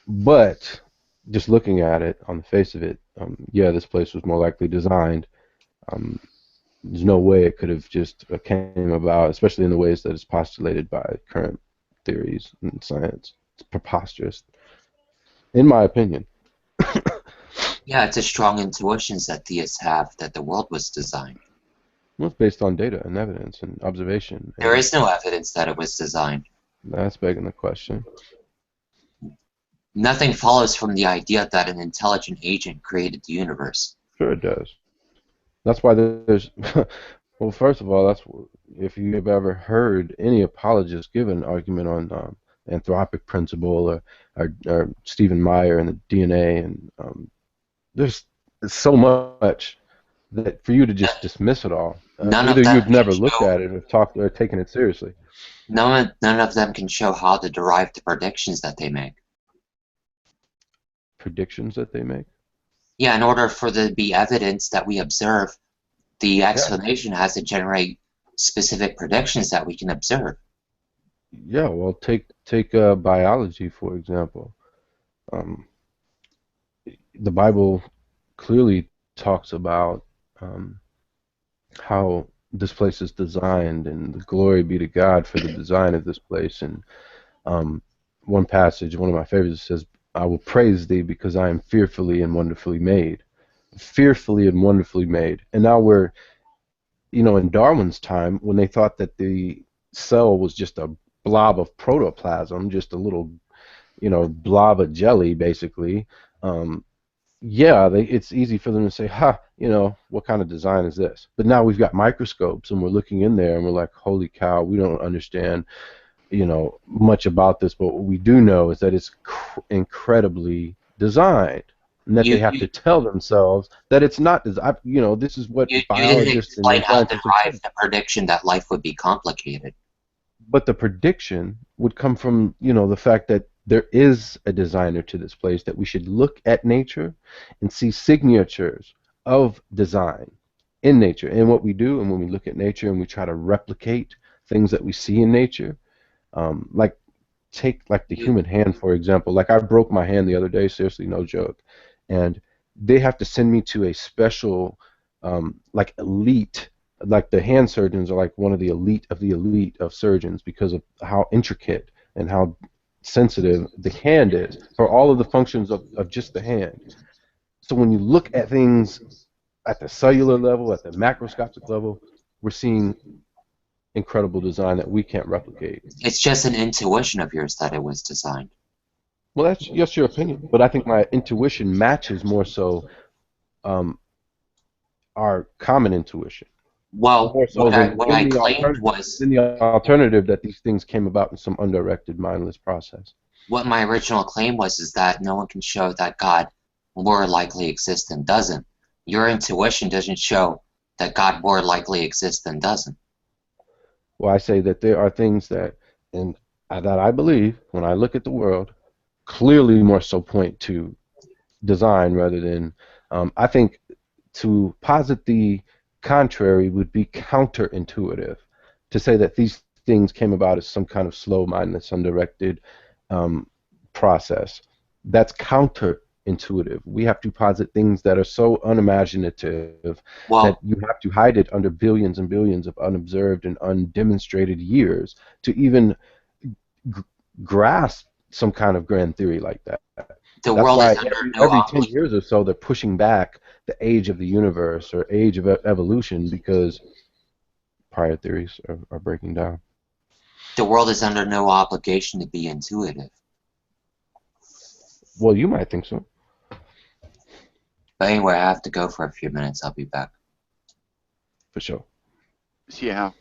But just looking at it on the face of it, yeah, this place was more likely designed. There's no way it could have just came about, especially in the ways that it's postulated by current theories and science. It's preposterous, in my opinion. Yeah, it's a strong intuition that theists have that the world was designed. Well, it's based on data and evidence and observation. There is no evidence that it was designed. That's begging the question. Nothing follows from the idea that an intelligent agent created the universe. Sure it does. That's why there's... Well, first of all, that's if you've ever heard any apologist give an argument on anthropic principle or Stephen Meyer and the DNA, and there's so much that for you to just dismiss it all. None of Either them you've can never looked show. at it or talked or taken it seriously. None of them can show how to derive the predictions that they make. Predictions that they make. Yeah, in order for there to be evidence that we observe, the explanation has to generate specific predictions that we can observe. Yeah, well, take biology for example. Um, the Bible clearly talks about how this place is designed, and the glory be to God for the design of this place. And one passage, one of my favorites, says, "I will praise thee because I am fearfully and wonderfully made." Fearfully and wonderfully made. And now we're, in Darwin's time, when they thought that the cell was just a blob of protoplasm, just a little, blob of jelly, basically. Yeah, it's easy for them to say, what kind of design is this? But now we've got microscopes and we're looking in there and we're like, holy cow, we don't understand, much about this, but what we do know is that it's incredibly designed, and that they have to tell themselves that it's not. This is what You didn't biologists explain and how to scientists have derive said. the prediction that life would be complicated. But the prediction would come from, the fact that there is a designer to this place, that we should look at nature and see signatures of design in nature. And what we do, and when we look at nature and we try to replicate things that we see in nature, like take like the human hand, for example. Like I broke my hand the other day, seriously, no joke. And they have to send me to a special, like elite, like the hand surgeons are like one of the elite of surgeons because of how intricate and how sensitive the hand is for all of the functions of just the hand. So when you look at things at the cellular level, at the macroscopic level, we're seeing incredible design that we can't replicate. It's just an intuition of yours that it was designed. Well, that's your opinion, but I think my intuition matches more so our common intuition. Well, More so what I than claimed was the alternative that these things came about in some undirected, mindless process. what my original claim was is that no one can show that God more likely exists than doesn't. Your intuition doesn't show that God more likely exists than doesn't. Well, I say that there are things that I believe, when I look at the world, clearly more so point to design rather than. I think to posit the contrary would be counterintuitive. To say that these things came about as some kind of slow, mindless, undirected process. That's counterintuitive. We have to posit things that are so unimaginative that you have to hide it under billions and billions of unobserved and undemonstrated years to even grasp some kind of grand theory like that. The That's world why is under every 10 years or so they're pushing back the age of the universe or age of evolution because prior theories are breaking down. The world is under no obligation to be intuitive. Well, you might think so. But anyway, I have to go for a few minutes. I'll be back. For sure. Yeah.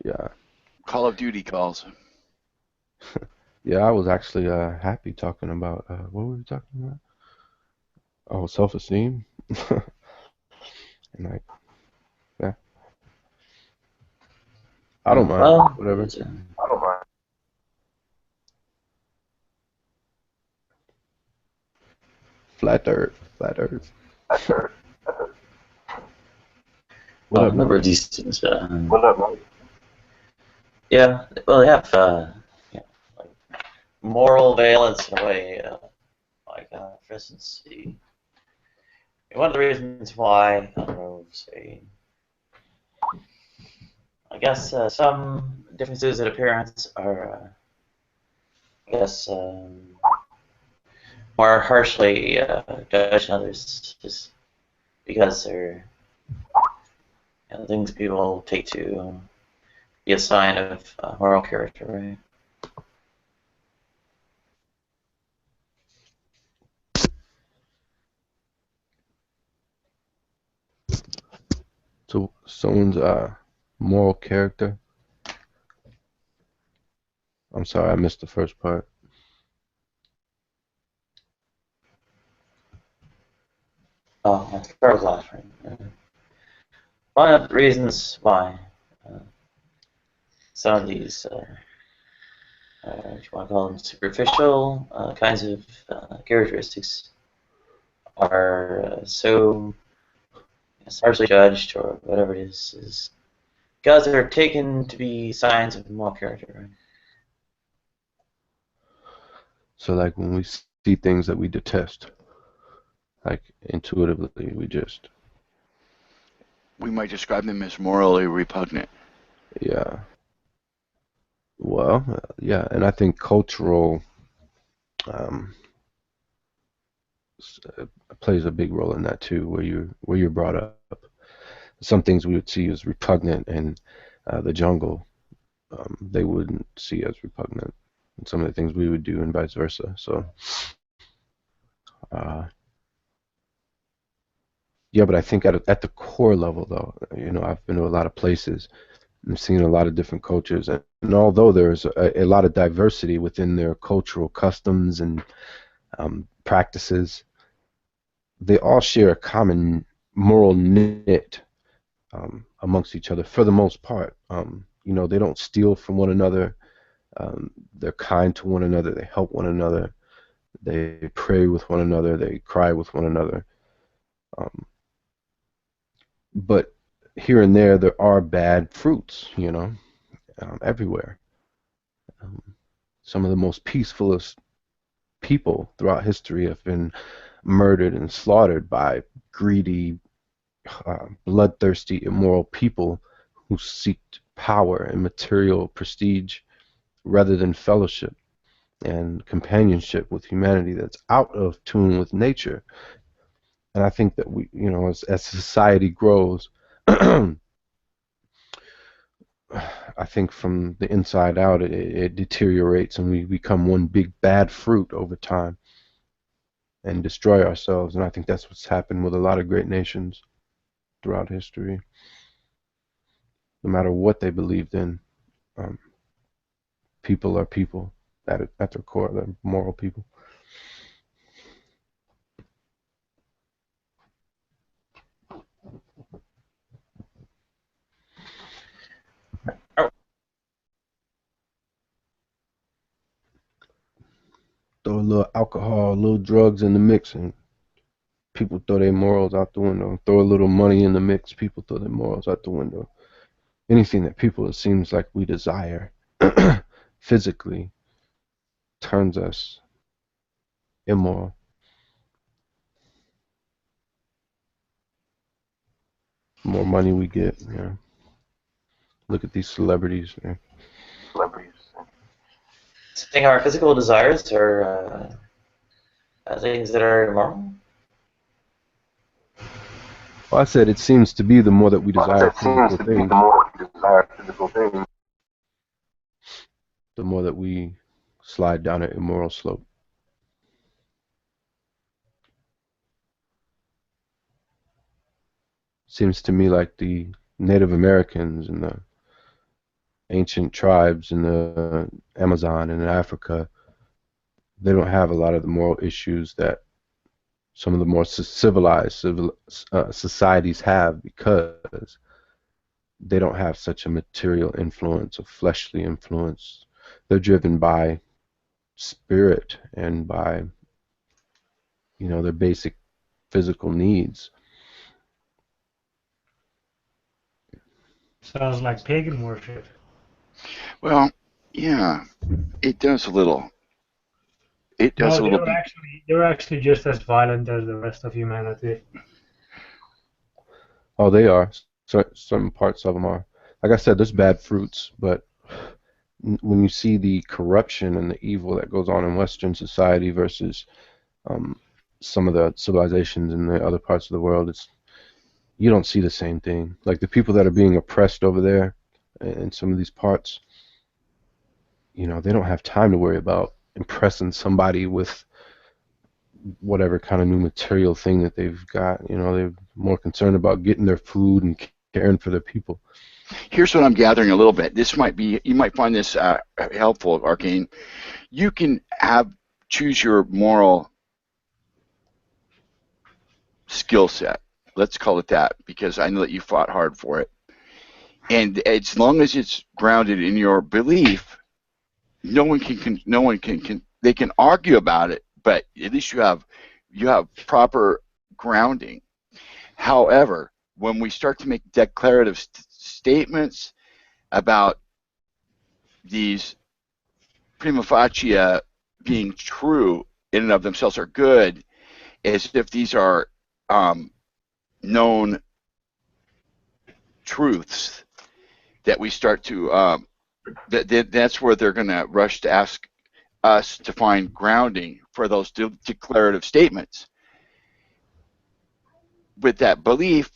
Yeah. Call of Duty calls. Yeah, I was actually happy talking about what were we talking about? Oh, self-esteem. And like, yeah. I don't mind. Well, Whatever. I don't mind. Flat Earth. Flat Earth. Well, a number of these things. Yeah, well, they have like moral valence in a way. For instance, one of the reasons why, I don't know, say, I guess some differences in appearance are, I guess, more harshly judged than others, just because they're things people take to be a sign of moral character, right? So someone's moral character. I'm sorry, I missed the first part. Oh, third class, right? One of the reasons why some of these, if you want to call them superficial kinds of characteristics, are so harshly judged or whatever it is because they're taken to be signs of moral character. Right? So like when we see things that we detest, like intuitively, we might describe them as morally repugnant. yeah. Well, yeah, and I think cultural plays a big role in that too, where you're brought up. Some things we would see as repugnant in the jungle, they wouldn't see as repugnant. And some of the things we would do, and vice versa. So, yeah, but I think at the core level, though, I've been to a lot of places and seen a lot of different cultures, and although there's a lot of diversity within their cultural customs and practices, they all share a common moral knit amongst each other for the most part. They don't steal from one another. They're kind to one another. They help one another. They pray with one another. They cry with one another. But here and there are bad fruits, everywhere. Some of the most peacefulest people throughout history have been murdered and slaughtered by greedy, bloodthirsty, immoral people who seek power and material prestige rather than fellowship and companionship with humanity that's out of tune with nature. And I think that we, as society grows, I think from the inside out, it deteriorates and we become one big bad fruit over time and destroy ourselves. And I think that's what's happened with a lot of great nations throughout history. No matter what they believed in, people are people at their core. They're moral people. Throw a little alcohol, a little drugs in the mix, and people throw their morals out the window. Throw a little money in the mix, people throw their morals out the window. Anything that people, it seems like we desire physically, turns us immoral. The more money we get, Look at these celebrities. So I think our physical desires are things that are immoral. Well, I said it seems to be the more that we desire physical things, the more that we slide down an immoral slope. Seems to me like the Native Americans and the ancient tribes in the Amazon and in Africa, they don't have a lot of the moral issues that some of the more civilized societies have because they don't have such a material influence, a fleshly influence. They're driven by spirit and by, their basic physical needs. Sounds like pagan worship. Well, yeah, it does a little. It does No, a little bit. they were actually just as violent as the rest of humanity. Oh, they are. Some parts of them are. Like I said, there's bad fruits, but when you see the corruption and the evil that goes on in Western society versus some of the civilizations in the other parts of the world, you don't see the same thing. Like the people that are being oppressed over there in some of these parts, they don't have time to worry about impressing somebody with whatever kind of new material thing that they've got. They're more concerned about getting their food and caring for their people. Here's what I'm gathering a little bit. You might find this helpful, Arcane. You can choose your moral skill set. Let's call it that, because I know that you fought hard for it. And as long as it's grounded in your belief, no one can they can argue about it, but at least you have proper grounding. However, when we start to make declarative statements about these prima facie being true in and of themselves are good, as if these are known truths, that we start to that's where they're going to rush to ask us to find grounding for those declarative statements. With that belief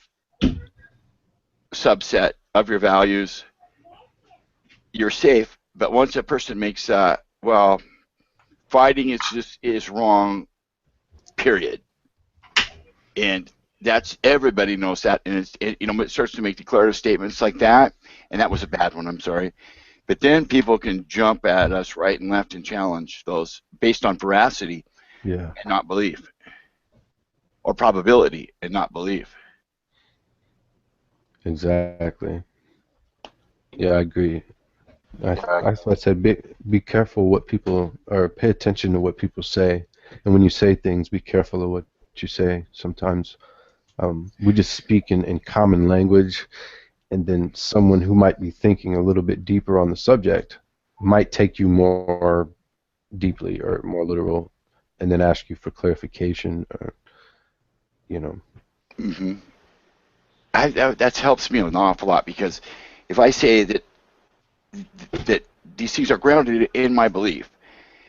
subset of your values, you're safe. But once a person makes well, fighting is wrong, period, and that's, everybody knows that, and it starts to make declarative statements like that, and that was a bad one, I'm sorry. But then people can jump at us right and left and challenge those based on veracity, Yeah. and not belief, or probability and not belief. Exactly. Yeah, I agree. That's why I said be careful what people, or pay attention to what people say, and when you say things, be careful of what you say. Sometimes we just speak in common language, and then someone who might be thinking a little bit deeper on the subject might take you more deeply or more literal, and then ask you for clarification, or, you know. Mm-hmm. That helps me an awful lot, because if I say that these things are grounded in my belief,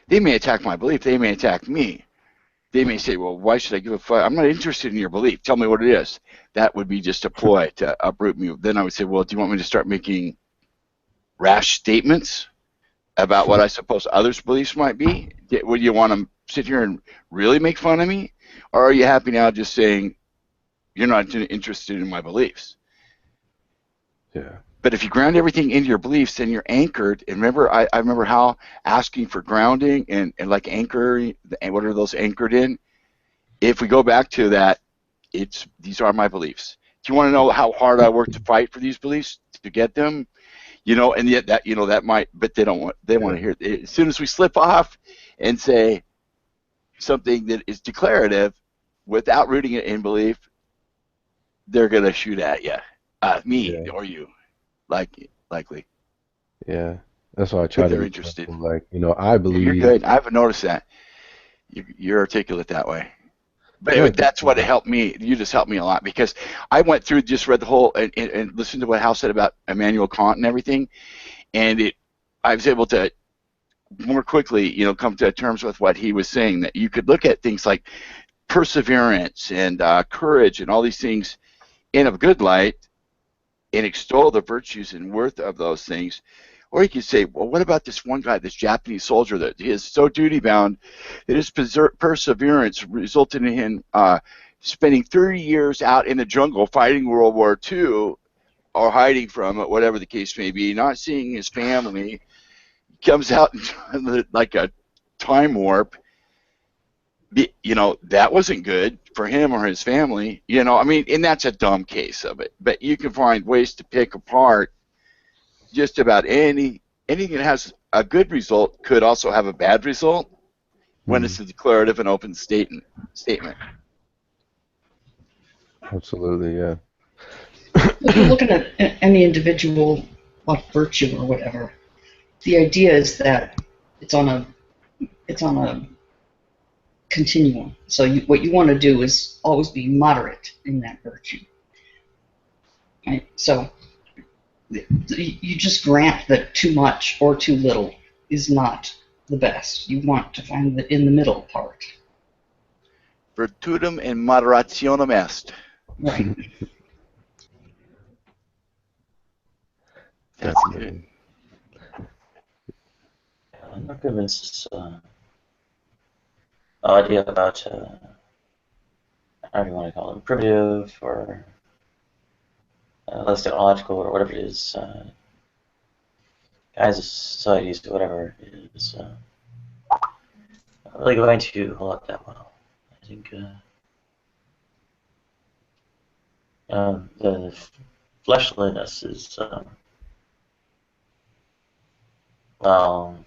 they may attack my belief, they may attack me. They may say, well, why should I give a fuck? I'm not interested in your belief. Tell me what it is. That would be just a ploy to uproot me. Then I would say, well, do you want me to start making rash statements about what I suppose others' beliefs might be? Would you want to sit here and really make fun of me? Or are you happy now just saying you're not interested in my beliefs? Yeah. But if you ground everything into your beliefs, then you're anchored. And remember, I remember how asking for grounding and like anchoring, and what are those anchored in? If we go back to that, these are my beliefs. Do you want to know how hard I work to fight for these beliefs to get them? And yet that might, but they want to hear it. As soon as we slip off and say something that is declarative without rooting it in belief, they're gonna shoot at you, me or you, likely. Yeah, that's why I try If to they're be interested. careful. Like, I believe. You're good. I haven't noticed that. You're articulate that way. But that's what helped me. You just helped me a lot, because I went through, just read the whole, and listened to what Hal said about Immanuel Kant and everything, and I was able to more quickly, come to terms with what he was saying, that you could look at things like perseverance and courage and all these things in a good light, and extol the virtues and worth of those things. Or you could say, well, what about this one guy, this Japanese soldier that is so duty-bound that his perseverance resulted in him spending 30 years out in the jungle fighting World War II, or hiding from it, whatever the case may be, not seeing his family, comes out like a time warp. That wasn't good for him or his family. And that's a dumb case of it. But you can find ways to pick apart just about anything that has a good result could also have a bad result when it's a declarative and open statement. Absolutely, yeah. If you're looking at any individual, like virtue or whatever, the idea is that it's on a continuum. So what you want to do is always be moderate in that virtue. Right? So you just grant that too much or too little is not the best. You want to find the in the middle part. Virtutum in moderationem est. Right. That's good. I'm not convinced this idea about, however you want to call it, primitive or less technological or whatever it is, kinds of societies or whatever is not really going to hold up that well. I think The fleshliness is, well,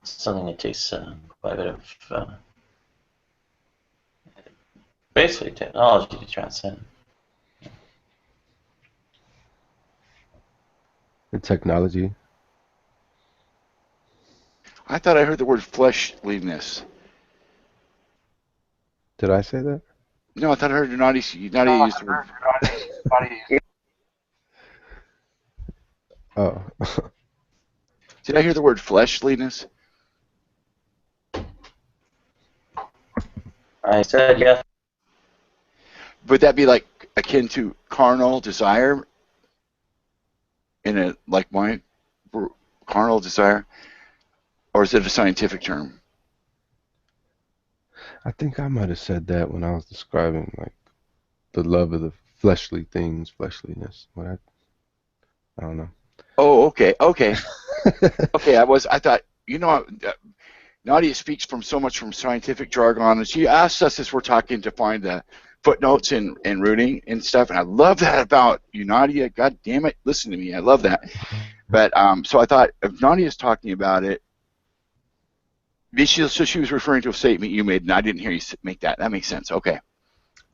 something that takes quite a bit of basically technology to transcend. The technology. I thought I heard the word fleshliness. Did I say that? No, I thought I heard Nadia used the word. Oh. Did I hear the word fleshliness? I said yes. Would that be like akin to carnal desire? In a like my carnal desire, or is it a scientific term? I think I might have said that when I was describing like the love of the fleshly things, fleshliness. What I don't know. Oh, okay. Okay. I thought, Nadia speaks from so much from scientific jargon, and she asks us as we're talking to find the footnotes and rooting and stuff, and I love that about you, Nadia. God damn it, listen to me. I love that. But so I thought if Nadia's talking about it, so she was referring to a statement you made, and I didn't hear you make that. That makes sense. Okay.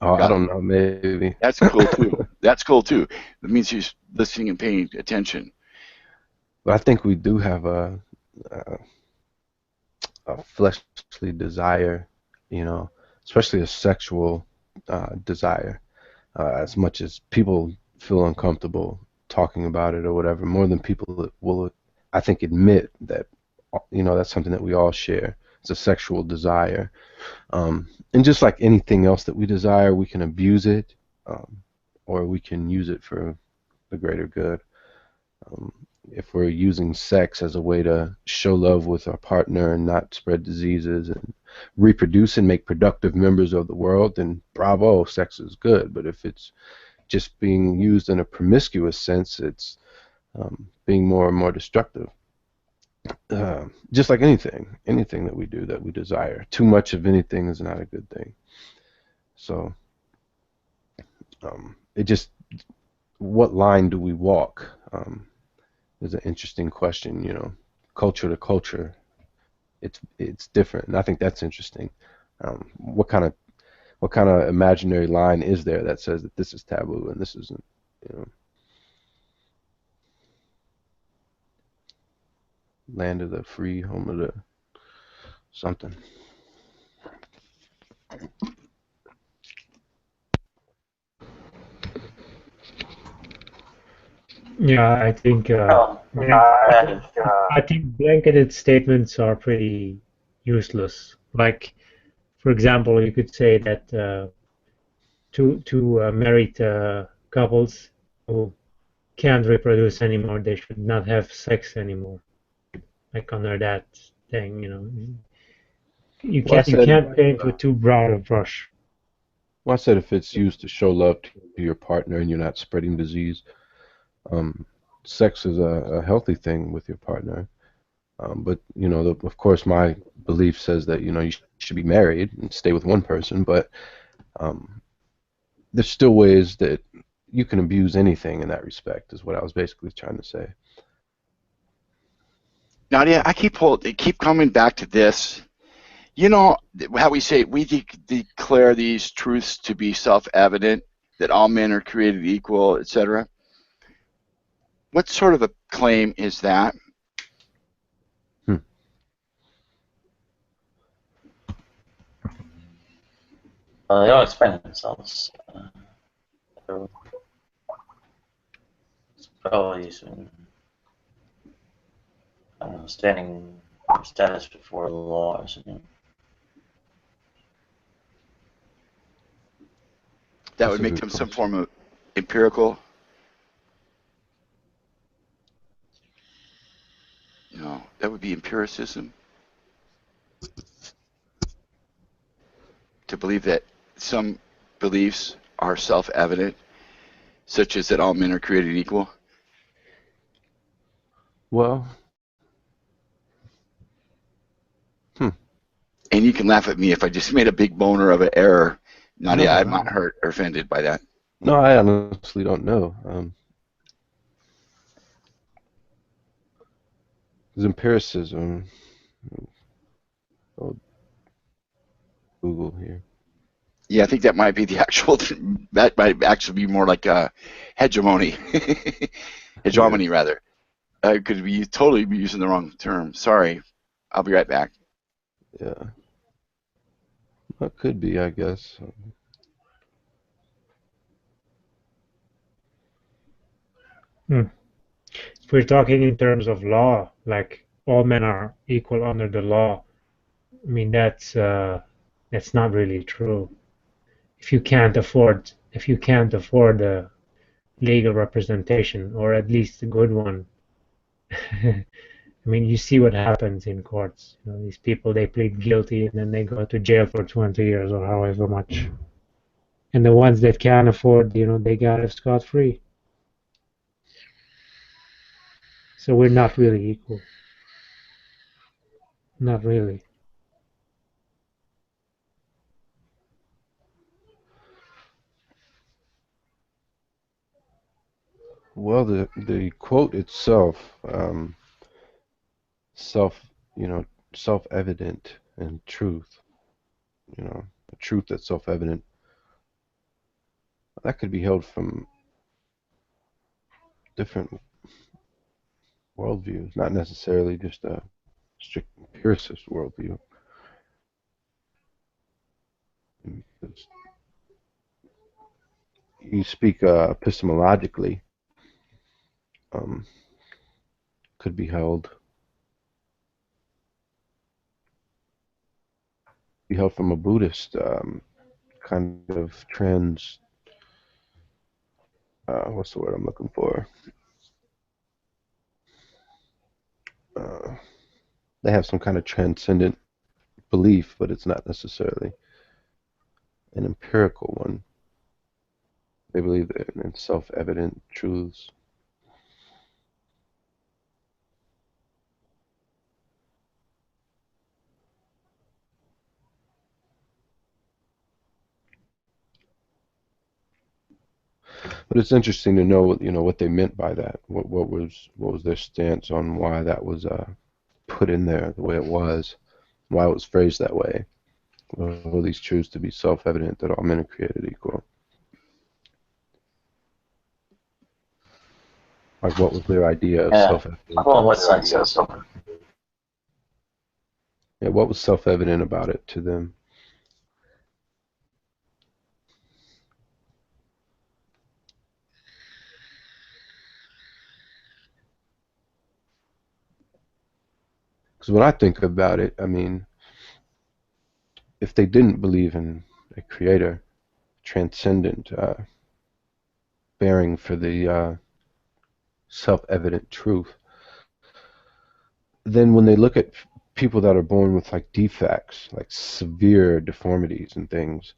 Oh, I don't know, maybe. That's cool too. That's cool too. That means she's listening and paying attention. But I think we do have a fleshly desire, especially a sexual desire. As much as people feel uncomfortable talking about it or whatever, more than people will, I think, admit that, that's something that we all share. It's a sexual desire. And just like anything else that we desire, we can abuse it, or we can use it for the greater good. If we're using sex as a way to show love with our partner and not spread diseases and reproduce and make productive members of the world, then bravo, sex is good. But if it's just being used in a promiscuous sense, it's being more and more destructive. Just like anything that we do that we desire. Too much of anything is not a good thing. So what line do we walk? Is an interesting question. Culture to culture, it's different, and I think that's interesting. What kind of imaginary line is there that says that this is taboo and this isn't? Land of the free, home of the something. Yeah, I think I think blanketed statements are pretty useless. Like, for example, you could say that two married couples who can't reproduce anymore, they should not have sex anymore. Like under that thing, you can't paint with too broad a brush. Well, I said if it's used to show love to your partner and you're not spreading disease, sex is a healthy thing with your partner. But of course, my belief says that you should be married and stay with one person. But there's still ways that you can abuse anything in that respect. Is what I was basically trying to say. Nadia, I keep coming back to this. How we say we declare these truths to be self-evident, that all men are created equal, etc. What sort of a claim is that? They don't explain themselves. It's probably some, I don't know, standing status before the law or something. That would make them some form of empirical. No, that would be empiricism. To believe that some beliefs are self-evident, such as that all men are created equal. Well, and you can laugh at me if I just made a big boner of an error. Nadia, I'm not hurt or offended by that. No, I honestly don't know. There's empiricism. I'll Google here. Yeah, I think that might be the actual. That might actually be more like hegemony, hegemony rather. Could be totally be using the wrong term. Sorry, I'll be right back. Yeah, that could be, I guess. If we're talking in terms of law, like all men are equal under the law, I mean that's not really true. If you can't afford legal representation, or at least a good one, I mean, you see what happens in courts. You know, these people, they plead guilty and then they go to jail for 20 years or however much. And the ones that can't afford, you know, they got it scot-free. So we're not really equal. Not really. Well, the quote itself, self-evident and truth. A truth that's self-evident. That could be held from different worldviews, not necessarily just a strict empiricist worldview. You speak epistemologically, could be held from a Buddhist kind of what's the word I'm looking for? They have some kind of transcendent belief, but it's not necessarily an empirical one. They believe in self-evident truths. But it's interesting to know what they meant by that. What was their stance on why that was put in there the way it was, why it was phrased that way. Will these truths to be self-evident that all men are created equal? Like, what was their idea of self-evident? Well, what's the idea of self-evident? Yeah, what was self-evident about it to them? Because when I think about it, I mean, if they didn't believe in a creator, transcendent, bearing for the self-evident truth, then when they look at people that are born with like defects, like severe deformities and things,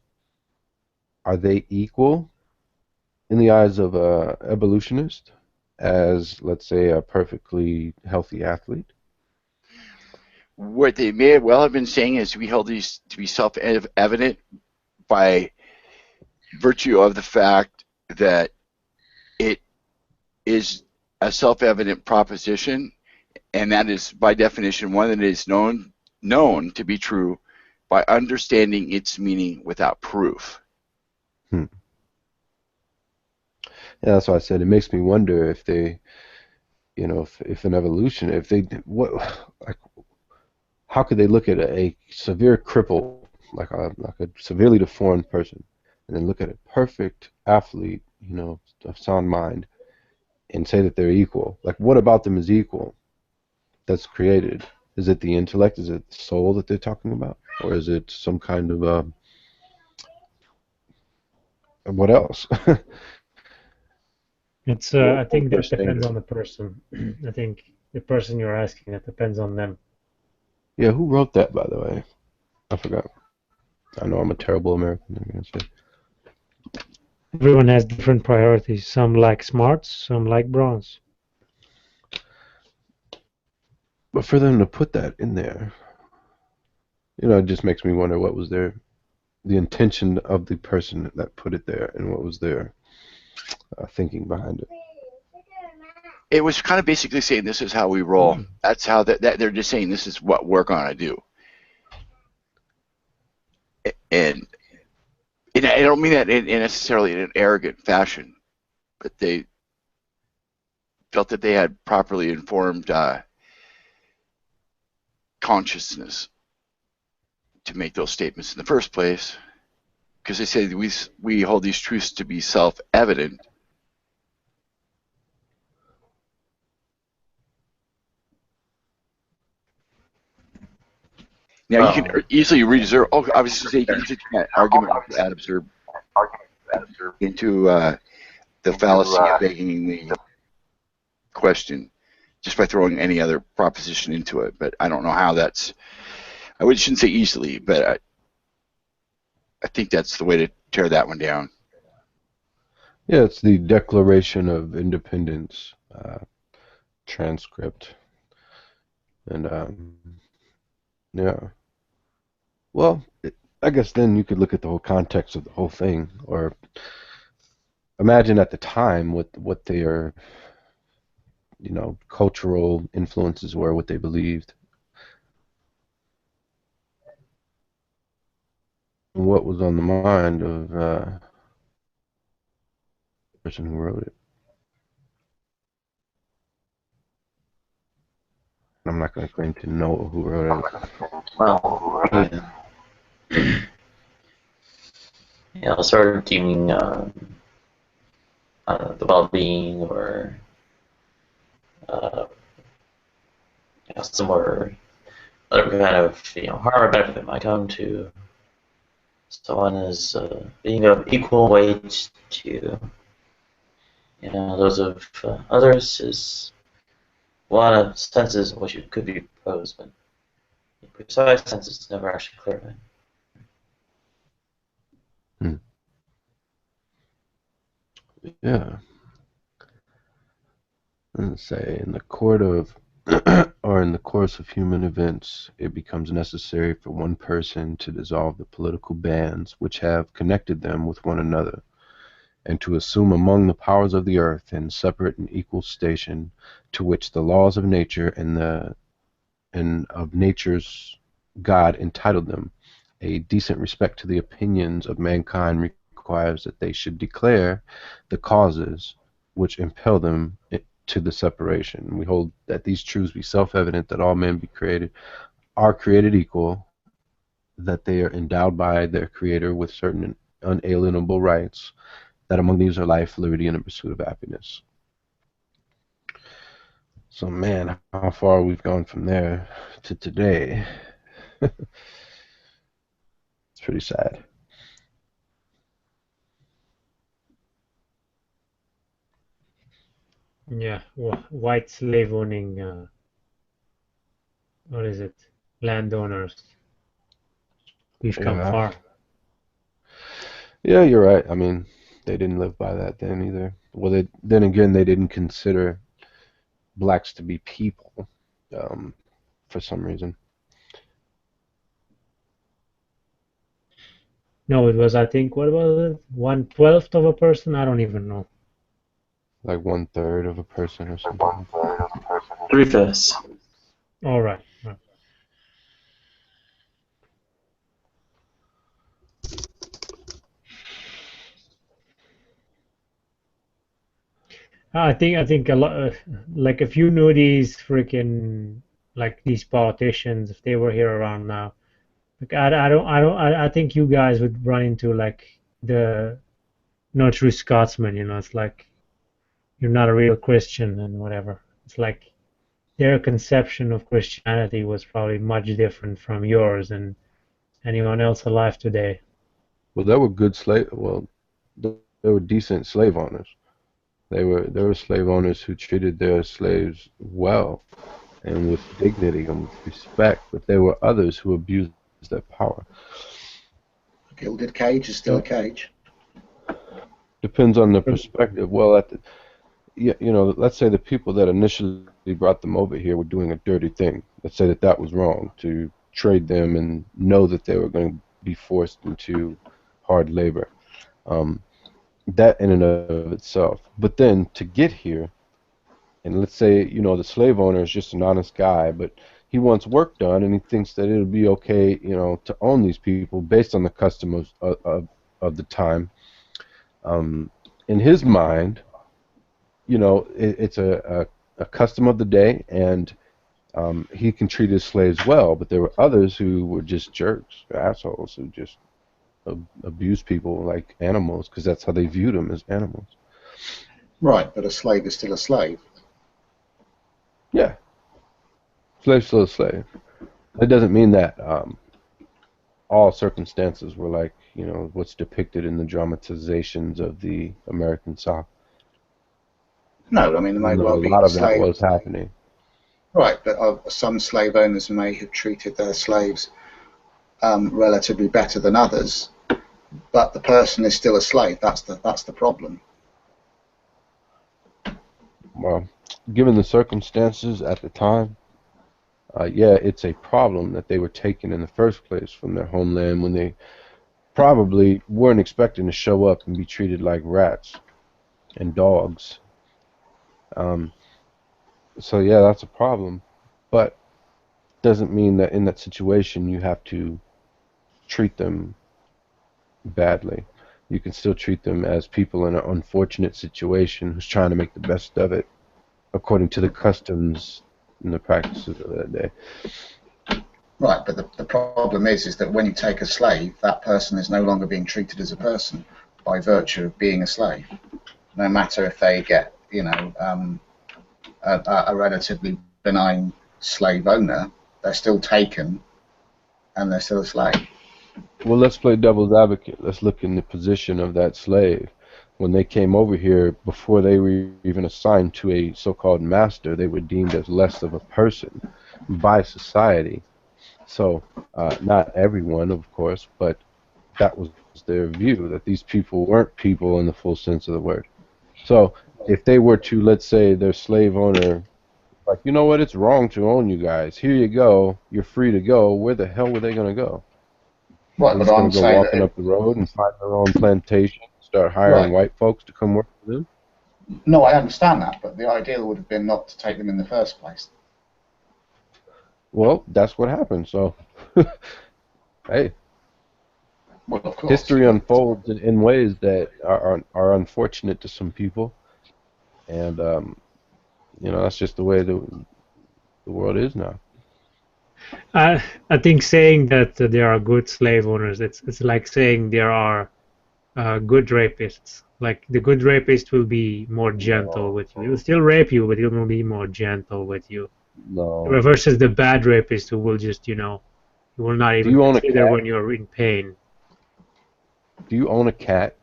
are they equal in the eyes of a evolutionist as, let's say, a perfectly healthy athlete? What they may well have been saying is we held these to be self-evident by virtue of the fact that it is a self-evident proposition, and that is by definition one that is known to be true by understanding its meaning without proof. Yeah, that's why I said it makes me wonder if they, if an evolution, if they, how could they look at a severe cripple, like a severely deformed person, and then look at a perfect athlete, of sound mind, and say that they're equal? Like, what about them is equal? That's created. Is it the intellect? Is it the soul that they're talking about, or is it some kind of what else? It's I think that depends on the person. I think the person you're asking, it depends on them. Yeah, who wrote that, by the way? I forgot. I know I'm a terrible American, I'm gonna say. Everyone has different priorities. Some like smarts, some like bronze. But for them to put that in there, it just makes me wonder what was the intention of the person that put it there, and what was their thinking behind it. It was kind of basically saying this is how we roll. That's how that they're just saying this is what we're gonna do. And I don't mean that in necessarily in an arrogant fashion, but they felt that they had properly informed consciousness to make those statements in the first place, because they say we hold these truths to be self-evident. Now you can easily reserve. Oh, obviously, say you can easily turn that argument with ad absurd into the fallacy of begging the question just by throwing any other proposition into it. But I don't know how that's. I shouldn't say easily, but I think that's the way to tear that one down. Yeah, it's the Declaration of Independence transcript, and yeah. Well, I guess then you could look at the whole context of the whole thing, or imagine at the time what their, cultural influences were, what they believed, and what was on the mind of the person who wrote it. I'm not going to claim to know who wrote it. Well, sort of deeming the well-being or similar other kind of harm or benefit that might come to someone as being of equal weight to those of others is one of senses in which it could be proposed, but the precise sense is never actually clarified. Yeah. Let's say in the court of or in the course of human events, it becomes necessary for one person to dissolve the political bands which have connected them with one another, and to assume among the powers of the earth in separate and equal station, to which the laws of nature and of nature's God entitled them, a decent respect to the opinions of mankind requires that they should declare the causes which impel them to the separation. We hold that these truths be self-evident, that all men are created equal, that they are endowed by their Creator with certain unalienable rights, that among these are life, liberty, and the pursuit of happiness. So, man, how far we've gone from there to today. It's pretty sad. Yeah, white slave owning, what is it, landowners. We've come far. Yeah, you're right. I mean, they didn't live by that then either. Well, then again, they didn't consider blacks to be people for some reason. No, it was, I think, what was it? 1/12 of a person? I don't even know. Like 1/3 of a person or something. 3/5. All right. I think a lot, like if you knew these freaking, like these politicians, if they were here around now, like I think you guys would run into like the no true Scotsman, it's like you're not a real Christian and whatever. It's like their conception of Christianity was probably much different from yours and anyone else alive today. Well, they were good slave. Well, they were decent slave owners. They were slave owners who treated their slaves well and with dignity and with respect. But there were others who abused their power. A gilded cage is still a cage. Depends on the perspective. Well, let's say the people that initially brought them over here were doing a dirty thing. Let's say that was wrong, to trade them and know that they were going to be forced into hard labor. That in and of itself. But then to get here, and let's say, you know, the slave owner is just an honest guy, but he wants work done and he thinks that it'll be okay, you know, to own these people based on the custom of the time. In his mind, you know, it's a custom of the day, and he can treat his slaves well, but there were others who were just jerks, assholes, who just abuse people like animals because that's how they viewed them, as animals. Right, but a slave is still a slave. Yeah, slave's still a slave. That doesn't mean that all circumstances were like, you know, what's depicted in the dramatizations of the American South. No, I mean, there may well A be lot of that slaves. was happening. Right, but some slave owners may have treated their slaves relatively better than others, but the person is still a slave. That's the problem. Well, given the circumstances at the time, yeah, it's a problem that they were taken in the first place from their homeland when they probably weren't expecting to show up and be treated like rats and dogs. So yeah, that's a problem, but doesn't mean that in that situation you have to treat them badly. You can still treat them as people in an unfortunate situation who's trying to make the best of it according to the customs and the practices of that day. Right, but the problem is that when you take a slave, that person is no longer being treated as a person by virtue of being a slave. No matter if they get, you know, a relatively benign slave owner, they're still taken and they're still a slave. Well, let's play devil's advocate. Let's look in the position of that slave. When they came over here, before they were even assigned to a so-called master, they were deemed as less of a person by society. So, not everyone, of course, but that was their view, that these people weren't people in the full sense of the word. So, if they were to, let's say, their slave owner, like, you know what, it's wrong to own you guys. Here you go. You're free to go. Where the hell were they going to go? Right, They're but just going I'm to go saying walking that up the road and find their own plantation, start hiring right. white folks to come work for them? No, I understand that, but the ideal would have been not to take them in the first place. Well, that's what happened. So, hey, well, of course, history unfolds in ways that are unfortunate to some people, and you know, that's just the way the world is now. I think saying that there are good slave owners, it's like saying there are good rapists. Like the good rapist will be more gentle with you. He'll still rape you, but he will be more gentle with you. No. Versus the bad rapist who will just, you know, he will not even consider when you're in pain. Do you own a cat?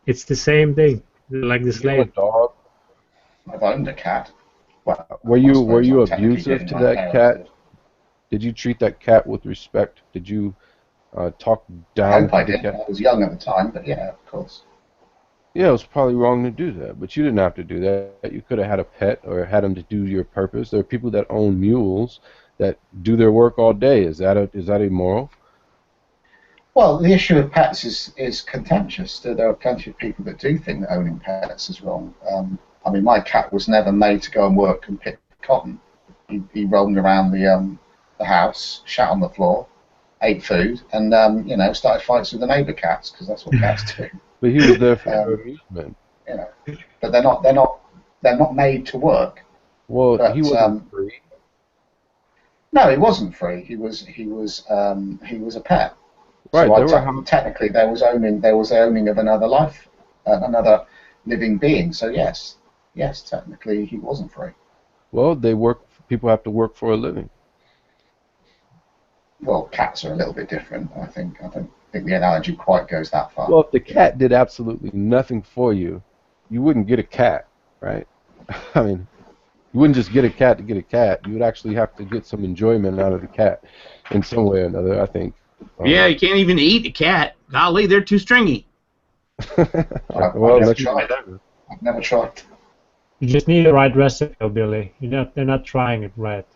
It's the same thing, like the slave. You own a dog? I've owned a cat. Well, were you abusive to that cat? Did you treat that cat with respect? Did you talk down I to the cat? I was young at the time, but yeah, of course. Yeah, it was probably wrong to do that, but you didn't have to do that. You could have had a pet or had them to do your purpose. There are people that own mules that do their work all day. Is that immoral? Well, the issue of pets is contentious. There are plenty of people that do think that owning pets is wrong. I mean, my cat was never made to go and work and pick cotton. He roamed around the house, shat on the floor, ate food, and you know, started fights with the neighbour cats because that's what cats do. But he was there for amusement. You know, but they're not made to work. Well, but, he wasn't free. No, he wasn't free. He was a pet. Right. So technically, there was owning of another life, another living being. So yes, technically he wasn't free. Well, people have to work for a living. Well, cats are a little bit different. I don't think the analogy quite goes that far. Well, if the cat did absolutely nothing for you, you wouldn't get a cat, right? I mean, you wouldn't just get a cat to get a cat. You would actually have to get some enjoyment out of the cat in some way or another, I think. Yeah, you can't even eat a cat. Golly, they're too stringy. I've never tried. You just need the right recipe, Billy. They're not trying it right.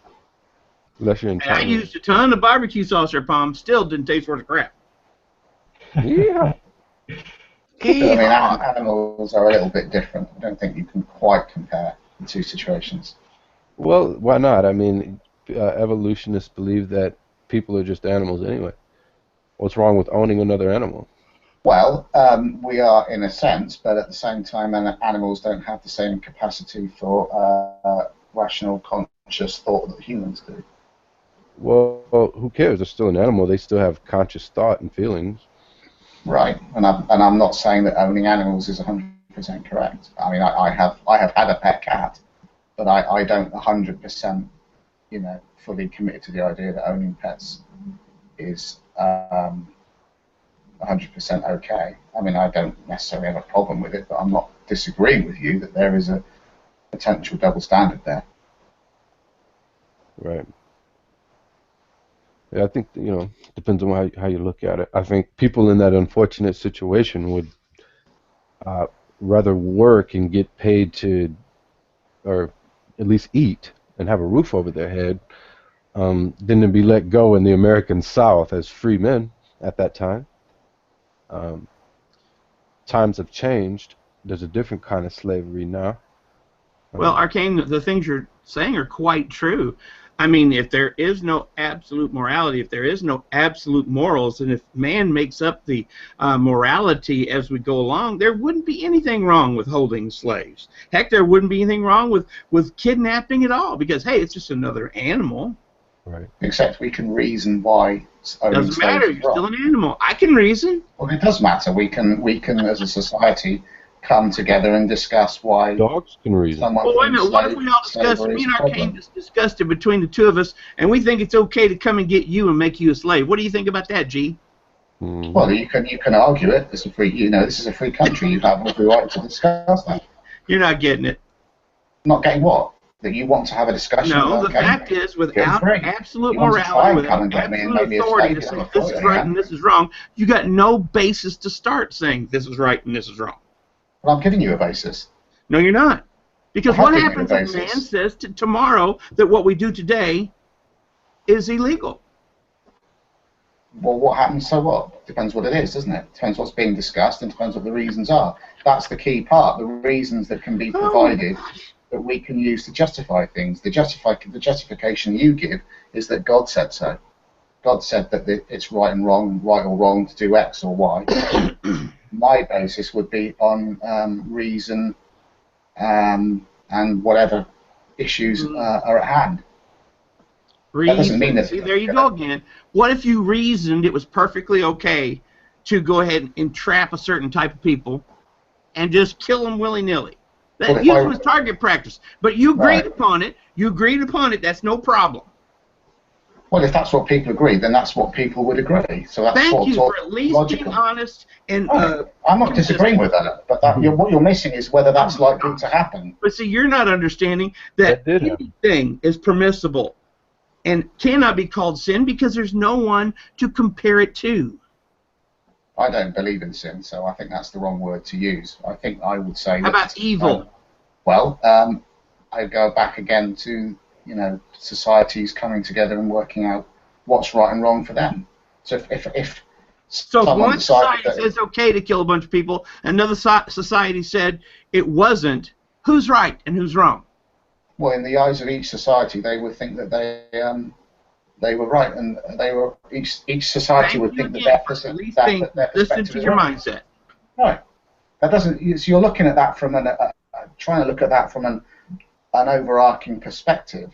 Unless you're in I used a ton of barbecue sauce there, Palm. Still didn't taste worth a crap. Yeah. I mean, animals are a little bit different. I don't think you can quite compare the two situations. Well, why not? I mean, evolutionists believe that people are just animals anyway. What's wrong with owning another animal? Well, we are in a sense, but at the same time, animals don't have the same capacity for rational, conscious thought that humans do. Well, who cares? They're still an animal. They still have conscious thought and feelings. Right, and I'm not saying that owning animals is 100% correct. I mean, I have had a pet cat, but I don't 100%, fully commit to the idea that owning pets is 100% okay. I mean, I don't necessarily have a problem with it, but I'm not disagreeing with you that there is a potential double standard there. Right. Yeah, I think, depends on how you look at it. I think people in that unfortunate situation would rather work and get paid to, or at least eat and have a roof over their head, than to be let go in the American South as free men at that time. Times have changed. There's a different kind of slavery now. Well, Arcane, the things you're saying are quite true. I mean, if there is no absolute morality, if there is no absolute morals, and if man makes up the morality as we go along, there wouldn't be anything wrong with holding slaves. Heck, there wouldn't be anything wrong with kidnapping at all, because, hey, it's just another animal. Right. Except we can reason why owning Doesn't matter. slaves is You're wrong. still an animal. I can reason. Well, it does matter. We can as a society come together and discuss why dogs can reason. Someone Well, wait a minute. What if thinks we all discuss? slavery Me is and a problem. Arcane just discussed it between the two of us, and we think it's okay to come and get you and make you a slave. What do you think about that, G? Well, you can argue it. It's a free. This is a free country. You have every right to discuss that. You're not getting it. Not getting what? That you want to have a discussion. No, about the fact is, without absolute morality, without absolute authority to say this is right and this is wrong, you got no basis to start saying this is right and this is wrong. Well, I'm giving you a basis. No, you're not. Because I have what given you a happens if man basis. says tomorrow that what we do today is illegal? Well, what happens? So what? Depends what it is, doesn't it? Depends what's being discussed and depends what the reasons are. That's the key part. The reasons that can be provided that we can use to justify things. The justification you give is that God said so. God said that it's right or wrong to do X or Y. My basis would be on reason and whatever issues are at hand. That doesn't mean that. See, there you go again. What if you reasoned it was perfectly okay to go ahead and entrap a certain type of people and just kill them willy-nilly? That use them as target practice. But you agreed upon it. You agreed upon it. That's no problem. Well, if that's what people agree, then that's what people would agree. So that's Thank you sort for of at least logical. being honest and. I'm not disagreeing with that, but what you're missing is whether that's likely to happen. But see, you're not understanding that anything is permissible and cannot be called sin because there's no one to compare it to. I don't believe in sin, so I think that's the wrong word to use. I think I would say. How about evil? I go back again to societies coming together and working out what's right and wrong for them. So if one society says it's okay to kill a bunch of people, another society said it wasn't, who's right and who's wrong? Well, in the eyes of each society, they would think that they were right, and each society would think that their perspective. Listen to your mindset. Right. That doesn't. So you're looking at that from trying to look at that from an overarching perspective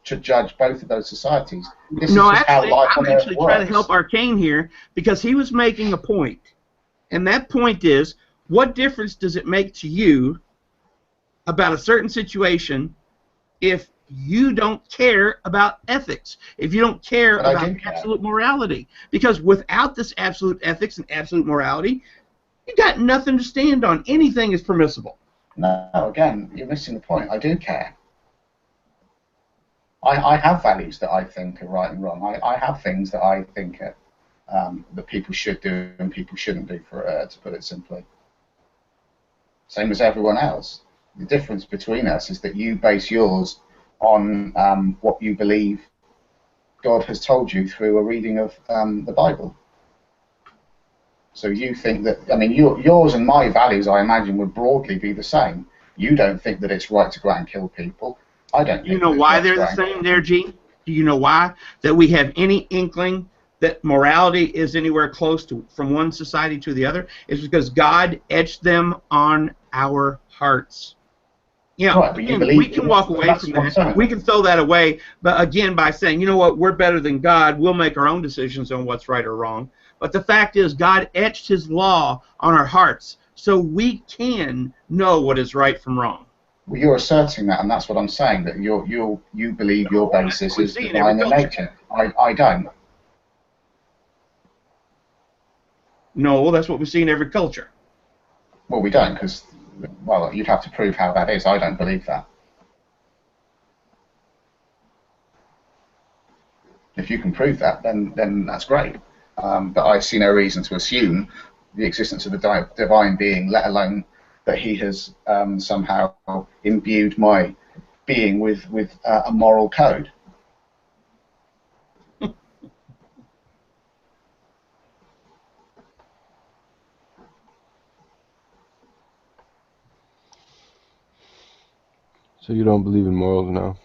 to judge both of those societies. I'm actually trying to help Arcane here because he was making a point, and that point is, what difference does it make to you about a certain situation if you don't care about ethics, if you don't care about absolute morality? Because without this absolute ethics and absolute morality, you got nothing to stand on. Anything is permissible. No, again, you're missing the point. I do care. I have values that I think are right and wrong. I have things that I think that people should do and people shouldn't do, to put it simply. Same as everyone else. The difference between us is that you base yours on what you believe God has told you through a reading of the Bible. So you think that, I mean, yours and my values, I imagine, would broadly be the same. You don't think that it's right to go out and kill people. I don't. You know why they're the same there, Gene? Do you know why? That we have any inkling that morality is anywhere close to from one society to the other is because God etched them on our hearts. You know, right, but again, we can walk away from that. We can throw that away, but again, by saying, you know what, we're better than God, we'll make our own decisions on what's right or wrong. But the fact is, God etched His law on our hearts, so we can know what is right from wrong. Well, you're asserting that, and that's what I'm saying, that you believe your basis is divine in nature. I don't. No, that's what we see in every culture. Well, we don't, because, well, you'd have to prove how that is. I don't believe that. If you can prove that, then that's great. But I see no reason to assume the existence of a divine being, let alone that he has somehow imbued my being with a moral code. So you don't believe in morals now?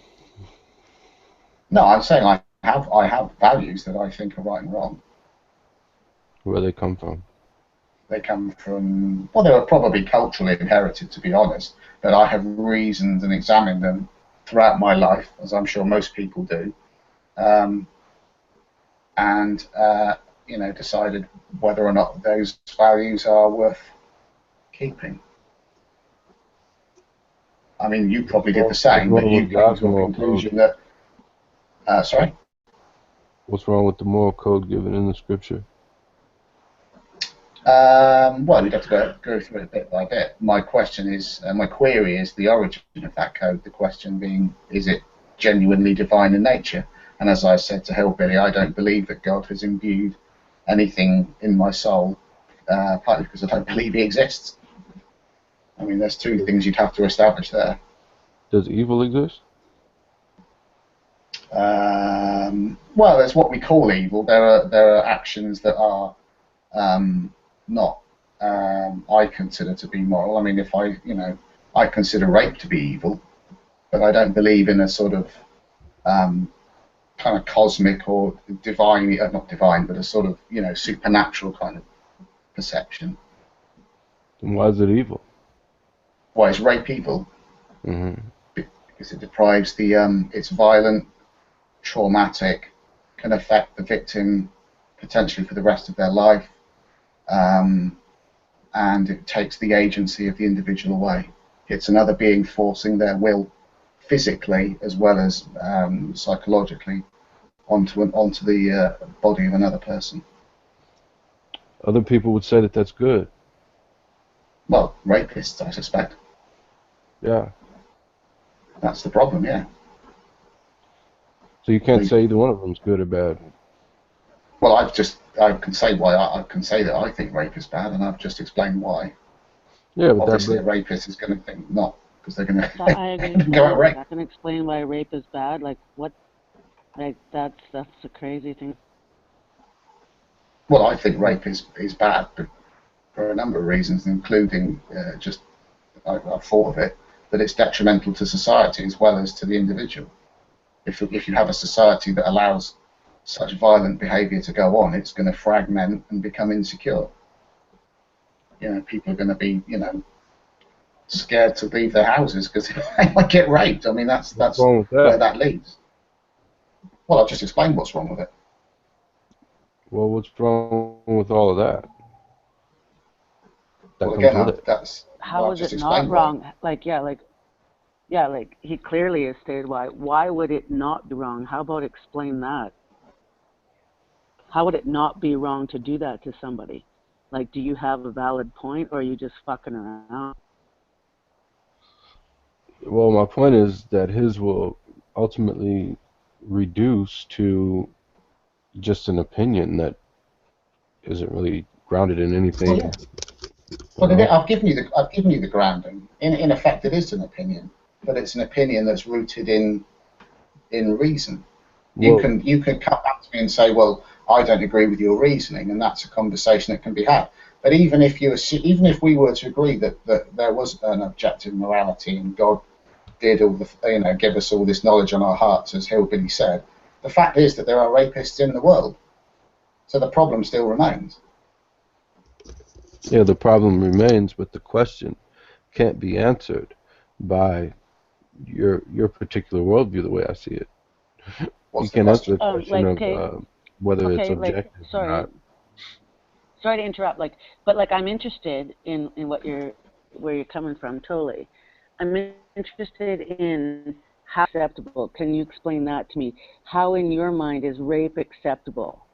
No, I'm saying I have values that I think are right and wrong. Where they come from? They come from, well, they were probably culturally inherited, to be honest, but I have reasoned and examined them throughout my life, as I'm sure most people do, and you know, decided whether or not those values are worth keeping. I mean, you probably did the same, but you came to a conclusion that. Sorry? What's wrong with the moral code given in the scripture? Well, you'd have to go through it bit by bit. My question is, my query is the origin of that code. The question being, is it genuinely divine in nature? And as I said to Hillbilly, I don't believe that God has imbued anything in my soul, partly because I don't believe He exists. I mean, there's two things you'd have to establish there. Does evil exist? Well, there's what we call evil. There are actions that are not I consider to be moral. I mean, if I consider rape to be evil, but I don't believe in a sort of kind of cosmic or divine, not divine, but a sort of supernatural kind of perception. Then why is it evil? Why is rape evil? Mm-hmm. Because it deprives the it's violent, traumatic, can affect the victim potentially for the rest of their life, and it takes the agency of the individual away. It's another being forcing their will physically as well as psychologically onto the body of another person. Other people would say that that's good. Well, rapists, I suspect. Yeah. That's the problem, yeah. So you can't say either one of them is good or bad. Well, I can say why I can say that I think rape is bad, and I've just explained why. Yeah, but obviously a rapist is going to think not, because they're going to I agree with go out rape. that can explain why rape is bad. Like what? Like that's a crazy thing. Well, I think rape is bad for a number of reasons, including just I've thought of it that it's detrimental to society as well as to the individual. If you have a society that allows such violent behaviour to go on, it's going to fragment and become insecure. People are going to be, scared to leave their houses because they might get raped. I mean, that's where that leads. Well, I've just explained what's wrong with it. Well, what's wrong with all of that? Well, again, that's how is it not wrong? Like he clearly has stated why. Why would it not be wrong? How about explain that? How would it not be wrong to do that to somebody? Like, do you have a valid point, or are you just fucking around? Well, my point is that his will ultimately reduce to just an opinion that isn't really grounded in anything. Oh, yeah. Well, again, I've given you the grounding. In effect, it is an opinion, but it's an opinion that's rooted in reason. You can come back to me and say, well, I don't agree with your reasoning, and that's a conversation that can be had. But even if we were to agree that there was an objective morality and God did all the, give us all this knowledge on our hearts, as Hillbilly said, the fact is that there are rapists in the world, so the problem still remains. Yeah, the problem remains, but the question can't be answered by your particular worldview, the way I see it. You can't answer the question of whether it's objective or not. Sorry to interrupt, but I'm interested in where you're coming from, totally. I'm interested in how acceptable. Can you explain that to me? How in your mind is rape acceptable?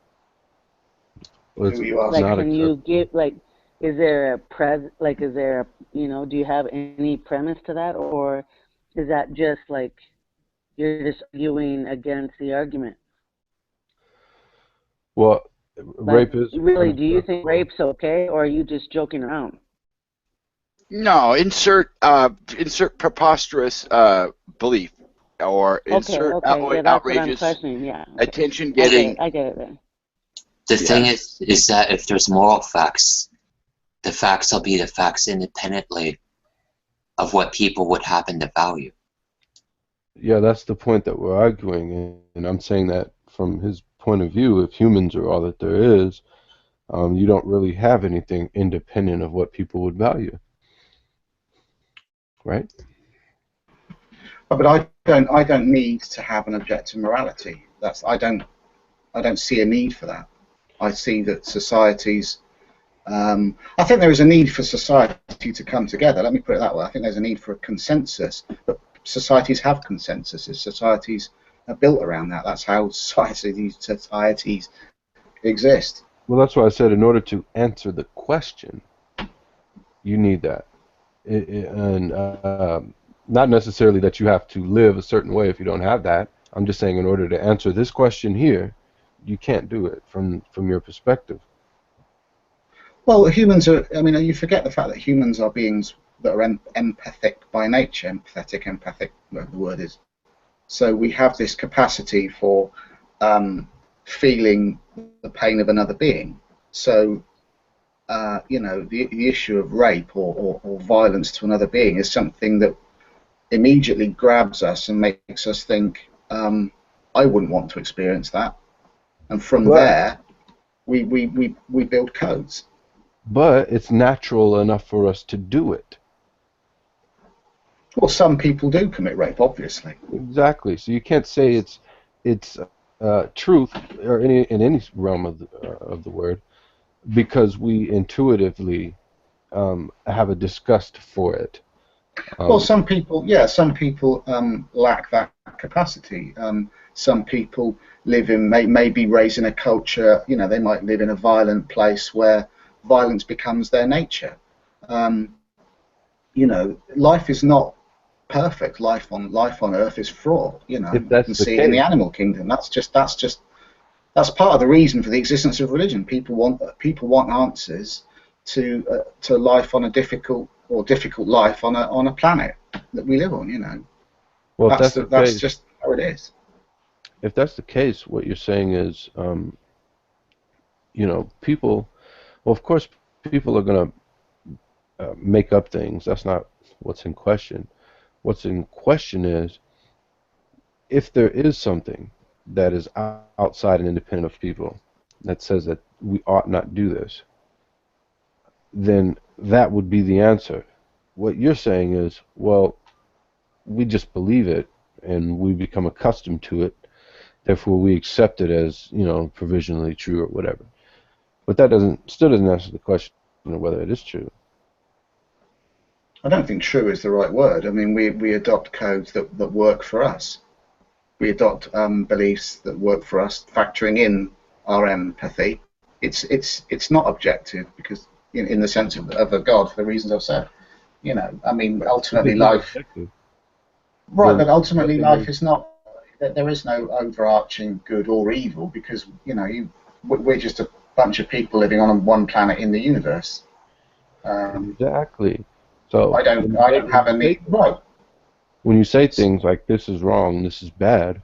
Well, it's can you give is there do you have any premise to that, or is that just you're just arguing against the argument? Well, rape is really. Do you think rape's okay, or are you just joking around? No, insert preposterous belief, or insert outrageous attention getting. I get it then. The thing is that if there's moral facts, the facts will be the facts independently of what people would happen to value. Yeah, that's the point that we're arguing, and I'm saying that from his point of view, if humans are all that there is, you don't really have anything independent of what people would value, right? But I don't need to have an objective morality. I don't see a need for that. I see that societies. I think there is a need for society to come together. Let me put it that way. I think there's a need for a consensus, but societies have consensuses. Societies are built around that. That's how societies exist. Well, that's why I said in order to answer the question, you need that. And not necessarily that you have to live a certain way if you don't have that. I'm just saying in order to answer this question here, you can't do it from your perspective. Well, humans are, you forget the fact that humans are beings that are empathic by nature, empathic, whatever the word is. So we have this capacity for feeling the pain of another being. So, the issue of rape or violence to another being is something that immediately grabs us and makes us think, I wouldn't want to experience that. And from there, we build codes. But it's natural enough for us to do it. Well, some people do commit rape, obviously. Exactly. So you can't say it's truth or in any realm of the word, because we intuitively have a disgust for it. Well, some people lack that capacity. Some people may be raised in a culture. They might live in a violent place where violence becomes their nature. Life is not perfect. Life on Earth is fraught. You can see it in the animal kingdom. That's part of the reason for the existence of religion. People want answers to life on a difficult life on a planet that we live on. Well, that's just how it is. If that's the case, what you're saying is, people. Well, of course, people are going to make up things. That's not what's in question. What's in question is if there is something that is outside and independent of people that says that we ought not do this, then that would be the answer. What you're saying is, well, we just believe it and we become accustomed to it, therefore we accept it as, provisionally true or whatever. But that still doesn't answer the question of whether it is true. I don't think true is the right word. We adopt codes that work for us. We adopt beliefs that work for us, factoring in our empathy. It's not objective because, in the sense of a God, for the reasons I've said. Ultimately life. Right, but ultimately life is not. There is no overarching good or evil because we're just a bunch of people living on one planet in the universe. Exactly. So I don't have a need. Right. When you say things like this is wrong, this is bad,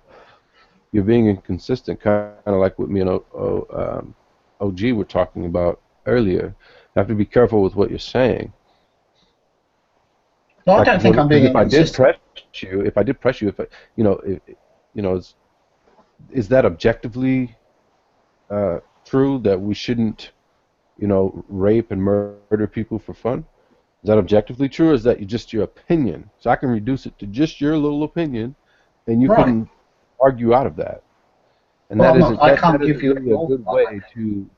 you're being inconsistent, kind of like what me and OG were talking about earlier. You have to be careful with what you're saying. No, I Like, don't think I'm being if I did inconsistent. press you, is that objectively true that we shouldn't, rape and murder people for fun? Is that objectively true, or is that just your opinion? So I can reduce it to just your little opinion, and you Right. can argue out of that. And Well, that can't isn't give you really a good way to.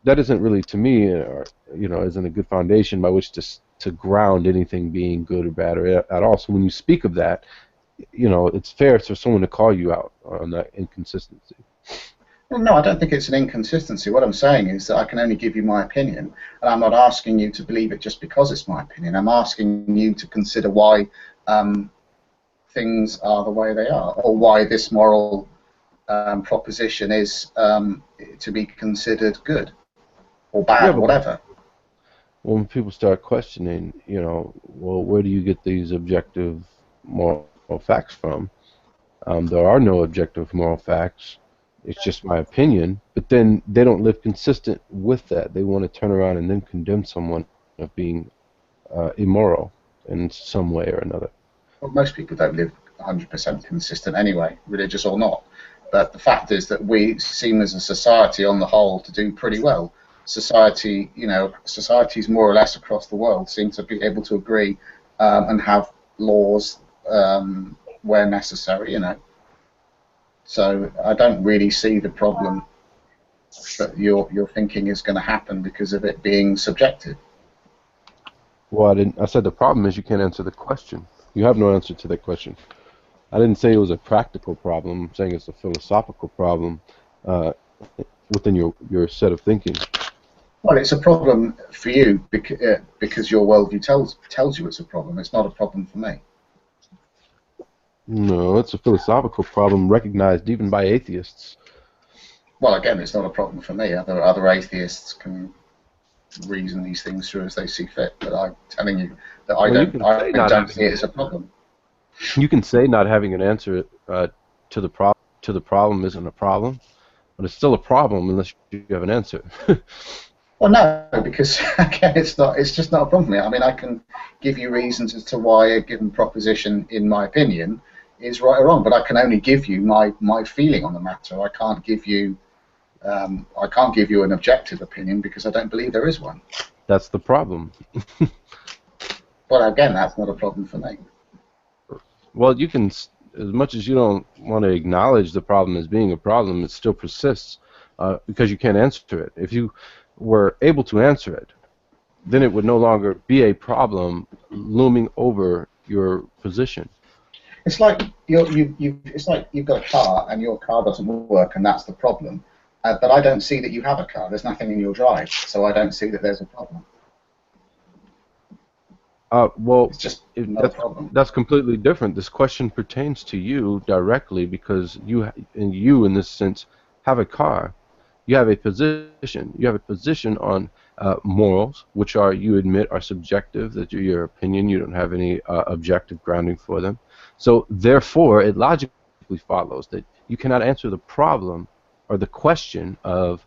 That isn't really, to me, or isn't a good foundation by which to ground anything being good or bad or at all. So when you speak of that, it's fair for someone to call you out on that inconsistency. Well, no, I don't think it's an inconsistency. What I'm saying is that I can only give you my opinion, and I'm not asking you to believe it just because it's my opinion. I'm asking you to consider why things are the way they are, or why this moral proposition is to be considered good or bad, or whatever. When people start questioning, well, where do you get these objective moral facts from? There are no objective moral facts. It's just my opinion. But then they don't live consistent with that. They want to turn around and then condemn someone of being immoral in some way or another. Well, most people don't live 100% consistent anyway, religious or not. But the fact is that we seem as a society on the whole to do pretty well. Societies more or less across the world seem to be able to agree and have laws where necessary, So I don't really see the problem that you're thinking is going to happen because of it being subjective. Well, I said the problem is you can't answer the question. You have no answer to that question. I didn't say it was a practical problem. I'm saying it's a philosophical problem within your set of thinking. Well, it's a problem for you because your worldview tells you it's a problem. It's not a problem for me. No, it's a philosophical problem recognized even by atheists. Well, again, it's not a problem for me. Other atheists can reason these things through as they see fit, but I'm telling you that I don't see it as a problem. You can say not having an answer to the problem isn't a problem, but it's still a problem unless you have an answer. Well, no, because again, it's just not a problem for me. I mean, I can give you reasons as to why a given proposition, in my opinion, is right or wrong, but I can only give you my feeling on the matter. I can't give you an objective opinion because I don't believe there is one. That's the problem. Well, again, that's not a problem for me. Well, you can, as much as you don't want to acknowledge the problem as being a problem, it still persists because you can't answer it. If you were able to answer it, then it would no longer be a problem looming over your position. It's like it's like you've got a car and your car doesn't work and that's the problem. But I don't see that you have a car. There's nothing in your drive, so I don't see that there's a problem. Well, it's just not a problem. That's completely different. This question pertains to you directly because you in this sense have a car. You have a position. You have a position on morals, which you admit are subjective. That are your opinion. You don't have any objective grounding for them. So therefore, it logically follows that you cannot answer the problem or the question of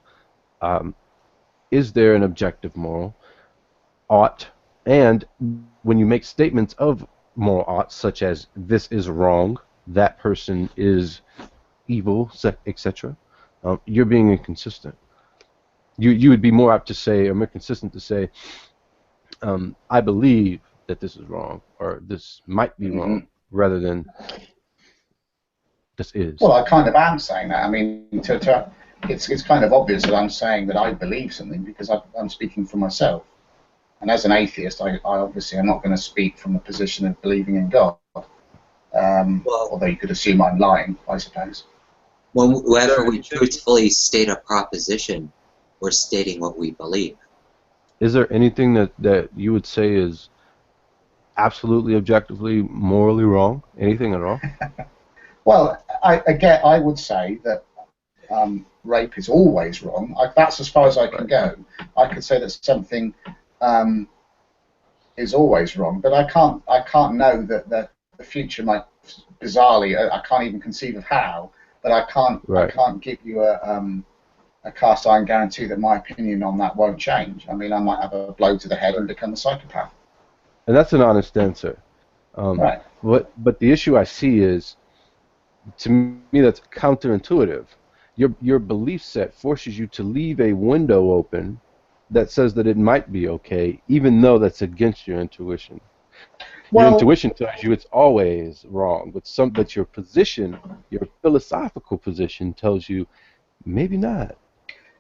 is there an objective moral ought, and when you make statements of moral ought, such as this is wrong, that person is evil, etc., you're being inconsistent. You would be more apt to say, or more consistent to say, I believe that this is wrong, or this might be wrong, rather than this is. Well, I kind of am saying that. I mean, it's kind of obvious that I'm saying that I believe something because I'm speaking for myself. And as an atheist, I obviously am not going to speak from a position of believing in God. Although you could assume I'm lying, I suppose. Whether we truthfully state a proposition, we're stating what we believe. Is there anything that you would say is absolutely, objectively, morally wrong? Anything at all? Well, I would say that rape is always wrong. That's as far as I can go. I could say that something is always wrong, but I can't know that the future might bizarrely. I can't even conceive of how but I can't give you a cast iron guarantee that my opinion on that won't change. I mean, I might have a blow to the head and become a psychopath. And that's an honest answer. Right. But the issue I see is, to me, that's counterintuitive. Your belief set forces you to leave a window open that says that it might be okay, even though that's against your intuition. Your intuition tells you it's always wrong, but your position, your philosophical position, tells you maybe not.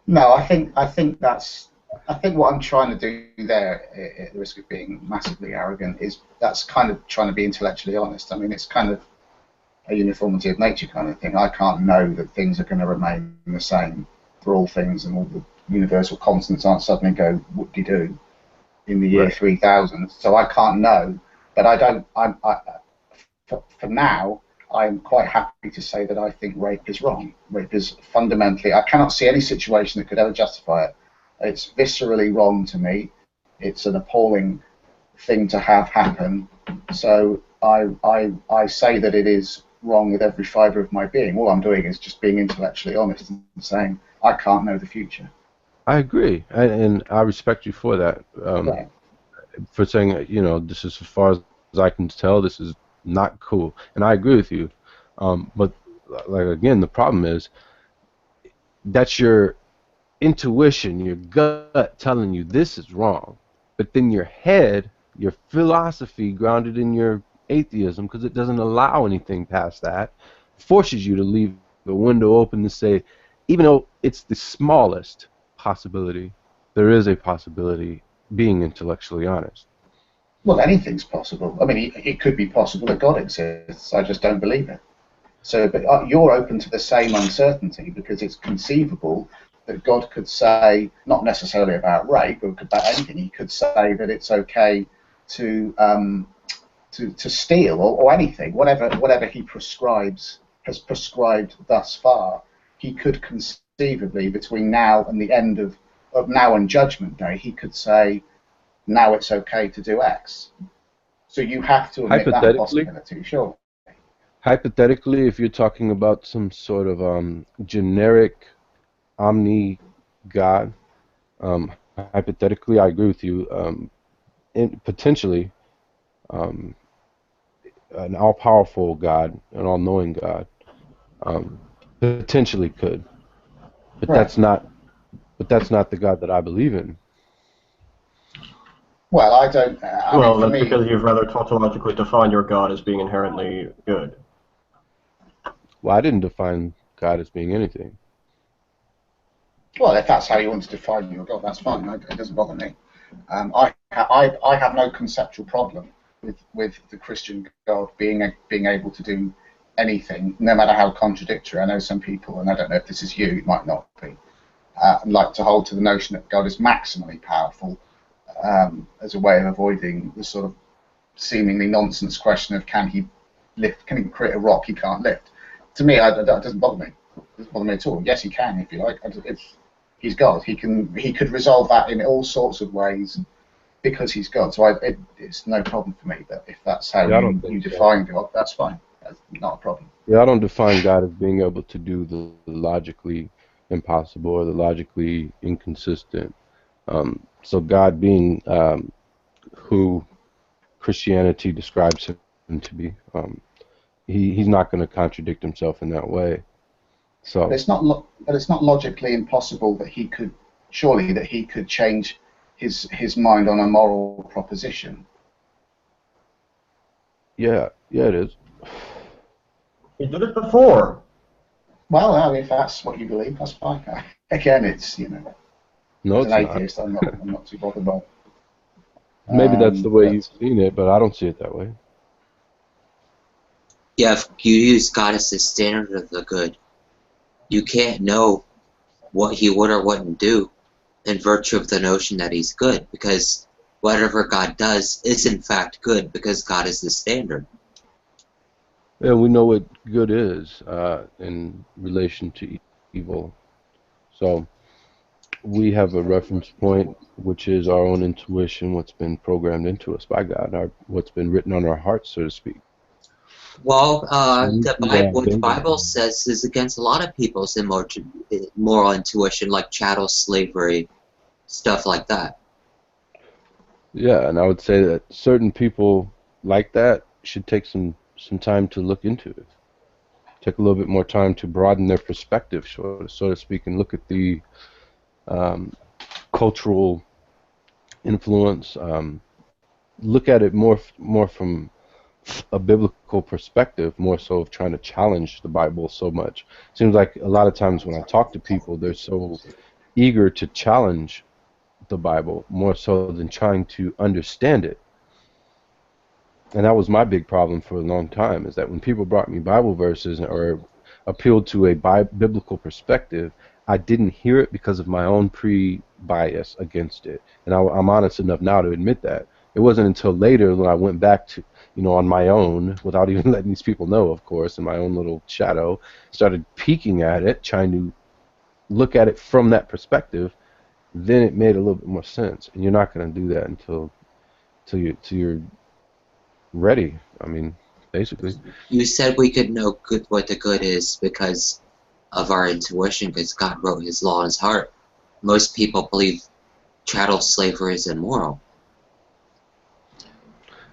No, I think what I'm trying to do there, at the risk of being massively arrogant, is that's kind of trying to be intellectually honest. I mean, it's kind of a uniformity of nature kind of thing. I can't know that things are going to remain the same for all things, and all the universal constants aren't suddenly go whoop-de-doo in the year 3000. So I can't know, but I don't. For now, I'm quite happy to say that I think rape is wrong. Rape is fundamentally. I cannot see any situation that could ever justify it. It's viscerally wrong to me. It's an appalling thing to have happen. So I say that it is wrong with every fibre of my being. All I'm doing is just being intellectually honest and saying I can't know the future. I agree, and I respect you for that. Right. For saying, this is as far as I can tell, this is not cool, and I agree with you. But like again, the problem is that's your intuition, your gut telling you this is wrong, but then your head, your philosophy grounded in your atheism, because it doesn't allow anything past that, forces you to leave the window open to say, even though it's the smallest possibility, there is a possibility, being intellectually honest. Well, anything's possible. I mean, it could be possible that God exists. I just don't believe it. So, but you're open to the same uncertainty because it's conceivable that God could say, not necessarily about rape, but about anything. He could say that it's okay to steal or anything, whatever He has prescribed thus far. He could conceivably, between now and the end of now and Judgment Day, He could say, now it's okay to do X. So you have to admit that possibility, sure. Hypothetically, if you're talking about some sort of generic omni-God, hypothetically, I agree with you. Potentially, an all-powerful God, an all-knowing God, potentially could, but right. that's not the God that I believe in. Well, I don't. Well, that's because you've rather tautologically defined your God as being inherently good. Well, I didn't define God as being anything. Well, if that's how you want to define your God, that's fine. It doesn't bother me. I have no conceptual problem with the Christian God being able to do anything, no matter how contradictory. I know some people, and I don't know if this is you, it might not be, like to hold to the notion that God is maximally powerful as a way of avoiding the sort of seemingly nonsense question of can he create a rock he can't lift. To me, that doesn't bother me. It doesn't bother me at all. Yes, he can, if you like. He's God. He could resolve that in all sorts of ways because he's God. So it's no problem for me. But if that's how you define God, that's fine. That's not a problem. Yeah, I don't define God as being able to do the logically impossible or the logically inconsistent. So God being who Christianity describes him to be, he's not going to contradict himself in that way. So but it's not logically impossible that he could change his mind on a moral proposition. Yeah, it is. He did it before. Well, I mean, if that's what you believe, that's fine. Again, it's no, as an atheist, I'm not too bothered by. Maybe that's the way you've seen it, but I don't see it that way. Yeah, if you use God as the standard of the good, you can't know what he would or wouldn't do in virtue of the notion that he's good, because whatever God does is in fact good because God is the standard. Yeah, we know what good is in relation to evil. So we have a reference point, which is our own intuition, what's been programmed into us by God, what's been written on our hearts, so to speak. Well, what the David. Bible says is against a lot of people's moral intuition, like chattel slavery, stuff like that. Yeah, and I would say that certain people like that should take some time to look into it. Take a little bit more time to broaden their perspective, so to speak, and look at the cultural influence. Look at it more from a biblical perspective, more so of trying to challenge the Bible so much. Seems like a lot of times when I talk to people, they're so eager to challenge the Bible more so than trying to understand it. And that was my big problem for a long time, is that when people brought me Bible verses or appealed to a biblical perspective, I didn't hear it because of my own pre-bias against it. And I'm honest enough now to admit that. It wasn't until later when I went back to, on my own, without even letting these people know, of course, in my own little shadow, started peeking at it, trying to look at it from that perspective, then it made a little bit more sense. And you're not going to do that until you're ready. I mean, basically. You said we could know what the good is because of our intuition, because God wrote His law in His heart. Most people believe chattel slavery is immoral.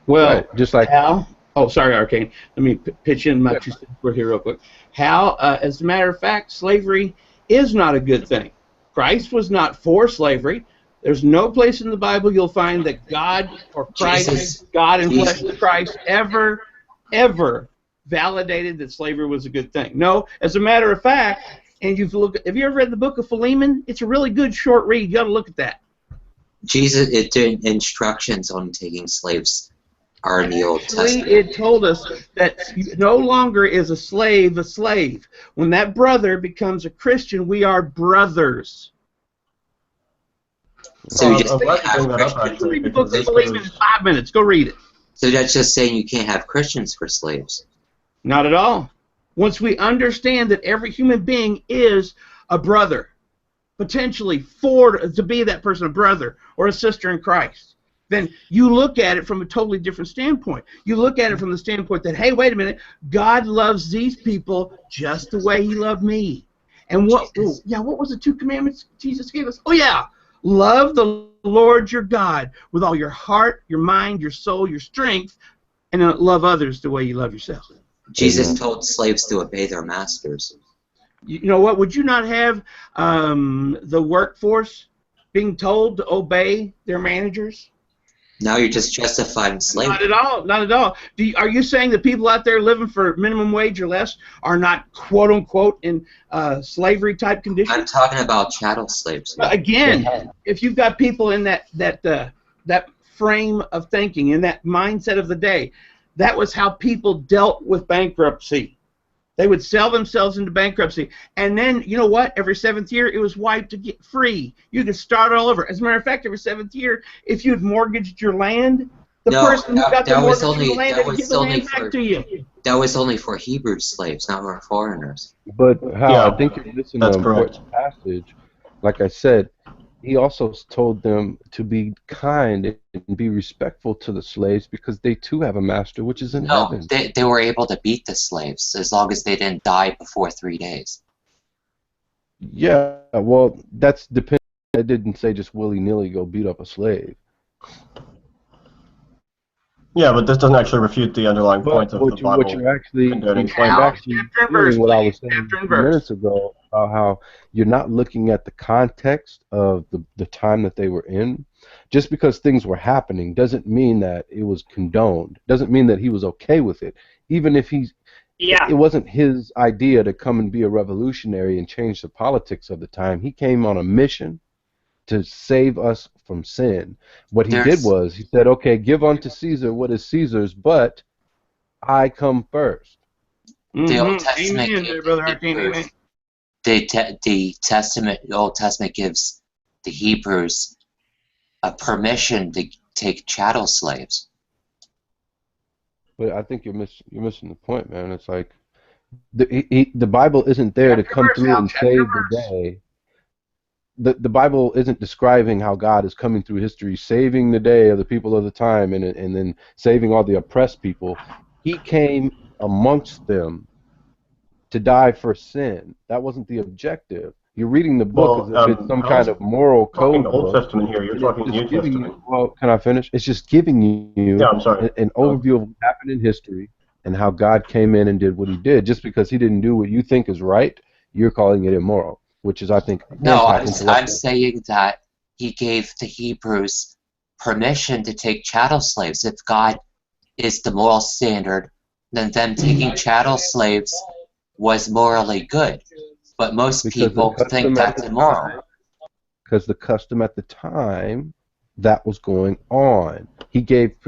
Well, right. Just like Hal. Oh, sorry, Arcane. Let me pitch in my 2 cents worth here real quick. Hal, as a matter of fact, slavery is not a good thing. Christ was not for slavery. There's no place in the Bible you'll find that God or Christ, God in flesh Christ, ever validated that slavery was a good thing. No, as a matter of fact, and have you ever read the book of Philemon? It's a really good short read. You got to look at that. Jesus, it did instructions on taking slaves are in the Old Testament. It told us that no longer is a slave a slave. When that brother becomes a Christian, we are brothers. So you just I'm glad you bring that up, actually, read the book of Philemon in 5 minutes. Go read it. So that's just saying you can't have Christians for slaves. Not at all. Once we understand that every human being is a brother, potentially to be that person, a brother or a sister in Christ, then you look at it from a totally different standpoint. You look at it from the standpoint that, hey, wait a minute, God loves these people just the way He loved me. And what was the 2 commandments Jesus gave us? Oh, yeah, love the Lord your God with all your heart, your mind, your soul, your strength, and love others the way you love yourself. Jesus told slaves to obey their masters. You know what? Would you not have the workforce being told to obey their managers? Now you're just justifying slavery. Not at all. Not at all. Are you saying that people out there living for minimum wage or less are not quote unquote in slavery type conditions? I'm talking about chattel slaves. Again, if you've got people in that frame of thinking, in that mindset of the day, that was how people dealt with bankruptcy. They would sell themselves into bankruptcy. And then, you know what? Every 7th year, it was wiped to get free. You could start all over. As a matter of fact, every 7th year, if you had mortgaged your land, the person who got the mortgage for the land had to give the land back to you. That was only for Hebrew slaves, not for foreigners. But Hal, I think you're missing an important passage. Like I said, He also told them to be kind and be respectful to the slaves because they too have a master which is in heaven. They were able to beat the slaves as long as they didn't die before 3 days. Yeah, well, that's dependent. I didn't say just willy-nilly go beat up a slave. Yeah, but this doesn't actually refute the underlying point of the Bible. What you're actually hearing what I was saying a few minutes ago about how you're not looking at the context of the time that they were in. Just because things were happening doesn't mean that it was condoned. Doesn't mean that he was okay with it. Even if it wasn't his idea to come and be a revolutionary and change the politics of the time. He came on a mission to save us from sin. What he did was, he said, okay, give unto Caesar what is Caesar's, but I come first. The Old Testament the Old Testament gives the Hebrews a permission to take chattel slaves. But I think you're missing the point, man. It's like the Bible isn't there to come through and save the day. The Bible isn't describing how God is coming through history, saving the day of the people of the time, and then saving all the oppressed people. He came amongst them to die for sin. That wasn't the objective. You're reading the book as if it's some kind of moral talking code Old book. Testament here. You're and it's talking just New giving Testament. you, well, can I finish? It's just giving you Yeah, I'm sorry. an overview of what happened in history and how God came in and did what he did. Just because he didn't do what you think is right, you're calling it immoral, which is, I think, No, I'm anti-intellectual. saying that he gave the Hebrews permission to take chattel slaves. If God is the moral standard, then them taking chattel slaves was morally good. But most people think that's immoral. Because the custom at the time, that was going on. He gave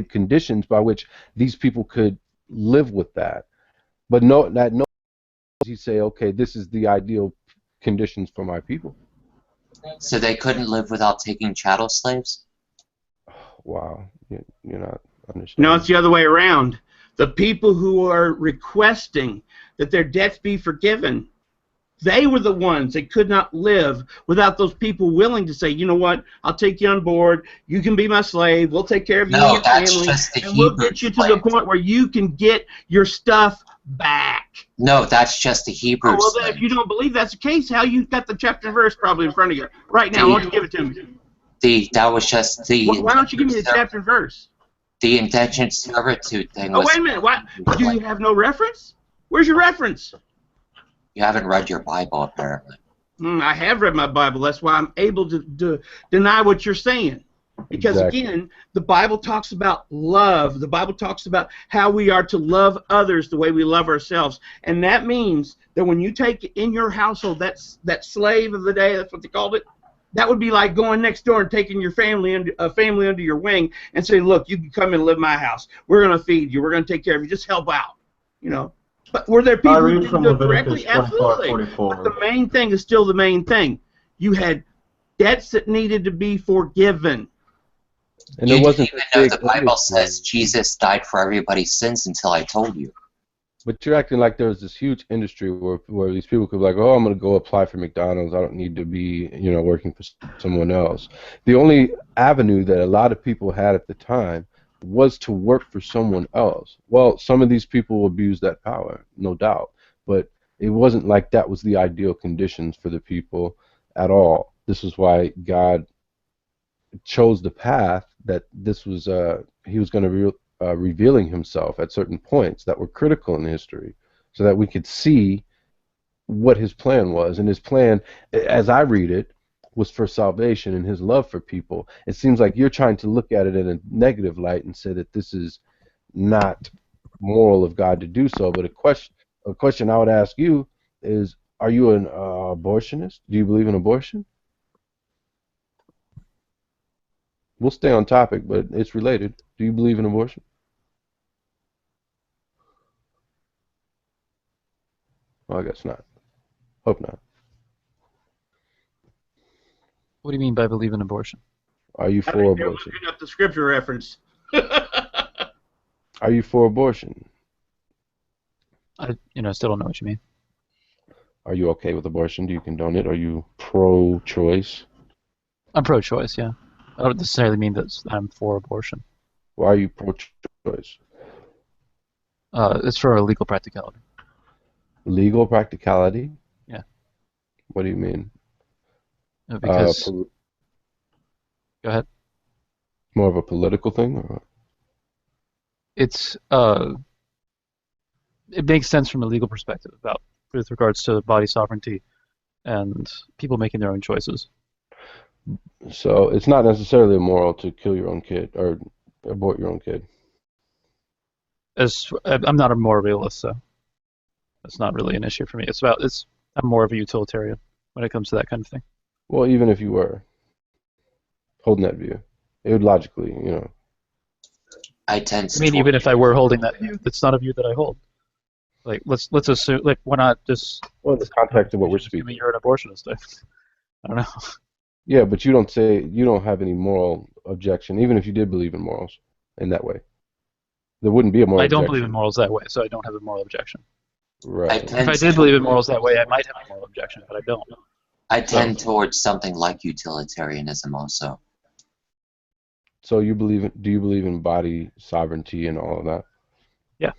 conditions by which these people could live with that. But he say, okay, this is the ideal conditions for my people. So they couldn't live without taking chattel slaves? Wow, you're not understanding. No, it's the other way around. The people who are requesting that their debts be forgiven, they were the ones that could not live without those people willing to say, you know what, I'll take you on board, you can be my slave, we'll take care of you and your family, and we'll get you to the point where you can get your stuff back. No, that's just the Hebrew well, then, if you don't believe that's the case, how you got the chapter and verse probably in front of you right now? Why don't you give it to me? That was just the... Why don't you give me the chapter and verse? The indentured servitude thing Oh, was... wait a minute. What? Do you have no reference? Where's your reference? You haven't read your Bible, apparently. I have read my Bible. That's why I'm able to deny what you're saying. Because, again, the Bible talks about love. The Bible talks about how we are to love others the way we love ourselves. And that means that when you take in your household that slave of the day, that's what they called it, that would be like going next door and taking your family under your wing and saying, look, you can come and live in my house. We're going to feed you. We're going to take care of you. Just help out. You know. But were there people who didn't do it correctly? Absolutely. But the main thing is still the main thing. You had debts that needed to be forgiven. And you didn't even know the Bible says Jesus died for everybody's sins until I told you. But you're acting like there was this huge industry where these people could be like, oh, I'm going to go apply for McDonald's. I don't need to be, working for someone else. The only avenue that a lot of people had at the time was to work for someone else. Well, some of these people abused that power, no doubt. But it wasn't like that was the ideal conditions for the people at all. This is why God chose the path that this was, he was going to be revealing himself at certain points that were critical in history so that we could see what his plan was. And his plan, as I read it, was for salvation and his love for people. It seems like you're trying to look at it in a negative light and say that this is not moral of God to do so. But a question I would ask you is, are you an abortionist? Do you believe in abortion? We'll stay on topic, but it's related. Do you believe in abortion? Well, I guess not. Hope not. What do you mean by believe in abortion? Are you for abortion? Looking up the scripture reference. Are you for abortion? I still don't know what you mean. Are you okay with abortion? Do you condone it? Are you pro-choice? I'm pro-choice, yeah. I don't necessarily mean that I'm for abortion. Why are you pro-choice? It's for a legal practicality. Legal practicality? Yeah. What do you mean? Because... Go ahead. More of a political thing? Or? It's... it makes sense from a legal perspective with regards to body sovereignty and people making their own choices. So it's not necessarily immoral to kill your own kid or abort your own kid. I'm not a moral realist, so that's not really an issue for me. I'm more of a utilitarian when it comes to that kind of thing. Well, even if you were holding that view, it would logically, I mean, even if I were holding that view, that's not a view that I hold. Like, let's assume, like, why not just... Well, in the context of what we're speaking. You're an abortionist. I don't know. Yeah, but you don't have any moral objection, even if you did believe in morals in that way. There wouldn't be a moral objection. I don't believe in morals that way, so I don't have a moral objection. Right. If I did believe in morals that way, I might have a moral objection, but I don't. I tend towards something like utilitarianism also. So do you believe in body sovereignty and all of that? Yeah.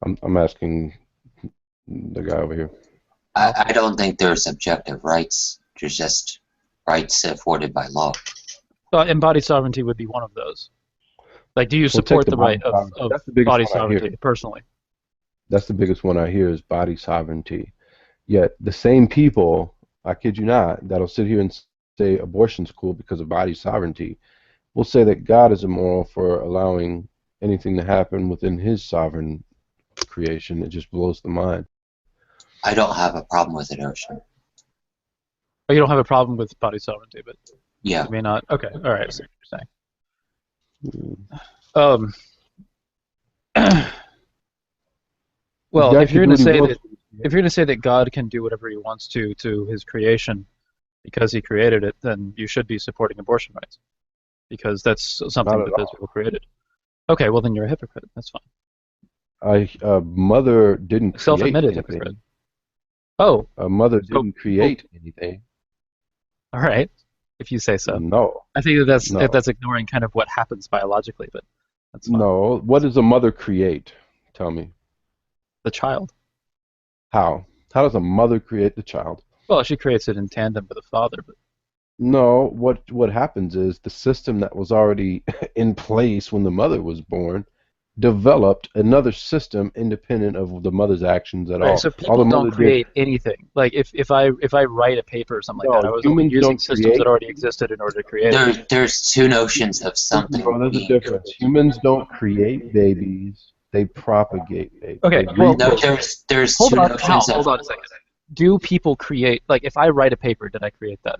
I'm asking the guy over here. I don't think there's subjective rights. There's just rights afforded by law. Embodied sovereignty would be one of those. Like, do you Well, take support the the right body of sovereignty. That's the biggest body one I hear. sovereignty personally? That's the biggest one I hear is body sovereignty. Yet the same people, I kid you not, that'll sit here and say abortion's cool because of body sovereignty, will say that God is immoral for allowing anything to happen within His sovereign creation. It just blows the mind. I don't have a problem with it, Ocean. Oh, you don't have a problem with body sovereignty, but yeah, you may not. Okay, all right. I see what you're saying. Well, if you're going to say that God can do whatever He wants to His creation because He created it, then you should be supporting abortion rights because that's something that those people created. Okay, well then you're a hypocrite. That's fine. A mother didn't create self-admitted anything. Hypocrite. Oh, a mother didn't create anything. All right, if you say so. No, I think that's ignoring kind of what happens biologically, but that's fine. No, what does a mother create? Tell me. The child. How? How does a mother create the child? Well, she creates it in tandem with the father, but no. What happens is the system that was already in place when the mother was born developed another system independent of the mother's actions at all. So people don't create anything. Like if I write a paper or something like that, I was only using systems that already existed in order to create it. There's two notions of something. There's a difference. Humans don't create babies; they propagate babies. Okay, well, no, there's two notions. Hold on a second. Do people create? Like, if I write a paper, did I create that,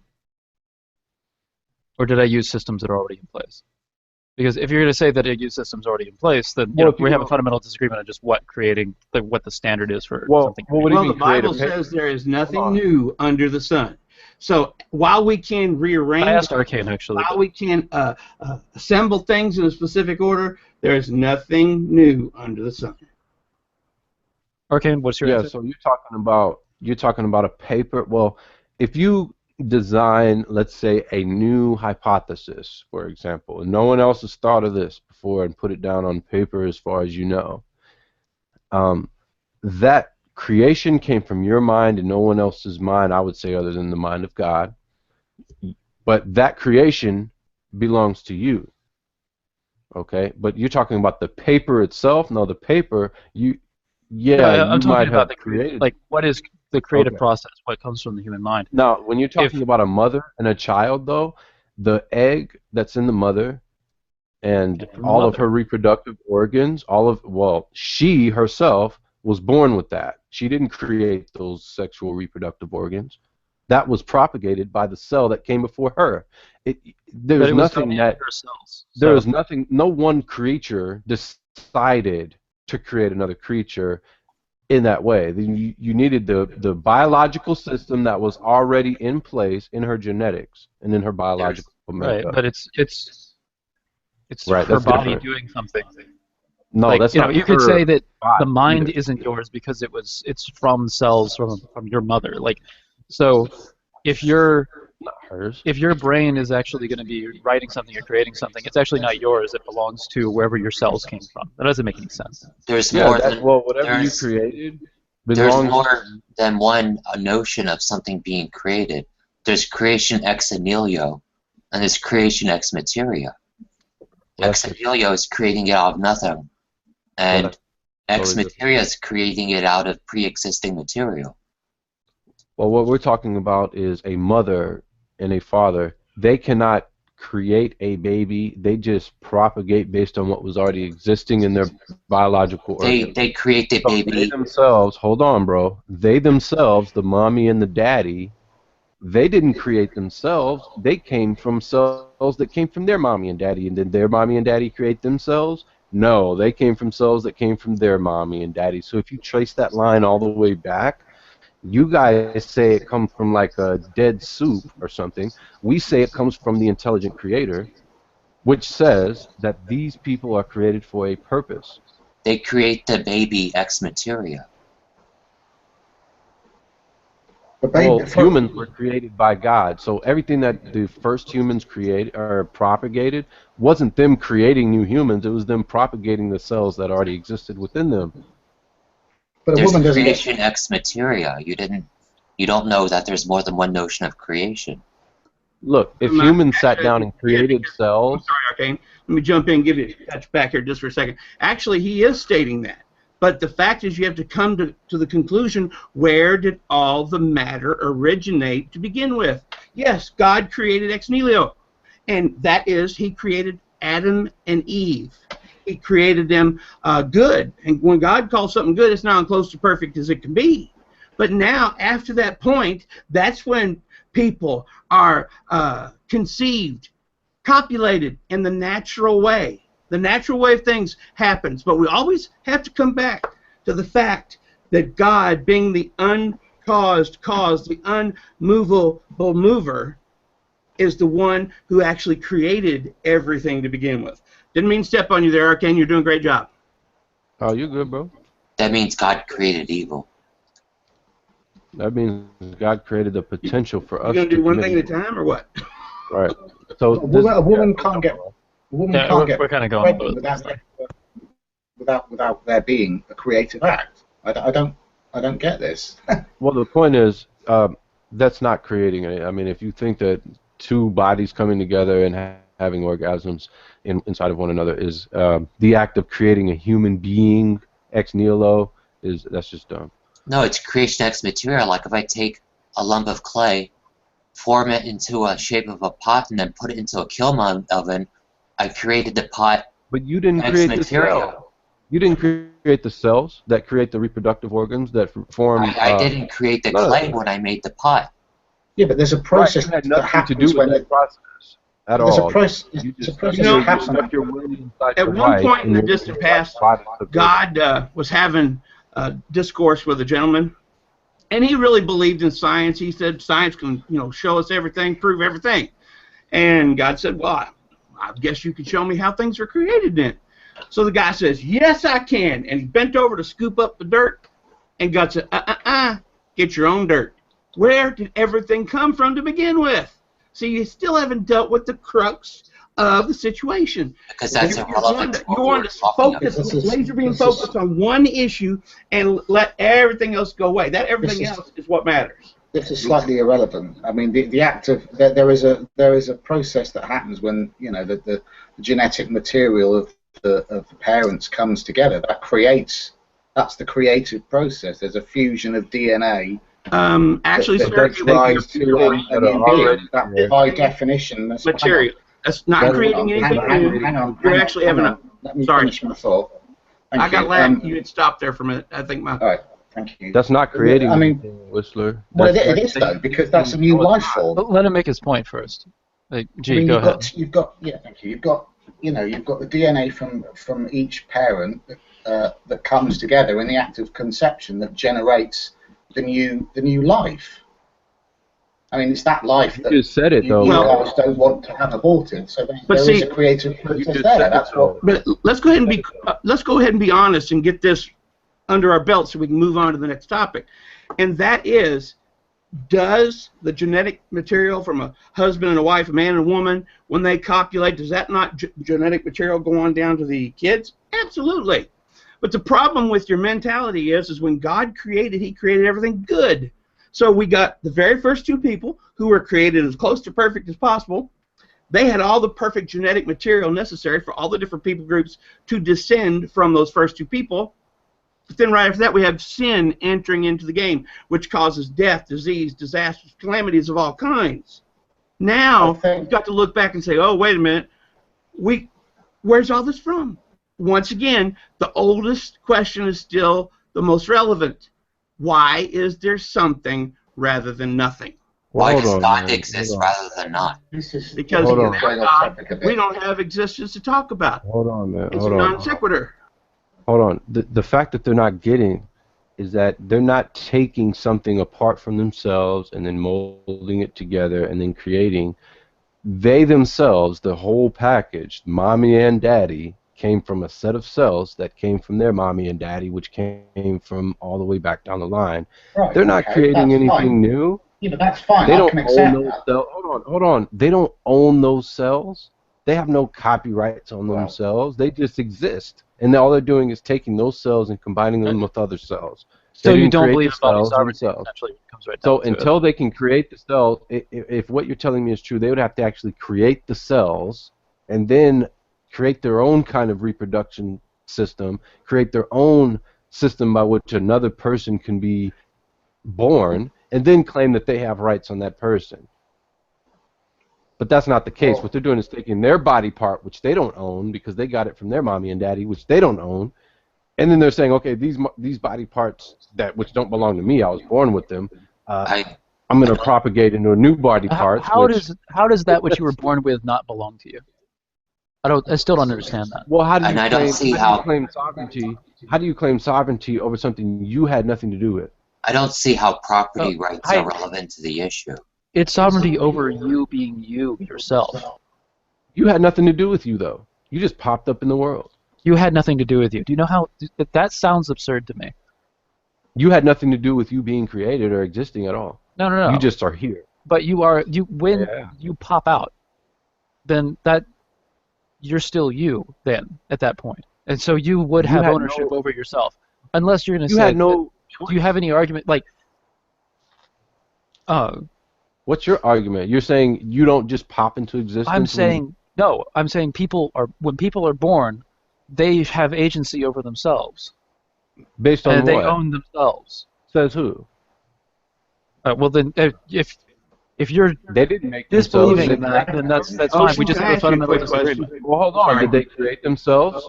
or did I use systems that are already in place? Because if you're going to say that I use systems already in place, then we have a fundamental disagreement on just what creating, what the standard is for something. Well, the Bible says there is nothing new under the sun. So while we can rearrange, I asked Arcane actually. While we can assemble things in a specific order, there is nothing new under the sun. Arcane, what's your answer? So you're talking about a paper. Well, if you design, let's say, a new hypothesis, for example, and no one else has thought of this before and put it down on paper as far as you know, that creation came from your mind and no one else's mind, I would say, other than the mind of God. But that creation belongs to you. Okay? But you're talking about the paper itself? No, the paper, I'm talking about the created. Like, what is the creative process? What comes from the human mind? Now, when you're talking about a mother and a child, though, the egg that's in the mother and all of her reproductive organs, she herself was born with that. She didn't create those sexual reproductive organs. That was propagated by the cell that came before her. There's nothing that there is nothing. No one creature decided to create another creature in that way. You needed the biological system that was already in place in her genetics and in her biological makeup. Right, but it's her body doing something. No, like, that's not. You could say that the mind isn't yours because it's from cells from your mother. Like, so if your brain is actually going to be writing something or creating something, it's actually not yours. It belongs to wherever your cells came from. That doesn't make any sense. There's more than whatever you created. There's more than one notion of something being created. There's creation ex nihilo, and there's creation ex materia. Ex nihilo is creating it out of nothing, and ex materia is creating it out of pre-existing material. Well, what we're talking about is a mother and a father. They cannot create a baby. They just propagate based on what was already existing in their biological organs. They create the baby. They themselves, hold on, bro. They themselves, the mommy and the daddy, they didn't create themselves. They came from cells that came from their mommy and daddy. And did their mommy and daddy create themselves? No, they came from cells that came from their mommy and daddy. So if you trace that line all the way back, you guys say it comes from like a dead soup or something. We say it comes from the intelligent creator, which says that these people are created for a purpose. They create the baby ex materia. Well, humans were created by God, so everything that the first humans created or propagated wasn't them creating new humans. It was them propagating the cells that already existed within them. But a there's woman doesn't get. creation ex materia. You don't know that there's more than one notion of creation. Look, if humans sat down and created cells. Sorry, Arcane. Let me jump in and give you a touch back here just for a second. Actually, he is stating that. But the fact is you have to come to the conclusion, where did all the matter originate to begin with? Yes, God created ex nihilo. And that is, he created Adam and Eve. He created them good. And when God calls something good, it's not as close to perfect as it can be. But now, after that point, that's when people are conceived, copulated in the natural way. The natural way of things happens, but we always have to come back to the fact that God, being the uncaused cause, the unmovable mover, is the one who actually created everything to begin with. Didn't mean to step on you there, Arcane. You're doing a great job. Oh, you're good, bro. That means God created evil. That means God created the potential for us You to gonna do one commit thing at a time, or what? Right. So A woman can't get. A woman Yeah, can't get we're kind of going pregnant both. without there being a creative act. I don't get this. Well, the point is, that's not creating it. I mean, if you think that two bodies coming together and having orgasms inside of one another is the act of creating a human being ex nihilo, that's just dumb. No, it's creation ex materia. Like if I take a lump of clay, form it into a shape of a pot, and then put it into a kiln oven, I created the pot. But you didn't ex create the materia. cell. You didn't create the cells that create the reproductive organs that form. I didn't create the clay when I made the pot. Yeah, but there's a process Right, it had that nothing happens to do with when that process at there's all. a process. You It's a just process know, that happens. stuck your will inside At your one wife point in and the your distant past, body took God was having discourse with a gentleman, and he really believed in science. He said science can, show us everything, prove everything. And God said, well, I guess you could show me how things were created then. So the guy says, yes, I can. And he bent over to scoop up the dirt, and God said, get your own dirt. Where did everything come from to begin with? See, you still haven't dealt with the crux of the situation. Because that's irrelevant. You want to focus, laser beam focus on one issue and let everything else go away. That everything else is what matters. This is slightly irrelevant. I mean, the act of there is a process that happens when the genetic material of the parents comes together. That's the creative process. There's a fusion of DNA. Actually, that sir, gives rise to a new being. That, by definition, that's material. That's not creating anything new. You're actually having a. Let me Sorry. finish my thought. Thank I got you. lagged. You had stopped there for a minute. I think my. All right. Thank you. That's not creating. I mean, Whistler. Well, it is though, because that's a new life form. Let him make his point first. G, I mean, go ahead. You've got thank you. You've got the DNA from each parent that comes together in the act of conception that generates the new life. I mean, it's that life that you just said it though. You guys don't want to have aborted. So there is a creative process there. That's what. But let's go ahead and be honest and get this under our belt so we can move on to the next topic, and that is, does the genetic material from a husband and a wife, a man and a woman, when they copulate, does that not genetic material go on down to the kids? Absolutely. But the problem with your mentality is when God created, he created everything good. So we got the very first two people who were created as close to perfect as possible. They had all the perfect genetic material necessary for all the different people groups to descend from those first two people. But then right after that, we have sin entering into the game, which causes death, disease, disasters, calamities of all kinds. Now, we've got to look back and say, oh, wait a minute, where's all this from? Once again, the oldest question is still the most relevant. Why is there something rather than nothing? Why does God exist rather than not? Because God, we don't have existence to talk about. Hold on, man. It's a non sequitur. Hold on. The fact that they're not getting is that they're not taking something apart from themselves and then molding it together and then creating. They themselves, the whole package, mommy and daddy, came from a set of cells that came from their mommy and daddy, which came from all the way back down the line. Right, they're not creating anything new. Yeah, but that's fine. They I don't can own accept those that. cells. Hold on. They don't own those cells. They have no copyrights on themselves. They just exist. and all they're doing is taking those cells and combining them with other cells. So They you didn't don't create believe the in body cells sovereignty, themselves. essentially, when it comes right So down to it. until they can create the cells, if what you're telling me is true, they would have to actually create the cells and then create their own kind of reproduction system, create their own system by which another person can be born, and then claim that they have rights on that person. But that's not the case. What they're doing is taking their body part, which they don't own because they got it from their mommy and daddy, which they don't own, and then they're saying, okay, these body parts which don't belong to me, I was born with them. I'm going to propagate into a new body part. How does that which you were born with not belong to you? I still don't understand that. Well, how do you claim sovereignty? How do you claim sovereignty over something you had nothing to do with? I don't see how property rights are relevant to the issue. It's sovereignty over you being you yourself. You had nothing to do with you, though. You just popped up in the world. You had nothing to do with you. Do you know how that sounds absurd to me? You had nothing to do with you being created or existing at all. No. You just are here. But when you pop out, then you're still you then at that point. And so you would have ownership over yourself. Unless you're going to say, had no do you have any argument like what's your argument? You're saying you don't just pop into existence? I'm saying when people are born, they have agency over themselves. Based on what? And they what? own themselves. Says who? Well then, if you're disbelieving in that, then that's fine. We just have a fundamental disagreement. Well, hold on. Did they create themselves?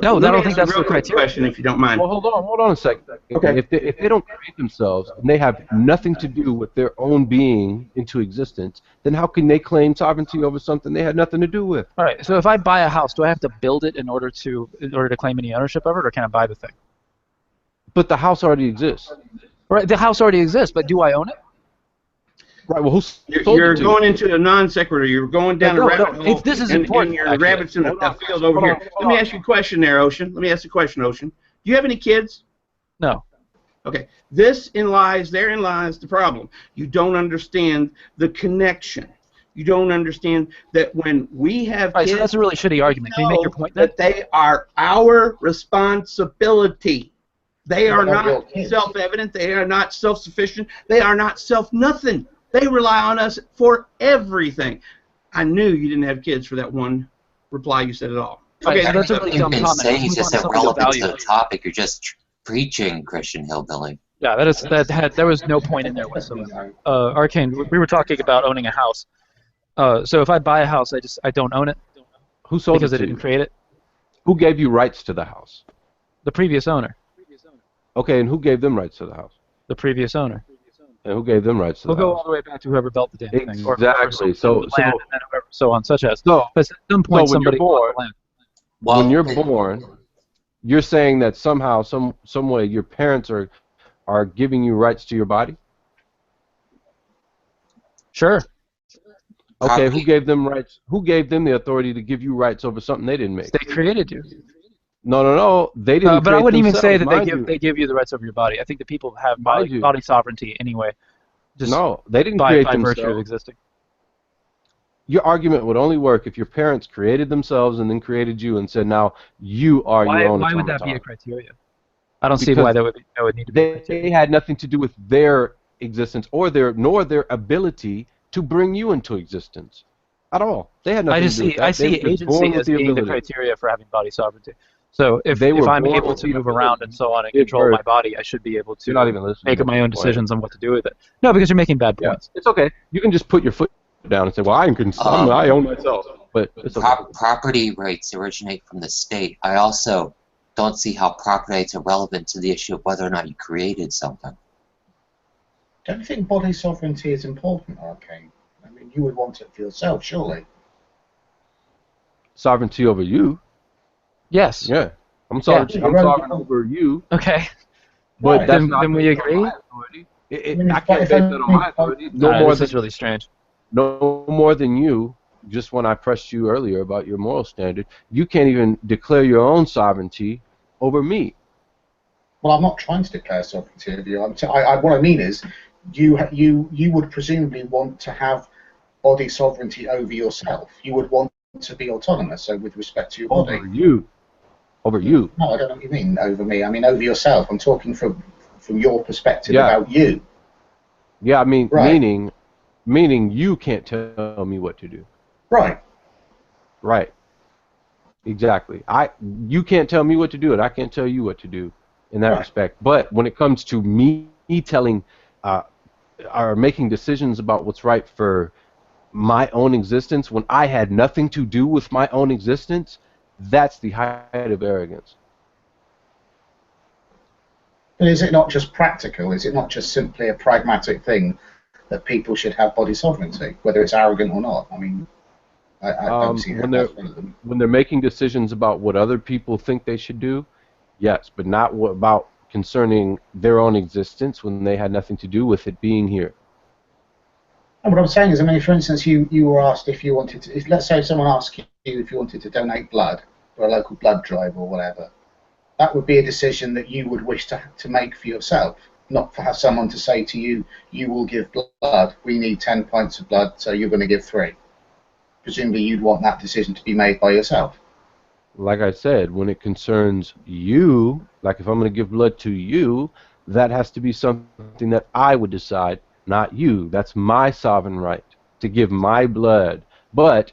No, I don't think that's the criteria. Question, if you don't mind. Well, hold on a second. Okay. If they don't create themselves and they have nothing to do with their own being into existence, then how can they claim sovereignty over something they had nothing to do with? All right. So if I buy a house, do I have to build it in order to claim any ownership of it, or can I buy the thing? But the house already exists. Right. The house already exists, but do I own it? Right. Well, you're going into a non sequitur. You're going down a rabbit hole. This is important. Your rabbit's in a field over here. Let me ask you a question there, Ocean. Let me ask you a question, Ocean. Do you have any kids? No. Okay. Therein lies the problem. You don't understand the connection. You don't understand that when we have kids, so that's a really shitty argument. Can you make your point then? That they are our responsibility. They are not self-evident. They are not self-sufficient. They are not self-nothing. They rely on us for everything. I knew you didn't have kids for that one reply you said at all. Okay, that's a really dumb comment. Saying it's just irrelevant to the topic. You're just preaching, Christian hillbilly. Yeah, there was no point in there whatsoever. Arcane, we were talking about owning a house. So if I buy a house, I don't own it. Who sold because it I to didn't you? create it? Who gave you rights to the house? The previous owner. Okay, and who gave them rights to the house? The previous owner. And who gave them rights to the We'll go house? all the way back to whoever built the damn thing. Exactly. So so on, such as. So, but at some point, so when somebody you're born, bought the land. when you're born, you're saying that somehow, some way, your parents are giving you rights to your body? Sure. Okay, who gave them rights? Who gave them the authority to give you rights over something they didn't make? They created you. No, they didn't. But I wouldn't even say that themselves, they give you the rights over your body. I think that people have body sovereignty anyway. Just no, they didn't by create virtue themselves. of existing. Your argument would only work if your parents created themselves and then created you and said, "Now you are your own." Why would that be a criteria? I don't see why that would need to be. They had nothing to do with their existence or nor their ability to bring you into existence at all. They had nothing to do with that. I see agency as being the criteria for having body sovereignty. So if I'm able to move around and so on and control my body, I should be able to make my own decisions on what to do with it. No, because you're making bad points. It's okay. You can just put your foot down and say, "Well, I own myself." But it's okay. Property rights originate from the state. I also don't see how property rights are relevant to the issue of whether or not you created something. Don't you think body sovereignty is important, Arcane? I mean, you would want it for yourself, surely. Sovereignty over you. Yes. Yeah. I'm sovereign over you. Okay. But right. Then we agree? I can't base that on my authority. This is really strange. No more than you, just when I pressed you earlier about your moral standard, you can't even declare your own sovereignty over me. Well, I'm not trying to declare sovereignty over you. What I mean is, you would presumably want to have body sovereignty over yourself. You would want to be autonomous, so with respect to your body. Over you. over you. No, I don't know what you mean over me. I mean over yourself. I'm talking from your perspective Yeah. about you. Yeah, I mean, Right. meaning you can't tell me what to do. Right. Right. Exactly. You can't tell me what to do, and I can't tell you what to do in that respect. But when it comes to me telling or making decisions about what's right for my own existence, when I had nothing to do with my own existence, that's the height of arrogance. But is it not just practical? Is it not just simply a pragmatic thing that people should have body sovereignty, whether it's arrogant or not? I mean, I don't see how that's one of them. When they're making decisions about what other people think they should do, yes, but not about concerning their own existence when they had nothing to do with it being here. And what I'm saying is, I mean, for instance, you were asked if you wanted to, let's say someone asked you if you wanted to donate blood for a local blood drive or whatever, that would be a decision that you would wish to make for yourself, not for someone to say to you, you will give blood, we need 10 pints of blood, so you're going to give 3. Presumably you'd want that decision to be made by yourself. Like I said, when it concerns you, like if I'm going to give blood to you, that has to be something that I would decide, not you. That's my sovereign right to give my blood. But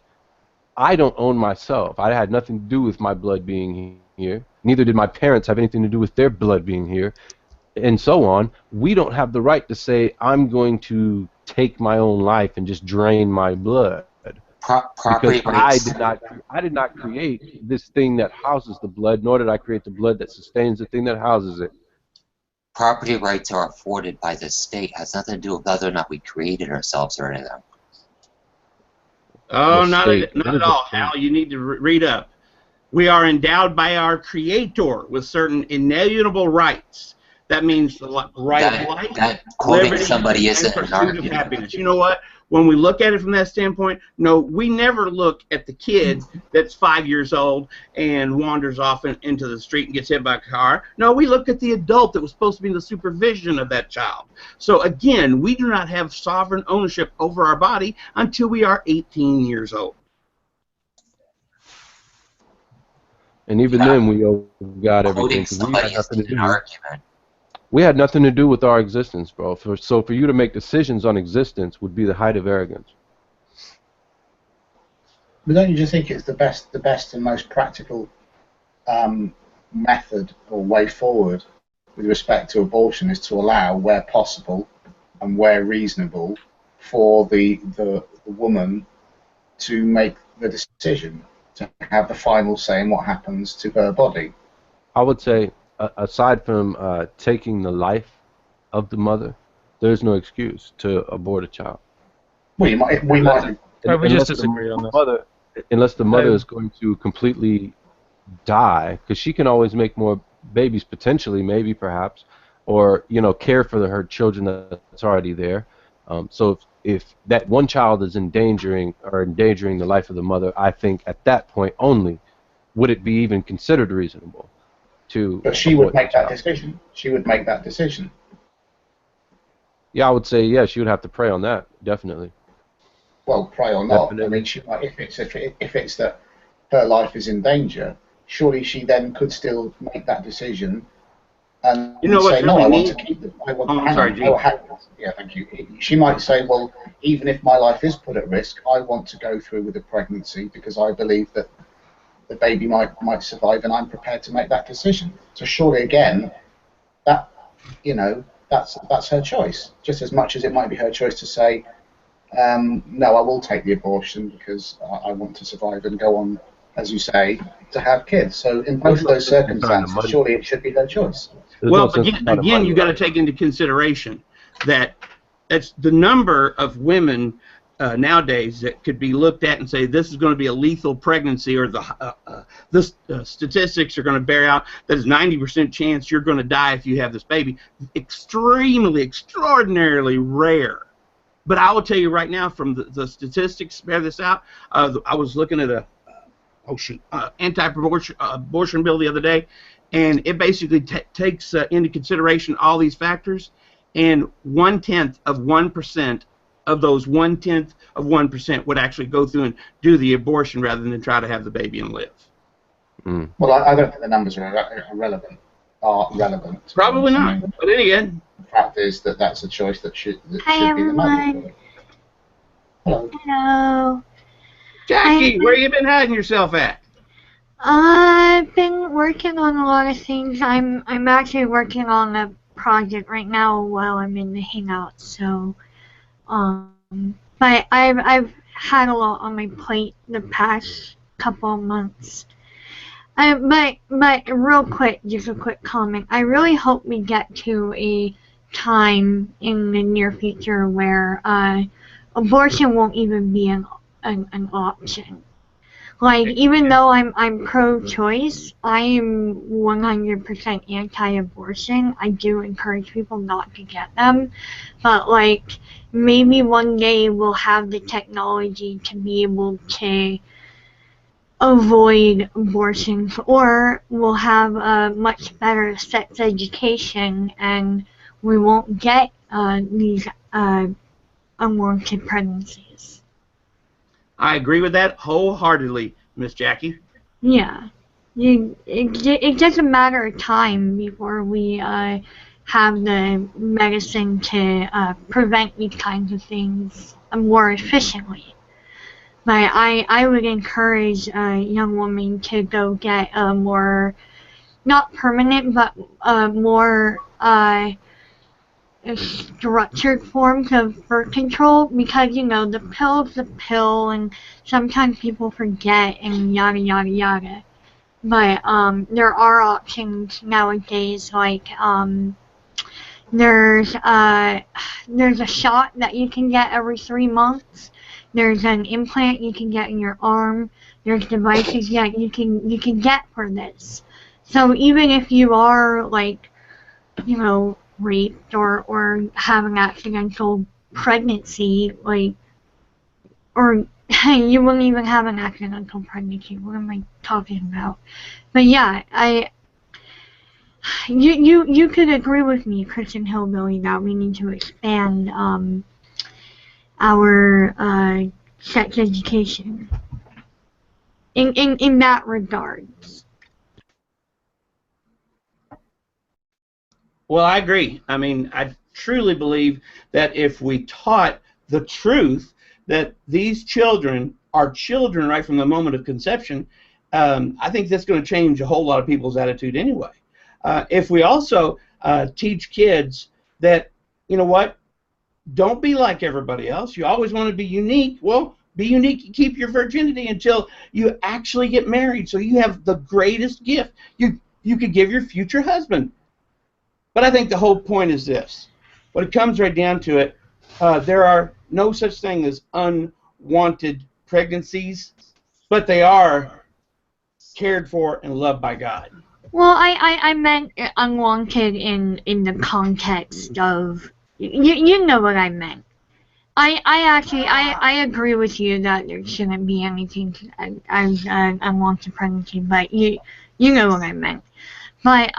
I don't own myself. I had nothing to do with my blood being here. Neither did my parents have anything to do with their blood being here, and so on. We don't have the right to say, I'm going to take my own life and just drain my blood. Because I did not create this thing that houses the blood, nor did I create the blood that sustains the thing that houses it. Property rights are afforded by the state. It has nothing to do with whether or not we created ourselves or anything. Oh, not at all, Hal. You need to read up. We are endowed by our Creator with certain inalienable rights. That means the right of life, liberty, and pursuit of happiness. You know what? When we look at it from that standpoint, no, we never look at the kid that's 5 years old and wanders off into the street and gets hit by a car. No, we look at the adult that was supposed to be in the supervision of that child. So again, we do not have sovereign ownership over our body until we are 18 years old. And even then, we got everything. We had nothing to do with our existence, bro. So for you to make decisions on existence would be the height of arrogance. But don't you just think it's the best and most practical method or way forward with respect to abortion is to allow, where possible and where reasonable, for the woman to make the decision, to have the final say in what happens to her body? I would say, aside from taking the life of the mother, there's no excuse to abort a child. Well, we just disagree on this. Unless the mother is going to completely die, because she can always make more babies potentially, maybe, perhaps, or care for her children that's already there. So if that one child is endangering the life of the mother, I think at that point only would it be even considered reasonable. But she would make that decision. She would make that decision. Yeah, I would say, yeah, she would have to pray on that, definitely. Well, pray or not. Definitely. I mean, she might, if it's that her life is in danger, surely she then could still make that decision and say, no, I want to keep the. Yeah, thank you. She might say, well, even if my life is put at risk, I want to go through with the pregnancy because I believe that the baby might survive, and I'm prepared to make that decision. So surely, again, that's her choice, just as much as it might be her choice to say, no, I will take the abortion because I want to survive and go on, as you say, to have kids. So in both of those circumstances, surely it should be her choice. Well, again, you got to take into consideration that it's the number of women nowadays that could be looked at and say this is going to be a lethal pregnancy, or the statistics are going to bear out that there's 90% chance you're going to die if you have this baby. Extraordinarily rare. But I will tell you right now, from the statistics bear this out. I was looking at anti-abortion bill the other day, and it basically takes into consideration all these factors, and 1/10 of 1% of those 1/10 of 1% would actually go through and do the abortion rather than try to have the baby and live. Mm. Well, I don't think the numbers are relevant. Probably not. But then again, the fact is that that's a choice that should be the mother. Hello. Hello. Jackie, where you been hiding yourself at? I've been working on a lot of things. I'm actually working on a project right now while I'm in the hangout. So, but I've had a lot on my plate the past couple of months. But real quick, just a quick comment. I really hope we get to a time in the near future where abortion won't even be an option. Like, even though I'm pro-choice, I am 100% anti-abortion. I do encourage people not to get them. But, like, maybe one day we'll have the technology to be able to avoid abortions, or we'll have a much better sex education and we won't get these unwanted pregnancies. I agree with that wholeheartedly, Miss Jackie. Yeah. It's just a matter of time before we have the medicine to prevent these kinds of things more efficiently. But I would encourage young women to go get a more, not permanent, but more structured forms of birth control, because, you know, the pill's the pill and sometimes people forget and yada yada yada. But there are options nowadays, like there's a shot that you can get every 3 months. There's an implant you can get in your arm. There's devices that you can get for this. So even if you are, like, you know, raped or have an accidental pregnancy, like, or you wouldn't even have an accidental pregnancy. What am I talking about? But yeah, you could agree with me, Christian Hillbilly, that we need to expand our sex education in that regards. Well, I agree. I mean, I truly believe that if we taught the truth that these children are children right from the moment of conception, I think that's going to change a whole lot of people's attitude anyway. If we also teach kids that, you know what, don't be like everybody else. You always want to be unique. Well, be unique and keep your virginity until you actually get married, so you have the greatest gift you could give your future husband. But I think the whole point is this. When it comes right down to it, there are no such thing as unwanted pregnancies, but they are cared for and loved by God. Well, I meant unwanted in the context of, you know what I meant. I agree with you that there shouldn't be anything as an unwanted pregnancy, but you know what I meant. But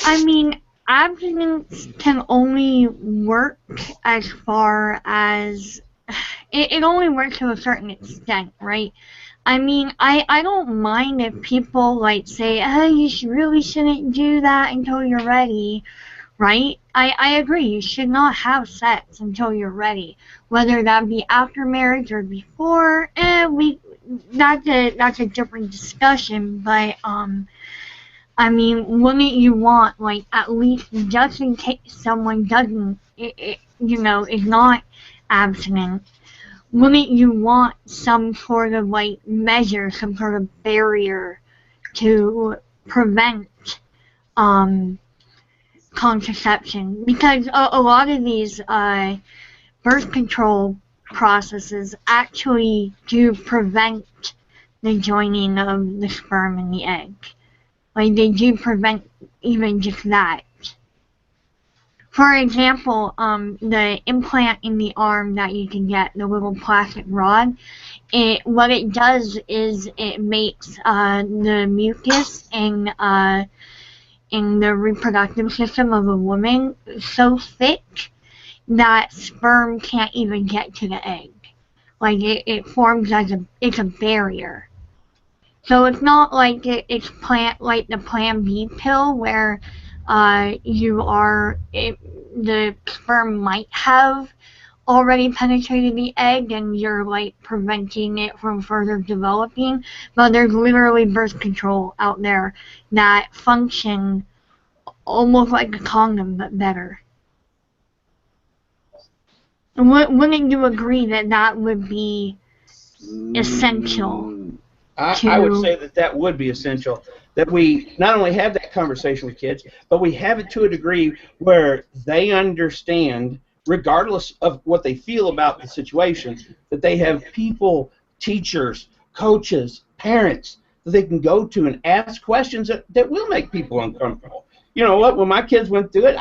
I mean, abstinence can only work as far as it only works to a certain extent, right? I mean, I don't mind if people, like, say, oh, you really shouldn't do that until you're ready, right? I agree, you should not have sex until you're ready, whether that be after marriage or before. That's a different discussion, but I mean, wouldn't you want, like, at least just in case someone doesn't, you know, is not abstinent, wouldn't you want some sort of, like, measure, some sort of barrier to prevent contraception? Because a lot of these birth control processes actually do prevent the joining of the sperm and the egg. Like, they do prevent even just that. For example, the implant in the arm that you can get, the little plastic rod, what it does is it makes the mucus in the reproductive system of a woman so thick that sperm can't even get to the egg. Like, it forms as it's a barrier. So it's not like it's like the Plan B pill where the sperm might have already penetrated the egg and you're like preventing it from further developing. But there's literally birth control out there that function almost like a condom but better. Wouldn't you agree that that would be essential? I would say that that would be essential, that we not only have that conversation with kids, but we have it to a degree where they understand, regardless of what they feel about the situation, that they have people, teachers, coaches, parents that they can go to and ask questions that will make people uncomfortable. You know what? When my kids went through it,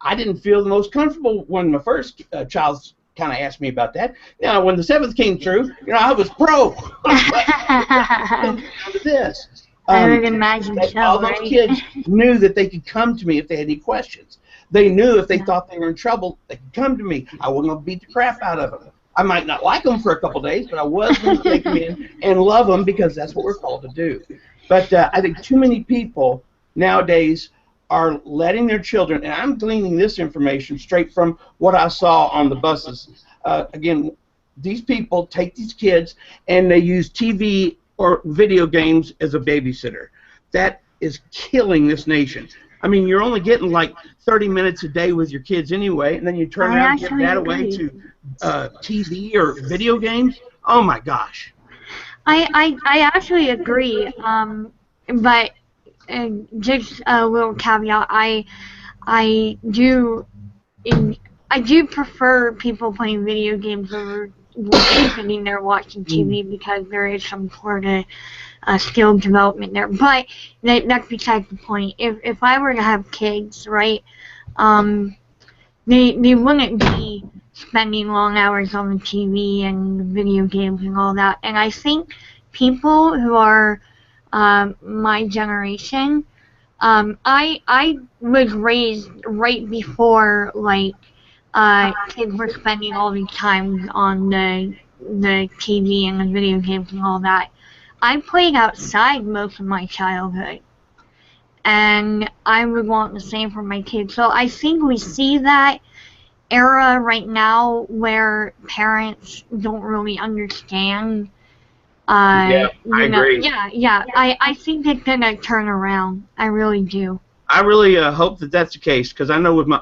I didn't feel the most comfortable when my first child kind of asked me about that. Now, when the seventh came through, you know, I was pro. This. I would imagine All those kids knew that they could come to me if they had any questions. They knew if they thought they were in trouble, they could come to me. I wasn't going to beat the crap out of them. I might not like them for a couple days, but I was going to take them in and love them because that's what we're called to do. But I think too many people nowadays are letting their children, and I'm gleaning this information straight from what I saw on the buses. Again, these people take these kids and they use TV or video games as a babysitter. That is killing this nation. I mean, you're only getting like 30 minutes a day with your kids anyway, and then you turn around and give that away to TV or video games. Oh my gosh. I actually agree, but just a little caveat. I do prefer people playing video games over sitting there watching TV because there is some sort of skill development there. But that's besides the point. If I were to have kids, right, they wouldn't be spending long hours on the TV and video games and all that. And I think people who are my generation, I was raised right before like kids were spending all the time on the TV and the video games and all that. I played outside most of my childhood, and I would want the same for my kids. So I think we see that era right now where parents don't really understand. Yeah, I agree. Yeah. I think it's gonna turn around. I really do. I really hope that that's the case, because I know with my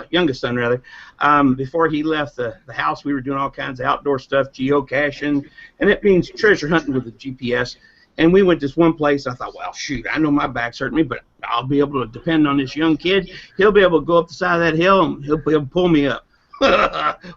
youngest son rather, before he left the house, we were doing all kinds of outdoor stuff, geocaching, and it means treasure hunting with the GPS. And we went this one place. I thought, well, shoot, I know my back's hurting me, but I'll be able to depend on this young kid. He'll be able to go up the side of that hill, and he'll be able to pull me up.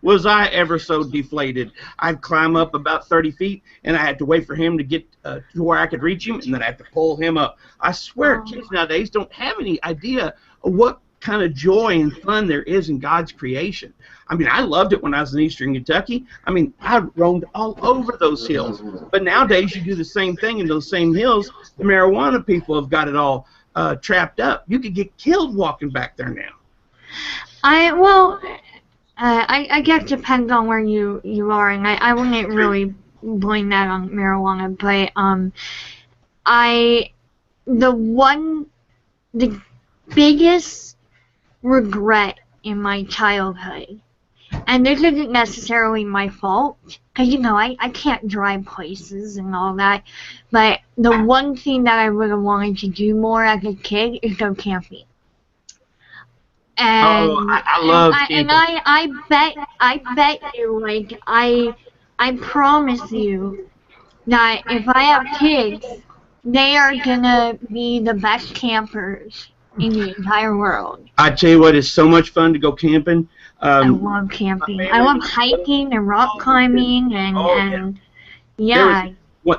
Was I ever so deflated? I'd climb up about 30 feet, and I had to wait for him to get to where I could reach him, and then I had to pull him up. I swear, kids nowadays don't have any idea of what kind of joy and fun there is in God's creation. I mean, I loved it when I was in eastern Kentucky. I mean, I roamed all over those hills. But nowadays, you do the same thing in those same hills. The marijuana people have got it all trapped up. You could get killed walking back there now. I guess it depends on where you are, and I wouldn't really blame that on marijuana, but the biggest regret in my childhood, and this isn't necessarily my fault, because I can't drive places and all that, but the one thing that I would have wanted to do more as a kid is go camping. And, I love camping. And I bet you, like, I promise you that if I have kids, they are gonna be the best campers in the entire world. I tell you what, it's so much fun to go camping. I love camping. I love hiking and rock climbing and yeah.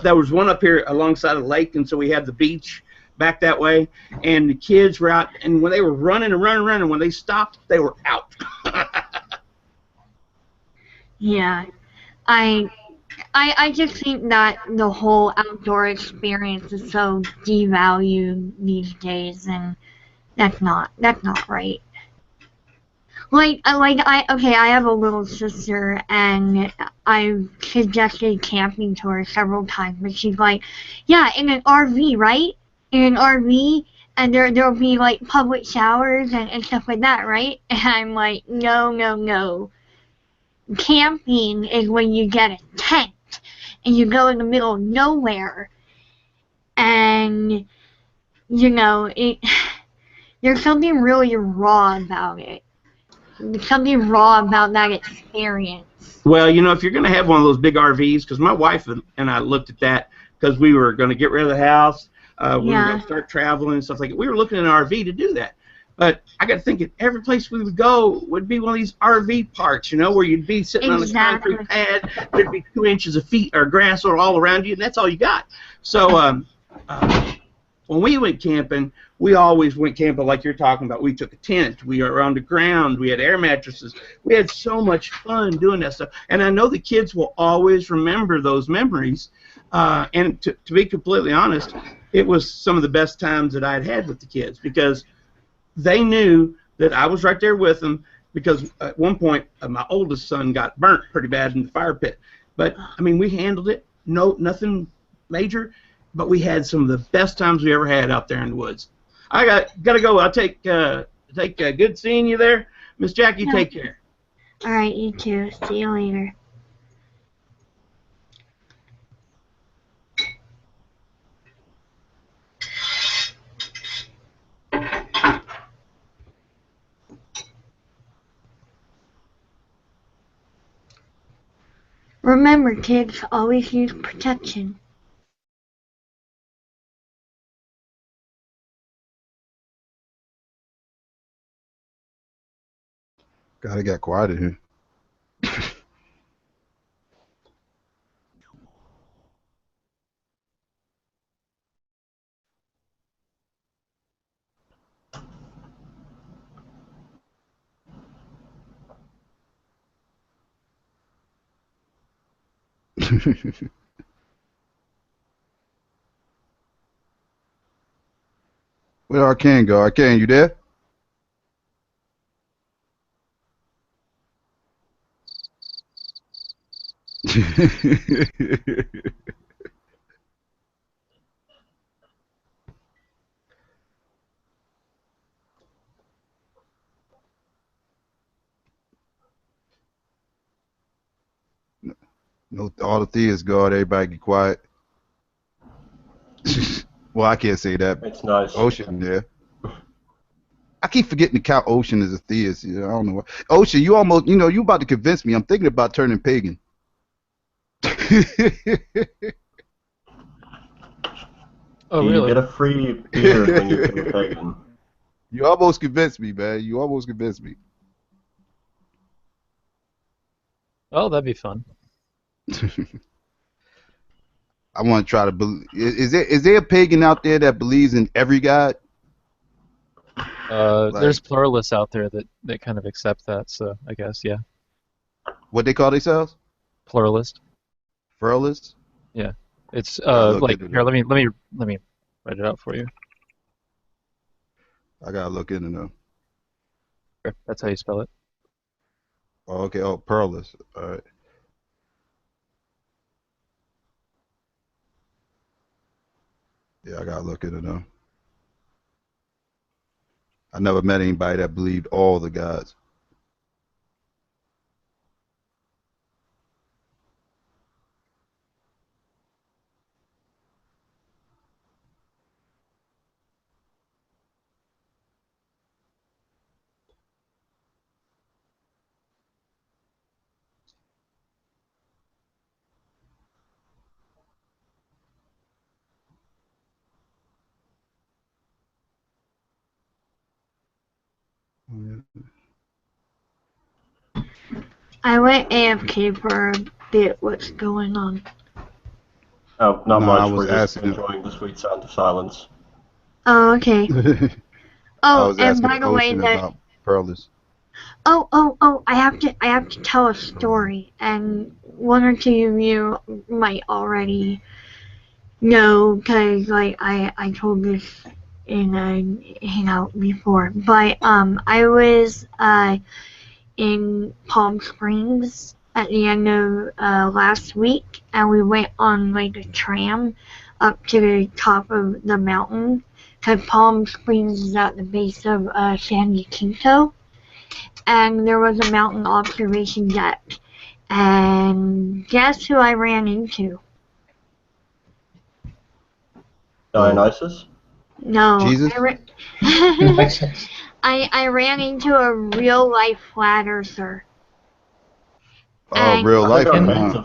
There was one up here alongside a lake, and so we had the beach back that way, and the kids were out, and when they were running and running, when they stopped, they were out. Yeah, I just think that the whole outdoor experience is so devalued these days, and that's not right. I have a little sister, and I've suggested camping to her several times, but she's like, yeah, in an RV, right? In an RV, and there'll be like public showers and stuff like that, right? And I'm like, no, no, no. Camping is when you get a tent and you go in the middle of nowhere, and there's something really raw about it. There's something raw about that experience. Well, if you're going to have one of those big RVs, because my wife and I looked at that because we were going to get rid of the house, we were going to start traveling and stuff like that. We were looking at an RV to do that. But I got to thinking every place we would go would be one of these RV parks, where you'd be sitting on a concrete pad, there'd be 2 inches of feet or grass all around you, and that's all you got. So when we went camping, we always went camping like you're talking about. We took a tent. We were on the ground. We had air mattresses. We had so much fun doing that stuff. And I know the kids will always remember those memories. And to be completely honest, it was some of the best times that I'd had with the kids because they knew that I was right there with them because at one point my oldest son got burnt pretty bad in the fire pit. But, we handled it. No, nothing major. But we had some of the best times we ever had out there in the woods. I gotta go. I'll take good seeing you there, Miss Jackie. Yeah. Take care. All right, you too. See you later. Remember, kids, always use protection. God, it got quiet in here. Where Arcane go? Arcane, you there? No, all the theists guard. Everybody get quiet. Well, I can't say that. It's nice. Ocean, yeah. I keep forgetting to count Ocean as a theist. I don't know what. Ocean, you almost, you about to convince me. I'm thinking about turning pagan. Oh, really? You get a free beard when you become pagan. You almost convinced me, man. You almost convinced me. Oh, that'd be fun. I want to try to believe. Is there a pagan out there that believes in every god? There's pluralists out there that kind of accept that. So I guess yeah. What they call themselves? Pluralist. Pluralist? Yeah. It's like here. Let me write it out for you. I gotta look into them. That's how you spell it. Oh, okay. Oh, pluralist. All right. Yeah, I gotta look into them. I never met anybody that believed all the gods. I went AFK for a bit. What's going on? Oh, not No, much. I was We're just asking enjoying the sweet sound of silence. Oh, okay. I Oh, was and asking by the way, Ocean about pluralists. oh, I have to tell a story, and one or two of you might already know, because I told this in a hangout before. But I was in Palm Springs at the end of last week, and we went on like a tram up to the top of the mountain, because Palm Springs is at the base of San Jacinto, and there was a mountain observation deck. And guess who I ran into? Dionysus? No, Jesus? I ran into a real life flat earther. Oh, real life.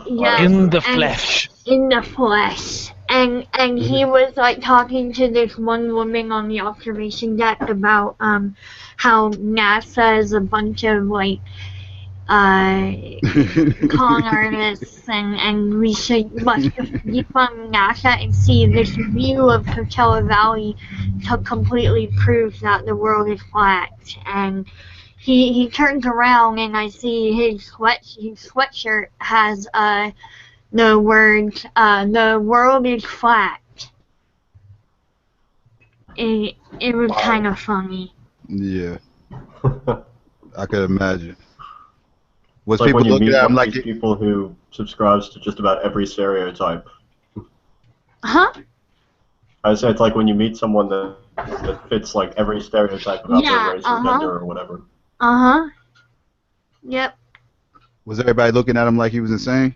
Yes, In the and flesh. in the flesh. And he was like talking to this one woman on the observation deck about how NASA is a bunch of like con artists, and we must defund NASA and see this view of Coachella Valley to completely prove that the world is flat. And he turns around and I see his sweatshirt has the words the world is flat. It was kind of funny. Yeah. I could imagine. Was It's like people when you looking meet at one him of like these people who subscribes to just about every stereotype. Huh? I say it's like when you meet someone that fits like every stereotype about their race or gender or whatever. Yep. Was everybody looking at him like he was insane?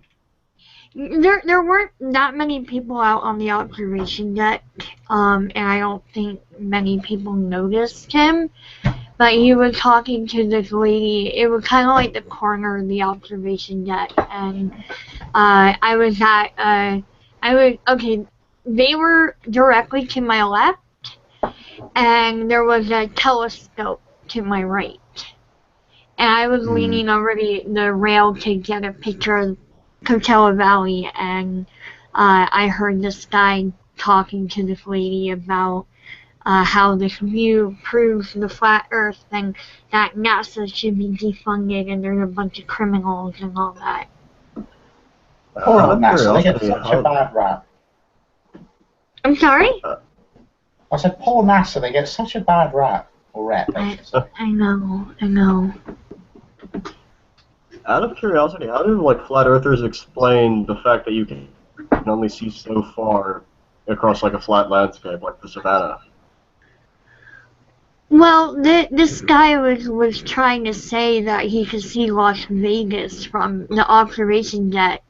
There weren't that many people out on the observation deck, and I don't think many people noticed him. But he was talking to this lady. It was kind of like the corner of the observation deck, and they were directly to my left, and there was a telescope to my right. And I was leaning over the rail to get a picture of Coachella Valley, and I heard this guy talking to this lady about how this view proves the flat earth and that NASA should be defunded and there's a bunch of criminals and all that. Poor old NASA, they get such a bad rap. I'm sorry? I said, poor NASA, they get such a bad rap. Or rap, I should say. I know. Out of curiosity, how do like flat earthers explain the fact that you can only see so far across like a flat landscape like the savannah? Well, this guy was trying to say that he could see Las Vegas from the observation deck.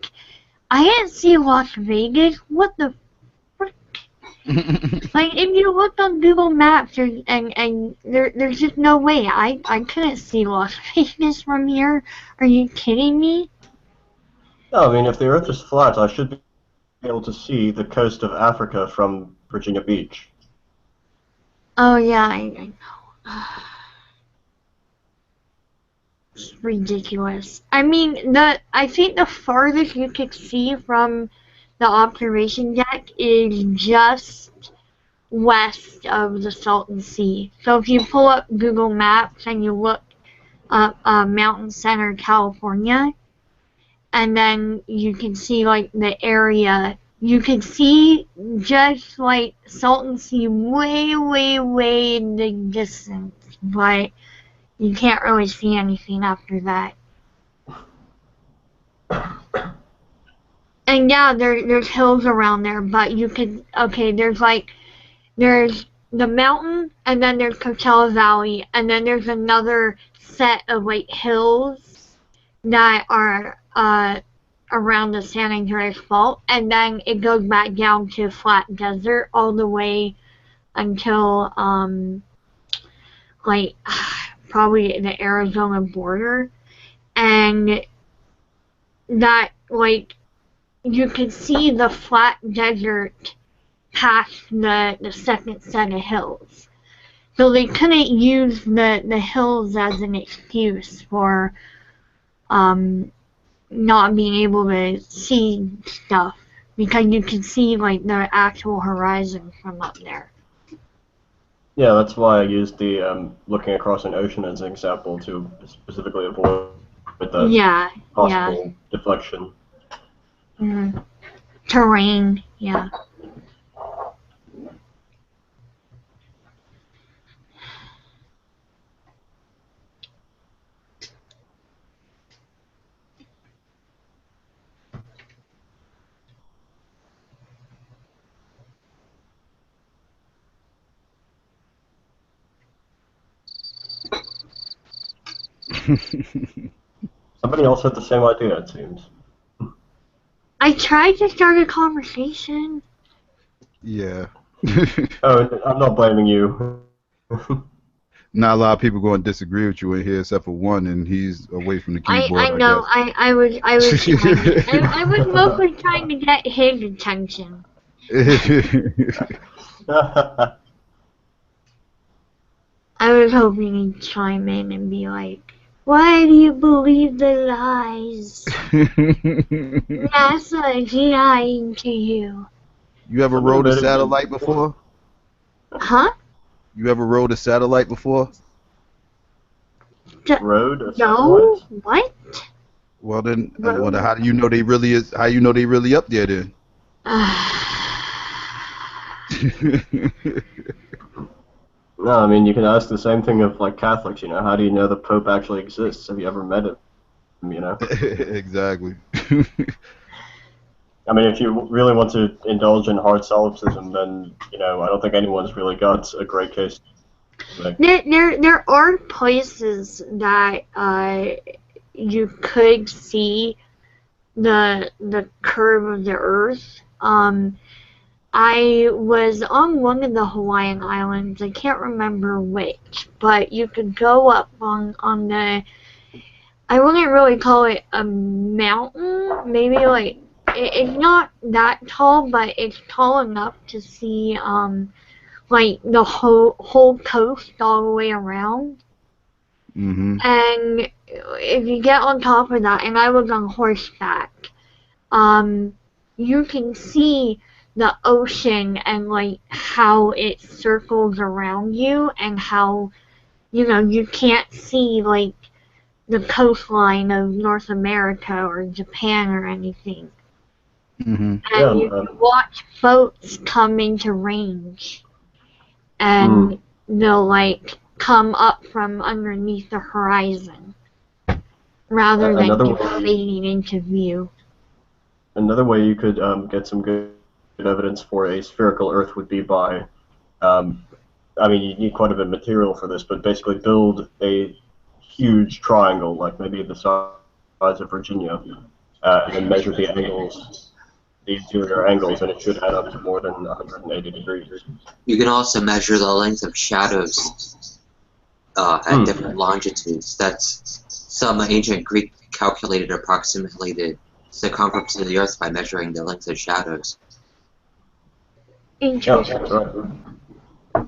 I didn't see Las Vegas. What the frick? Like, if you looked on Google Maps, there's just no way. I couldn't see Las Vegas from here. Are you kidding me? No, I mean if the Earth is flat, I should be able to see the coast of Africa from Virginia Beach. Oh yeah, I know. It's ridiculous. I mean, I think the farthest you could see from the observation deck is just west of the Salton Sea. So if you pull up Google Maps and you look up Mountain Center, California, and then you can see like the area. You can see just like Salton Sea way, way, way in the distance, but you can't really see anything after that. And yeah, there's hills around there, but you could, there's the mountain, and then there's Coachella Valley, and then there's another set of like hills that are around the San Andreas Fault, and then it goes back down to flat desert all the way until like probably the Arizona border, and that like you can see the flat desert past the second set of hills. So they couldn't use the hills as an excuse for not being able to see stuff, because you can see like the actual horizon from up there. Yeah, that's why I used the looking across an ocean as an example to specifically avoid that possible deflection. Mm-hmm. Terrain, yeah. Somebody else had the same idea, it seems. I tried to start a conversation. Yeah. Oh, I'm not blaming you. Not a lot of people going to disagree with you in here, except for one, and he's away from the keyboard. I know. I I was trying. I was mostly trying to get his attention. I was hoping he'd chime in and be like, "Why do you believe the lies? NASA is lying to you." You ever rode a satellite before? Huh? You ever rode a satellite before? Road? No. What? Well then, how do you know they really is? How you know they really up there then? No, I mean, you can ask the same thing of, like, Catholics, you know. How do you know the Pope actually exists? Have you ever met him, you know? Exactly. I mean, if you really want to indulge in hard solipsism, then, you know, I don't think anyone's really got a great case. Like, There are places that you could see the curve of the Earth. I was on one of the Hawaiian Islands. I can't remember which, but you could go up on the. I wouldn't really call it a mountain. Maybe like it's not that tall, but it's tall enough to see like the whole coast all the way around. Mm-hmm. And if you get on top of that, and I was on horseback, you can see the ocean and like how it circles around you, and how you can't see like the coastline of North America or Japan or anything. Mm-hmm. And you can watch boats come into range, and they'll like come up from underneath the horizon rather than just fading into view. Another way you could get some good evidence for a spherical Earth would be by, I mean, you need quite a bit of material for this, but basically build a huge triangle, like maybe the size of Virginia, and then measure the angles, the interior angles, and it should add up to more than 180 degrees. You can also measure the length of shadows at different longitudes. That's some ancient Greek calculated approximately the circumference of the Earth by measuring the length of shadows. Interesting. Yeah, that's right.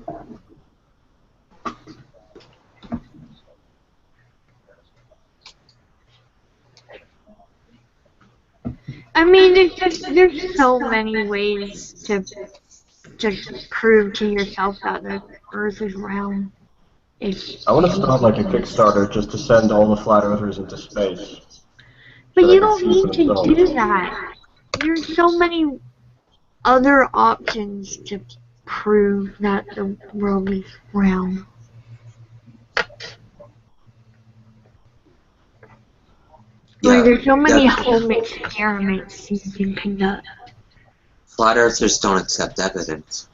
I mean, there's so many ways to prove to yourself that the Earth is round. I want to start like a Kickstarter just to send all the flat earthers into space. But so you don't need to do that. There's so many other options to prove that the world is round. Like, there's so many home experiments you can conduct. Flat earthers don't accept evidence.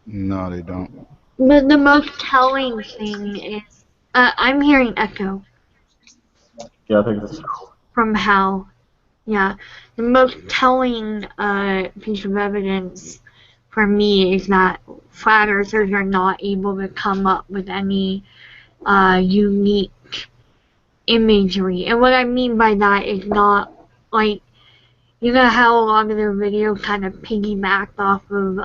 No, they don't. But the most telling thing is, I'm hearing echo. Yeah, I think that's from Hal. Yeah, the most telling piece of evidence for me is that flat earthers are not able to come up with any unique imagery. And what I mean by that is not like, you know how a lot of their videos kind of piggyback off of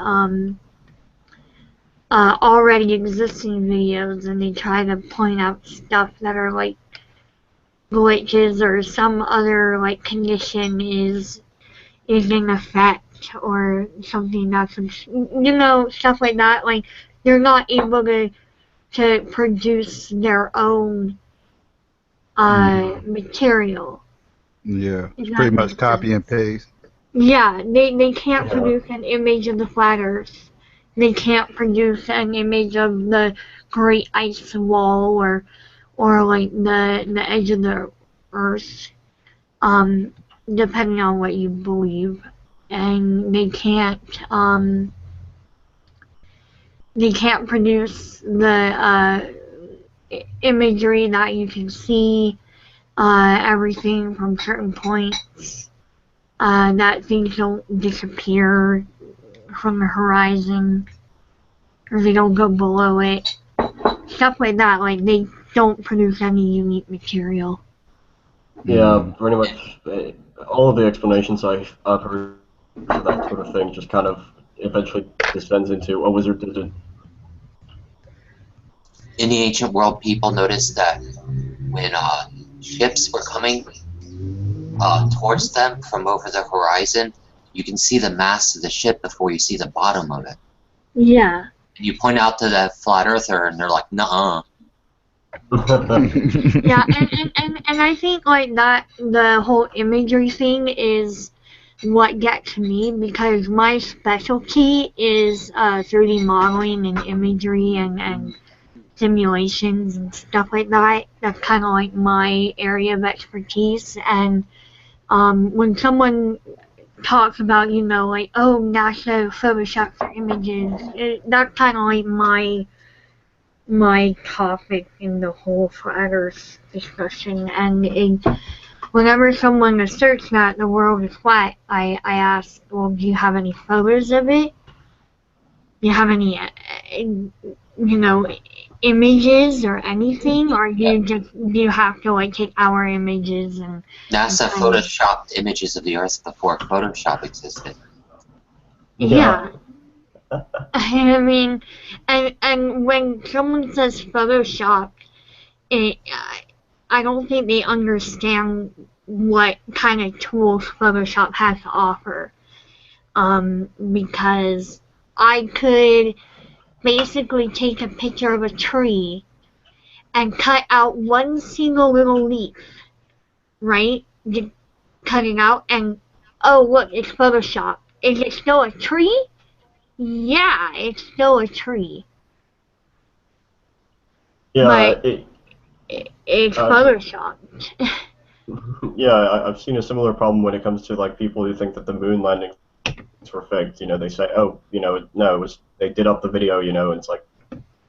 already existing videos, and they try to point out stuff that are like glitches or some other like condition is in effect, or something that's, stuff like that. Like, they're not able to produce their own material. Yeah, it's pretty much copy and paste. Yeah, they can't produce an image of the flat Earth. They can't produce an image of the Great Ice Wall, or like the edge of the Earth, depending on what you believe. And they can't produce imagery that you can see everything from certain points, that things don't disappear from the horizon, or they don't go below it. Stuff like that, like they don't produce any unique material. Yeah, pretty much all of the explanations I've heard for that sort of thing just kind of eventually descends into a wizard did it. In the ancient world, people noticed that when ships were coming towards them from over the horizon, you can see the mast of the ship before you see the bottom of it. Yeah. And you point out to that flat earther, and they're like, "Nuh-uh." Yeah, and I think like that the whole imagery thing is what gets me, because my specialty is 3D modeling and imagery and simulations and stuff like that. That's kind of like my area of expertise. And when someone talks about, you know, like, oh, NASA Photoshop for images, that's kind of like my topic in the whole flat Earth discussion. And whenever someone asserts that the world is flat, I ask, well, do you have any photos of it? Do you have any, you know, images or anything, or do you have to like take our images and NASA photoshopped images of the Earth before Photoshop existed. Yeah. I mean, and when someone says Photoshop, I don't think they understand what kind of tools Photoshop has to offer. Because I could basically take a picture of a tree and cut out one single little leaf, right? Just cut it out and, oh look, it's Photoshop. Is it still a tree? Yeah, it's still a tree. Yeah, But it's Photoshop. Yeah, I've seen a similar problem when it comes to like people who think that the moon landings were faked. You know, they say, oh, you know, no, it was they did up the video. You know, and it's like,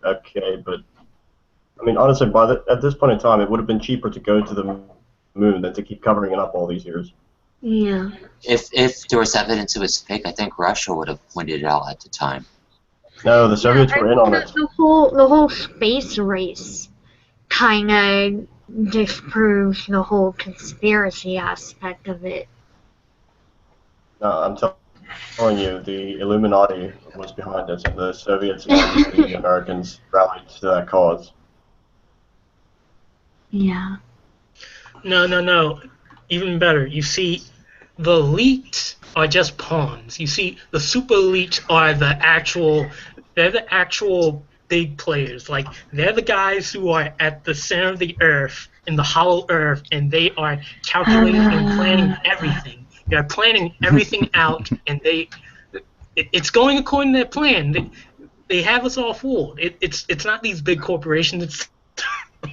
okay, but I mean, honestly, at this point in time, it would have been cheaper to go to the moon than to keep covering it up all these years. Yeah. If there was evidence it was fake, I think Russia would have pointed it out at the time. No, the Soviets were in on it. The whole space race kind of disproves the whole conspiracy aspect of it. No, I'm telling you, the Illuminati was behind it, and the Soviets and the Americans rallied to that cause. Yeah. No. Even better. You see, the elites are just pawns. You see, the super elites are they're the actual big players. Like, they're the guys who are at the center of the earth, in the hollow earth, and they are calculating and planning everything. They're planning everything out, and it's going according to their plan. They have us all fooled. It's not these big corporations.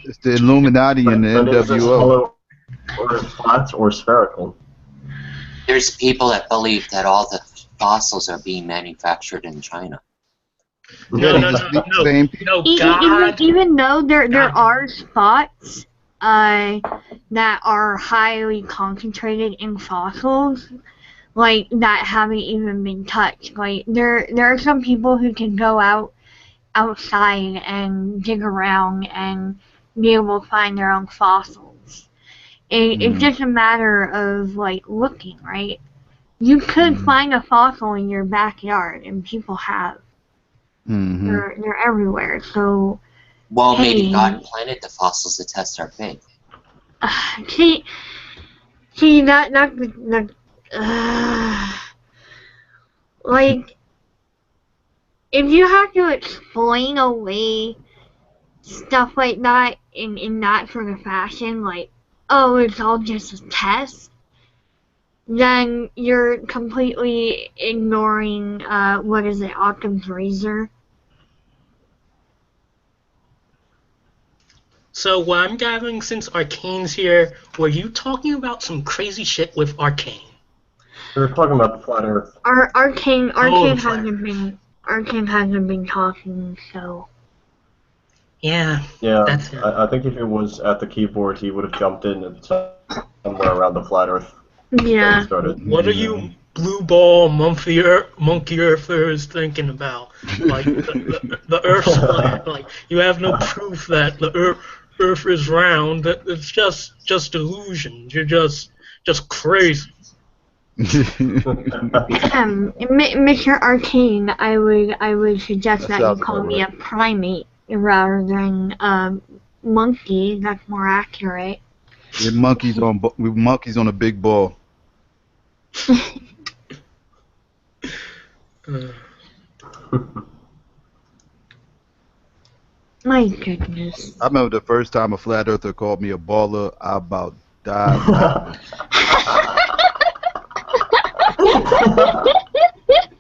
It's the Illuminati and the But is this NWO. hollow or flat or spherical? There's people that believe that all the fossils are being manufactured in China. No, God. Even though there are spots that are highly concentrated in fossils, like that haven't even been touched. Like there are some people who can go outside and dig around and be able to find their own fossils. It's just a matter of like looking, right? You could find a fossil in your backyard, and people have. They're everywhere. So. Well, hey, maybe God planted the fossils to test our faith. See that like, if you have to explain away stuff like that in that sort of fashion, like, oh, it's all just a test, then you're completely ignoring, what is it, Occam's razor? So what I'm gathering, since Arcane's here, were you talking about some crazy shit with Arcane? We were talking about the flat Earth. Arcane hasn't been talking, so. Yeah. Yeah, That's it. I think if it was at the keyboard, he would have jumped in at somewhere around the flat Earth Yeah. thing started. What are you blue ball monkey earthers thinking about? Like the Earth's flat. Like you have no proof that the Earth is round. It's just illusions. You're just crazy. Mr. Arcane, I would suggest that you sounds call about me right. a primate rather than monkey. That's more accurate. We're monkeys on a big ball. My goodness. I remember the first time a flat earther called me a baller, I about died laughing.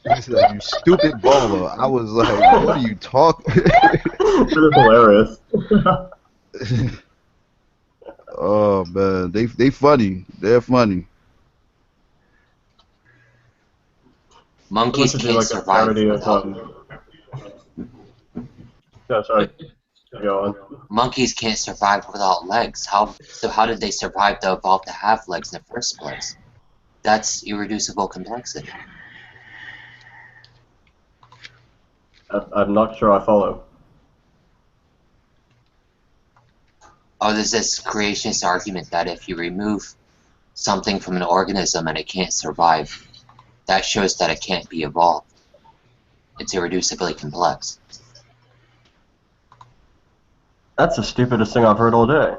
He said, "You stupid baller." I was like, "What are you talking?" That is hilarious. Oh man, they funny. They're funny. Monkeys I'd like to do can't like a survive parody of without. No, sorry. Go on. Monkeys can't survive without legs. How did they survive to evolve to have legs in the first place? That's irreducible complexity. I'm not sure I follow. Oh, there's this creationist argument that if you remove something from an organism and it can't survive, that shows that it can't be evolved. It's irreducibly complex. That's the stupidest thing I've heard all day.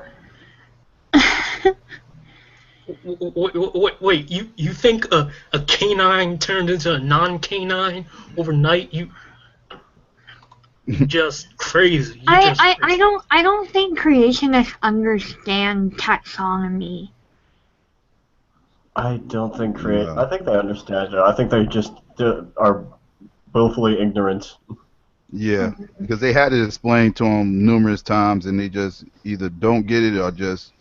Wait, you think a canine turned into a non-canine overnight? You just crazy. I don't think creationists understand taxonomy. I don't think I think they understand it. I think they just are willfully ignorant. Yeah, because they had it explained to them numerous times, and they just either don't get it or just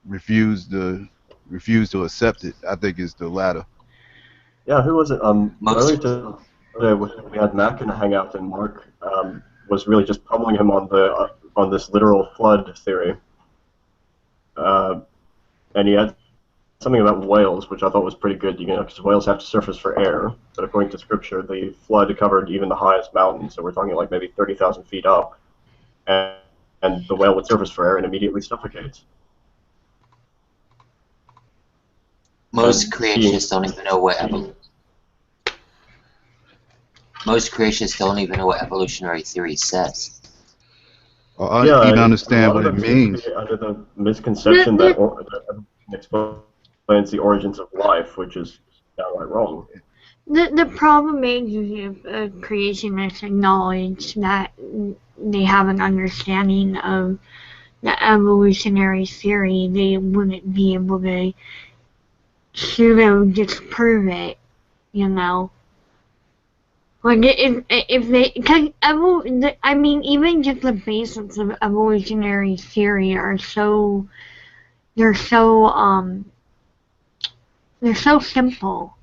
refuse to accept it. I think it's the latter. Yeah, who was it? Earlier today we had Mac in a hangout, and Mark was really just pummeling him on this literal flood theory. And he had something about whales, which I thought was pretty good, because whales have to surface for air. But according to scripture, the flood covered even the highest mountain, so we're talking like maybe 30,000 feet up. And the whale would surface for air and immediately suffocates. Most creationists don't even know what evolutionary theory says. Or even understand what it means. Under the misconception that evolution explains the origins of life, which is downright wrong. The problem is if creationists acknowledge that they have an understanding of the evolutionary theory, they wouldn't be able to disprove it, Like if they, cause I mean, even just the basics of evolutionary theory are they're so simple.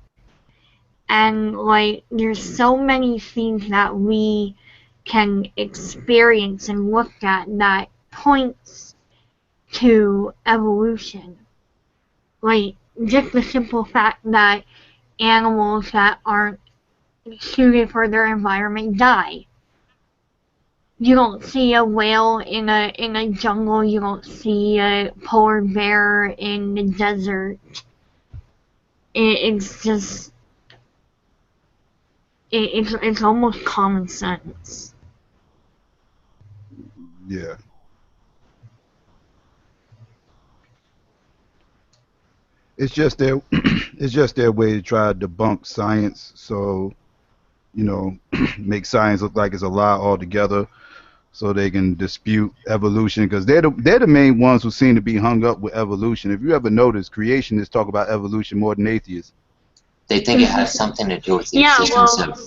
And like there's so many things that we can experience and look at that points to evolution. Like just the simple fact that animals that aren't suited for their environment die. You don't see a whale in a jungle, you don't see a polar bear in the desert. It's just it's almost common sense. Yeah. It's just their it's just their way to try to debunk science, so make science look like it's a lie altogether, so they can dispute evolution, because they're the main ones who seem to be hung up with evolution. If you ever notice, creationists talk about evolution more than atheists. They think it has something to do with the existence of.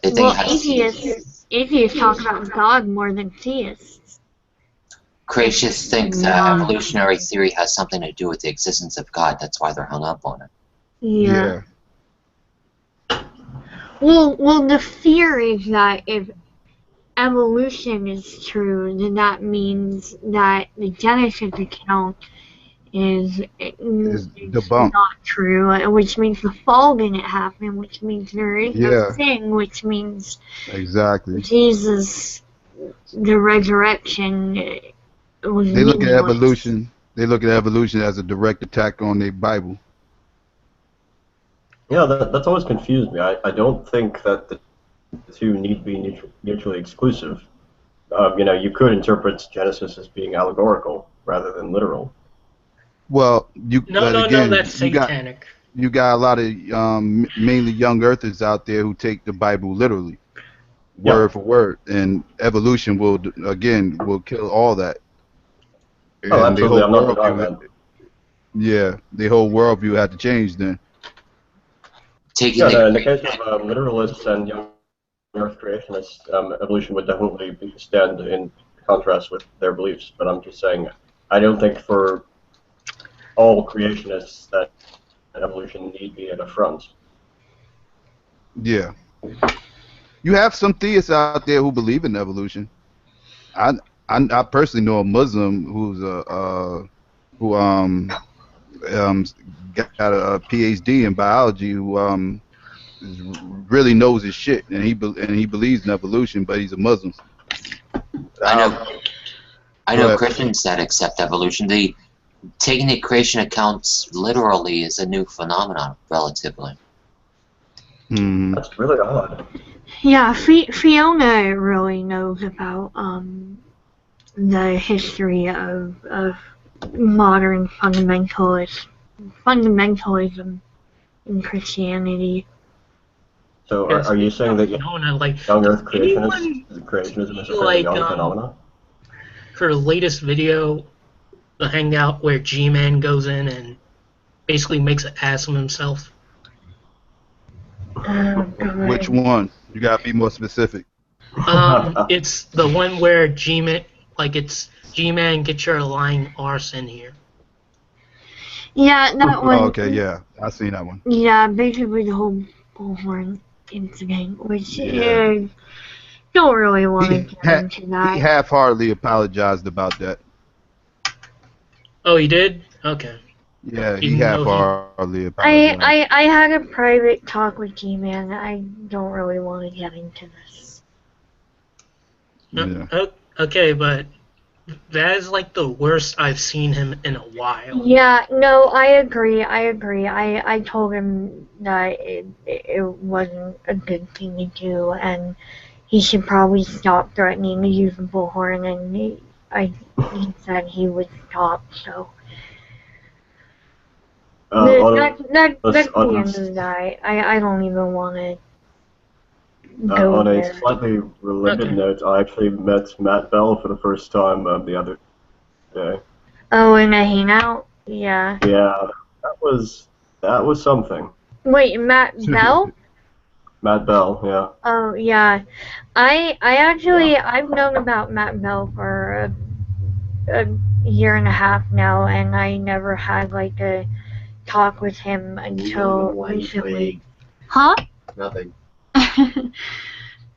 They think atheists talk about God more than theists. Creationists think that evolutionary theory has something to do with the existence of God. That's why they're hung up on it. Yeah. Well, the fear is that evolution is true, then that means that the Genesis account is debunked. not true, which means the fall didn't happen, which means there is no Yeah, sin, which means exactly. Jesus, the resurrection, was They look at meaningless. evolution. They look at evolution as a direct attack on their Bible. Yeah, that's always confused me. I don't think that the two need to be mutually exclusive. You know, you could interpret Genesis as being allegorical rather than literal. Well, but No, again, that's satanic. you got a lot of mainly young earthers out there who take the Bible literally, word for word, and evolution will kill all that. Oh, And the absolutely. whole I'm not denying that. yeah, the whole worldview had to change then. Yeah, in the case of literalists and young Earth creationists, evolution would definitely stand in contrast with their beliefs. But I'm just saying, I don't think for all creationists that evolution need be an affront. Yeah, you have some theists out there who believe in evolution. I personally know a Muslim who's got a PhD in biology who really knows his shit, and he believes in evolution, but he's a Muslim. I know Christians that accept evolution. Taking the creation accounts literally is a new phenomenon, relatively. That's really odd. Yeah, Fiona really knows about the history of modern fundamentalism in Christianity. So are you saying that young Earth creationism is a fairly young phenomenon? For the latest video, the hangout where G-Man goes in and basically makes an ass of himself. Which one? You gotta be more specific. It's the one where G-Man, it's G-Man, get your lying arse in here. Yeah, that one. Oh, okay, yeah, I seen that one. Yeah, basically the whole bullhorn incident, which don't really want to get into that. He half-heartedly apologized about that. Oh, he did? Okay. Yeah, he half-heartedly apologized. I had a private talk with G-Man. I don't really want to get into this. Yeah. Okay, but that is like the worst I've seen him in a while. Yeah, no, I agree. I told him that it wasn't a good thing to do, and he should probably stop threatening to use the bullhorn, and he said he would stop, so. That's the end of that. I don't even want to go on there. a slightly related note, I actually met Matt Bell for the first time the other day. Oh, in a hangout? Yeah. Yeah, that was something. Wait, Matt Bell? Matt Bell, yeah. Oh, yeah. I've known about Matt Bell for a year and a half now, and I never had like a talk with him until recently. Huh? Nothing.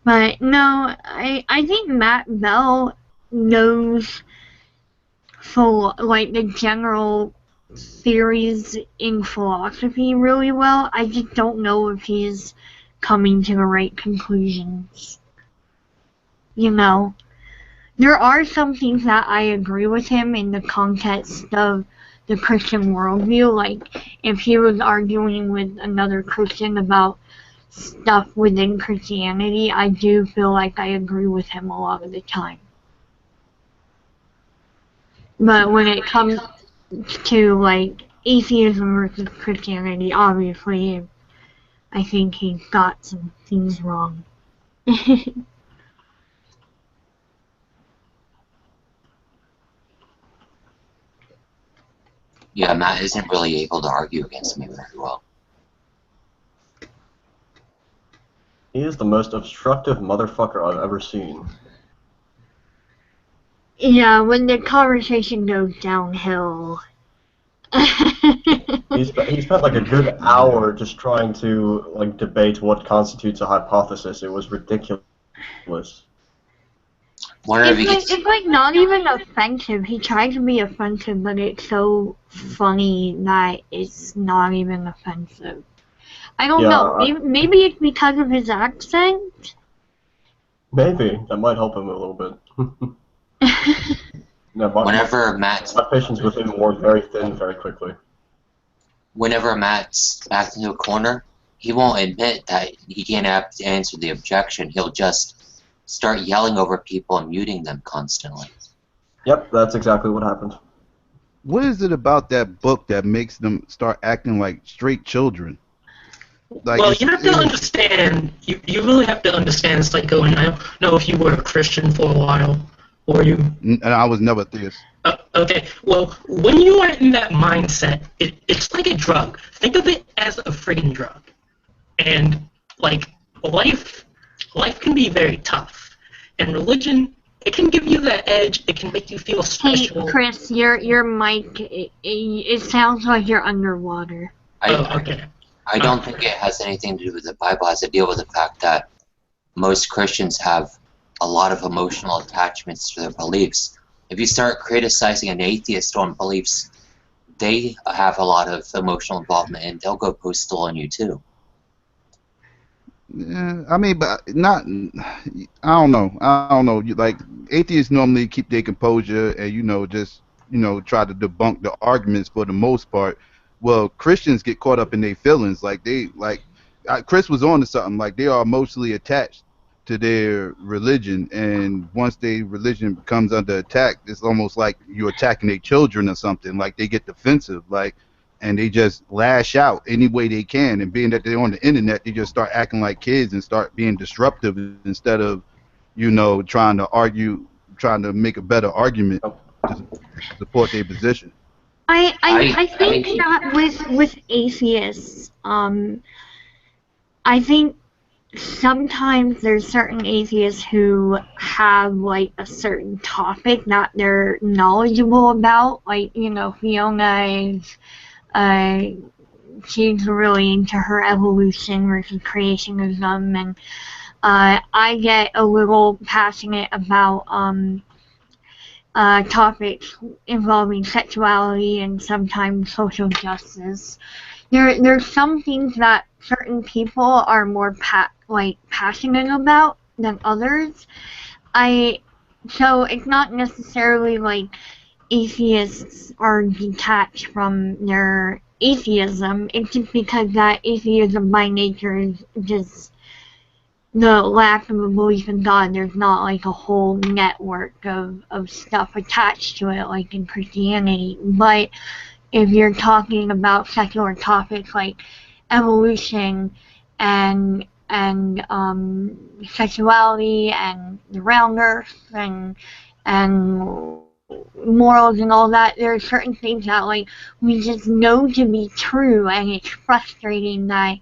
But no, I think Matt Bell knows the general theories in philosophy really well. I just don't know if he's coming to the right conclusions. You know, there are some things that I agree with him in the context of the Christian worldview. Like, if he was arguing with another Christian about stuff within Christianity, I do feel like I agree with him a lot of the time. But when it comes to, like, atheism versus Christianity, obviously, I think he's got some things wrong. Yeah, Matt isn't really able to argue against me very well. He is the most obstructive motherfucker I've ever seen. Yeah, when the conversation goes downhill. He spent like a good hour just trying to debate what constitutes a hypothesis. It was ridiculous. It's like not even offensive. He tries to be offensive, but it's so funny that it's not even offensive. I don't know. Maybe it's because of his accent. Maybe that might help him a little bit. No, Whenever Matt's my patience with him wore very thin very quickly. Whenever Matt's backed into a corner, he won't admit that he can't answer the objection. He'll just start yelling over people and muting them constantly. Yep, that's exactly what happened. What is it about that book that makes them start acting like straight children? Like, well, you have to understand. You really have to understand. It's like going. I don't know if you were a Christian for a while, or you. And I was never theist. Okay. Well, when you are in that mindset, it's like a drug. Think of it as a friggin' drug, and like life can be very tough, and religion. It can give you that edge. It can make you feel special. Hey, Chris, your mic. It sounds like you're underwater. Okay. I don't think it has anything to do with the Bible. It has to deal with the fact that most Christians have a lot of emotional attachments to their beliefs. If you start criticizing an atheist on beliefs, they have a lot of emotional involvement, and they'll go postal on you too. Yeah, I mean, but not. I don't know. Like atheists normally keep their composure and just try to debunk the arguments for the most part. Well, Christians get caught up in their feelings. Chris was on to something. Like they are emotionally attached to their religion, and once their religion comes under attack, it's almost like you're attacking their children or something. Like they get defensive. And they just lash out any way they can. And being that they're on the internet, they just start acting like kids and start being disruptive instead of, trying to argue, trying to make a better argument to support their position. I think that with atheists, I think sometimes there's certain atheists who have like a certain topic that they're knowledgeable about. Like, Fiona is. She's really into her evolution versus creationism, and I get a little passionate about topics involving sexuality and sometimes social justice. There's some things that certain people are more passionate about than others. So it's not necessarily like atheists are detached from their atheism. It's just because that atheism by nature is just the lack of a belief in God. There's not like a whole network of stuff attached to it like in Christianity. But if you're talking about secular topics like evolution and sexuality and the round earth and morals and all that, there are certain things that like we just know to be true, and it's frustrating that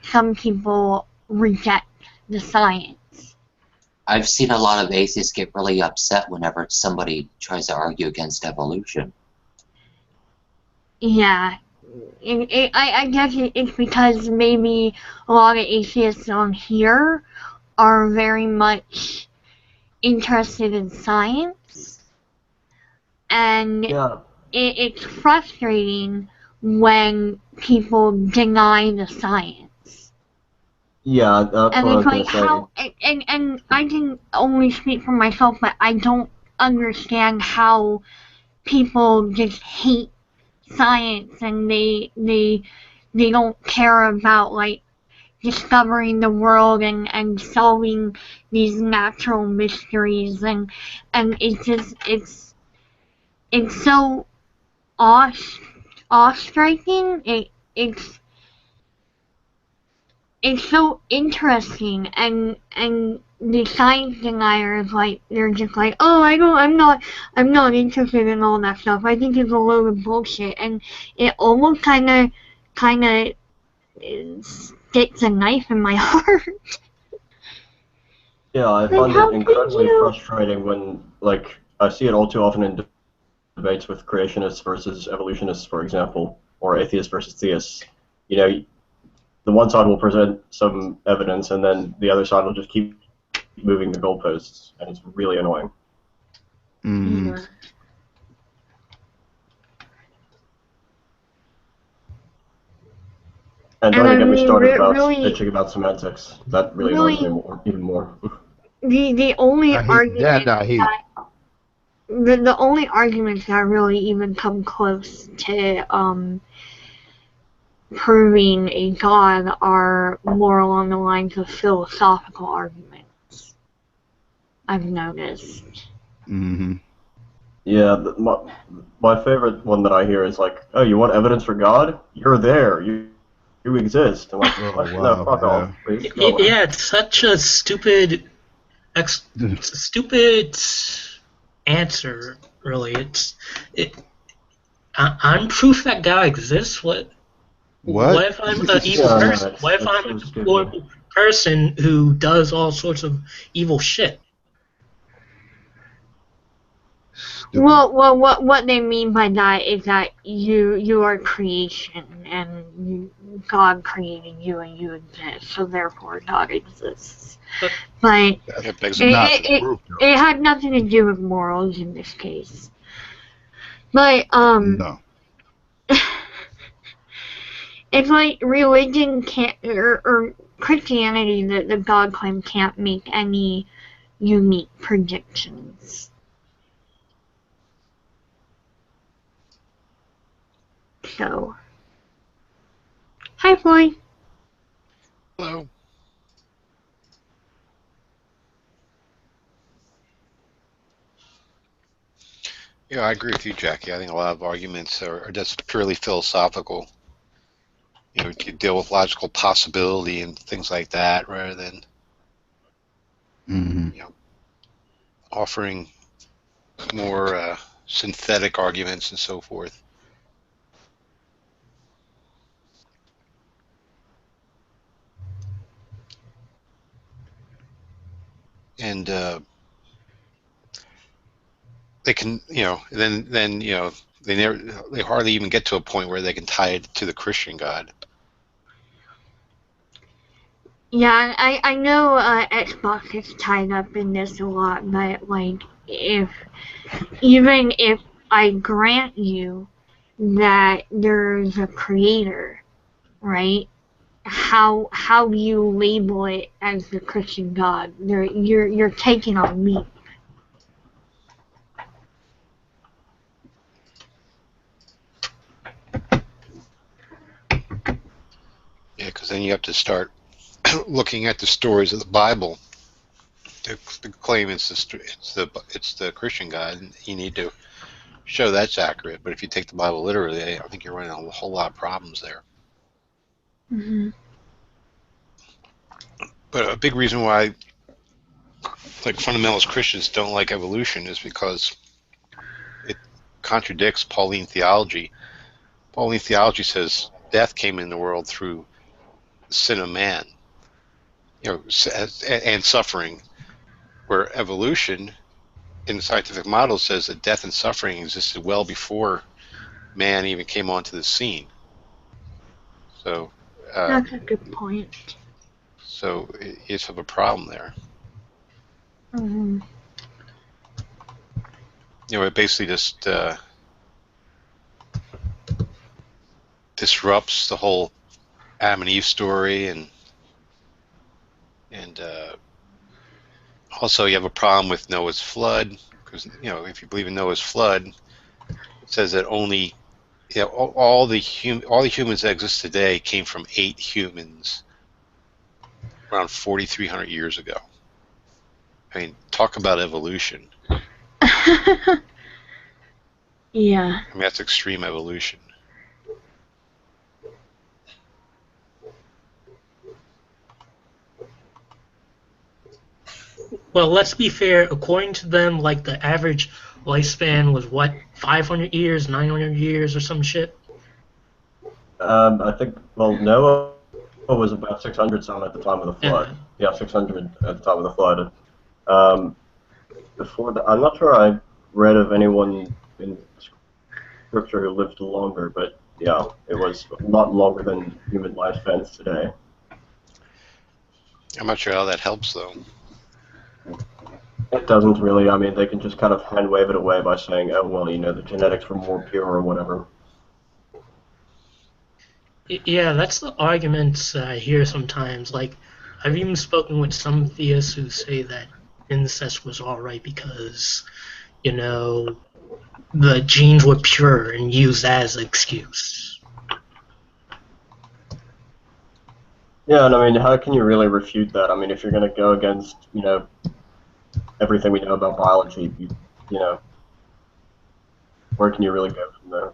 some people reject the science. I've seen a lot of atheists get really upset whenever somebody tries to argue against evolution. Yeah. I guess it's because maybe a lot of atheists on here are very much interested in science, and it's frustrating when people deny the science. Yeah, that's and what I it's was like gonna say. and I can only speak for myself, but I don't understand how people just hate science and they don't care about like discovering the world and solving these natural mysteries, and it's so awe-striking. It's so interesting, and the science deniers, like, they're just like, oh, I'm not interested in all that stuff. I think it's a load of bullshit, and it almost kind of sticks a knife in my heart. Yeah, I find it incredibly frustrating when, like, I see it all too often in debates with creationists versus evolutionists, for example, or atheists versus theists. The one side will present some evidence, and then the other side will just keep moving the goalposts, and it's really annoying. Mm. And don't And I even get me mean, started about really, bitching about semantics. That really annoys me more, even more. the only I hate argument that. I hate. the only arguments that really even come close to proving a god are more along the lines of philosophical arguments, I've noticed. Mm-hmm. Yeah, my favorite one that I hear is like, "Oh, you want evidence for God? You're there. You exist." I'm like, Oh "What? No, wow. fuck off, Yeah. please go away." Yeah, it's such a stupid, it's a stupid answer. Really, I'm proof that God exists. What What? if I'm an evil Yeah, I know, person? What if that's I'm so a stupid. deplorable person who does all sorts of evil shit? Stupid. Well, what they mean by that is that you are creation, and God created you, and you exist, so therefore God exists. But That begs not the proof, though. it had nothing to do with morals in this case. But No. it's like religion can't, or Christianity, the God claim can't make any unique predictions. So, hi Floyd. Hello. Yeah, I agree with you, Jackie. I think a lot of arguments are just purely philosophical. You deal with logical possibility and things like that, rather than Mm-hmm. offering more synthetic arguments and so forth. And they can, then they hardly even get to a point where they can tie it to the Christian God. Yeah, I know Xbox is tied up in this a lot, but like even if I grant you that there's a creator, right? How do you label it as the Christian God? You're taking a leap. Yeah, because then you have to start looking at the stories of the Bible to claim it's the Christian God, and you need to show that's accurate. But if you take the Bible literally, I think you're running a whole lot of problems there. Mm-hmm. But a big reason why, like, fundamentalist Christians don't like evolution is because it contradicts Pauline theology. Pauline theology says death came in the world through the sin of man, and suffering, where evolution in the scientific model says that death and suffering existed well before man even came onto the scene. So That's a good point. so you just have a problem there. Mm-hmm. It basically just disrupts the whole Adam and Eve story, and also you have a problem with Noah's flood, because if you believe in Noah's flood, it says that only all the humans that exist today came from 8 humans around 4,300 years ago. I mean, talk about evolution. Yeah. I mean, that's extreme evolution. Well, let's be fair. According to them, like the average lifespan was what, 500 years, 900 years, or some shit. I think, well, Noah was about 600 some at the time of the flood. Yeah, 600 at the time of the flood. Before that, I'm not sure I read of anyone in scripture who lived longer, but yeah, it was a lot longer than human lifespans today. I'm not sure how that helps, though. It doesn't really. I mean, they can just kind of hand wave it away by saying, "Oh, well, you know, the genetics were more pure or whatever." Yeah, that's the arguments I hear sometimes. Like, I've even spoken with some theists who say that incest was alright because, you know, the genes were pure and used as an excuse. Yeah, and I mean, how can you really refute that? I mean, if you're going to go against, you know, everything we know about biology, you know, where can you really go from there?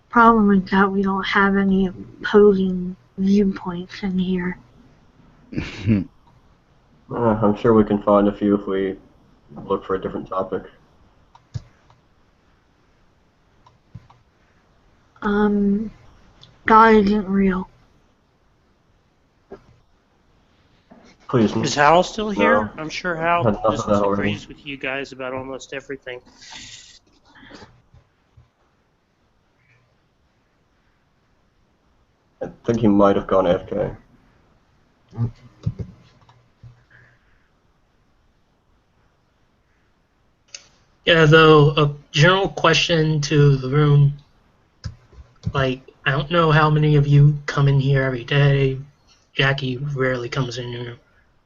Problem is that we don't have any opposing viewpoints in here. I'm sure we can find a few if we look for a different topic. God isn't real. Please. Is Hal still here? No. I'm sure Hal Enough of just that already. agrees with you guys about almost everything. I think he might have gone AFK. Yeah, though, a general question to the room, like, I don't know how many of you come in here every day. Jackie rarely comes in here.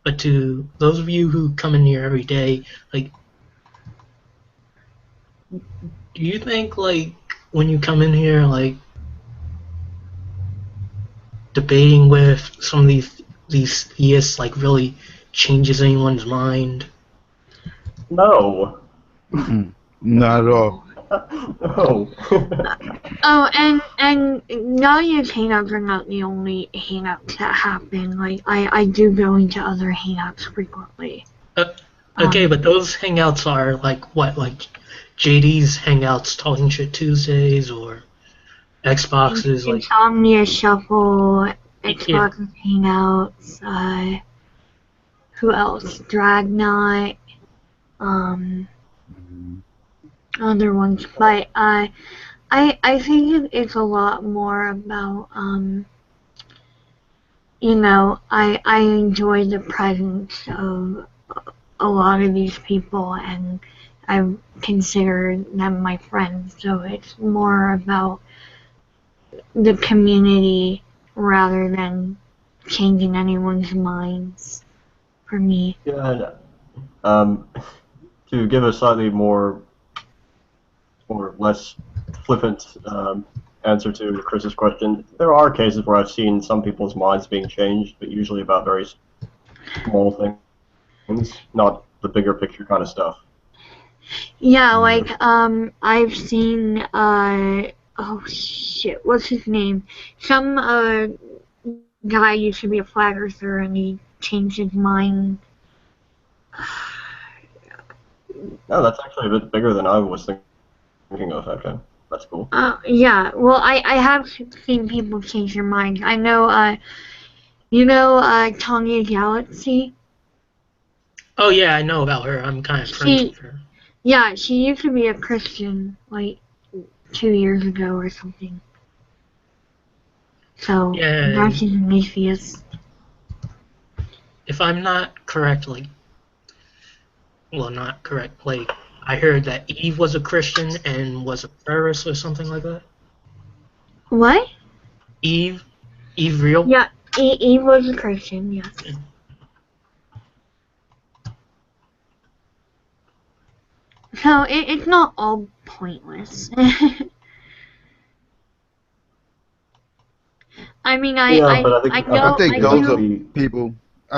But to those of you who come in here every day, like, do you think, like, when you come in here, like, debating with some of these theists, like, really changes anyone's mind? No. Not at all. No. Oh, and Nadia's hangouts are not the only hangouts that happen. Like, I do go into other hangouts frequently. Okay, but those hangouts are, like, what, like, JD's hangouts, Talking Shit Tuesdays, or Xboxes, like... Insomnia Shuffle, Xbox Hangouts, who else? Dragknot, other ones, but I think it's a lot more about you know, I enjoy the presence of a lot of these people, and I consider them my friends, so it's more about the community rather than changing anyone's minds for me. Yeah, and to give a slightly more or less flippant answer to Chris's question, there are cases where I've seen some people's minds being changed, but usually about very small things, not the bigger picture kind of stuff. Yeah, like, I've seen, oh shit, what's his name? Some, guy used to be a flat earther and he changed his mind. No, that's actually a bit bigger than I was thinking of, okay. That's cool. Yeah, well, I have seen people change their minds. I know, you know, Tanya Galaxy? Oh, yeah, I know about her. I'm kind of friends with her. Yeah, she used to be a Christian, like, 2 years ago or something. So, Yeah. now she's an atheist. If I'm not correct, like, well, not correct, like, I heard that Eve was a Christian and was a terrorist or something like that. What? Eve real? Yeah, Eve was a Christian, yes. So, it's not all pointless. I mean, I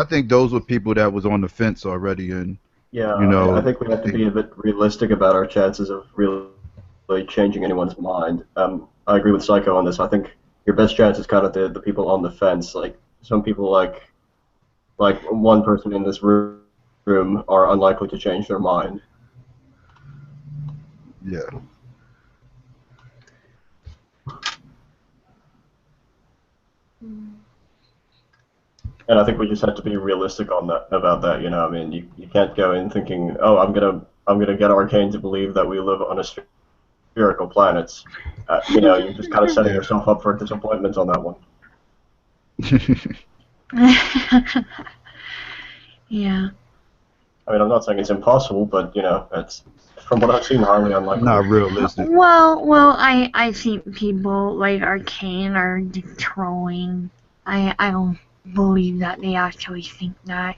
think those were people that was on the fence already, and yeah, you know, I think we have to be a bit realistic about our chances of really changing anyone's mind. I agree with Psycho on this. I think your best chance is kind of the people on the fence. Like some people like Like, one person in this room are unlikely to change their mind. Yeah. And I think we just have to be realistic on that about that. You know, I mean, you can't go in thinking, oh, I'm gonna get Arcane to believe that we live on a spherical planet. You know, you're just kind of setting yourself up for disappointment on that one. Yeah. I mean, I'm not saying it's impossible, but you know, it's from what I've seen, highly unlikely. Not realistic. Well, I think people like Arcane are trolling. I don't believe that they actually think that.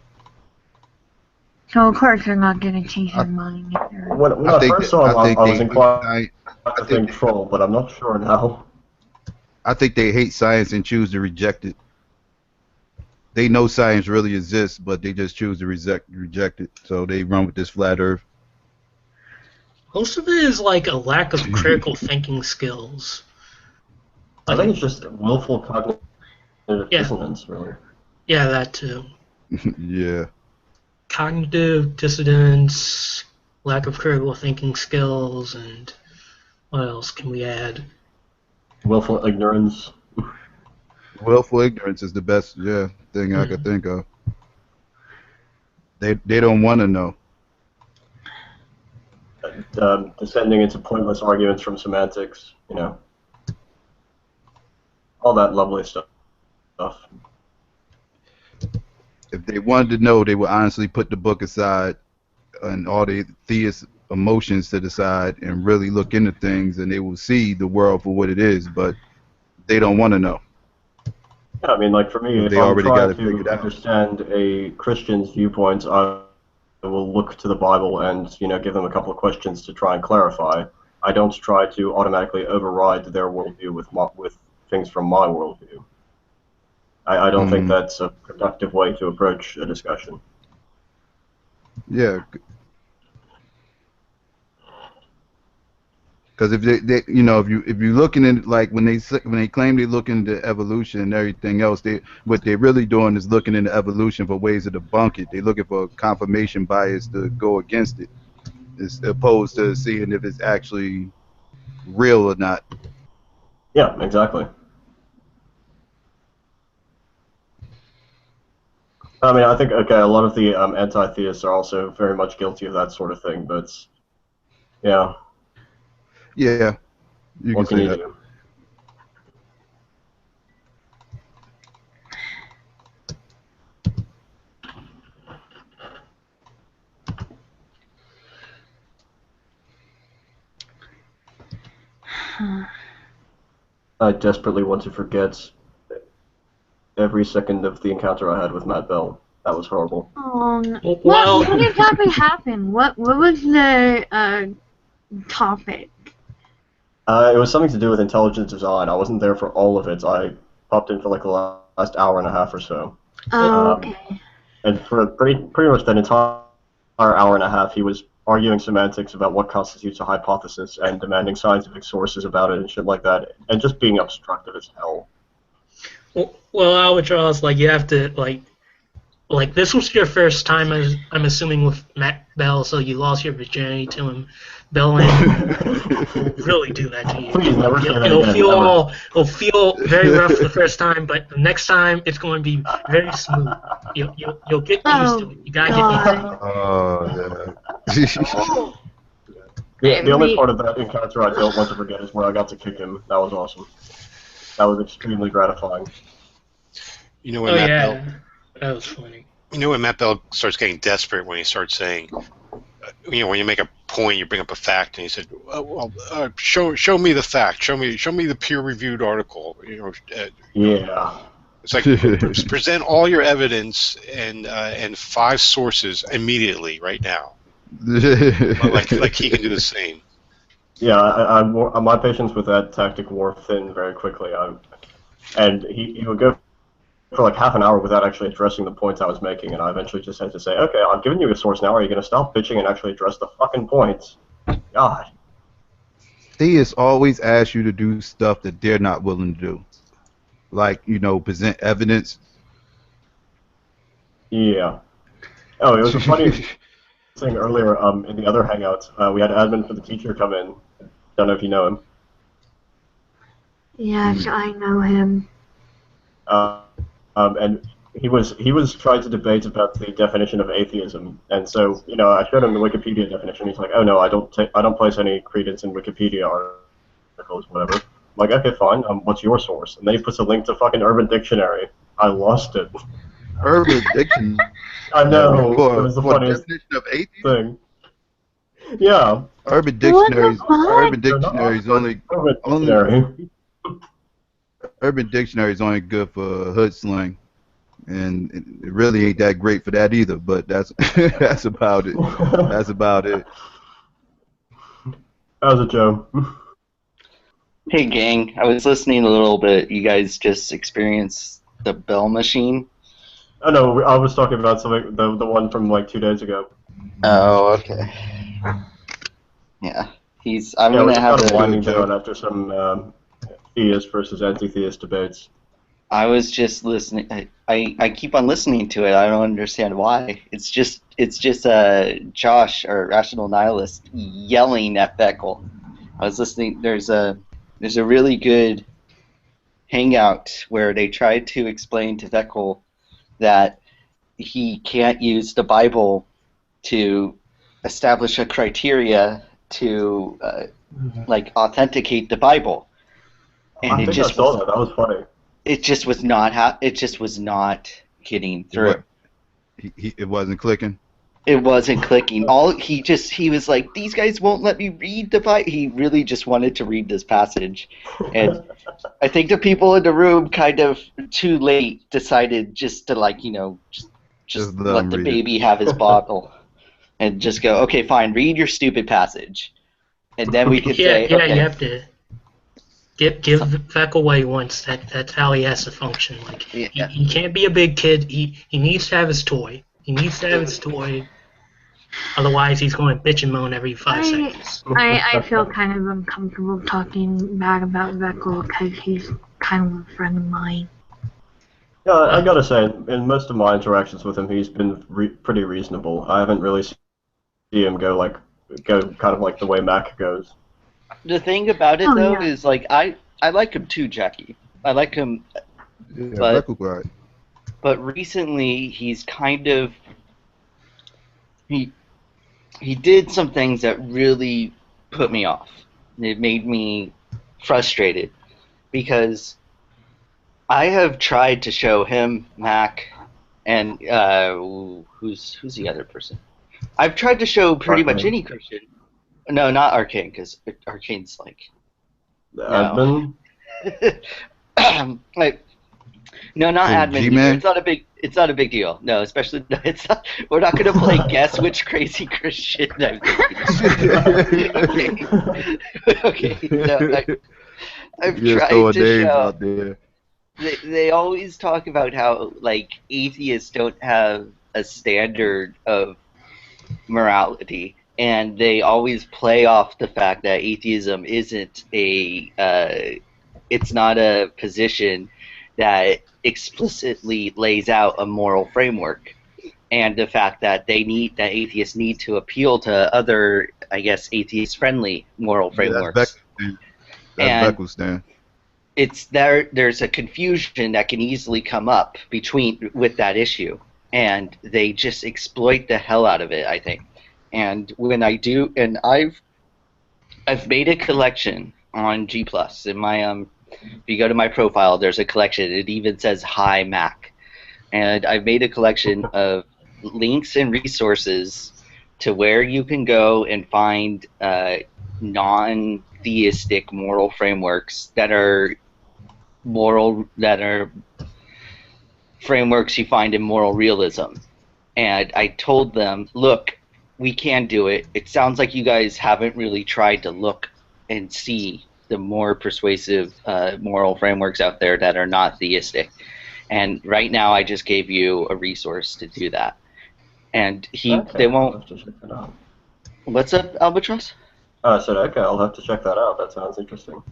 So of course they're not gonna change their mind. When I first saw him, I was inclined to think troll, but I'm not sure now. I think they hate science and choose to reject it. They know science really exists, but they just choose to reject it. So they run with this flat Earth. Most of it is like a lack of critical thinking skills. I think it's just willful cognitive dissonance, really. Yeah, that too. Yeah. Cognitive dissonance, lack of critical thinking skills, and what else can we add? Willful ignorance. Willful ignorance is the best, thing I could think of. They don't want to know. Descending into pointless arguments from semantics, you know. All that lovely stuff. If they wanted to know, they would honestly put the book aside and all the theist emotions to the side and really look into things, and they will see the world for what it is, but they don't want to know. Yeah, I mean, like for me, if They I'm already got trying it figured to out. understand a Christian's viewpoint, I will look to the Bible and, you know, give them a couple of questions to try and clarify. I don't try to automatically override their worldview with things from my worldview. I don't think that's a productive way to approach a discussion. Yeah. Because if they you know, if you're looking in, like when they claim they look into evolution and everything else, what they're really doing is looking into evolution for ways to debunk it. They're looking for confirmation bias to go against it, as opposed to seeing if it's actually real or not. Yeah, exactly. I mean, I think, okay, a lot of the anti-theists are also very much guilty of that sort of thing, but, yeah. Yeah, you What can say you that. do? I desperately want to forget every second of the encounter I had with Matt Bell. That was horrible. What exactly happened? What was the topic? It was something to do with intelligent design. I wasn't there for all of it. I popped in for like the last hour and a half or so. Oh, okay. And for pretty much that entire hour and a half, he was arguing semantics about what constitutes a hypothesis and demanding scientific sources about it and shit like that, and just being obstructive as hell. Well, Albatross, like you have to like this was your first time, I'm assuming, with Matt Bell, so you lost your virginity to him. Bell will really do that to you. Please never say that It'll again, it'll feel very rough the first time, but the next time it's going to be very smooth. You'll get used to it. You gotta get used to it. The only part of that encounter I don't want to forget is where I got to kick him. That was awesome. That was extremely gratifying. You know when Matt Bell, that was funny. You know when Matt Bell starts getting desperate, when he starts saying, you know, when you make a point, you bring up a fact, and he said, show me the fact, show me the peer-reviewed article. You know, yeah. It's like present all your evidence and 5 sources immediately, right now. like he can do the same. Yeah, my patience with that tactic wore thin very quickly. And he would go for like half an hour without actually addressing the points I was making, and I eventually just had to say, okay, I've given you a source now, are you going to stop bitching and actually address the fucking points? God. Theists always ask you to do stuff that they're not willing to do. Like, you know, present evidence. Yeah. Oh, it was a funny thing earlier in the other Hangouts. We had admin for the teacher come in. Don't know if you know him. Yes, I know him. And he was trying to debate about the definition of atheism, and so I showed him the Wikipedia definition. He's like, "Oh no, I don't place any credence in Wikipedia articles, whatever." I'm like, "Okay, fine. What's your source?" And then he puts a link to fucking Urban Dictionary. I lost it. Urban Dictionary. I know. For, it was the for funniest definition of atheism? thing. Yeah. Urban What the Dictionaries. fuck? Urban Dictionaries only. Dictionary. Urban Dictionary is only good for hood slang, and it really ain't that great for that either. But that's that's about it. That's about it. How's it, Joe? Hey gang, I was listening a little bit. You guys just experienced the Bell machine. Oh no, I was talking about something the one from like 2 days ago. Oh, okay. Yeah, I'm we're gonna just have kind of a winding down after some theist versus anti-theist debates. I was just listening. I keep on listening to it. I don't understand why. It's just Josh, or Rational Nihilist, yelling at Beckel. I was listening. There's a really good hangout where they tried to explain to Beckel that he can't use the Bible to establish a criteria to like authenticate the Bible. And I think I saw that. That was funny. It just was not. It just was not getting through. It wasn't clicking. It wasn't clicking. He was like, these guys won't let me read the Bible. He really just wanted to read this passage, and I think the people in the room kind of too late decided just to just let the baby have his bottle, and just go, okay, fine, read your stupid passage, and then we could say, okay. You have to give Feckle what he wants. That's how he has to function. Like he can't be a big kid. He needs to have his toy. He needs to have his toy. Otherwise, he's going to bitch and moan every 5 seconds. I feel kind of uncomfortable talking bad about Beckel because he's kind of a friend of mine. Yeah, I gotta say, in most of my interactions with him, he's been pretty reasonable. I haven't really seen him go kind of like the way Mac goes. The thing about it is like I like him too, Jackie. I like him, but recently he's kind of he did some things that really put me off. It made me frustrated because I have tried to show him, Mac, and who's the other person? I've tried to show pretty much any Christian. No, not Arcane, because Arcane's like admin. Like, no, not admin. G-Man? It's not a big deal. No, especially it's not. We're not gonna play guess which crazy Christian I'm thinking. Okay. No, I've tried to show. Out there. They always talk about how like atheists don't have a standard of morality, and they always play off the fact that atheism isn't it's not a position that explicitly lays out a moral framework, and the fact that atheists need to appeal to other, I guess, atheist-friendly moral frameworks. That's Beckel's stand. It's there's a confusion that can easily come up with that issue, and they just exploit the hell out of it, I think. And when I do, and I've made a collection on G+. In my if you go to my profile, there's a collection. It even says "Hi Mac," and I've made a collection of links and resources to where you can go and find non-theistic moral frameworks that are frameworks you find in moral realism. And I told them, look, we can do it. It sounds like you guys haven't really tried to look and see the more persuasive moral frameworks out there that are not theistic. And right now I just gave you a resource to do that. And they won't. I'll have to check that out. What's up, Albatross? I said, okay, I'll have to check that out. That sounds interesting.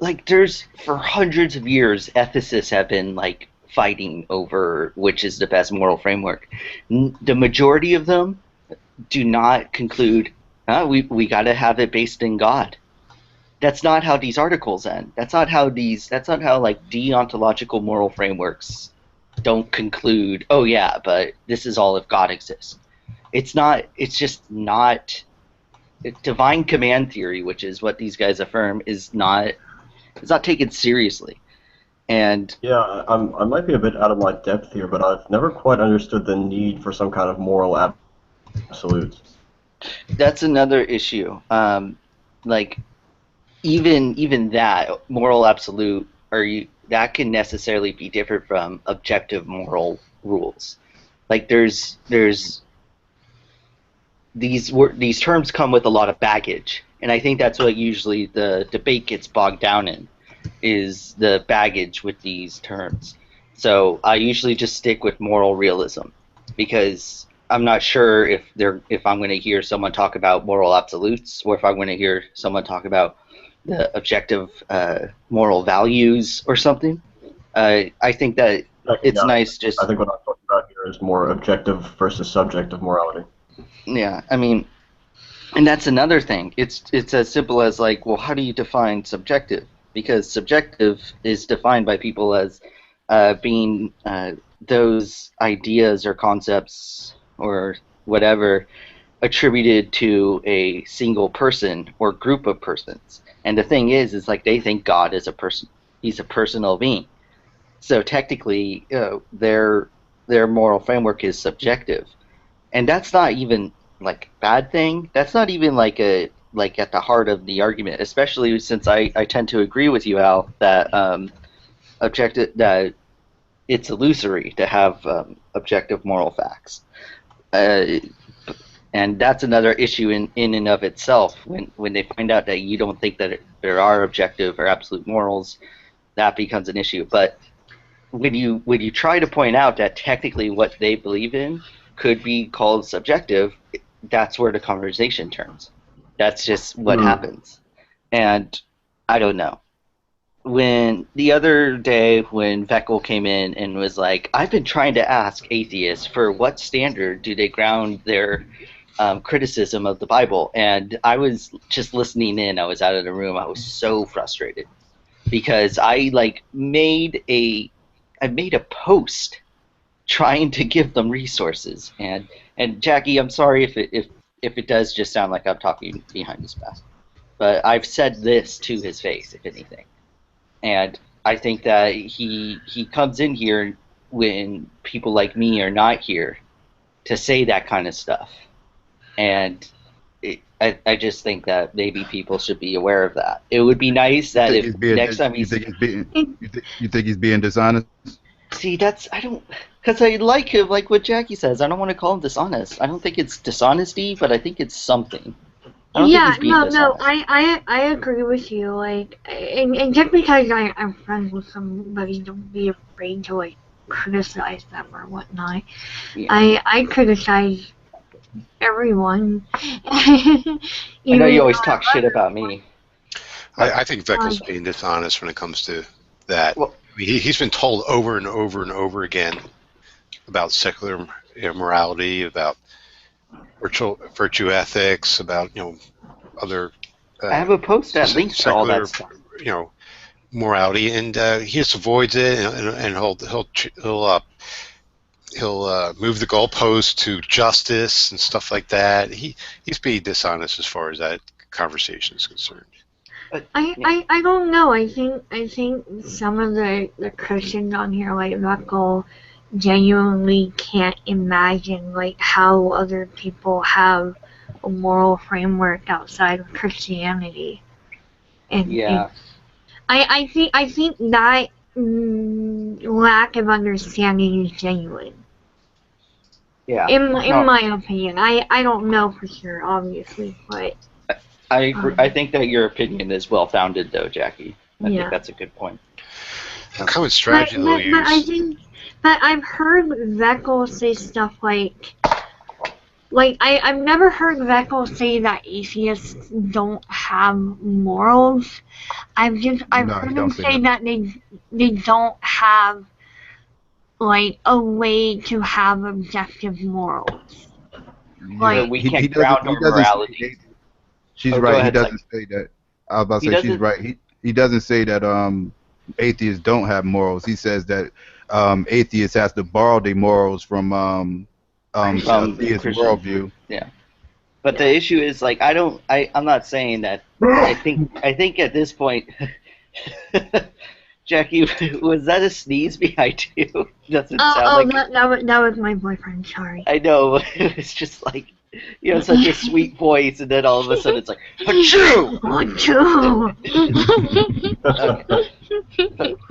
Like, there's, for hundreds of years, ethicists have been, like, fighting over which is the best moral framework. The majority of them do not conclude, we got to have it based in God. That's not how these articles end. That's not how like deontological moral frameworks don't conclude, oh yeah, but this is all if God exists. It's just not. Divine command theory, which is what these guys affirm, is not taken seriously. And yeah, I might be a bit out of my depth here, but I've never quite understood the need for some kind of moral absolutes. That's another issue. Like even that moral absolute, that can necessarily be different from objective moral rules. Like there's these terms come with a lot of baggage, and I think that's what usually the debate gets bogged down in, is the baggage with these terms. So I usually just stick with moral realism, because I'm not sure if I'm going to hear someone talk about moral absolutes, or if I'm going to hear someone talk about the objective moral values or something. I think that it's nice just. I think what I'm talking about here is more objective versus subjective morality. Yeah, I mean, and that's another thing. It's as simple as like, well, how do you define subjective? Because subjective is defined by people as being those ideas or concepts or whatever attributed to a single person or group of persons. And the thing is like they think God is a person. He's a personal being. So technically, their moral framework is subjective. And that's not even like bad thing. That's not even like at the heart of the argument, especially since I tend to agree with you, Al, that that it's illusory to have objective moral facts. And that's another issue in and of itself. When they find out that you don't think that there are objective or absolute morals, that becomes an issue. But when you try to point out that technically what they believe in could be called subjective, that's where the conversation turns. That's just what happens. And I don't know. When the other day when Veckel came in and was like, I've been trying to ask atheists for what standard do they ground their criticism of the Bible, and I was just listening in. I was out of the room. I was so frustrated because I made a post trying to give them resources, and Jackie, I'm sorry if it does just sound like I'm talking behind his back, but I've said this to his face, if anything. And I think that he comes in here when people like me are not here to say that kind of stuff. And I just think that maybe people should be aware of that. It would be nice that if next time he's... You think he's being dishonest? See, because I like him, like what Jackie says. I don't want to call him dishonest. I don't think it's dishonesty, but I think it's something. I agree with you. Like, and just because I'm friends with somebody, don't be afraid to criticize them or whatnot. Yeah. I criticize everyone. I know you always talk shit about me. I think Veckel's being dishonest when it comes to that. Well, he's been told over and over and over again about secular morality, about virtue ethics, about other. I have a post that links to all that stuff. Morality, and he just avoids it, and he'll move the goalpost to justice and stuff like that. He's being dishonest as far as that conversation is concerned. I don't know. I think some of the Christians on here, like Veckel, genuinely can't imagine how other people have a moral framework outside of Christianity. And yeah, I think that lack of understanding is genuine. Yeah. In my opinion, I don't know for sure, obviously, but. I agree. I think that your opinion is well founded, though, Jackie. I think that's a good point. Common strategy they'll use. But I've heard Veckel say stuff I've never heard Veckel say that atheists don't have morals. I've heard him say that they don't have like a way to have objective morals. Like we he can't doesn't. ground He our doesn't. morality. She's Oh, go right. He ahead, doesn't Psych. say that. I was about to He say she's doesn't. right. He doesn't say that atheists don't have morals. He says that atheists has to borrow their morals from From theist Christian. worldview. Yeah. But the issue is like I'm not saying that. I think at this point, Jackie, was that a sneeze behind you? Doesn't sound like. That was my boyfriend. Sorry. I know. It's just like you have such a sweet voice, and then all of a sudden it's like achoo.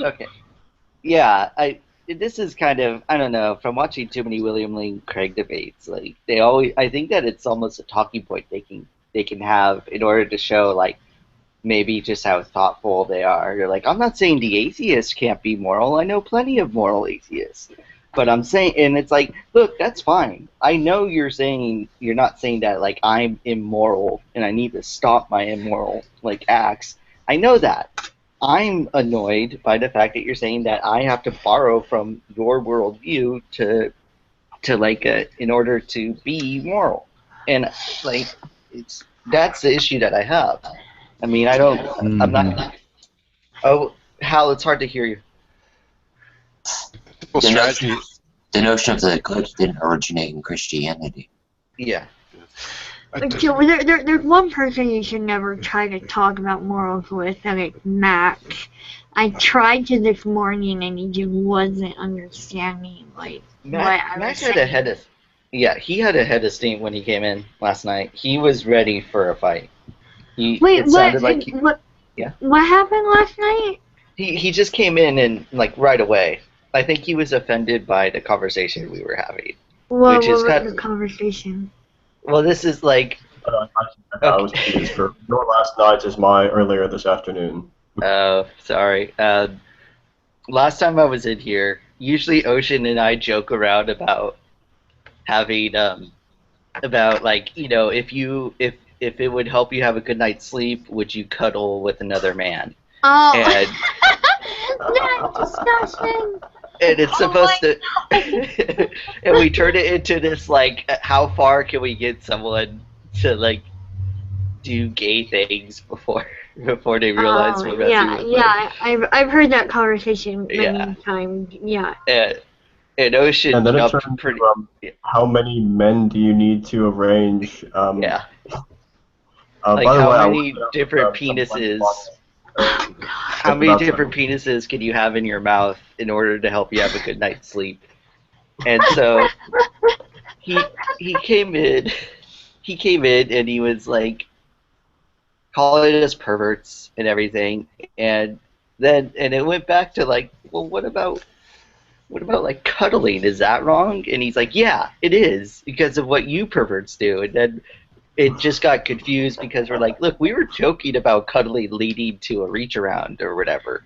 Okay. Yeah, this is kind of, I don't know, from watching too many William Lane Craig debates, like they always, I think that it's almost a talking point they can have in order to show like maybe just how thoughtful they are. You're like, I'm not saying the atheist can't be moral. I know plenty of moral atheists. But I'm saying, and it's like, look, that's fine. I know you're not saying that like I'm immoral and I need to stop my immoral like acts. I know that. I'm annoyed by the fact that you're saying that I have to borrow from your worldview to like in order to be moral, and like that's the issue that I have. I mean, I'm not. Oh, Hal, it's hard to hear you. The notion of the good didn't originate in Christianity. Yeah. Like, there's one person you should never try to talk about morals with, and it's Max. I tried to this morning, and he just wasn't understanding like what I Max was had saying. a head of, he had a head of steam when he came in last night. He was ready for a fight. Wait, it sounded like what happened last night? He just came in and like right away. I think he was offended by the conversation we were having. What which is was kind the conversation? Well, this is like. I was confused. For your last night is my earlier this afternoon. Oh, sorry. Last time I was in here, usually Ocean and I joke around about having about like, you know, if it would help you have a good night's sleep, would you cuddle with another man? Oh. And That's disgusting. and it's supposed to and we turn it into this like, how far can we get someone to like do gay things before they realize we're messing with them. I've heard that conversation many times. Yeah. And Ocean And then it jumped turned pretty. to how many men do you need to arrange? Like by the how way, I many looked up, different some penises? How It's many about different penises can you have in your mouth in order to help you have a good night's sleep? And so he came in and he was like calling us perverts and everything, and it went back to like, well, what about like cuddling? Is that wrong? And he's like, yeah, it is, because of what you perverts do. And then it just got confused because we're like, look, we were joking about cuddling leading to a reach around or whatever.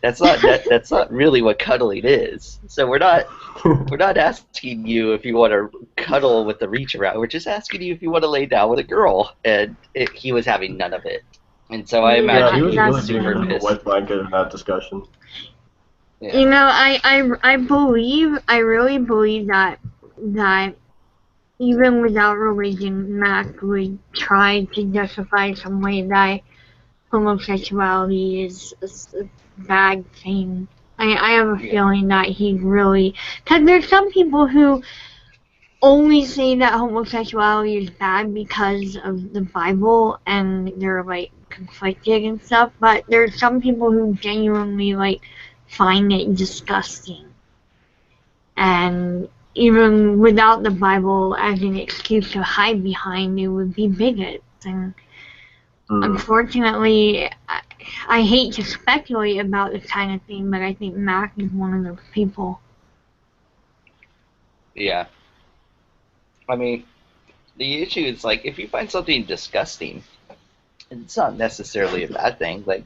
That's not really what cuddling is. So we're not asking you if you want to cuddle with the reach around. We're just asking you if you want to lay down with a girl. And he was having none of it. And so I imagine he was really super being a pissed. wet blanket in that discussion. Yeah. You know, I really believe that even without religion, Mac would try to justify some way that homosexuality is a bad thing. I have a feeling that he really, because there's some people who only say that homosexuality is bad because of the Bible and they're like conflicted and stuff, but there's some people who genuinely like find it disgusting. And even without the Bible as an excuse to hide behind, it would be bigots. And unfortunately, I hate to speculate about this kind of thing, but I think Mac is one of those people. Yeah. I mean, the issue is like, if you find something disgusting, it's not necessarily a bad thing. Like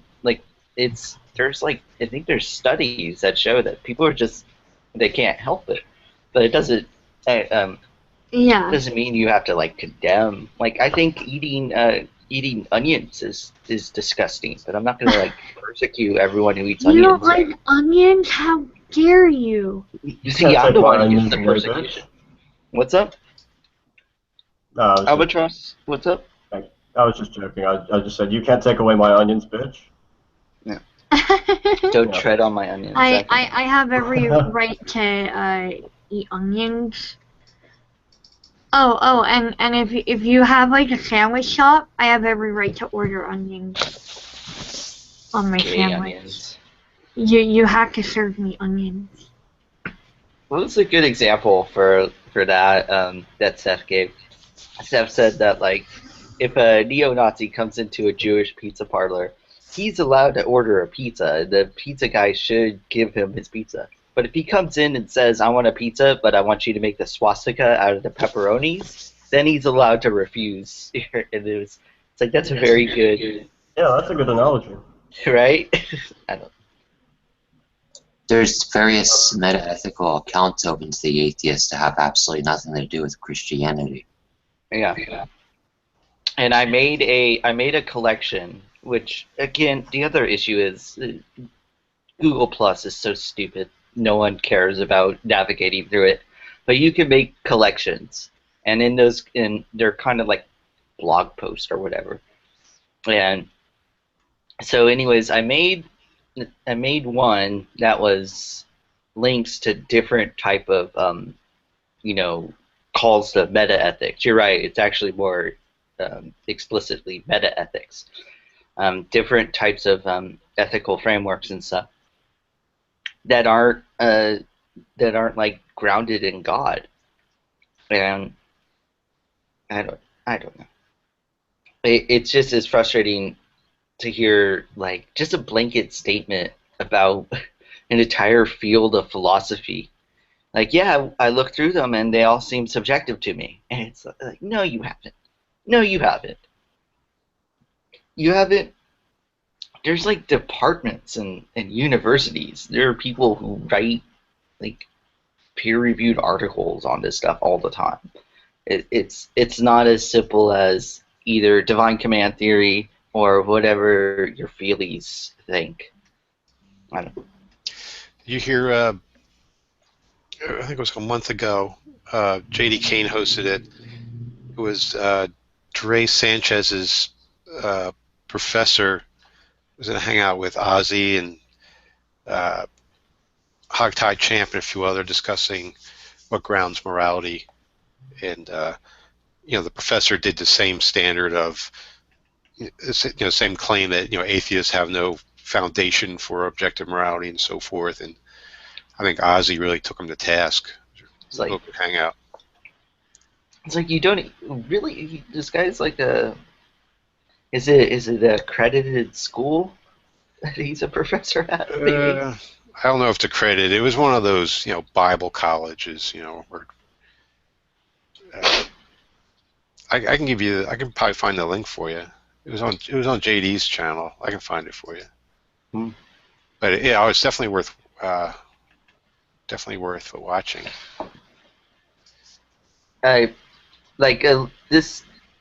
there's like, I think there's studies that show that people are just, they can't help it, but it doesn't doesn't mean you have to like condemn. Like I think eating eating onions is disgusting, but I'm not gonna like persecute everyone who eats You don't onions. like onions? How dare you? You see, I'm the one who gets the persecution. What's up? Albatross, what's up? I was just joking. I just said, you can't take away my onions, bitch. Yeah. Don't tread on my onions. I have every right to eat onions. And if you have like a sandwich shop, I have every right to order onions on my Give me sandwich. onions. You have to serve me onions. Well, this is a good example for that that Seth gave. Seth said that like if a neo-Nazi comes into a Jewish pizza parlor, he's allowed to order a pizza. The pizza guy should give him his pizza. But if he comes in and says, I want a pizza, but I want you to make the swastika out of the pepperonis, then he's allowed to refuse. And it's like, that's a very good... Yeah, that's a good analogy. Right? I don't... There's various meta-ethical accounts open to the atheists that have absolutely nothing to do with Christianity. Yeah. And I made a collection, which, again, the other issue is Google Plus is so stupid. No one cares about navigating through it. But you can make collections, and they're kind of like blog posts or whatever. And so, anyways, I made one that was links to different type of calls to meta ethics. You're right. It's actually more explicitly meta ethics. Different types of ethical frameworks and stuff that aren't like grounded in God, and I don't know. It's just as frustrating to hear like just a blanket statement about an entire field of philosophy. Like, yeah, I look through them and they all seem subjective to me, and it's like, no, you haven't. No, you haven't. You haven't. There's like departments and universities. There are people who write like peer-reviewed articles on this stuff all the time. It's not as simple as either divine command theory or whatever your feelies think. I don't know. You hear? I think it was a month ago. J.D. Kane hosted it. It was Dre Sanchez's professor was going to hang out with Ozzy and Hogtie Champ and a few other discussing what grounds morality. And the professor did the same standard of same claim that atheists have no foundation for objective morality and so forth. And I think Ozzy really took him to task. It's like hang out. It's like you don't really. This guy's like a. Is it a accredited school that he's a professor at? I don't know if it's accredited. It was one of those Bible colleges. Where I can give you. I can probably find the link for you. It was on JD's channel. I can find it for you. But yeah, it's definitely worth watching.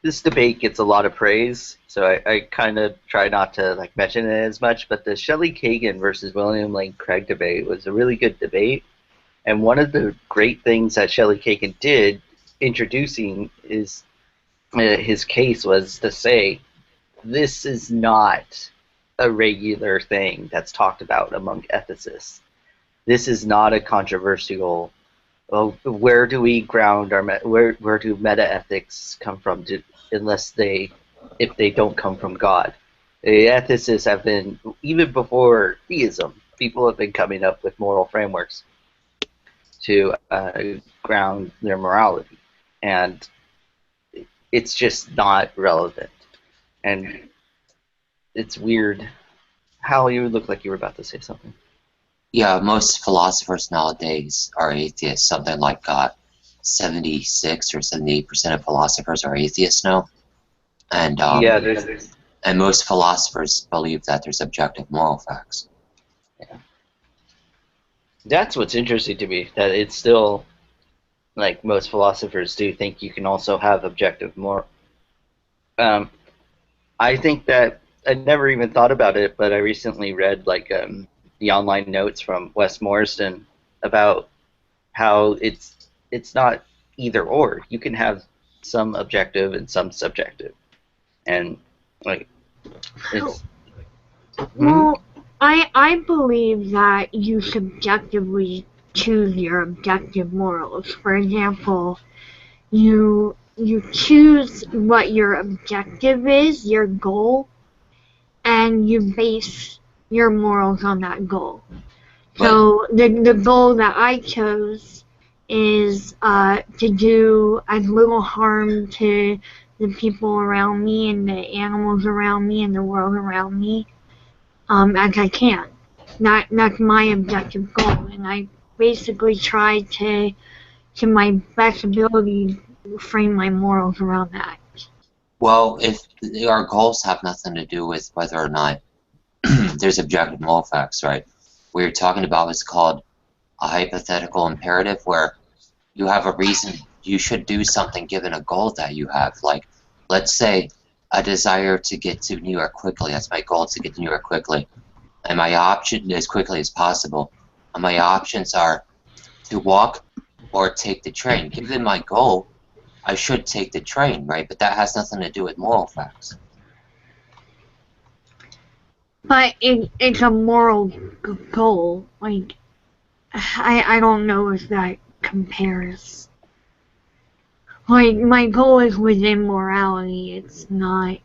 This debate gets a lot of praise, so I kind of try not to like mention it as much. But the Shelley Kagan versus William Lane Craig debate was a really good debate, and one of the great things that Shelley Kagan did, introducing his case, was to say this is not a regular thing that's talked about among ethicists. This is not a controversial. Well, where do we ground our where do meta ethics come from? If they don't come from God, the ethicists have been, even before theism, people have been coming up with moral frameworks to ground their morality, and it's just not relevant. And it's weird. Hal, you look like you were about to say something. Yeah, most philosophers nowadays are atheists. Something like 76 or 78% of philosophers are atheists now. And and most philosophers believe that there's objective moral facts. Yeah. That's what's interesting to me, that it's still, like, most philosophers do think you can also have objective moral. I think that I never even thought about it, but I recently read like the online notes from Wes Morrison about how it's not either or. You can have some objective and some subjective, and like it's. Well, I believe that you subjectively choose your objective morals. For example, you choose what your objective is, your goal, and you base your morals on that goal. So the goal that I chose is to do as little harm to the people around me and the animals around me and the world around me as I can. That's my objective goal, and I basically try to my best ability, frame my morals around that. Well, if our goals have nothing to do with whether or not there's objective moral facts, right? What you're talking about is called a hypothetical imperative, where you have a reason you should do something given a goal that you have. Like, let's say a desire to get to New York quickly. That's my goal, to get to New York quickly. And my option, as quickly as possible. And my options are to walk or take the train. Given my goal, I should take the train, right? But that has nothing to do with moral facts. But it's a moral goal. Like, I don't know if that compares. Like, my goal is within morality. It's not.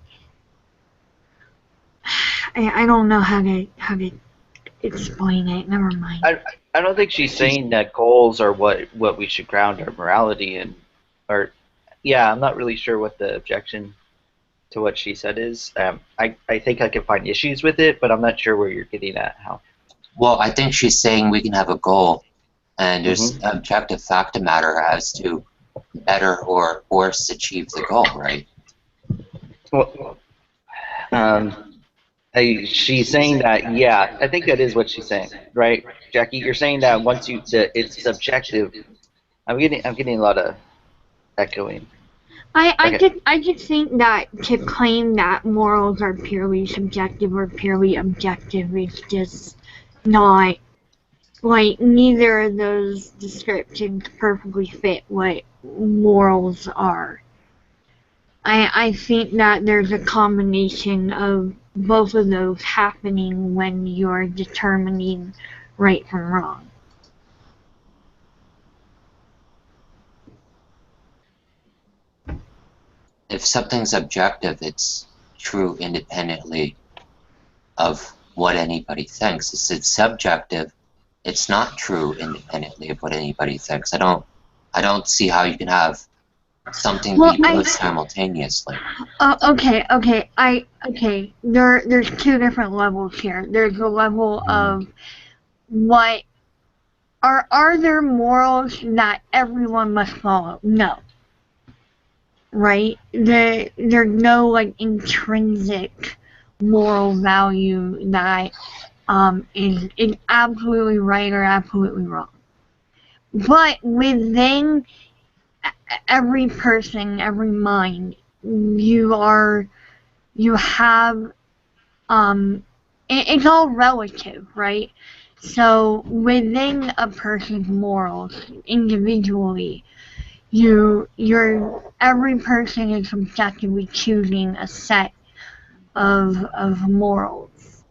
I don't know how to explain it. Never mind. I don't think she's saying that goals are what we should ground our morality in, or yeah, I'm not really sure what the objection to what she said is. I think I can find issues with it, but I'm not sure where you're getting at. How? Well, I think she's saying we can have a goal, and there's objective fact of matter as to better or worse achieve the goal, right? Well, she's saying that, yeah, I think that is what she's saying, right, Jackie? You're saying that once it's subjective. I'm getting a lot of echoing. I just think that to claim that morals are purely subjective or purely objective is just not, like, neither of those descriptions perfectly fit what morals are. I think that there's a combination of both of those happening when you're determining right from wrong. If something's objective, it's true independently of what anybody thinks. If it's subjective, it's not true independently of what anybody thinks. I don't see how you can have something be both simultaneously. Okay. There's two different levels here. There's a level of what are there morals that everyone must follow? No. Right? There's no like intrinsic moral value that is absolutely right or absolutely wrong. But within every person, every mind, you have it's all relative, right? So within a person's morals, individually, every person is subjectively choosing a set of morals.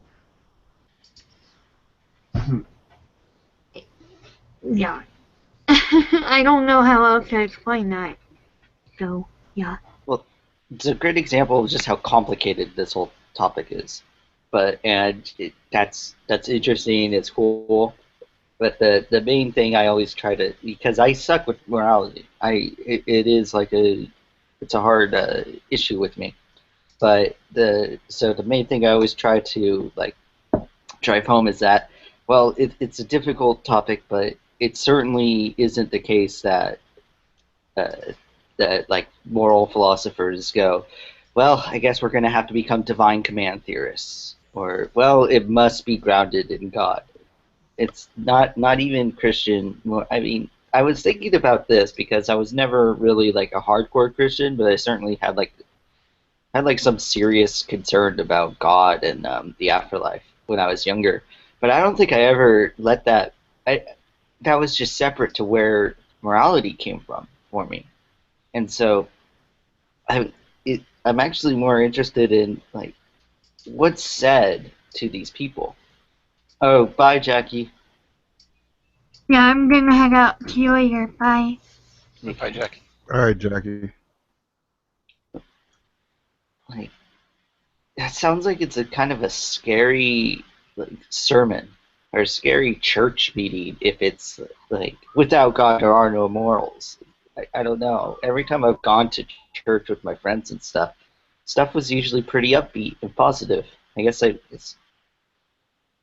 Yeah. I don't know how else to explain that. So, yeah. Well, it's a great example of just how complicated this whole topic is. That's interesting. It's cool. But the main thing I always try to, because I suck with morality. It is like it's a hard issue with me. But the main thing I always try to like drive home is that, well, it's a difficult topic, but it certainly isn't the case that that like moral philosophers go, well, I guess we're going to have to become divine command theorists, or well, it must be grounded in God. It's not even Christian. I mean, I was thinking about this because I was never really like a hardcore Christian, but I certainly had had like some serious concern about God and the afterlife when I was younger. But I don't think I ever let that. That was just separate to where morality came from for me, and so I'm actually more interested in like what's said to these people. Oh, bye, Jackie. Yeah, I'm gonna head out. See you later. Bye. Bye, Jackie. All right, Jackie. Like, that sounds like it's a kind of a scary like, sermon or a scary church meeting if it's like, without God there are no morals. I don't know. Every time I've gone to church with my friends and stuff was usually pretty upbeat and positive. I guess it's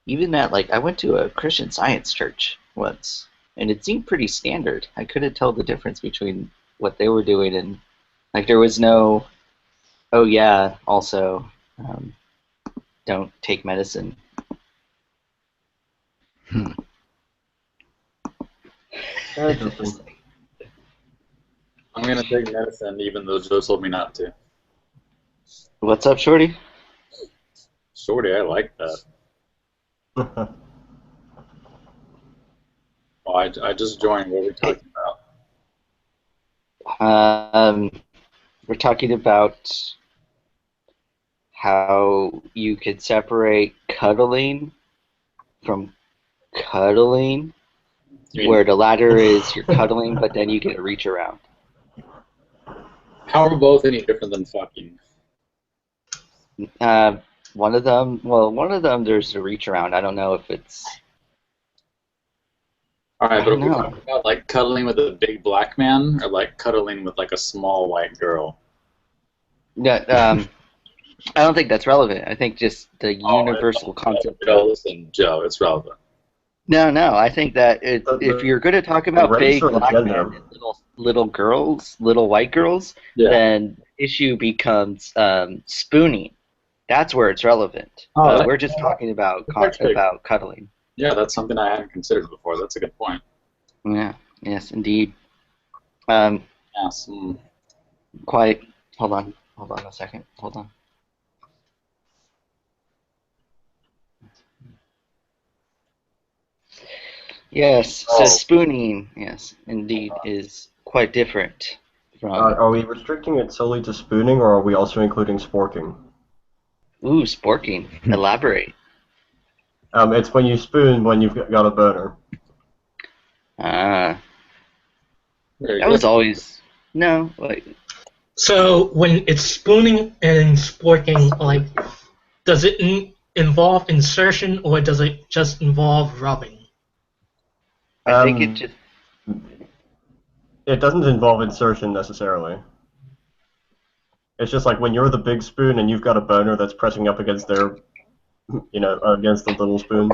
even that, like, I went to a Christian Science church once, and it seemed pretty standard. I couldn't tell the difference between what they were doing and, like, there was no, oh yeah, also, don't take medicine. Interesting. I'm gonna take medicine even though Joe told me not to. What's up, Shorty? Shorty, I like that. Well, I just joined. What are we talking about? We're talking about how you could separate cuddling from cuddling, where the latter is you're cuddling, but then you get a reach around. How are both any different than fucking? One of them, there's a reach around. I don't know if it's. Alright, but are we know. talking about like cuddling with a big black man or like cuddling with like a small white girl? Yeah, I don't think that's relevant. I think just the universal concept. Joe, listen, Joe, it's relevant. No, I think that if you're going to talk about race big or the black gender? men and little girls, little white girls, then the issue becomes spooning. That's where it's relevant. We're just talking about cuddling. Yeah, that's something I hadn't considered before. That's a good point. Yeah. Yes, indeed. Yes. Quiet. Hold on a second. Hold on. Yes, so spooning, yes, indeed, is quite different from... Are we restricting it solely to spooning, or are we also including sporking? Ooh, sporking. Elaborate. It's when you spoon when you've got a boner. That was always... No, like... So when it's spooning and sporking, like, does it involve insertion or does it just involve rubbing? I think it just... It doesn't involve insertion necessarily. It's just like when you're the big spoon and you've got a boner that's pressing up against their, against the little spoon.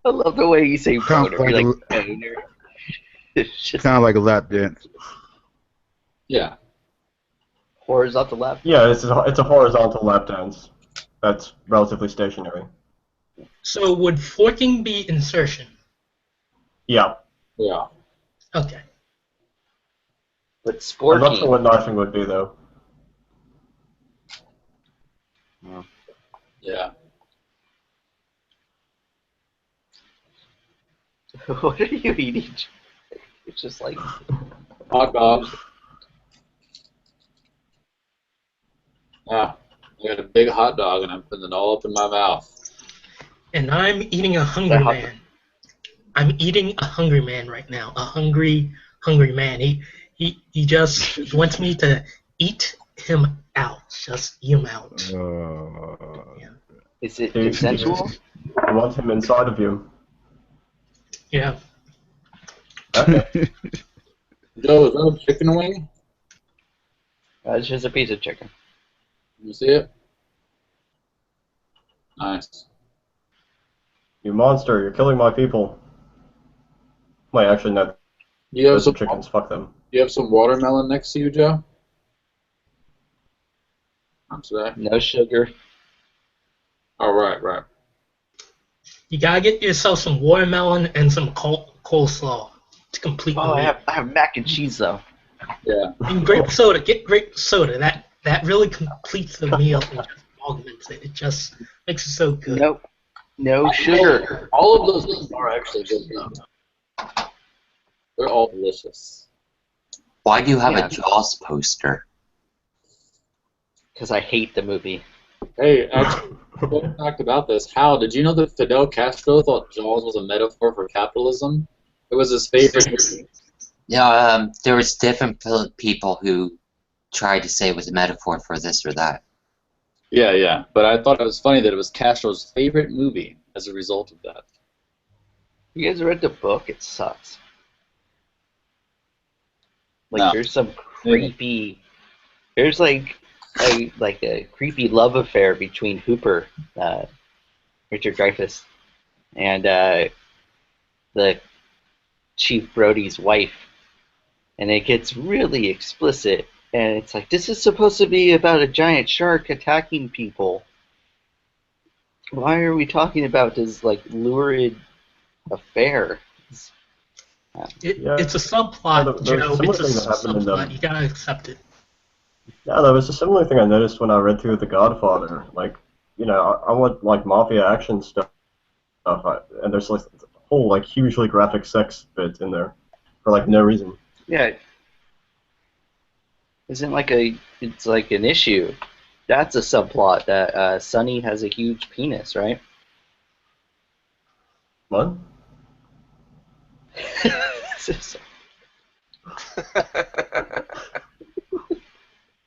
I love the way you say boner. You're like, boner. Kind of like a lap dance. Yeah. Horizontal lap dance? Yeah, it's a horizontal lap dance that's relatively stationary. So would forking be insertion? Yeah. Yeah. Okay. But I'm sporking... not sure what knifing would be, though. Oh. Yeah. What are you eating? It's just like... Hot dogs. Yeah. I got a big hot dog and I'm putting it all up in my mouth. And I'm eating a hungry man. I'm eating a hungry man right now. A hungry man. He just wants me to eat him out. Just eat him out. Yeah. Is it consensual? I want him inside of you. Yeah. Okay. Joe, is that a chicken wing? It's just a piece of chicken. You see it? Nice. You monster, you're killing my people. Wait, actually, no. You have Those some are chickens, fuck them. You have some watermelon next to you, Joe? Not today. No sugar. Oh, right. You gotta get yourself some watermelon and some coleslaw to complete the meal. I have mac and cheese though. Yeah. And grape soda. Get grape soda. that really completes the meal and just augments it. It just makes it so good. Nope. No sugar. All of those things are actually good though. They're all delicious. Why do you have a Jaws poster? Because I hate the movie. Hey, actually, fun fact about this: Hal, did you know that Fidel Castro thought Jaws was a metaphor for capitalism? It was his favorite movie. Yeah, there was different people who tried to say it was a metaphor for this or that. Yeah, but I thought it was funny that it was Castro's favorite movie as a result of that. You guys read the book? It sucks. Like No. there's some creepy. There's like a creepy love affair between Hooper, Richard Dreyfuss, and the Chief Brody's wife, and it gets really explicit. And it's like, this is supposed to be about a giant shark attacking people. Why are we talking about this like lurid affair? It's a subplot, Joe. It's a subplot. You gotta accept it. Yeah, there was a similar thing I noticed when I read through The Godfather. Like, you know, I want like mafia action stuff, and there's like a whole like hugely graphic sex bit in there for like no reason. Yeah. Isn't like it's like an issue. That's a subplot that Sonny has a huge penis, right? What?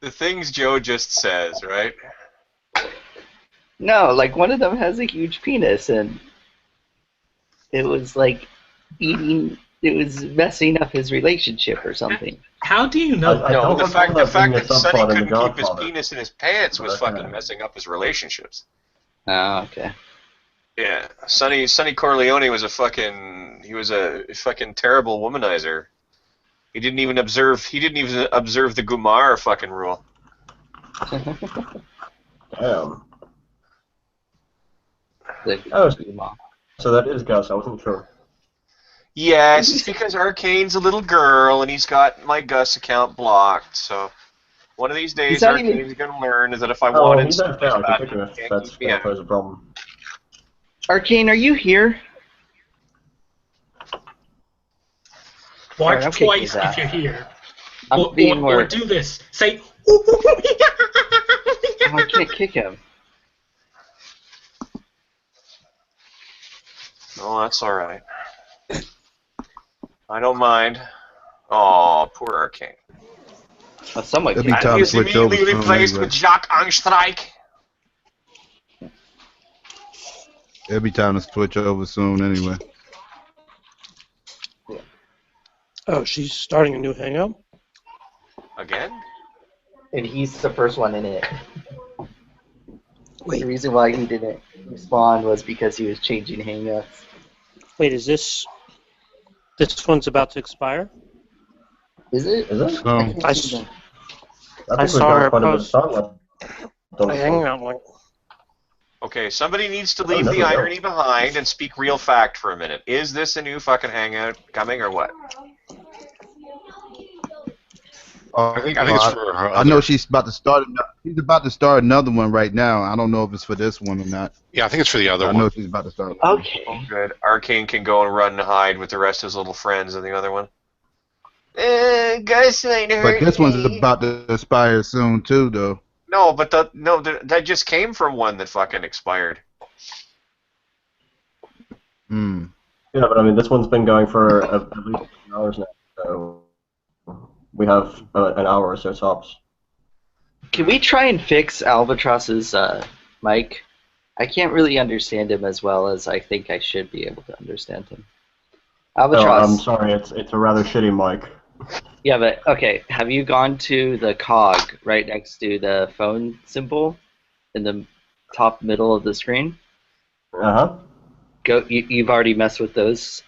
The things Joe just says, right? No, like one of them has a huge penis, and it was like eating. It was messing up his relationship or something. How do you know? No, the fact that Sonny in The couldn't keep his Godfather. penis in his pants was fucking messing up his relationships. Oh, okay. Yeah, Sonny Corleone was a fucking terrible womanizer. He didn't even observe the Gumar fucking rule. Damn. Oh, so that is Gus. I wasn't sure. Yes, it's because Arcane's a little girl and he's got my Gus account blocked. So one of these days, Arcane's gonna learn is that if I wanted he's something okay. I bad, can pick him if can't that's keep me gonna out. pose a problem. Arcane, are you here? Watch Alright, I'm kicking twice his if ass. you're here. I'm being more. Or do this. Say. I can't kick him. Oh, that's all right. I don't mind. Oh, poor Arcane. Well, someone It'll be And time he to is switch over immediately soon replaced anyway. with Jacques Angstreich. It'll be time to switch over soon anyway. Oh, she's starting a new hangout? Again? And he's the first one in it. The reason why he didn't respond was because he was changing hangouts. Wait, is this one's about to expire? Is it? Is it? I saw her quite a bit of post time left on a this one. hangout link. Okay, somebody needs to leave never the know. irony behind and speak real fact for a minute. Is this a new fucking hangout coming or what? I think it's for her I know other- she's about to start. She's about to start another one right now. I don't know if it's for this one or not. Yeah, I think it's for the other I one. know she's about to start. Okay. Oh, good. Arcane can go and run and hide with the rest of his little friends in the other one. Gus ain't hurt But this one's me. about to expire soon too, though. No, but that just came from one that fucking expired. Hmm. Yeah, but I mean, this one's been going for at least 2 hours now, so we have an hour or so tops. Can we try and fix Albatross's mic? I can't really understand him as well as I think I should be able to understand him. No, Albatross. I'm sorry, it's a rather shitty mic. Yeah, but okay. Have you gone to the cog right next to the phone symbol in the top middle of the screen? Uh-huh. Go. You've already messed with those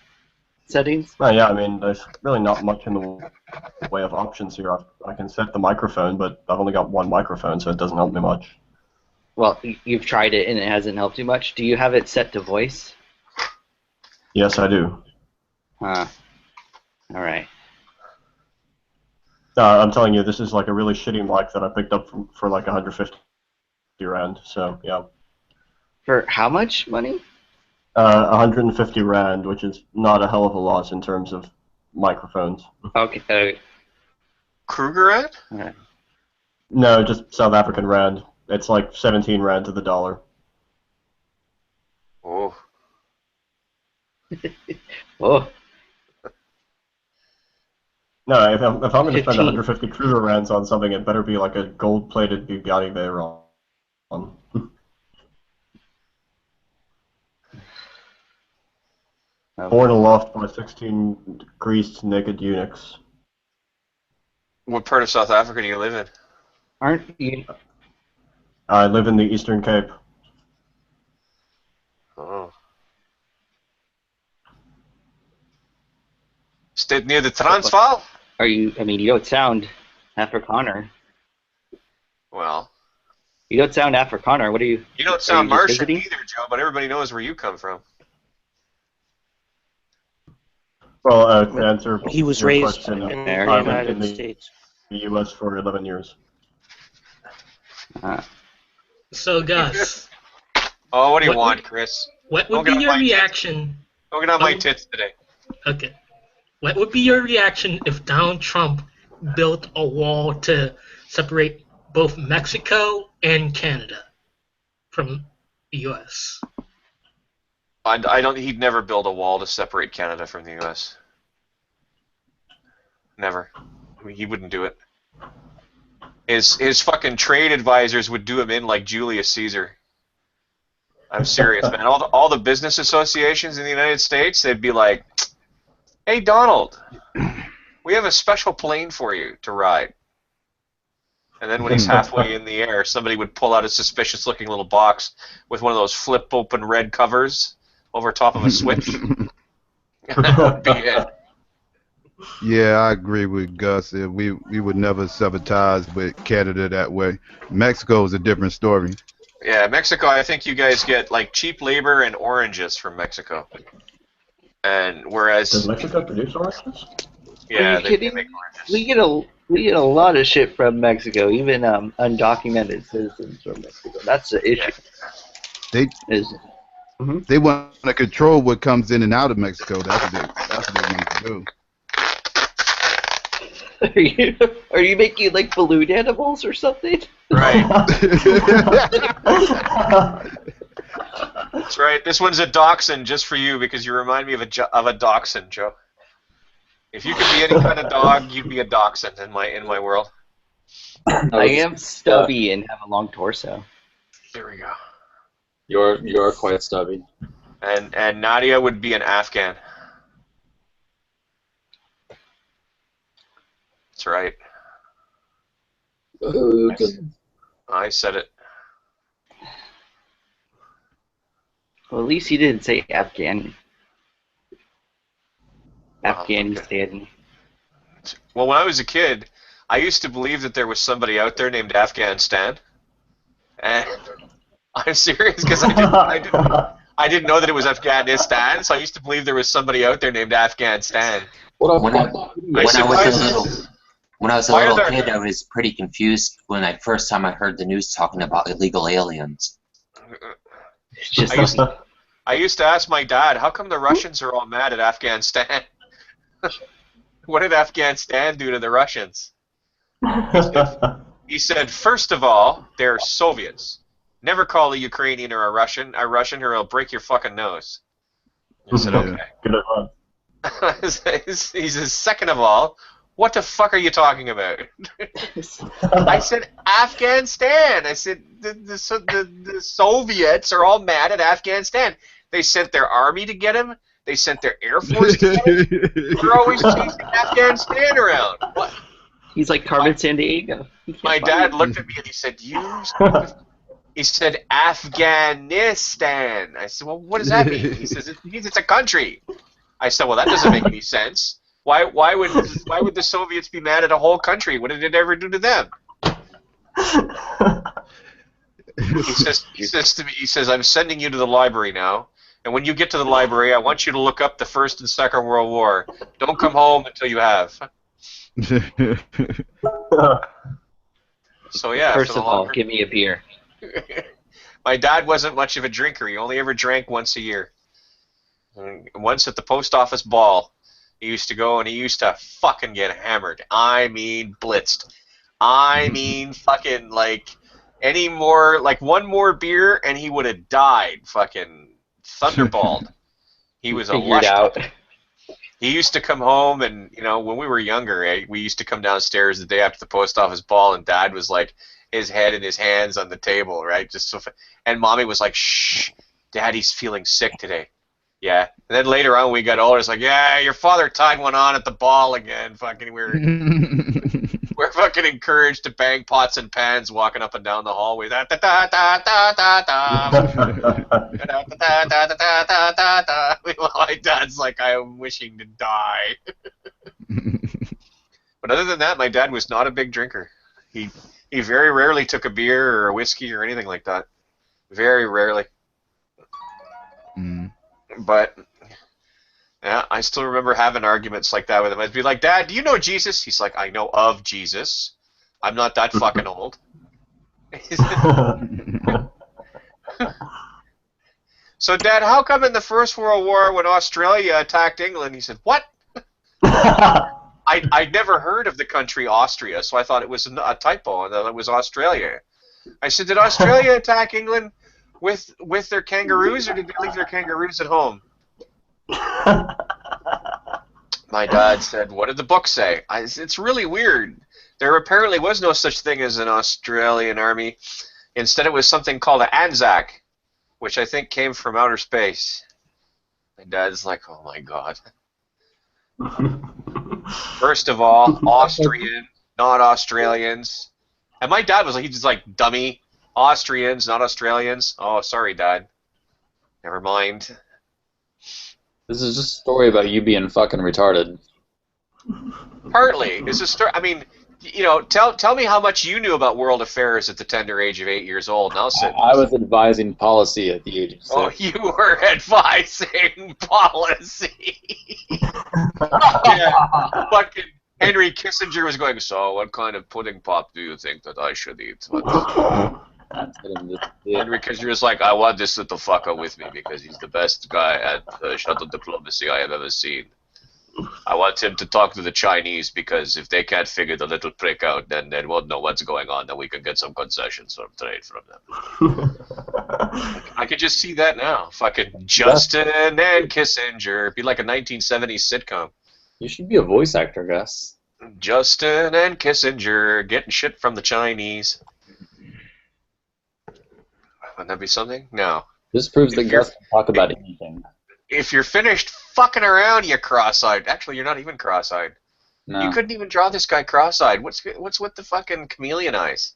settings? Oh, yeah, I mean, there's really not much in the way of options here. I can set the microphone, but I've only got one microphone, so it doesn't help me much. Well, you've tried it and it hasn't helped you much. Do you have it set to voice? Yes, I do. Huh. All right. I'm telling you, this is like a really shitty mic that I picked up for like 150 rand. So yeah. For how much money? 150 rand, which is not a hell of a lot in terms of microphones. Okay. Kruger rand? Right. No, just South African rand. It's like 17 rand to the dollar. Oh. Oh. No, if I'm going to spend 150 Kruger rands on something, it better be like a gold-plated Bugatti Veyron. Born aloft by 16 greased naked eunuchs. What part of South Africa do you live in? Aren't you? I live in the Eastern Cape. Oh. Stayed near the Transvaal? Are you? I mean, you don't sound Afrikaner. Well. You don't sound Afrikaner. What are you? You don't sound Martian visiting? either, Joe, but everybody knows where you come from. Well, to answer He was your raised question, in the I lived United in the States. U.S. for 11 years. So, Gus, Oh, what do you want, Chris? what Don't would get be on your my tits. reaction? Don't get on my tits today. Okay. What would be your reaction if Donald Trump built a wall to separate both Mexico and Canada from the U.S.? I don't. He'd never build a wall to separate Canada from the U.S. Never. He wouldn't do it. His fucking trade advisors would do him in like Julius Caesar. I'm serious, man. All the business associations in the United States, they'd be like, "Hey, Donald, we have a special plane for you to ride." And then when he's halfway in the air, somebody would pull out a suspicious-looking little box with one of those flip-open red covers over top of a switch. That would be it. Yeah, I agree with Gus. We would never sever ties with Canada that way. Mexico is a different story. Yeah, Mexico, I think you guys get like cheap labor and oranges from Mexico. And whereas... Does Mexico produce oranges? Yeah, Are you kidding? We get a lot of shit from Mexico, even undocumented citizens from Mexico. That's the issue. They want to control what comes in and out of Mexico. That's what they want to do. Are you making like balloon animals or something? Right. That's right. This one's a dachshund just for you because you remind me of a dachshund, Joe. If you could be any kind of dog, you'd be a dachshund in my world. I am stubby and have a long torso. There we go. You are quite stubby. And Nadia would be an Afghan. That's right. I said it. Well, at least you didn't say Afghan. Afghanistan. Well, when I was a kid, I used to believe that there was somebody out there named Afghanistan. And I'm serious because I didn't know that it was Afghanistan, so I used to believe there was somebody out there named Afghanistan. When I was a little kid, I was pretty confused when first time I heard the news talking about illegal aliens. I used to ask my dad, how come the Russians are all mad at Afghanistan? What did Afghanistan do to the Russians? He said, first of all, they're Soviets. Never call a Ukrainian or a Russian or I'll break your fucking nose. I said, okay. He says, second of all, what the fuck are you talking about? I said, Afghanistan. I said, the Soviets are all mad at Afghanistan. They sent their army to get him. They sent their air force to get him. They're always chasing Afghanistan around. What? He's like Carmen Sandiego. My dad looked at me and he said, he said, Afghanistan. I said, well, what does that mean? He says, it means it's a country. I said, well, that doesn't make any sense. Why would the Soviets be mad at a whole country? What did it ever do to them? He says to me, I'm sending you to the library now, and when you get to the library, I want you to look up the First and Second World War. Don't come home until you have. So yeah, First for the of all, longer... give me a beer. My dad wasn't much of a drinker. He only ever drank once a year. And once at the post office ball, he used to go and he used to fucking get hammered. I mean, blitzed. I mean, fucking like any more, like one more beer and he would have died. Fucking thunderballed. He was a Figured lush out. puppy. He used to come home and, you know, when we were younger, we used to come downstairs the day after the post office ball and Dad was like, his head in his hands on the table, right? Just so, and Mommy was like, "Shh, Daddy's feeling sick today." Yeah. And then later on, when we got older, it's like, "Yeah, your father tied one on at the ball again." Fucking we're fucking encouraged to bang pots and pans walking up and down the hallway. Da da da da da da da. Da da da da da da da. My dad's like, "I'm wishing to die." But other than that, my dad was not a big drinker. He very rarely took a beer or a whiskey or anything like that. Very rarely. But yeah, I still remember having arguments like that with him. I'd be like, "Dad, do you know Jesus?" He's like, "I know of Jesus. I'm not that fucking old." So, Dad, how come in the First World War when Australia attacked England, he said, "What?" I'd never heard of the country Austria, so I thought it was a typo and that it was Australia. I said, "Did Australia attack England with their kangaroos, or did they leave their kangaroos at home?" My dad said, "What did the book say?" It's really weird. There apparently was no such thing as an Australian army. Instead, it was something called an Anzac, which I think came from outer space. My dad's like, "Oh my God." First of all, Austrian, not Australians. And my dad was like, he's just like, "Dummy, Austrians, not Australians." Oh, sorry, Dad. Never mind. This is just a story about you being fucking retarded. Partly. It's a story. I mean, you know, tell me how much you knew about world affairs at the tender age of 8 years old. Now sit. I was advising policy at the age of 6. Oh, you were advising policy. Yeah, fucking Henry Kissinger was going, "So what kind of pudding pop do you think that I should eat?" Henry Kissinger was like, "I want this little fucker with me because he's the best guy at shuttle diplomacy I have ever seen. I want him to talk to the Chinese because if they can't figure the little prick out, then they won't know what's going on, then we can get some concessions from trade from them." I could just see that now. Fucking Justin and Kissinger. It'd be like a 1970s sitcom. You should be a voice actor, Gus. Justin and Kissinger getting shit from the Chinese. Wouldn't that be something? No. This proves that Gus can talk about anything. If you're finished fucking around, you cross-eyed. Actually, you're not even cross-eyed. No. You couldn't even draw this guy cross-eyed. What's with the fucking chameleon eyes?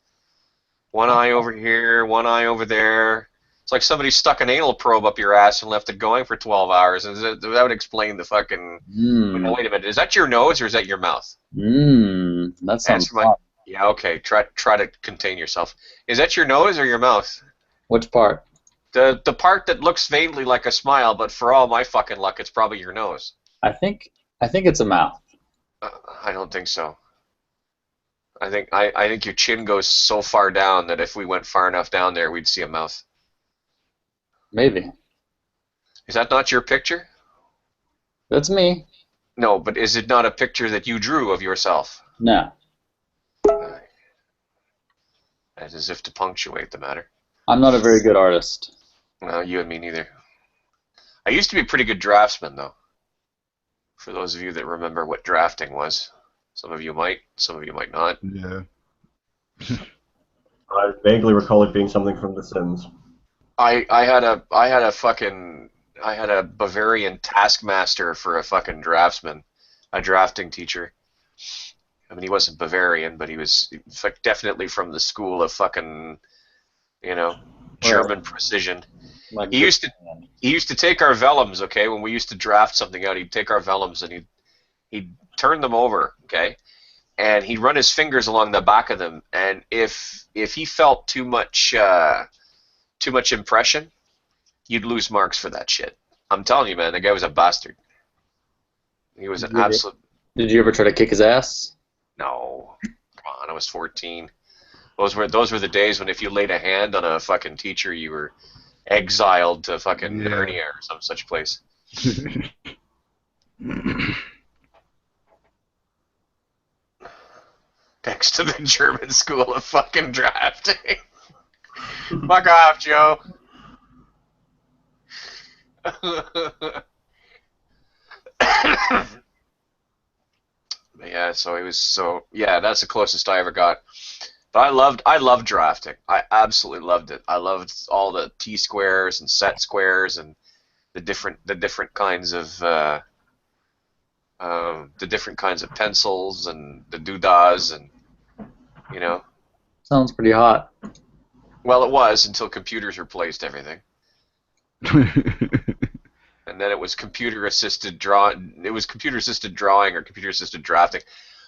One eye over here, one eye over there. It's like somebody stuck an anal probe up your ass and left it going for 12 hours. And that would explain the fucking... Wait a minute. Is that your nose or is that your mouth? That sounds fun. Yeah, okay. Try to contain yourself. Is that your nose or your mouth? Which part? The part that looks vaguely like a smile, but for all my fucking luck, it's probably your nose. I think it's a mouth. I don't think so. I think your chin goes so far down that if we went far enough down there, we'd see a mouth. Maybe. Is that not your picture? That's me. No, but is it not a picture that you drew of yourself? No. As if to punctuate the matter. I'm not a very good artist. No, you and me neither. I used to be a pretty good draftsman, though. For those of you that remember what drafting was. Some of you might, some of you might not. Yeah. I vaguely recall it being something from The Sims. I had a Bavarian taskmaster for a fucking draftsman, a drafting teacher. I mean, he wasn't Bavarian, but he was definitely from the school of fucking, you know, German precision. He used to take our vellums, okay, when we used to draft something out, he'd take our vellums and he'd turn them over, okay, and he'd run his fingers along the back of them, and if he felt too much impression, you'd lose marks for that shit. I'm telling you, man, the guy was a bastard. He was an absolute... Did you ever try to kick his ass? No, come on, I was 14. Those were the days when if you laid a hand on a fucking teacher, you were exiled to fucking Narnia or some such place. Next to the German school of fucking drafting. Fuck off, Joe. Yeah, so it was that's the closest I ever got. But I loved drafting. I absolutely loved it. I loved all the T-squares and set squares and the different kinds of pencils and the doodahs and Sounds pretty hot. Well, it was until computers replaced everything. And then it was computer-assisted drawing. It was computer-assisted drawing or computer-assisted drafting.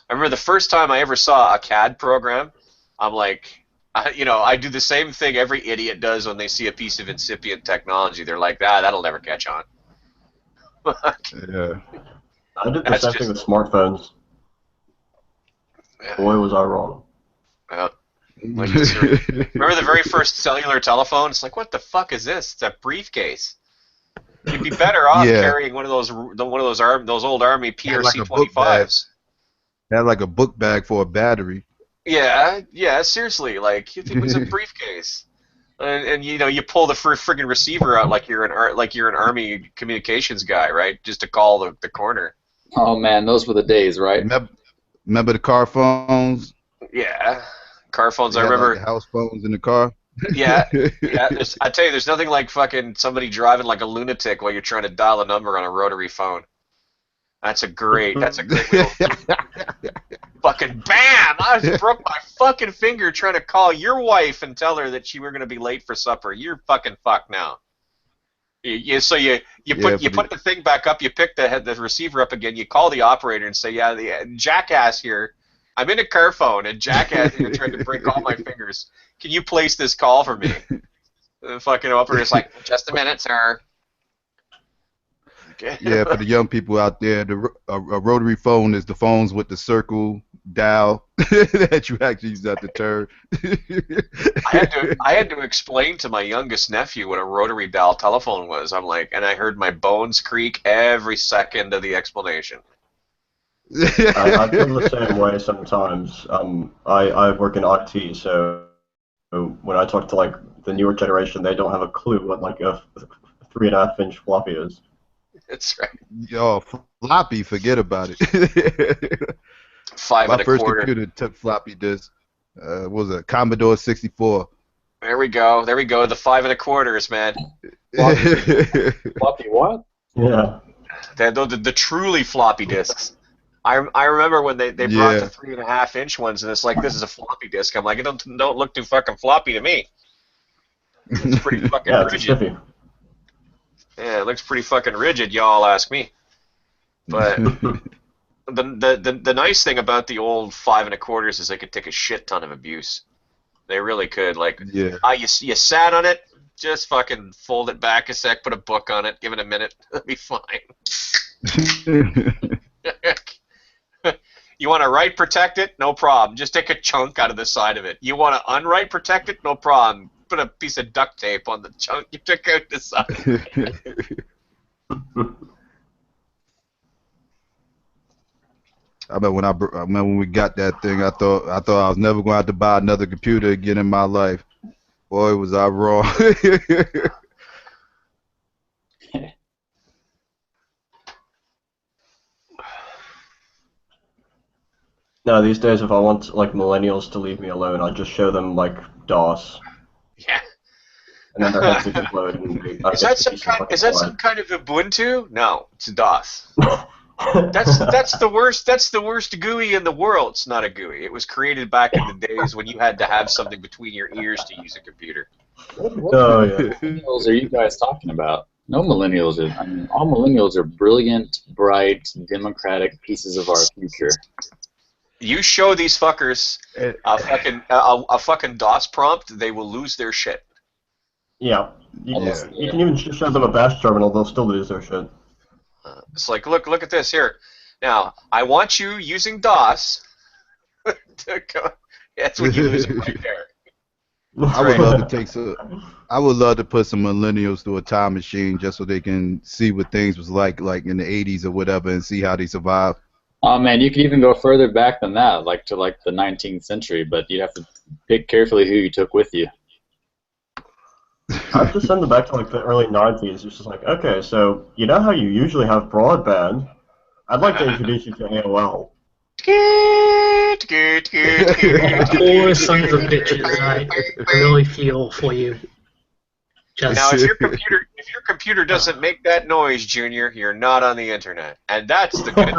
I remember the first time I ever saw a CAD program. I'm like, I do the same thing every idiot does when they see a piece of incipient technology. They're like, that'll never catch on. Yeah. I did the same thing with smartphones. Boy, was I wrong. Like, remember the very first cellular telephone? It's like, what the fuck is this? It's a briefcase. You'd be better off carrying one of those old Army PRC-25s. Had like a book bag for a battery. Yeah, seriously, like it was a briefcase, and you pull the friggin' receiver out like you're an Army communications guy, right? Just to call the corner. Oh man, those were the days, right? Remember the car phones? Yeah, car phones. I Like remember the house phones in the car. Yeah. I tell you, there's nothing like fucking somebody driving like a lunatic while you're trying to dial a number on a rotary phone. That's a great little fucking bam! I just broke my fucking finger trying to call your wife and tell her that you were gonna be late for supper. You're fucking fucked now. So you put the thing back up, you pick the receiver up again, you call the operator and say, the jackass here. I'm in a car phone and jackass here trying to break all my fingers. Can you place this call for me? The fucking operator's like, just a minute, sir. Okay. Yeah, for the young people out there, a rotary phone is the phones with the circle dial that you actually use at the turn. I had to explain to my youngest nephew what a rotary dial telephone was. I'm like, and I heard my bones creak every second of the explanation. I feel the same way sometimes. I work in IT, so when I talk to like the newer generation, they don't have a clue what like a 3.5-inch floppy is. That's right. Yo, floppy, forget about it. 5 My and a first quarter. computer took floppy disk. What was it? Commodore 64. There we go. The 5 and a quarters, man. Floppy what? Yeah. The truly floppy disks. I remember when they brought the 3.5-inch ones, and it's like, this is a floppy disk. I'm like, it don't look too fucking floppy to me. It's pretty fucking rigid. Yeah, it looks pretty fucking rigid, y'all ask me. But the nice thing about the old 5 and a quarters is they could take a shit ton of abuse. They really could. Like, you sat on it, just fucking fold it back a sec, put a book on it, give it a minute, it'll be fine. You want to write protect it? No problem. Just take a chunk out of the side of it. You want to unwrite protect it? No problem. Put a piece of duct tape on the chunk you took out the side. I remember when we got that thing, I thought I was never going to have to buy another computer again in my life. Boy, was I wrong. No, these days if I want like millennials to leave me alone, I just show them like DOS. Yeah. And then their heads explode. And Is that some kind of Ubuntu? No, it's DOS. That's the worst. That's the worst GUI in the world. It's not a GUI. It was created back in the days when you had to have something between your ears to use a computer. What millennials are you guys talking about? No millennials are. I mean, all millennials are brilliant, bright, democratic pieces of our future. You show these fuckers a fucking DOS prompt, they will lose their shit. Yeah. You can even show them a bash terminal, they'll still lose their shit. It's like, look at this here. Now, I want you using DOS That's when you lose it right there. I would love to take some. I would love to put some millennials through a time machine just so they can see what things was like in the '80s or whatever, and see how they survived. Oh man, you could even go further back than that, like to like the 19th century, but you'd have to pick carefully who you took with you. I'd just send them back to like the early 90s. It's just like, okay, so you know how you usually have broadband? I'd like to introduce you to AOL. Poor sons of bitches. I really feel for you. Now, if your computer doesn't make that noise, Junior, you're not on the internet, and that's the good.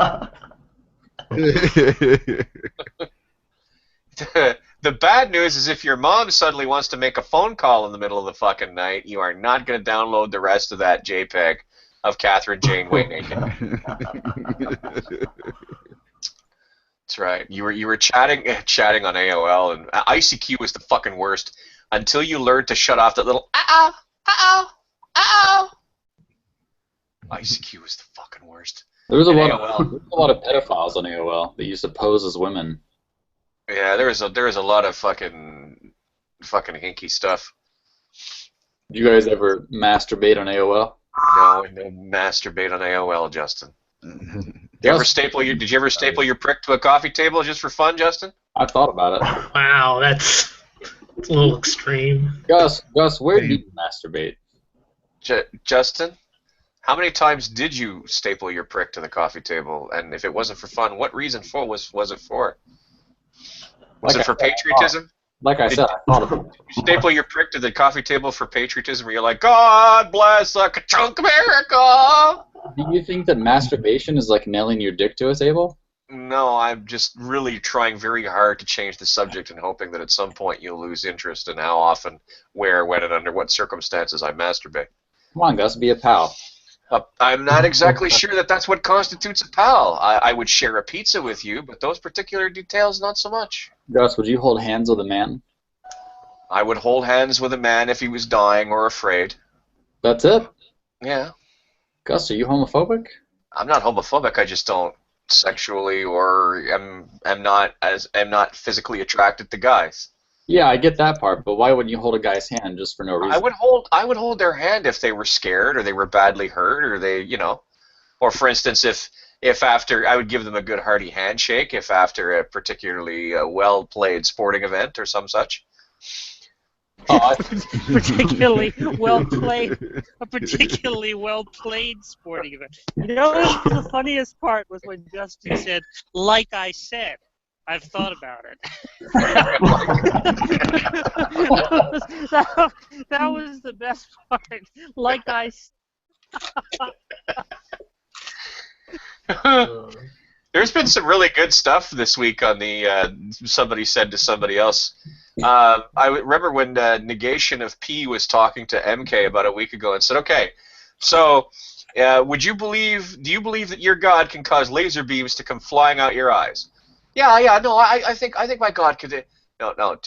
The bad news is if your mom suddenly wants to make a phone call in the middle of the fucking night, you are not going to download the rest of that JPEG of Catherine Janeway naked. That's right. You were chatting on AOL, and ICQ was the fucking worst until you learned to shut off that little ICQ was the fucking worst. There was a lot of pedophiles on AOL that used to pose as women. Yeah, there was a lot of fucking hinky stuff. Did you guys ever masturbate on AOL? No, masturbate on AOL, Justin. Did you ever staple your prick to a coffee table just for fun, Justin? I thought about it. Wow, that's a little extreme. Gus, where do you masturbate? Justin, how many times did you staple your prick to the coffee table? And if it wasn't for fun, what reason was it for? Was it for patriotism? Like I said, I thought about it. You staple your prick to the coffee table for patriotism, where you're like, God bless Ka-chunk America! Do you think that masturbation is like nailing your dick to a table? No, I'm just really trying very hard to change the subject and hoping that at some point you'll lose interest in how often, where, when, and under what circumstances I masturbate. Come on, Gus, be a pal. I'm not exactly sure that that's what constitutes a pal. I would share a pizza with you, but those particular details, not so much. Gus, would you hold hands with a man? I would hold hands with a man if he was dying or afraid. That's it? Yeah. Gus, are you homophobic? I'm not homophobic. I just don't sexually or am not physically attracted to guys. Yeah, I get that part, but why wouldn't you hold a guy's hand just for no reason? I would hold their hand if they were scared or they were badly hurt or they, or for instance, if after, I would give them a good hearty handshake if after a particularly well-played sporting event or some such. Particularly well played, a particularly well played sporting event. You know, the funniest part was when Justin said, "Like I said." I've thought about it. that was the best part. Like I. There's been some really good stuff this week on the somebody said to somebody else. I remember when Negation of P was talking to MK about a week ago and said, "Okay, so do you believe that your God can cause laser beams to come flying out your eyes?" Yeah, no, I think my God could. No,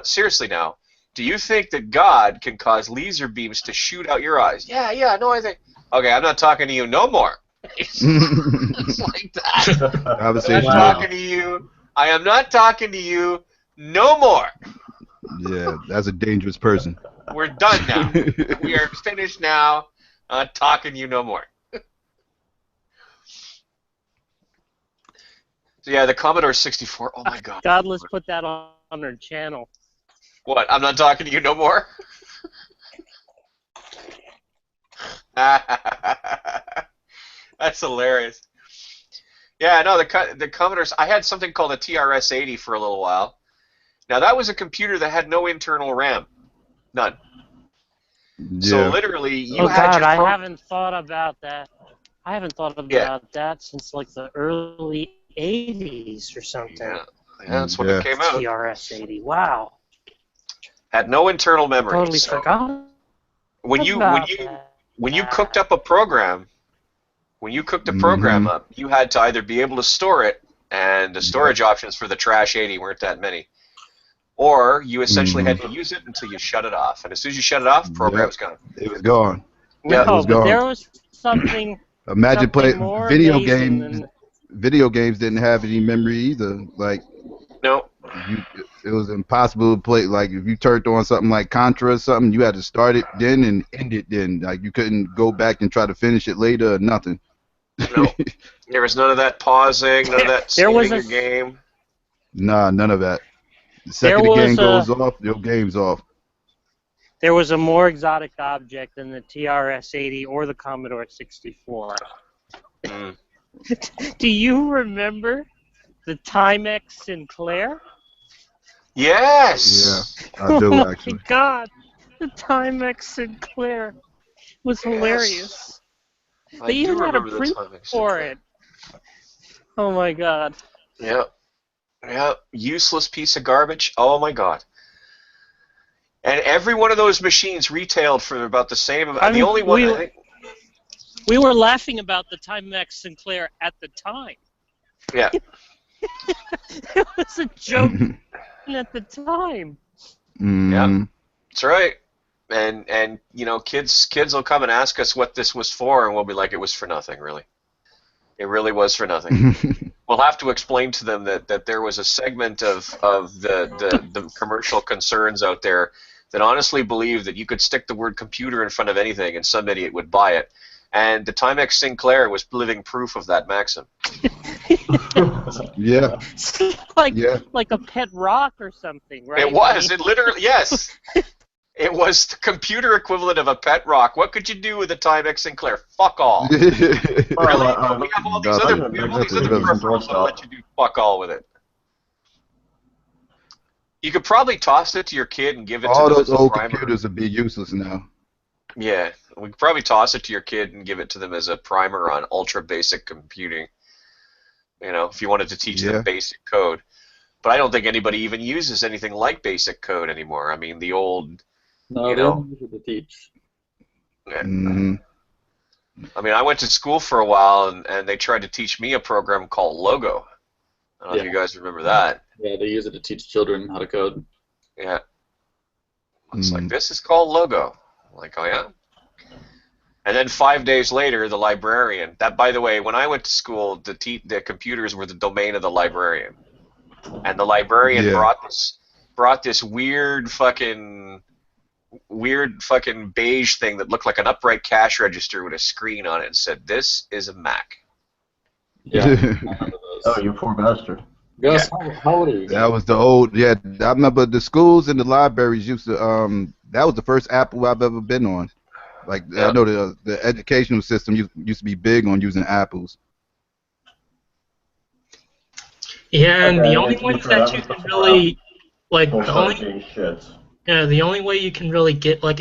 seriously now, do you think that God can cause laser beams to shoot out your eyes? Yeah, no, I think. Okay, I'm not talking to you no more. It's like that. Conversation. I'm not talking to you. I am not talking to you no more. Yeah, that's a dangerous person. We're done now. We are finished now. Not talking to you no more. So yeah, the Commodore 64. Oh my God. God, let's put that on our channel. What? I'm not talking to you no more. That's hilarious. Yeah, no, the Commodores. I had something called a TRS-80 for a little while. Now that was a computer that had no internal RAM, none. Yeah. So literally, you oh had God, your I haven't thought about that. I haven't thought about that since like the early 80s or something. Yeah, that's when it came out. TRS-80. Wow. Had no internal memory. Totally forgot. When you cooked up a program, up, you had to either be able to store it, and the storage options for the Trash 80 weren't that many, or you essentially had to use it until you shut it off. And as soon as you shut it off, the program was gone. It was gone. Yeah, it was but gone. there was something. Imagine playing more video amazing games. Video games didn't have any memory either. Like No. It was impossible to play. Like if you turned on something like Contra or something, you had to start it then and end it then. Like you couldn't go back and try to finish it later or nothing. No. There was none of that pausing, none of that saving your game. Nah, none of that. The second the game goes off, your game's off. There was a more exotic object than the TRS-80 or the Commodore 64. Do you remember the Timex Sinclair? Yes! Yeah, I do, actually. Oh my God, the Timex Sinclair was hilarious. They even had a print for it. Oh my God. Yep. Yep. Useless piece of garbage. Oh my God. And every one of those machines retailed for about the same amount. The only one I think. We were laughing about the Timex Sinclair at the time. Yeah. It was a joke at the time. Yeah. That's right. And you know, kids will come and ask us what this was for, and we'll be like, it was for nothing, really. It really was for nothing. We'll have to explain to them that there was a segment of the commercial concerns out there that honestly believed that you could stick the word computer in front of anything and some idiot would buy it. And the Timex Sinclair was living proof of that maxim. Yeah. Like a pet rock or something, right? It was. It literally, yes. It was the computer equivalent of a pet rock. What could you do with a Timex Sinclair? Fuck all. Really? We have all these other peripherals that let you do fuck all with it. You could probably toss it to your kid and give it to them. All those as a old primer. computers would be useless now. Yeah, we could probably toss it to your kid and give it to them as a primer on ultra basic computing. You know, if you wanted to teach them basic code. But I don't think anybody even uses anything like basic code anymore. I mean, the old, No, they don't use it to teach. I mean, I went to school for a while, and they tried to teach me a program called Logo. I don't know if you guys remember that. Yeah, they use it to teach children how to code. Yeah. It's like, this is called Logo. I'm like, oh yeah? And then 5 days later, the librarian, that, by the way, when I went to school, the computers were the domain of the librarian. And the librarian brought this weird fucking beige thing that looked like an upright cash register with a screen on it and said, "This is a Mac." Yeah. Oh, you poor bastard. Gus, how old are you? That was the old, I remember the schools and the libraries used to, that was the first Apple I've ever been on. Like, I know the educational system used to be big on using Apples. Yeah, and the only ones that you can really, like, the only way you can really get, like,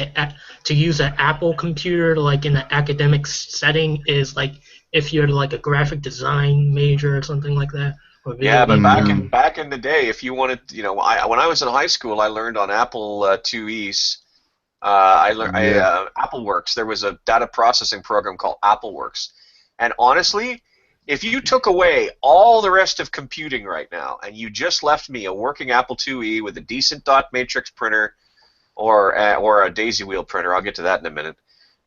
to use an Apple computer, like, in an academic setting is, like, if you're, like, a graphic design major or something like that. Yeah, but back in the day, if you wanted, you know, when I was in high school, I learned on Apple IIe's. I learned AppleWorks. There was a data processing program called AppleWorks, and honestly, if you took away all the rest of computing right now, and you just left me a working Apple IIe with a decent dot matrix printer, or a daisy wheel printer, I'll get to that in a minute,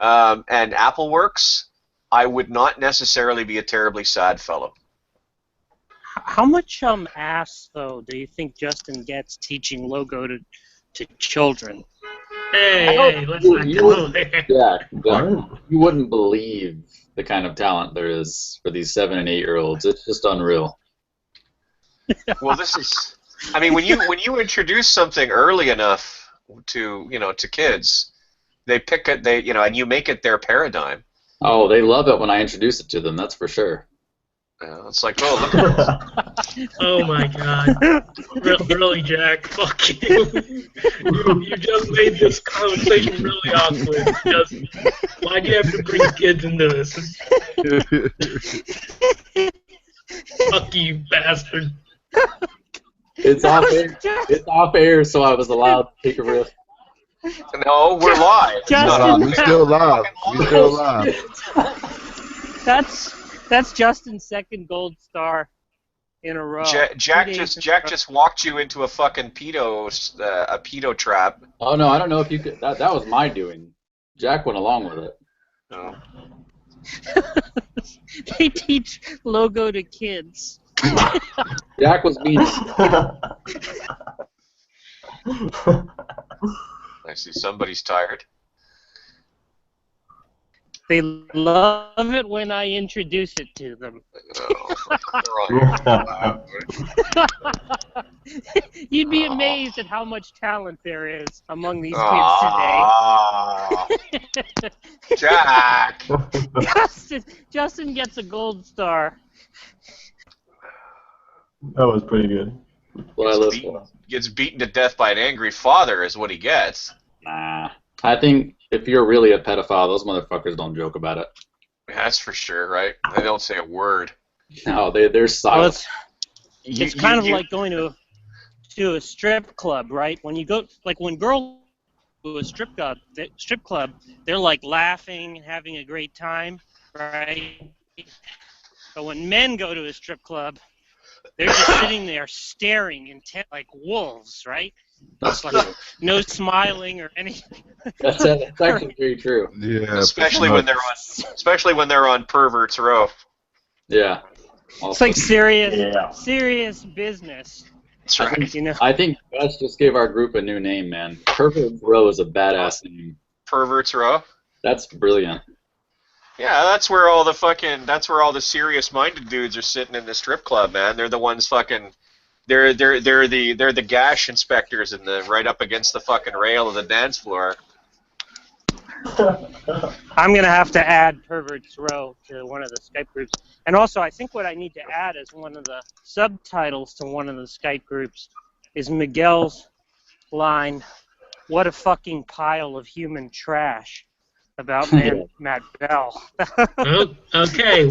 and AppleWorks, I would not necessarily be a terribly sad fellow. How much ass though do you think Justin gets teaching Logo to children? Hey, let's not go there. Yeah, you wouldn't believe the kind of talent there is for these 7- and 8-year-olds. It's just unreal. Well, this is, I mean, when you introduce something early enough to kids, they pick it, and you make it their paradigm. Oh, they love it when I introduce it to them. That's for sure. Yeah, it's like, oh, look at this. Oh my God. Really, Jack, fuck you. You just made this conversation really awkward. Why do you have to bring kids into this? Fuck you, bastard. It's off air. It's off air, so I was allowed to take a risk. No, we're live. We're still live. We're still live. That's Justin's second gold star in a row. Jack just walked you into a fucking pedo trap. Oh no, I don't know if you could. That was my doing. Jack went along with it. Oh. They teach Logo to kids. Jack was being. I see somebody's tired. They love it when I introduce it to them. You'd be amazed at how much talent there is among these kids today. Jack! Justin gets a gold star. That was pretty good. Gets beaten to death by an angry father is what he gets. Nah. I think if you're really a pedophile, those motherfuckers don't joke about it. That's for sure, right? They don't say a word. No, they're silent. Well, it's kind of like going to a strip club, right? When you go, like when girls go to a strip club, they're like laughing and having a great time, right? But when men go to a strip club, they're just sitting there staring intent like wolves, right? Just like no smiling or anything. That's actually very true. Yeah. Especially when they're on Perverts Row. Yeah. It's like serious business. That's right. You know. I think Gus just gave our group a new name, man. Perverts Row is a badass name. Perverts Row? That's brilliant. Yeah, that's where all the serious-minded dudes are sitting in the strip club, man. They're the ones fucking. They're the gash inspectors in the right up against the fucking rail of the dance floor. I'm gonna have to add Perverts Row to one of the Skype groups, and also I think what I need to add as one of the subtitles to one of the Skype groups is Miguel's line, "What a fucking pile of human trash," about Matt Bell. Okay,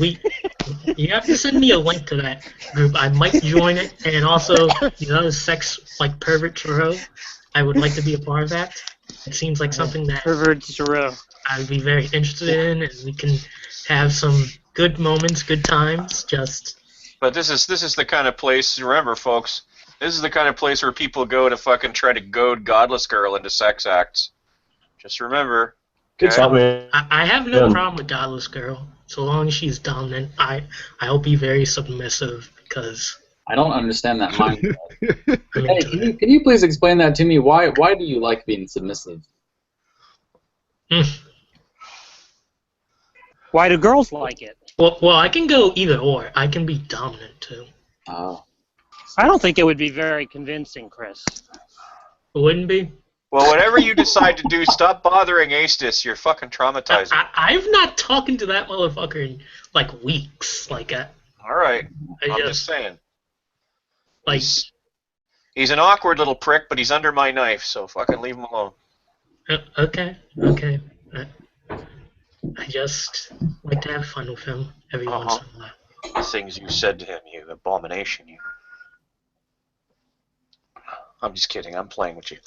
you have to send me a link to that group. I might join it, and also the other sex like Perverts Row. I would like to be a part of that. It seems like something that Perverts Row. I would be very interested in, and we can have some good moments, good times. But this is the kind of place. Remember, folks, this is the kind of place where people go to fucking try to goad Godless Girl into sex acts. Just remember. Okay? I have no problem with Godless Girl, so long as she's dominant. I'll be very submissive because I don't understand that mindset. Hey, can you please explain that to me? Why do you like being submissive? Why do girls like it? Well, I can go either or. I can be dominant too. Oh. I don't think it would be very convincing, Chris. It wouldn't be? Well, whatever you decide to do, stop bothering Atheist. You're fucking traumatizing. I've not talking to that motherfucker in like weeks. All right, I'm just saying. Like, he's an awkward little prick, but he's under my knife, so fucking leave him alone. Okay. I just like to have fun with him every once in a while. The things you said to him, you abomination, you. I'm just kidding. I'm playing with you.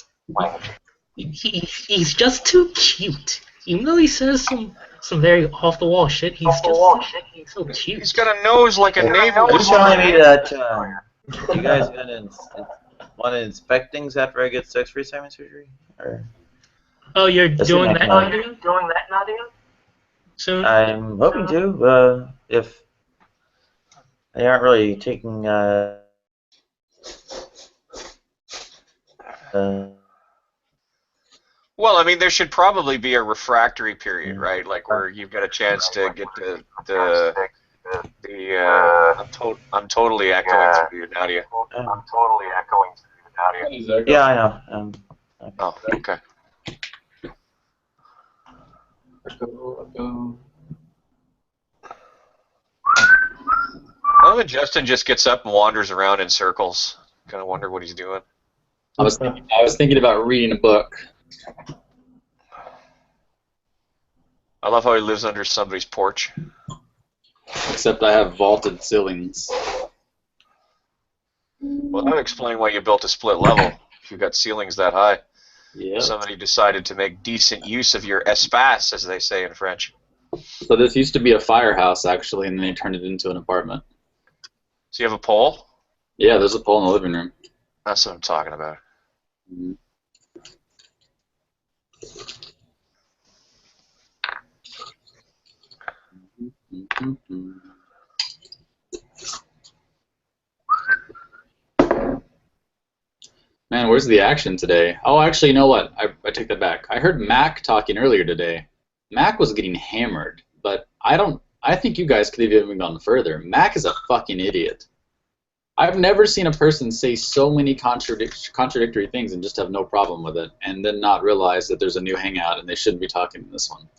He's just too cute. Even though he says some very off the wall shit, he's so cute. He's got a nose like a navel. You're telling me that you guys want to inspect things after I get sex reassignment surgery? Or? Oh, you're doing that, Nadia? Soon? I'm hoping to. If they aren't really taking. Well, I mean, there should probably be a refractory period, right? Like where you've got a chance to get I'm totally echoing through you, Nadia. Yeah, I know. Oh, okay. Well, then Justin just gets up and wanders around in circles. Kind of wonder what he's doing. I was thinking about reading a book. I love how he lives under somebody's porch. Except I have vaulted ceilings. Well, that would explain why you built a split level if you've got ceilings that high. Yeah. Somebody decided to make decent use of your espace, as they say in French. So this used to be a firehouse, actually, and then they turned it into an apartment. So you have a pole? Yeah, there's a pole in the living room. That's what I'm talking about. Mm-hmm. Man, where's the action today? Oh, actually, you know what? I take that back. I heard Mac talking earlier today. Mac was getting hammered, but I think you guys could have even gone further. Mac is a fucking idiot. I've never seen a person say so many contradictory things and just have no problem with it, and then not realize that there's a new hangout and they shouldn't be talking in this one.